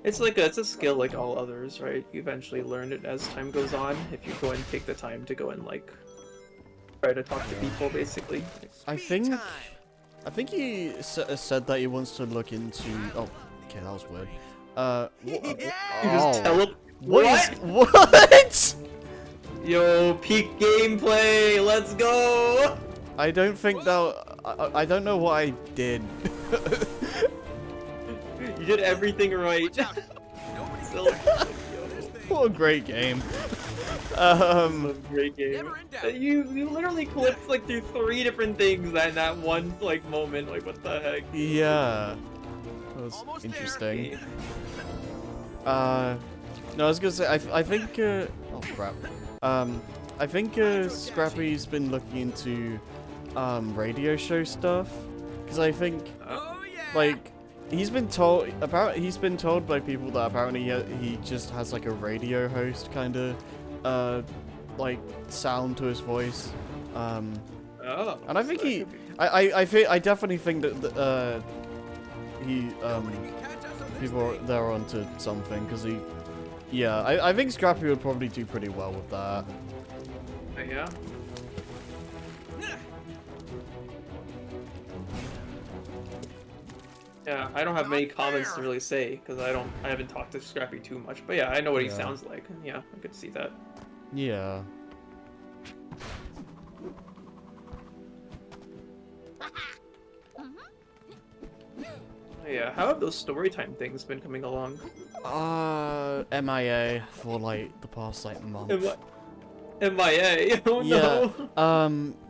It's a skill like all others, right? You eventually learn it as time goes on, if you go and take the time to go and like try to talk to people, basically. I think he said that he wants to look into. Oh, okay, that was weird. What? Yo, peak gameplay, let's go! I don't think that. I don't know what I did. You did everything right. What a great game. Great game. You literally clipped like through 3 different things in that one like moment. Like what the heck? Yeah. That was interesting. No, I was gonna say I think oh crap. I think Scrappy's been looking into radio show stuff, because I think like he's been told by people that apparently he just has like a radio host kind of like sound to his voice, and I think I definitely think that people are onto something, because I think Scrappy would probably do pretty well with that. Yeah. Yeah, I don't have many comments to really say because I haven't talked to Scrappy too much. But yeah, I know what he sounds like. Yeah, I could see that. Yeah. Yeah, how have those storytime things been coming along? MIA for like the past like month. MIA? Oh no.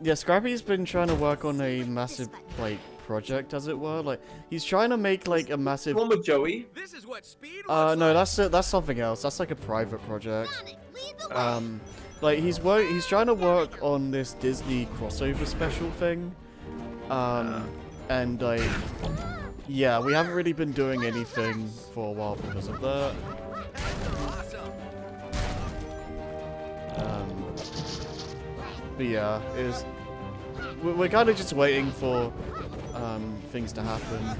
Yeah, Scrappy's been trying to work on a massive like project, as it were. Like he's trying to make like a massive one with Joey. This is what speed no, that's something else. That's like a private project. Like he's trying to work on this Disney crossover special thing. And like yeah, we haven't really been doing anything for a while because of that. But yeah, we're kind of just waiting for things to happen.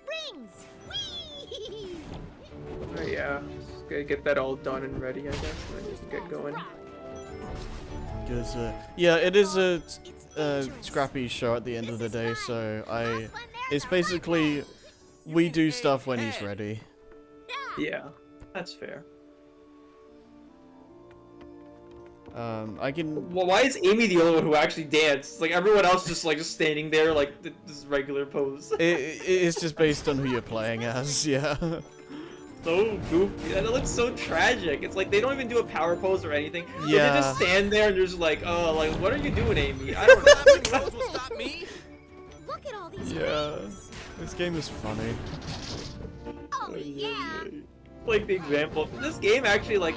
Rings! Whee! Oh, yeah, Okay, get that all done and ready, I guess, and then just get going. Because, yeah, it is a scrappy show at the end of the day, so it's basically, we do stuff when he's ready. Yeah, that's fair. I can... Well, why is Amy the only one who actually danced? Like, everyone else just standing there, like, this regular pose. It's just based on who you're playing as, yeah. So goofy. And it looks so tragic. It's like they don't even do a power pose or anything. Yeah. They just stand there and they're just like, oh, like, what are you doing, Amy? I don't know. will stop me. Look at all these Yeah. rings. This game is funny. Oh yeah. Like the example. This game actually, like,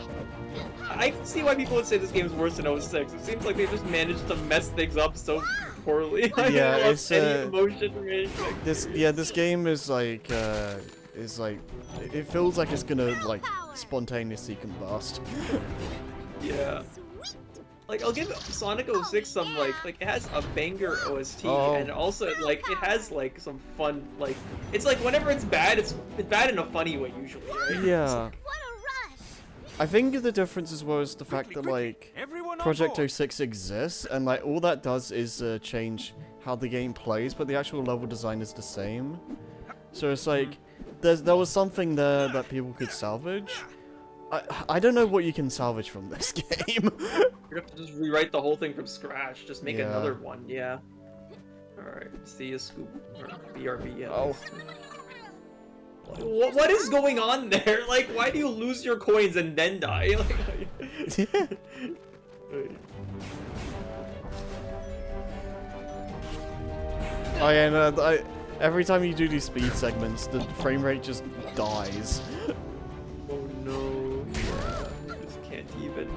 I can see why people would say this game is worse than 06. It seems like they just managed to mess things up so poorly. Like, Yeah, they it's lost any emotion or anything. this game is like it feels like it's gonna like spontaneously combust. Yeah. Like, I'll give Sonic 06 some, like, it has a banger OST, and also, like, it has, like, some fun, like, it's like, whenever it's bad bad in a funny way, usually, right? Yeah. I think the difference as well is the fact that, like, Project 06 exists, and, like, all that does is change how the game plays, but the actual level design is the same. So it's like, there was something there that people could salvage. I don't know what you can salvage from this game. You have to just rewrite the whole thing from scratch, just make another one, yeah. Alright, see a scoop, or BRB, yeah. Oh. What is going on there? Like, why do you lose your coins and then die? Like, Oh yeah, no, every time you do these speed segments, the frame rate just dies. Oh no, yeah, just can't even.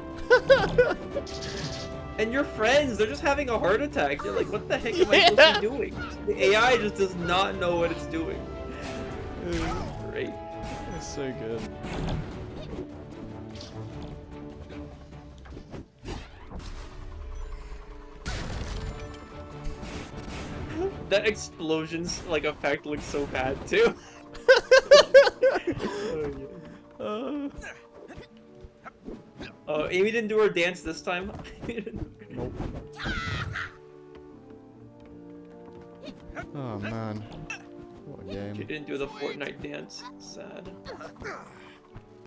And your friends, they're just having a heart attack. You're like, what the heck am I supposed to be doing? The AI just does not know what it's doing. Great. It's so good. That explosions like effect looks so bad too. Amy didn't do her dance this time. Nope. Oh man. What a game. She didn't do the Fortnite dance. Sad.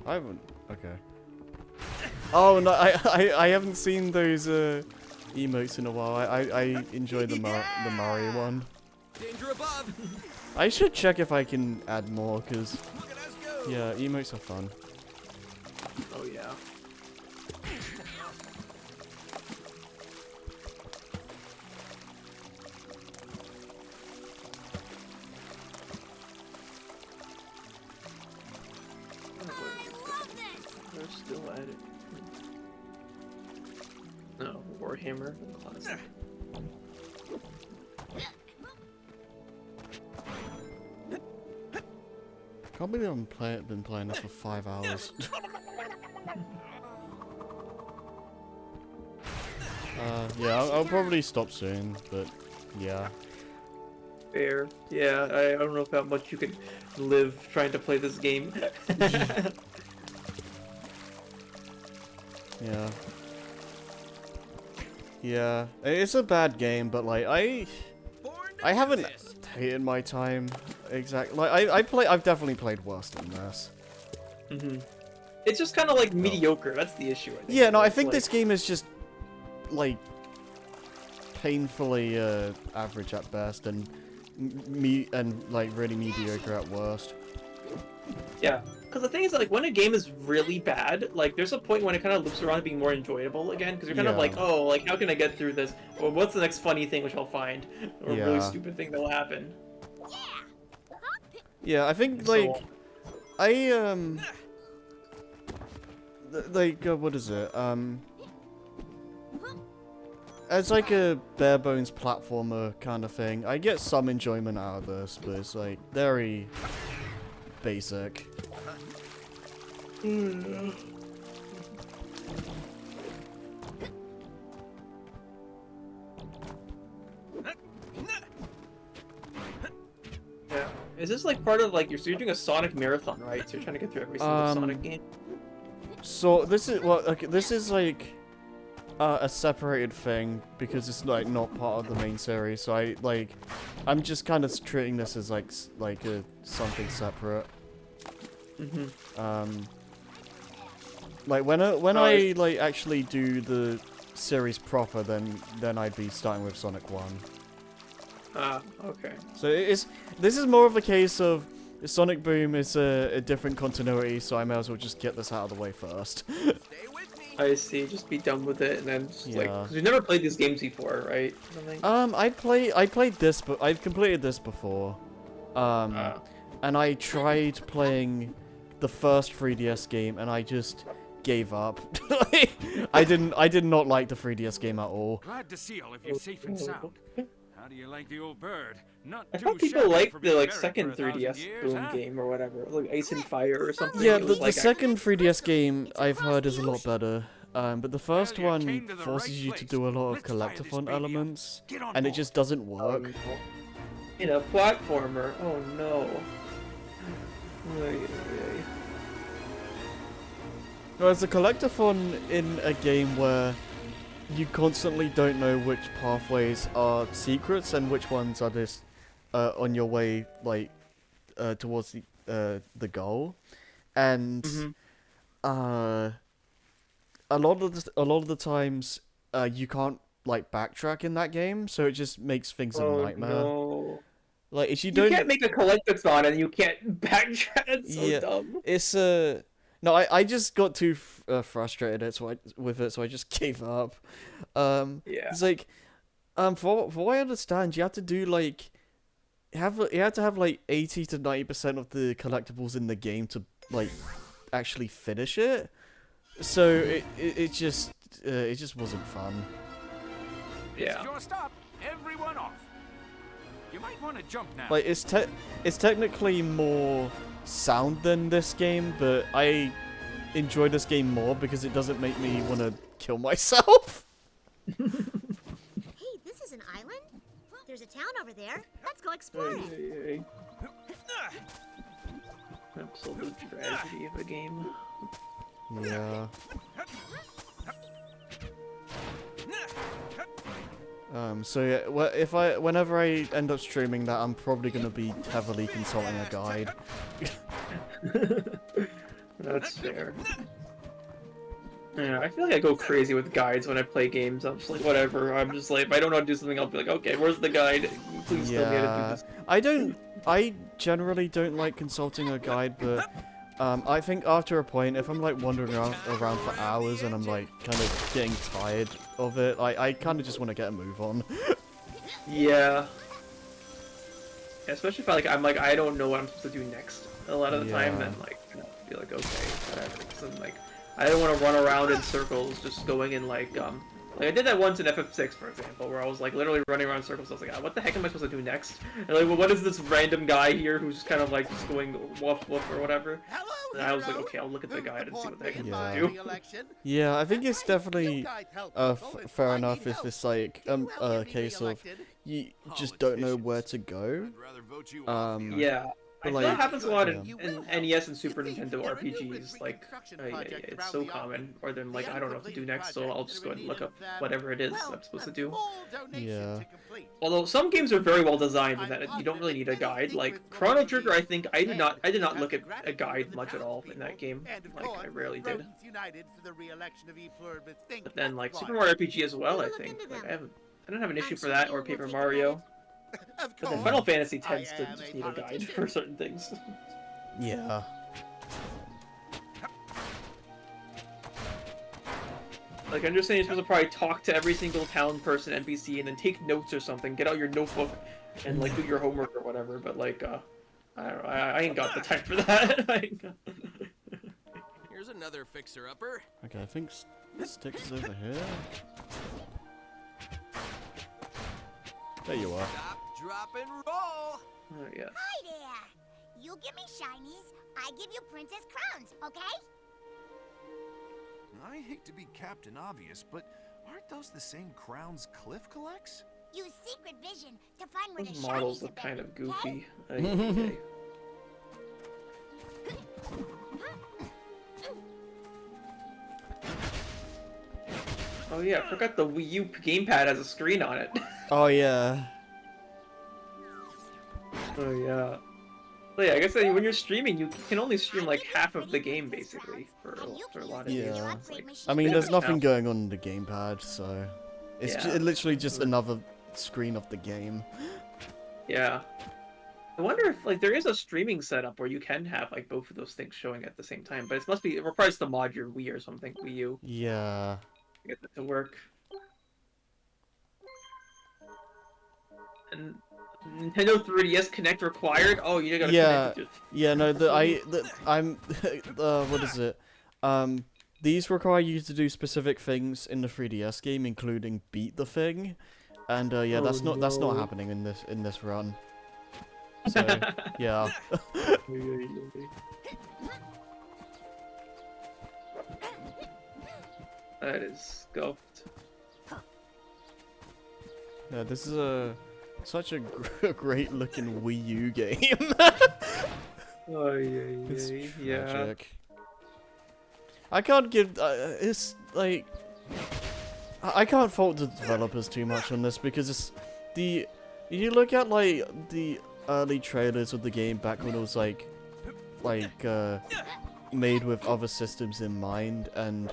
I haven't. Okay. Oh no, I haven't seen those emotes in a while. I enjoy the Mario one. Danger above. I should check if I can add more, cause yeah, emotes are fun. Oh yeah. They're still at it. No, Warhammer Classic. Can't believe I've been playing this for 5 hours. Yeah, I'll probably stop soon, but yeah. Fair. Yeah, I don't know how much you can live trying to play this game. Yeah. Yeah, it's a bad game, but like I haven't hated my time exactly. Like I've definitely played worse than this. It's just kind of like mediocre. That's the issue. I think. Yeah, no, I It's think like... this game is just like painfully average at best and like really mediocre at worst. Yeah, because the thing is, like, when a game is really bad, like, there's a point when it kind of loops around to being more enjoyable again, because you're kind of like, oh, like, how can I get through this? Or what's the next funny thing which I'll find? Or a really stupid thing that'll happen. Yeah, I think, like, what is it? As like a bare bones platformer kind of thing, I get some enjoyment out of this, but it's like very basic. Yeah. Is this like part of like so you're doing a Sonic marathon, right? So you're trying to get through every single Sonic game? So this is okay, this is like a separated thing because it's like not part of the main series. So I'm just kind of treating this as like something separate. Like when I like actually do the series proper, then I'd be starting with Sonic 1. Okay. So this is more of a case of Sonic Boom is a different continuity, so I may as well just get this out of the way first. I see. Just be done with it, and then just like, Yeah. because you've never played these games before, right? I played this, but I've completed this before. And I tried playing the first 3DS game, and I just gave up. I did not like the 3DS game at all. Glad to see all of you safe and sound. How do you like the old bird? Not I too thought people shabby liked for the being like buried second for 1,000 3DS years, Boom huh? game or whatever, like Ice and Fire or something. Yeah, It was the like second 3DS game I've heard is a lot better. But the first Well, you one came to the forces right you to place. do a lot of Let's fire this collectathon baby up. elements, Get on and it board. just doesn't work. in a platformer. Oh no. Ay, ay, ay. Whereas a collectathon in a game where you constantly don't know which pathways are secrets and which ones are just on your way like towards the goal, and a lot of the times you can't like backtrack in that game, so it just makes things a nightmare. No. Like if you You don't, can't make a collectathon and you can't backtrack. It's so yeah, dumb. it's no, I just got too frustrated with it, so I just gave up. Yeah. It's like, for what I understand, you have to do like, you have to have like 80 to 90% of the collectibles in the game to like actually finish it. So it just wasn't fun. Yeah. It's your stop. Everyone off. You might want to jump now. Like it's technically more sound than this game, but I enjoy this game more because it doesn't make me want to kill myself. Hey, this is an island? There's a town over there. Let's go explore it. Ay, ay, ay. Absolute tragedy of a game. Yeah. So yeah, whenever I end up streaming that, I'm probably gonna be heavily consulting a guide. That's fair. Yeah, I feel like I go crazy with guides when I play games. I'm just like, whatever. I'm just like, if I don't know how to do something, I'll be like, okay, where's the guide? Please tell me how to do this. I generally don't like consulting a guide, but I think after a point, if I'm like wandering around for hours and I'm like kind of getting tired of it, I kind of just want to get a move on. Yeah. Especially if I'm like, I don't know what I'm supposed to do next. A lot of the time, then like, I feel like, okay, whatever. Because I'm like, I don't want to run around in circles, just going in like I did that once in FF6, for example, where I was like literally running around in circles. I was like, what the heck am I supposed to do next? And like, well, what is this random guy here who's kind of like just going woof woof or whatever? And I was like, okay, I'll look at the guide and see what the heck I'm supposed to do. Yeah, I think it's definitely fair enough if it's like a case of you just don't know where to go. Yeah. I But feel that like, happens a lot in NES and Super Nintendo RPGs. Like, it's so common. Or then, like, I don't know what to do next, so I'll just go ahead and look up whatever it is I'm supposed to do. Yeah. Although some games are very well designed in that you don't really need a guide. Like Chrono Trigger, I think I did not look at a guide much at all in that game. Like I rarely did. But then, like Super Mario RPG as well, I think. Like, I don't have an issue for that or Paper Mario. But then Final Fantasy tends to just need a guide for certain things. Yeah. Like, I understand you're supposed to probably talk to every single town person, NPC, and then take notes or something, get out your notebook, and, like, do your homework or whatever, but, like, I don't know, I ain't got the time for that. Here's another fixer-upper. Okay, I think Sticks is over here. There you are. Stop, drop, and roll! Oh, yeah. Hi there. You give me shinies, I give you princess crowns, okay? I hate to be Captain Obvious, but aren't those the same crowns Cliff collects? Use secret vision to find where the Those shinies models have look kind been, of goofy. Oh yeah, I forgot the Wii U gamepad has a screen on it. Oh yeah. Oh yeah. So yeah, I guess that when you're streaming, you can only stream like half of the game basically for a lot of games. Yeah. It's like I mean, bit of there's a nothing challenge. going on in the gamepad, so it's Yeah. literally just another screen of the game. Yeah. I wonder if like there is a streaming setup where you can have like both of those things showing at the same time, but it requires to mod your Wii or something, Wii U, Yeah. to get that to work. And Nintendo 3DS Connect required? Oh, you gotta Yeah. connect it. Yeah. No. I'm. What is it? These require you to do specific things in the 3DS game, including beat the thing, and yeah, Oh, that's not no. happening in this run. So yeah. That is scuffed. Yeah, this is such a great looking Wii U game. Oh yeah, It's yeah. tragic. I can't give. It's like I can't fault the developers too much on this because it's the. You look at like the early trailers of the game back when it was like made with other systems in mind and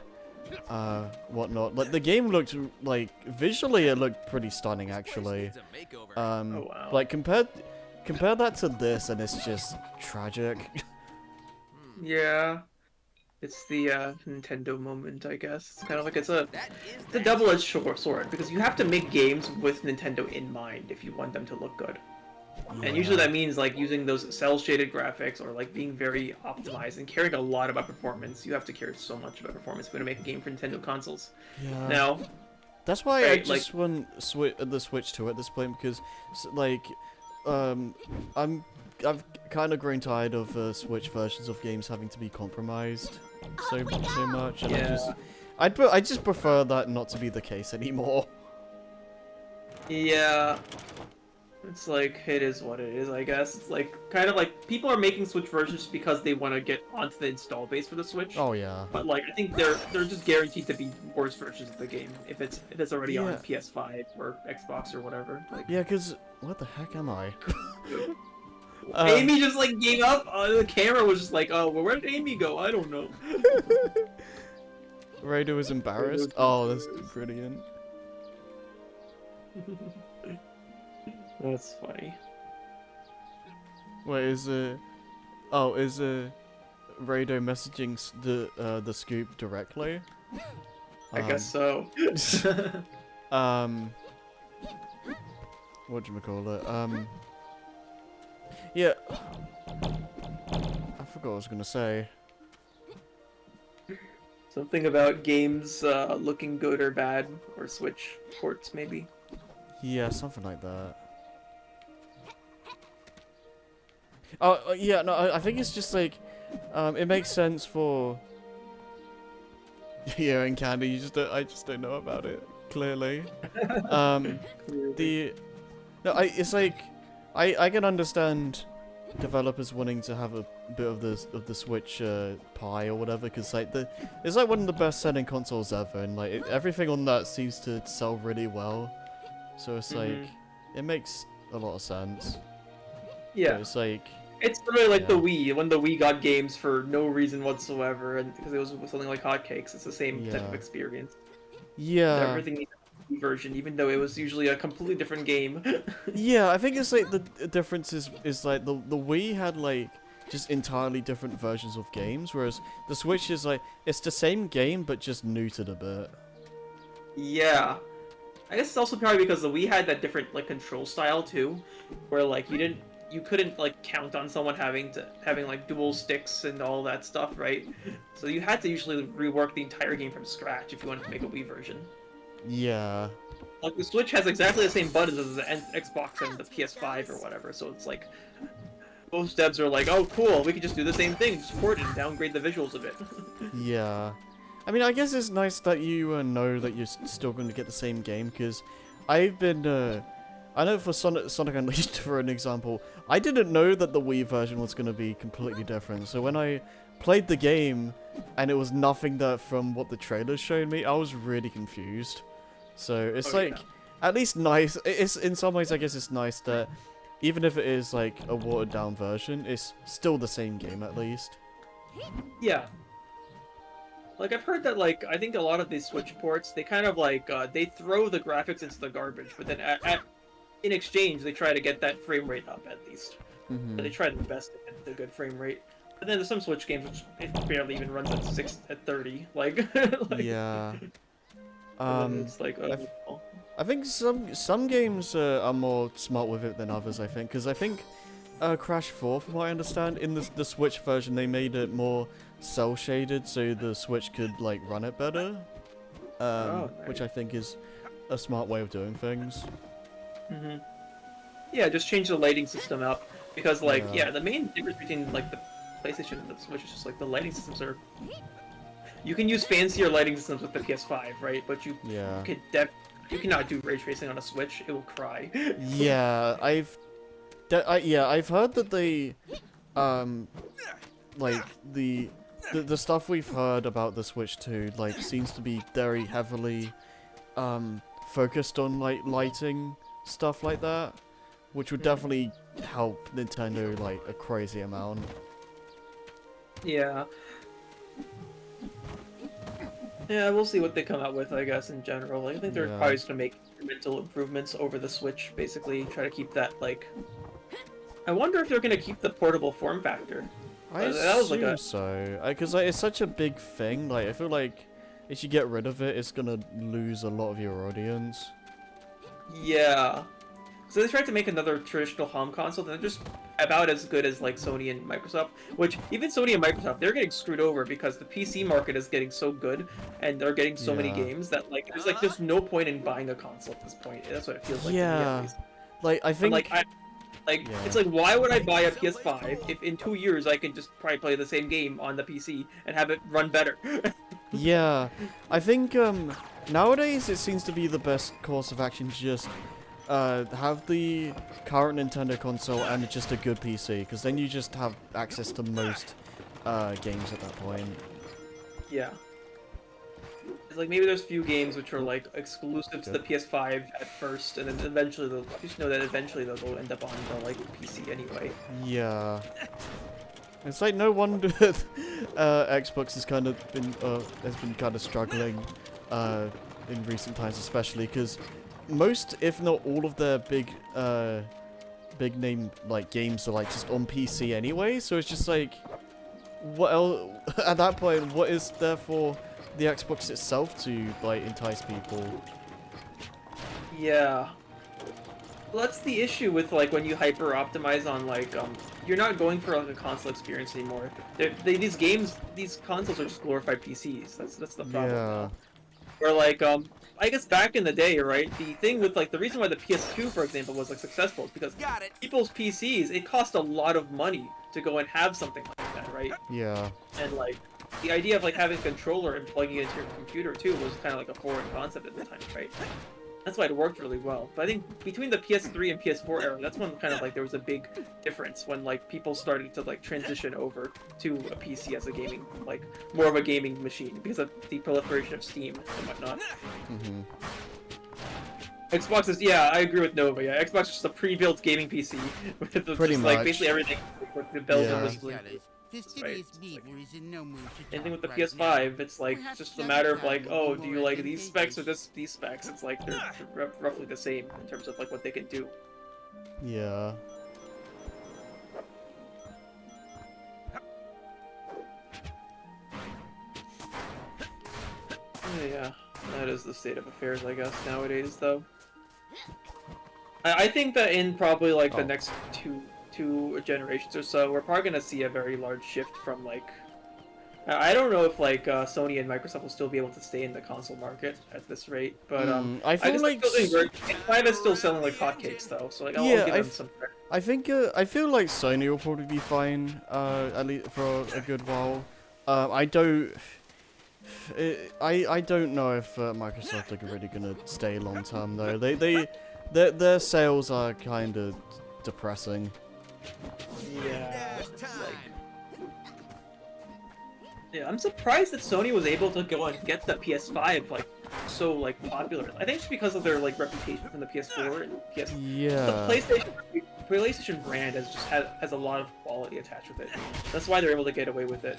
whatnot. Like the game looked like visually it looked pretty stunning actually. Oh, wow. Like compare that to this and it's just tragic. Yeah. It's the Nintendo moment, I guess. It's kind of like it's a double-edged sword because you have to make games with Nintendo in mind if you want them to look good. And usually that means like using those cel-shaded graphics or like being very optimized and caring a lot about performance. You have to care so much about performance if you want to make a game for Nintendo consoles. Yeah. Now, that's why I right, just want the Switch to at this point because like I've kind of grown tired of Switch versions of games having to be compromised so much, and Yeah. I just prefer that not to be the case anymore. yeah, it's like it is what it is, I guess. It's like kind of like people are making Switch versions because they want to get onto the install base for the Switch. Oh yeah. But like I think they're just guaranteed to be worse versions of the game if it's already on Yeah. PS5 or Xbox or whatever. Like, Yeah, cause what the heck am I? Amy just like gave up. The camera was just like, oh, well, where did Amy go? I don't know. Raider was embarrassed. Oh, that's brilliant. That's funny. Wait, is Raider messaging the scoop directly? I guess so. Whatchamacallit? Yeah. I forgot what I was gonna say. Something about games looking good or bad, or Switch ports maybe. Yeah, something like that. Oh, yeah, no, I think it's just like, it makes sense for... Yeah, and Candy, I just don't know about it, clearly. It's like, I can understand developers wanting to have a bit of the Switch pie or whatever, because like it's like one of the best-selling consoles ever, and like everything on that seems to sell really well. So it's like it makes a lot of sense. Yeah, but it's like it's really like the Wii when the Wii got games for no reason whatsoever, and because it was something like hotcakes. It's the same type of experience. Yeah. Everything needs a Wii version, even though it was usually a completely different game. Yeah, I think it's like the difference is like the Wii had like just entirely different versions of games, whereas the Switch is like it's the same game but just neutered a bit. Yeah. I guess it's also probably because the Wii had that different like control style too, where like you couldn't like count on someone having like dual sticks and all that stuff, right? So you had to usually rework the entire game from scratch if you wanted to make a Wii version. Yeah. Like the Switch has exactly the same buttons as the Xbox and the PS5 or whatever, so it's like most devs are like, oh cool, we can just do the same thing, just port it and downgrade the visuals a bit. Yeah. I mean, I guess it's nice that you know that you're still going to get the same game, because I've been I know for Sonic Unleashed, for an example, I didn't know that the Wii version was going to be completely different. So when I played the game and it was nothing that from what the trailers showed me, I was really confused. So it's at least nice. It's in some ways, I guess it's nice that even if it is like a watered down version, it's still the same game at least. Yeah. Like, I've heard that, like, I think a lot of these Switch ports, they kind of, like, they throw the graphics into the garbage, but then in exchange, they try to get that frame rate up, at least. They try their best to get the good frame rate. But then there's some Switch games which it barely even runs at 30, like... Yeah. It's like, I think some games are more smart with it than others, I think. Because I think Crash 4, from what I understand, in the Switch version, they made it more cell shaded so the Switch could like run it better, nice. which I think is a smart way of doing things. Yeah, just change the lighting system up because like the main difference between like the PlayStation and the Switch is just like the lighting systems are. You can use fancier lighting systems with the PS5, right? But you cannot do ray tracing on a Switch; it will cry. Yeah, I've heard that they like the stuff we've heard about the Switch 2 like seems to be very heavily focused on like lighting stuff like that, which would definitely help Nintendo like a crazy amount. Yeah, we'll see what they come out with, I guess, in general. I think they're probably just gonna make incremental improvements over the Switch, basically try to keep that like. I wonder if they're gonna keep the portable form factor. I assume so, because like, it's such a big thing. Like, I feel like if you get rid of it, it's gonna lose a lot of your audience. Yeah. So they tried to make another traditional home console, and they're just about as good as like Sony and Microsoft. Which even Sony and Microsoft, they're getting screwed over because the PC market is getting so good, and they're getting so many games that like there's no point in buying a console at this point. That's what it feels like. Yeah. To me, at least. Like I think. It's like, why would I buy a PS5 if in 2 years I can just probably play the same game on the PC and have it run better? Yeah, I think nowadays it seems to be the best course of action to just have the current Nintendo console and just a good PC, because then you just have access to most games at that point. Yeah. It's like maybe there's few games which are like exclusive to the PS5 at first, and then eventually they'll just know that eventually they'll end up on the like PC anyway. Yeah. It's like no wonder Xbox has kind of been kind of struggling in recent times, especially because most, if not all, of their big name like games are like just on PC anyway. So it's just like, what else at that point? What is there for the Xbox itself to like entice people? Yeah. Well, that's the issue with like when you hyper optimize on like you're not going for like a console experience anymore. These consoles are just glorified PCs. That's the problem. Yeah. Where like I guess back in the day, right? The thing with like the reason why the PS2, for example, was like successful is because people's PCs, it cost a lot of money to go and have something like that, right? Yeah. And like the idea of like having a controller and plugging it into your computer too was kind of like a foreign concept at the time, right? That's why it worked really well. But I think between the PS3 and PS4 era, that's when kind of like there was a big difference when like people started to like transition over to a PC as a gaming, like more of a gaming machine because of the proliferation of Steam and whatnot. Xbox is, yeah, I agree with Nova. Yeah, Xbox is just a pre-built gaming PC with Pretty just much. like basically everything, like, the bells and whistles. Fastidious Beaver is in no mood to Same thing with talk the right PS5, now. it's like Perhaps just a another matter of time like, will oh, be do you more like these specs or advantageous. these specs? It's like they're roughly the same in terms of like what they can do. Yeah. Yeah, that is the state of affairs, I guess, nowadays, though. I think that in probably like the next two generations or so, we're probably gonna see a very large shift from like. I don't know if like Sony and Microsoft will still be able to stay in the console market at this rate, but I feel like PS5 is still selling like hotcakes though, so like I'll give them some credit. I think I feel like Sony will probably be fine at least for a good while. I don't know if Microsoft are really gonna stay long term though. their sales are kind of depressing. Yeah. Yeah, I'm surprised that Sony was able to go and get the PS5 like so like popular. I think it's because of their like reputation from the PS4 and PS. Yeah. The PlayStation brand has a lot of quality attached with it. That's why they're able to get away with it.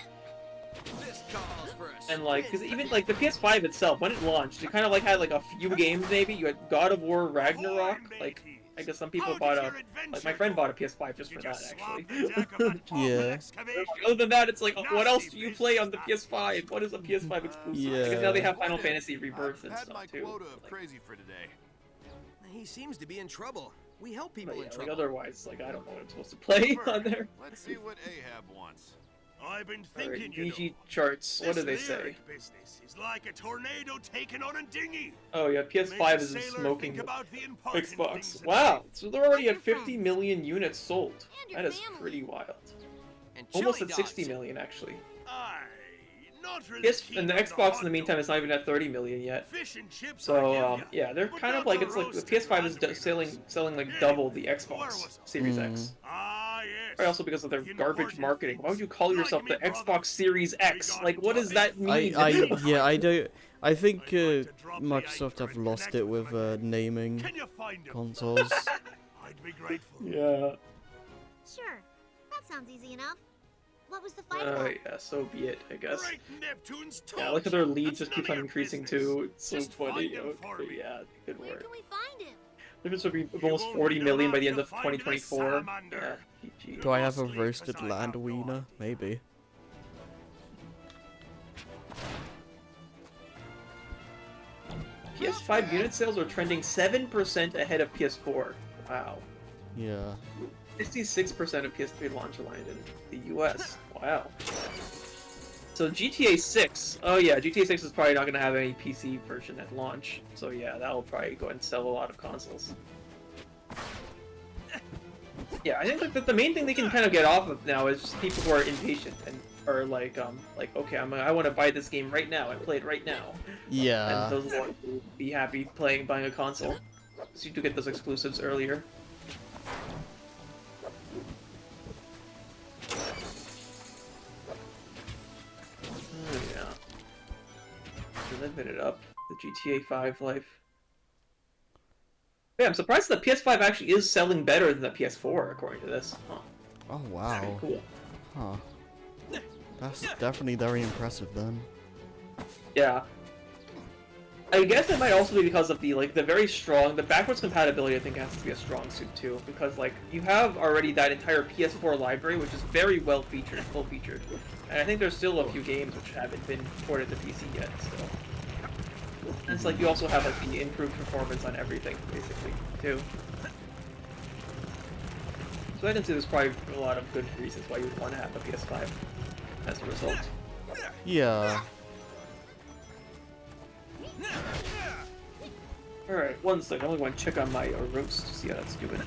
And like, because even like the PS5 itself, when it launched, it kind of like had like a few games maybe. You had God of War Ragnarok. Like, I guess some people bought a, like my friend bought a PS5 just for that actually. Yeah. Other than that, it's like, what else do you play on the PS5? What is a PS5 exclusive? Yeah. Because now they have Final Fantasy Rebirth and Had stuff my too. quota of crazy for today. He seems to be in trouble. We help people But in yeah, trouble. like otherwise, like I don't know what I'm supposed to play on there. Let's see what Ahab wants. I've been Alright, thinking, you know, VG charts. What do they this say? lyric business is like a tornado taken on a dinghy. Oh yeah, Make a PS5 is sailor smoking think about the important things Xbox. in Wow, life. so they're already And at your 50 friends. million units sold. And your That is family. pretty wild. And Almost chili at 60 dogs. million actually. Aye, not really Yes, keen and the on Xbox hot in the meantime dog. is not even at 30 million yet. Fish and chips, I So hear ya, yeah, they're but kind not of like the it's like the roasted PS5 is raspberries. selling like Anyway, double the where Xbox was I? Series X. Ah, yes. Probably also because of their The garbage important marketing. Why would you things. call Like yourself me, the brother. Xbox Series X? got Like, what does that mean? Yeah, I don't. I think I'd like to drop the Microsoft anchor have and lost connect it with with my naming Can you find him? consoles. I'd be grateful. Yeah. Sure. That sounds easy enough. What was the fight Oh about? yeah, so be it, I guess. Great Neptune's Yeah, look at their lead That's just none keeps of on your increasing business. too. It's so Just funny. find him for Okay, me. yeah, good Where work. can we find him? Difference would be You almost won't 40 need a million by lot the end to of find this 2024. salamander. Yeah, GG. Do I have a Mostly 'cause roasted I land have no wiener? idea. Maybe. PS5 unit sales are trending 7% ahead of PS4. Wow. Yeah. 66% of PS3 launch aligned in the US. Wow. So GTA 6. Oh yeah, GTA 6 is probably not going to have any PC version at launch. So yeah, that'll probably go and sell a lot of consoles. Yeah, I think that the main thing they can kind of get off of now is just people who are impatient and are like okay, I want to buy this game right now and play it right now. Yeah. And those ones will be happy buying a console. So you do get those exclusives earlier. Oh, yeah. They're living it up. The GTA 5 life. Yeah, I'm surprised the PS5 actually is selling better than the PS4, according to this. Huh. Oh wow. Cool. Huh. That's definitely very impressive then. Yeah. I guess it might also be because of the very strong backwards compatibility. I think has to be a strong suit too, because like you have already that entire PS4 library, which is very well featured, full featured, and I think there's still a few games which haven't been ported to PC yet. Still, and it's like you also have like the improved performance on everything basically too. So I can see there's probably a lot of good reasons why you would want to have a PS5 as a result. Yeah. Alright, one second. I only want to check on my roast to see how that's doing.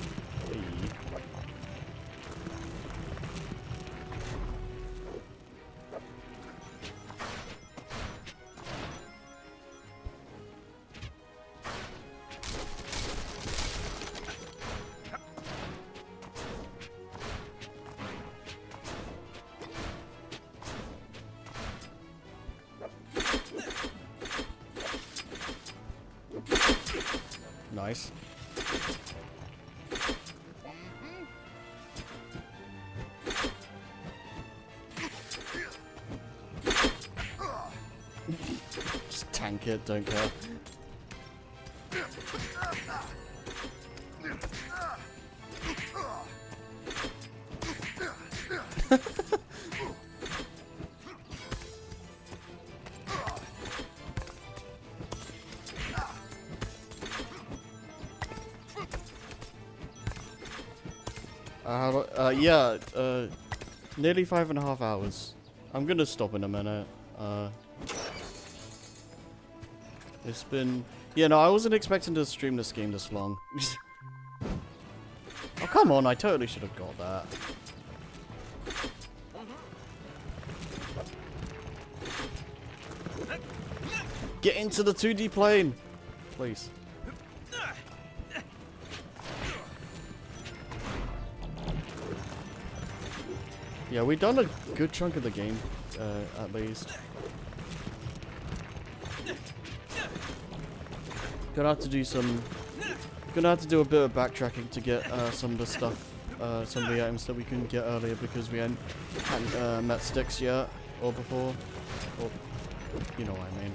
Nice. Just tank it, don't care. Yeah, nearly 5.5 hours. I'm gonna stop in a minute. It's been... Yeah, no, I wasn't expecting to stream this game this long. Oh, come on, I totally should have got that. Get into the 2D plane! Please. Yeah, we've done a good chunk of the game, at least. Gonna have to do some. Gonna have to do a bit of backtracking to get some of the stuff, some of the items that we couldn't get earlier because we hadn't met Styx yet or before, or you know what I mean.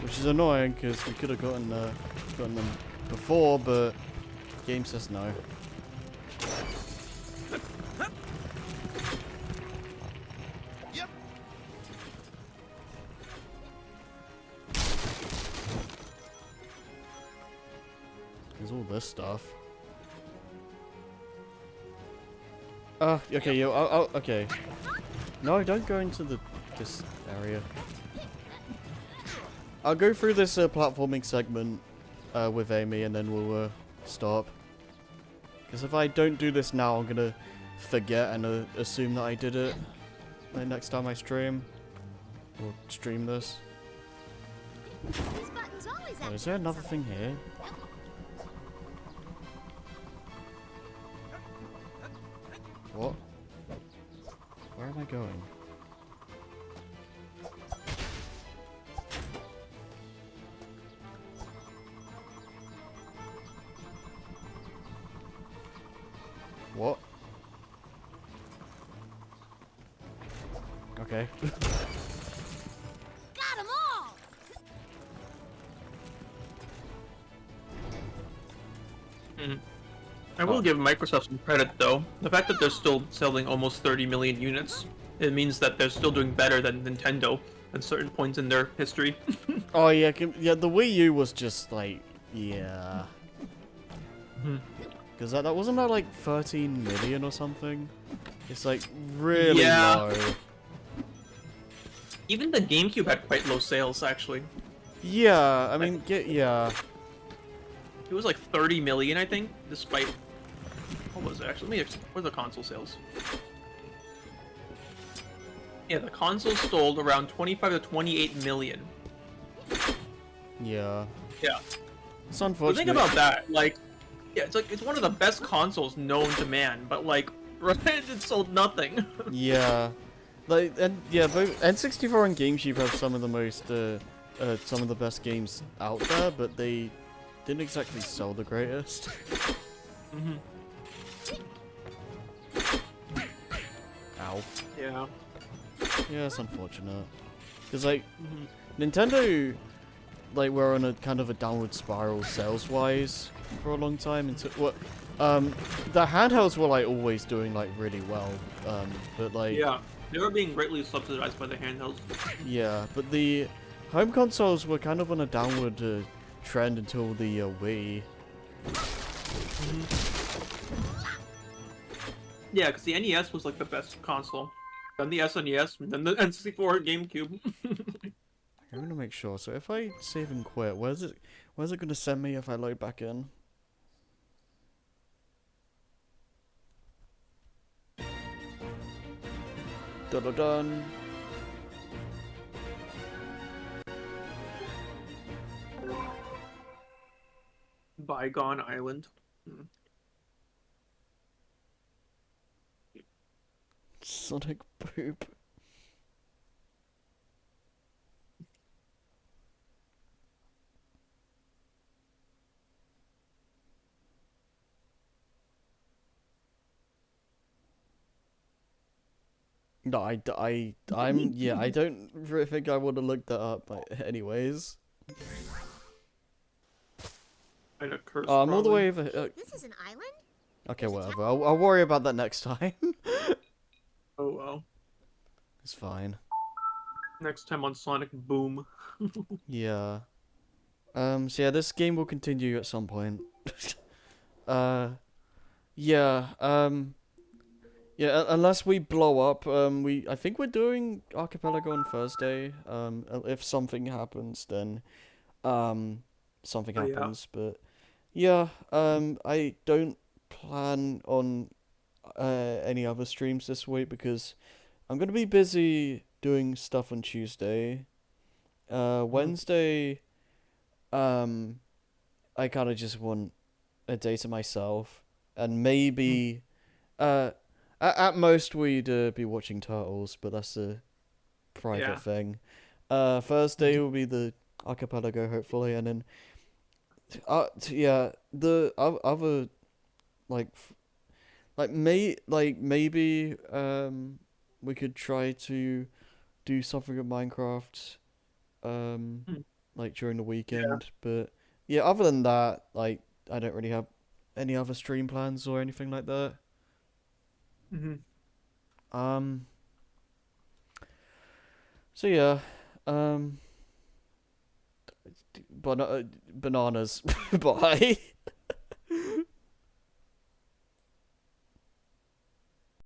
Which is annoying because we could have gotten them before, but the game says no. Yep. There's all this stuff. Okay, okay. No, don't go into this area. I'll go through this platforming segment with Amy, and then we'll stop. Because if I don't do this now, I'm gonna forget and assume that I did it. Like next time I stream, or stream this. Oh, is there another thing here? What? Where am I going? What? Okay. Got 'em all! I will give Microsoft some credit though. The fact that they're still selling almost 30 million units, it means that they're still doing better than Nintendo at certain points in their history. Oh yeah, yeah. The Wii U was just like, yeah. Because that wasn't that like 13 million or something. It's like really low. Even the GameCube had quite low sales actually. Yeah, I mean, yeah. It was like 30 million, I think, despite. What was it actually? What are the console sales? Yeah, the console sold around 25 to 28 million. Yeah. Yeah. It's But unfortunate. think about that, like, yeah, it's one of the best consoles known to man, but like, it sold nothing. Yeah. Like, and yeah, both N64 and GameCube have some of the most, some of the best games out there, but they didn't exactly sell the greatest. Ow. Yeah. Yeah, it's unfortunate. Because, like, Nintendo, like, were on a kind of a downward spiral sales-wise for a long time. Until, the handhelds were, like, always doing, like, really well. But, like... Yeah, they were being greatly subsidized by the handhelds. Yeah, but the home consoles were kind of on a downward trend until the Wii. Yeah, because the NES was like the best console. Then the SNES, then the N64, GameCube. I'm gonna make sure. So if I save and quit, where's it gonna send me if I load back in? Dun. Bygone Island. Sonic poop. No, yeah, I don't really think I would have looked that up, anyways. I'm all the way over. This is an island? Okay, whatever. I'll worry about that next time. Oh well. It's fine. Next time on Sonic Boom. Yeah. So yeah, this game will continue at some point. Yeah. Yeah, unless we blow up. I think we're doing Archipelago on Thursday. If something happens, then, something happens. But yeah, I don't plan on any other streams this week because I'm gonna be busy doing stuff on Tuesday. Wednesday, I kind of just want a day to myself, and maybe, At most, we'd be watching Turtles, but that's a private thing. Thursday will be the archipelago, hopefully, and then the other like maybe we could try to do something with Minecraft like during the weekend, but yeah, other than that, like I don't really have any other stream plans or anything like that. So yeah, bananas. Bye.